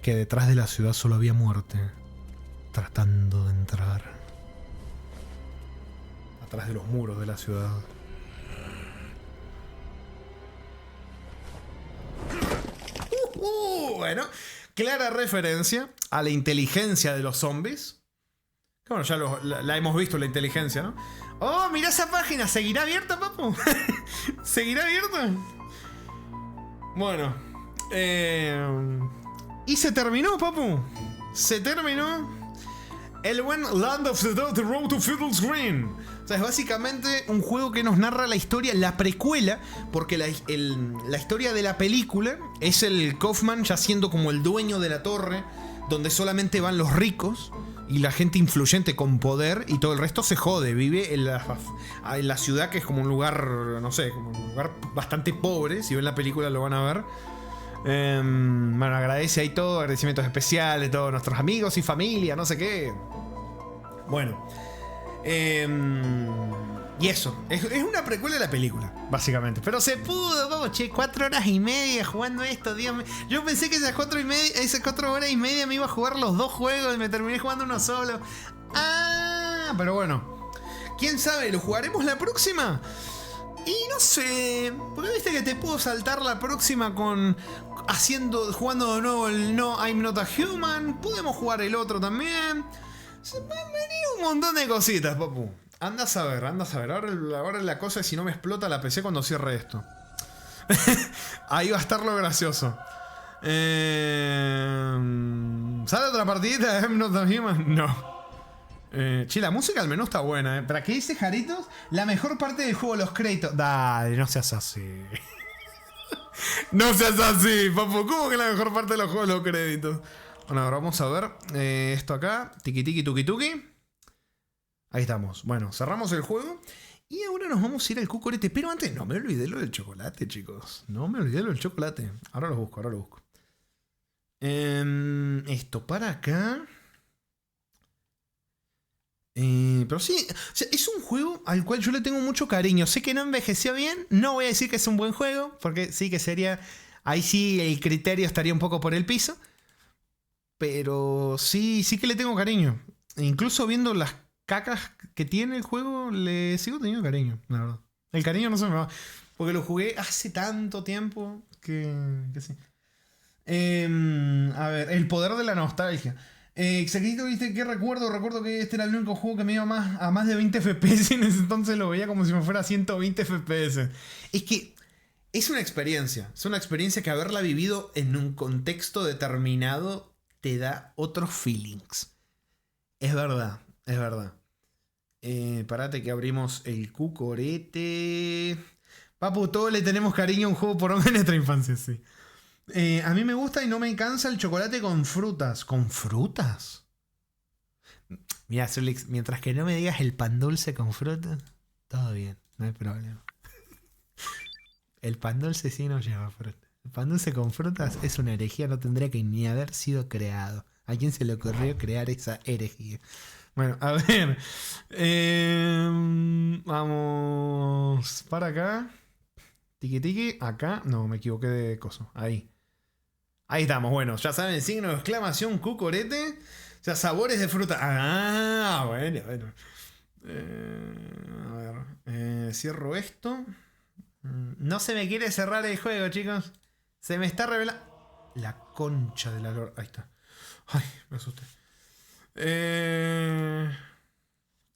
Que detrás de la ciudad solo había muerte. tratando de entrar atrás de los muros de la ciudad. Bueno, clara referencia a la inteligencia de los zombies. Bueno, ya la hemos visto, la inteligencia, ¿no? Oh, mira esa página. ¿Seguirá abierta, papu? ¿Seguirá abierta? Bueno. Y se terminó, papu. Se terminó el buen Land of the Dead, The Road to Fiddle's Green. O sea, es básicamente un juego que nos narra la historia, la precuela, porque la historia de la película es el Kaufman ya siendo como el dueño de la torre, donde solamente van los ricos y la gente influyente con poder, y todo el resto se jode. Vive en la ciudad, que es como un lugar, no sé, como un lugar bastante pobre. Si ven la película lo van a ver. Bueno, agradece ahí todo, agradecimientos especiales, todos nuestros amigos y familia, no sé qué. Bueno. Y eso, es una precuela de la película, básicamente. Pero se pudo, vamos, che, 4 horas y media jugando esto, Dios mío. Yo pensé que esas 4 horas y media me iba a jugar los dos juegos y me terminé jugando uno solo. Ah, pero bueno. ¿Quién sabe? ¿Lo jugaremos la próxima? Y no sé, porque viste que te puedo saltar la próxima jugando de nuevo el No I'm Not a Human. Podemos jugar el otro también. Se van a venir un montón de cositas, papu. Andás a ver. Ahora la cosa es si no me explota la PC cuando cierre esto. Ahí va a estar lo gracioso. ¿Sale otra partidita de I'm Not a Human? No. Che, la música al menú está buena, ¿Para qué dice Jaritos? La mejor parte del juego, los créditos. Dale, no seas así. No seas así, papu. ¿Cómo que la mejor parte de los juegos, los créditos? Bueno, ahora vamos a ver esto acá. Tiki tiki tuki tuki. Ahí estamos. Bueno, cerramos el juego. Y ahora nos vamos a ir al cucorete. Pero antes, no me olvidé lo del chocolate, chicos. No me olvidé lo del chocolate. Ahora lo busco. Esto para acá. Pero sí, o sea, es un juego al cual yo le tengo mucho cariño. Sé que no envejeció bien. No voy a decir que es un buen juego, porque sí que sería... Ahí sí el criterio estaría un poco por el piso. Pero sí que le tengo cariño. Incluso viendo las cacas que tiene el juego, le sigo teniendo cariño, la verdad. El cariño no se me va. Porque lo jugué hace tanto tiempo que sí. A ver, el poder de la nostalgia. Exactito, viste, ¿qué recuerdo? Recuerdo que este era el único juego que me iba a más de 20 FPS. En ese entonces lo veía como si me fuera a 120 FPS. Es que es una experiencia. Es una experiencia que haberla vivido en un contexto determinado te da otros feelings. Es verdad. Parate que abrimos el cucorete. Papu, todos le tenemos cariño a un juego por lo menos en nuestra infancia, sí. A mí me gusta y no me cansa el chocolate con frutas. ¿Con frutas? Mira, Zulix, mientras que no me digas el pan dulce con frutas, todo bien, no hay problema. El pan dulce sí no lleva fruta. El pan dulce con frutas es una herejía, no tendría que ni haber sido creado. ¿A quién se le ocurrió crear esa herejía? Bueno, a ver. Vamos para acá. Tiki tiki, acá. No, me equivoqué de coso. Ahí estamos, bueno, ya saben, signo de exclamación, cucorete. O sea, sabores de fruta. Ah, bueno. A ver, cierro esto. No se me quiere cerrar el juego, chicos. Se me está revelando. La concha de la lora. Ahí está. Ay, me asusté.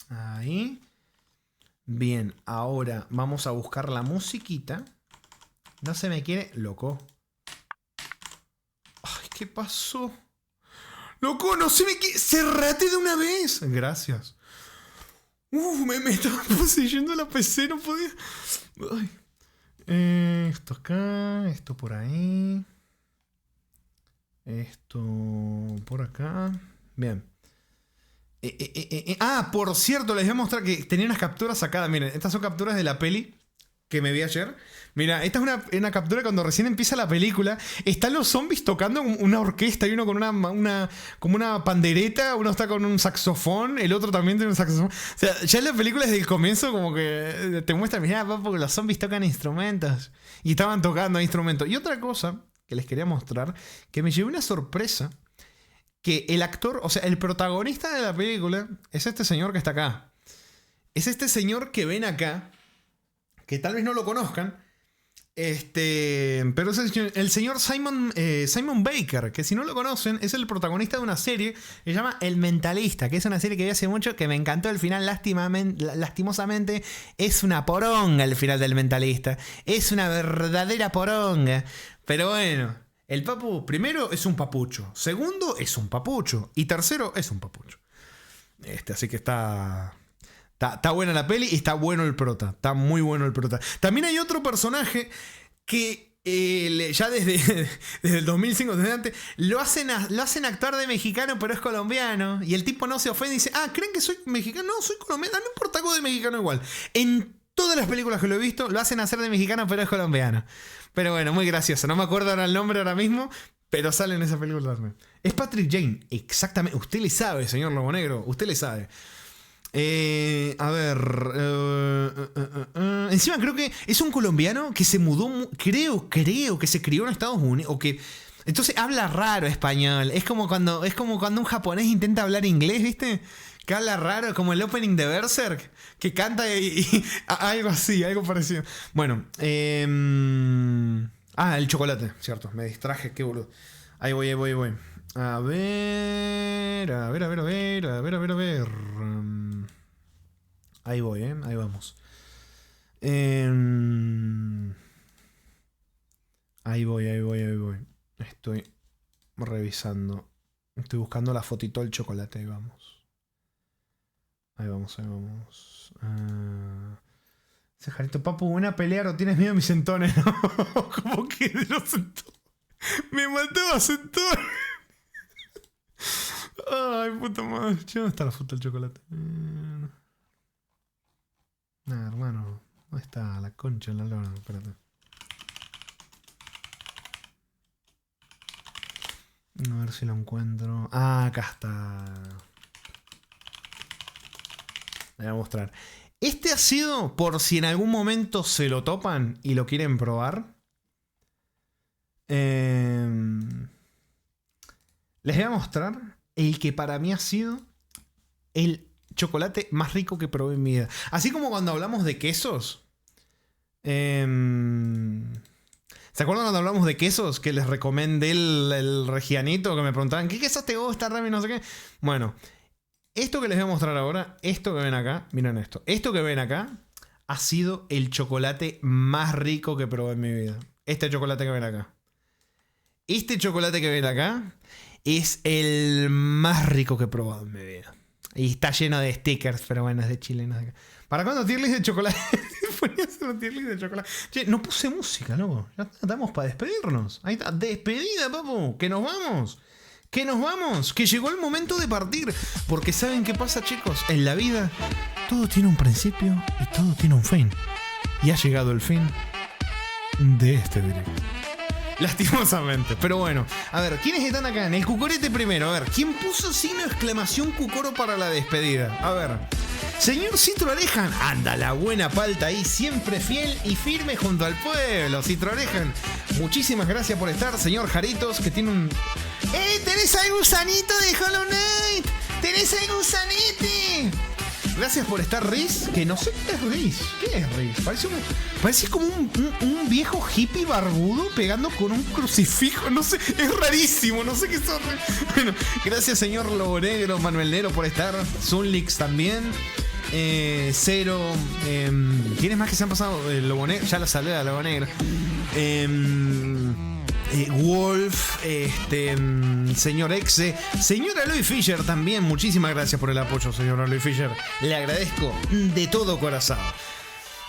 Ahí. Bien, ahora vamos a buscar la musiquita. No se me quiere... Loco. Ay, ¿qué pasó? Loco, no se me quiere... ¡Cerrate de una vez! Gracias. Me estaba poseyendo la PC, no podía... Ay. Esto acá, esto por ahí. Esto por acá. Bien. Por cierto, les voy a mostrar que tenía unas capturas sacadas. Miren, estas son capturas de la peli que me vi ayer. Mira, esta es una captura cuando recién empieza la película. Están los zombies tocando una orquesta. Hay uno con como una pandereta, uno está con un saxofón, el otro también tiene un saxofón. O sea, ya en la película desde el comienzo como que te muestra, mirá, porque los zombies tocan instrumentos. Y estaban tocando instrumentos. Y otra cosa que les quería mostrar, que me llevé una sorpresa. que el actor, o sea, el protagonista de la película es este señor que está acá. Es este señor que ven acá, que tal vez no lo conozcan, pero es el señor Simon Baker, que si no lo conocen, es el protagonista de una serie que se llama El Mentalista, que es una serie que vi hace mucho, que me encantó el final, lastimosamente, es una poronga el final del Mentalista. Es una verdadera poronga. Pero bueno, el papu, primero, es un papucho. Segundo, es un papucho. Y tercero, es un papucho. Así que está buena la peli y está bueno el prota. Está muy bueno el prota. También hay otro personaje que ya desde el 2005 desde antes lo hacen actuar de mexicano, pero es colombiano. Y el tipo no se ofende y dice: ¿creen que soy mexicano? No, soy colombiano. No importa, hago de mexicano igual. En todas las películas que lo he visto lo hacen hacer de mexicano, pero es colombiano. Pero bueno, muy gracioso. No me acuerdo ahora el nombre ahora mismo, pero sale en esa película también. Es Patrick Jane, exactamente. Usted le sabe, señor Lobo Negro. Usted le sabe. A ver. Encima creo que es un colombiano que se mudó. Creo que se crió en Estados Unidos. Entonces habla raro español. Es como cuando un japonés intenta hablar inglés, ¿viste? Que habla raro, como el opening de Berserk. Que canta y algo así, algo parecido. Bueno. El chocolate, cierto. Me distraje, qué boludo. Ahí voy. A ver. Ahí voy, ahí vamos. Ahí voy. Estoy revisando. Estoy buscando la fotito del chocolate, ahí vamos. Ese Jarito, papu, buena pelea, ¿o tienes miedo a mis centones? No, ¿cómo que de los centones? Me mató a centones. Ay, puta madre. ¿Dónde está la foto del chocolate? Hermano. ¿Dónde está la concha en la lona? Espérate. A ver si lo encuentro. Acá está. Le voy a mostrar. Este ha sido, por si en algún momento se lo topan y lo quieren probar. Les voy a mostrar el que para mí ha sido el chocolate más rico que probé en mi vida. Así como cuando hablamos de quesos. ¿Se acuerdan cuando hablamos de quesos? Que les recomendé el Regianito, que me preguntaban ¿qué quesos te gusta, Rami? No sé qué. Bueno, esto que les voy a mostrar ahora, esto que ven acá, miren esto. Esto que ven acá ha sido el chocolate más rico que probé en mi vida. Este chocolate que ven acá. Este chocolate que ven acá es el más rico que he probado en mi vida. Y está lleno de stickers, pero bueno, es de Chile. No sé. ¿Para cuándo tier list de chocolate? Ponía un tier list de chocolate. Che, no puse música, loco. Ya estamos para despedirnos. Ahí está, despedida, papu. Que nos vamos. Que llegó el momento de partir. Porque ¿saben qué pasa, chicos? En la vida todo tiene un principio y todo tiene un fin. Y ha llegado el fin de este directo. Lastimosamente, pero bueno. A ver, ¿quiénes están acá? En el cucorete primero. A ver, ¿quién puso signo de exclamación cucoro para la despedida? A ver. Señor Citroalejan, anda la buena palta ahí, siempre fiel y firme junto al pueblo. Citroalejan, muchísimas gracias por estar. Señor Jaritos, que tiene un... ¡Tenés al gusanito de Hollow Knight! ¡Tenés al gusanete! Gracias por estar, Riz. Que no sé qué es Riz. ¿Qué es Riz? Parece como un viejo hippie barbudo pegando con un crucifijo. No sé, es rarísimo. No sé qué son. Bueno, gracias, señor Lobo Negro, Manuel Nero, por estar. Zunlix también. Cero. ¿Quiénes más que se han pasado? Lobo Negro. Ya lo saludé a Lobo Negro. Wolf, señor Exe, señora Aloy Fisher también, muchísimas gracias por el apoyo, señora Aloy Fisher. Le agradezco de todo corazón.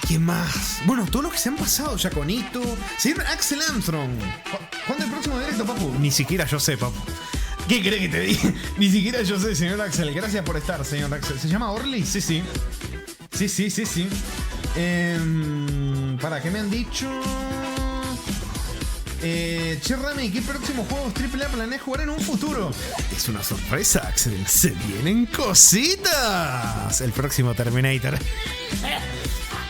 ¿Quién más? Bueno, todos los que se han pasado, Jaconito, señor Axel Armstrong. ¿Cuándo el próximo directo, papu? Ni siquiera yo sé, papu. ¿Qué crees que te diga? Ni siquiera yo sé, señor Axel. Gracias por estar, señor Axel. ¿Se llama Orly? Sí. Sí. ¿Para qué me han dicho? Che, Rami, ¿qué próximos juegos AAA planeas jugar en un futuro? Es una sorpresa, Axel. Se vienen cositas. El próximo Terminator.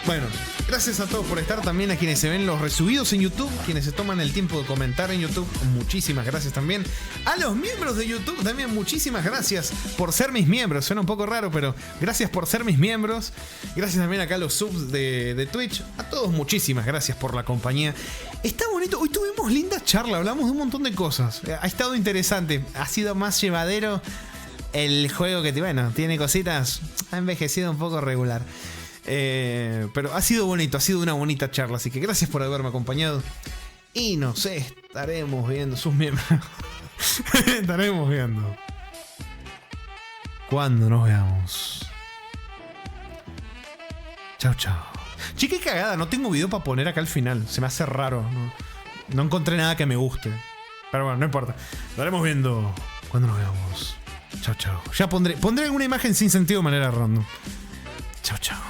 Bueno, Gracias a todos por estar, también a quienes se ven los resubidos en YouTube, quienes se toman el tiempo de comentar en YouTube, muchísimas gracias también. A los miembros de YouTube también muchísimas gracias por ser mis miembros. Suena un poco raro, pero gracias por ser mis miembros. Gracias también acá a los subs de Twitch. A todos muchísimas gracias por la compañía. Está bonito, hoy tuvimos linda charla, hablamos de un montón de cosas. Ha estado interesante, ha sido más llevadero el juego que, bueno, tiene cositas, ha envejecido un poco regular. Pero ha sido bonito, ha sido una bonita charla. Así que gracias por haberme acompañado. Y nos estaremos viendo, sus miembros. Estaremos viendo cuando nos veamos. Chao, chao. Che, qué cagada, no tengo video para poner acá al final. Se me hace raro. No encontré nada que me guste. Pero bueno, no importa. Lo estaremos viendo cuando nos veamos. Chao, chao. Ya pondré alguna imagen sin sentido de manera random. Chao, chao.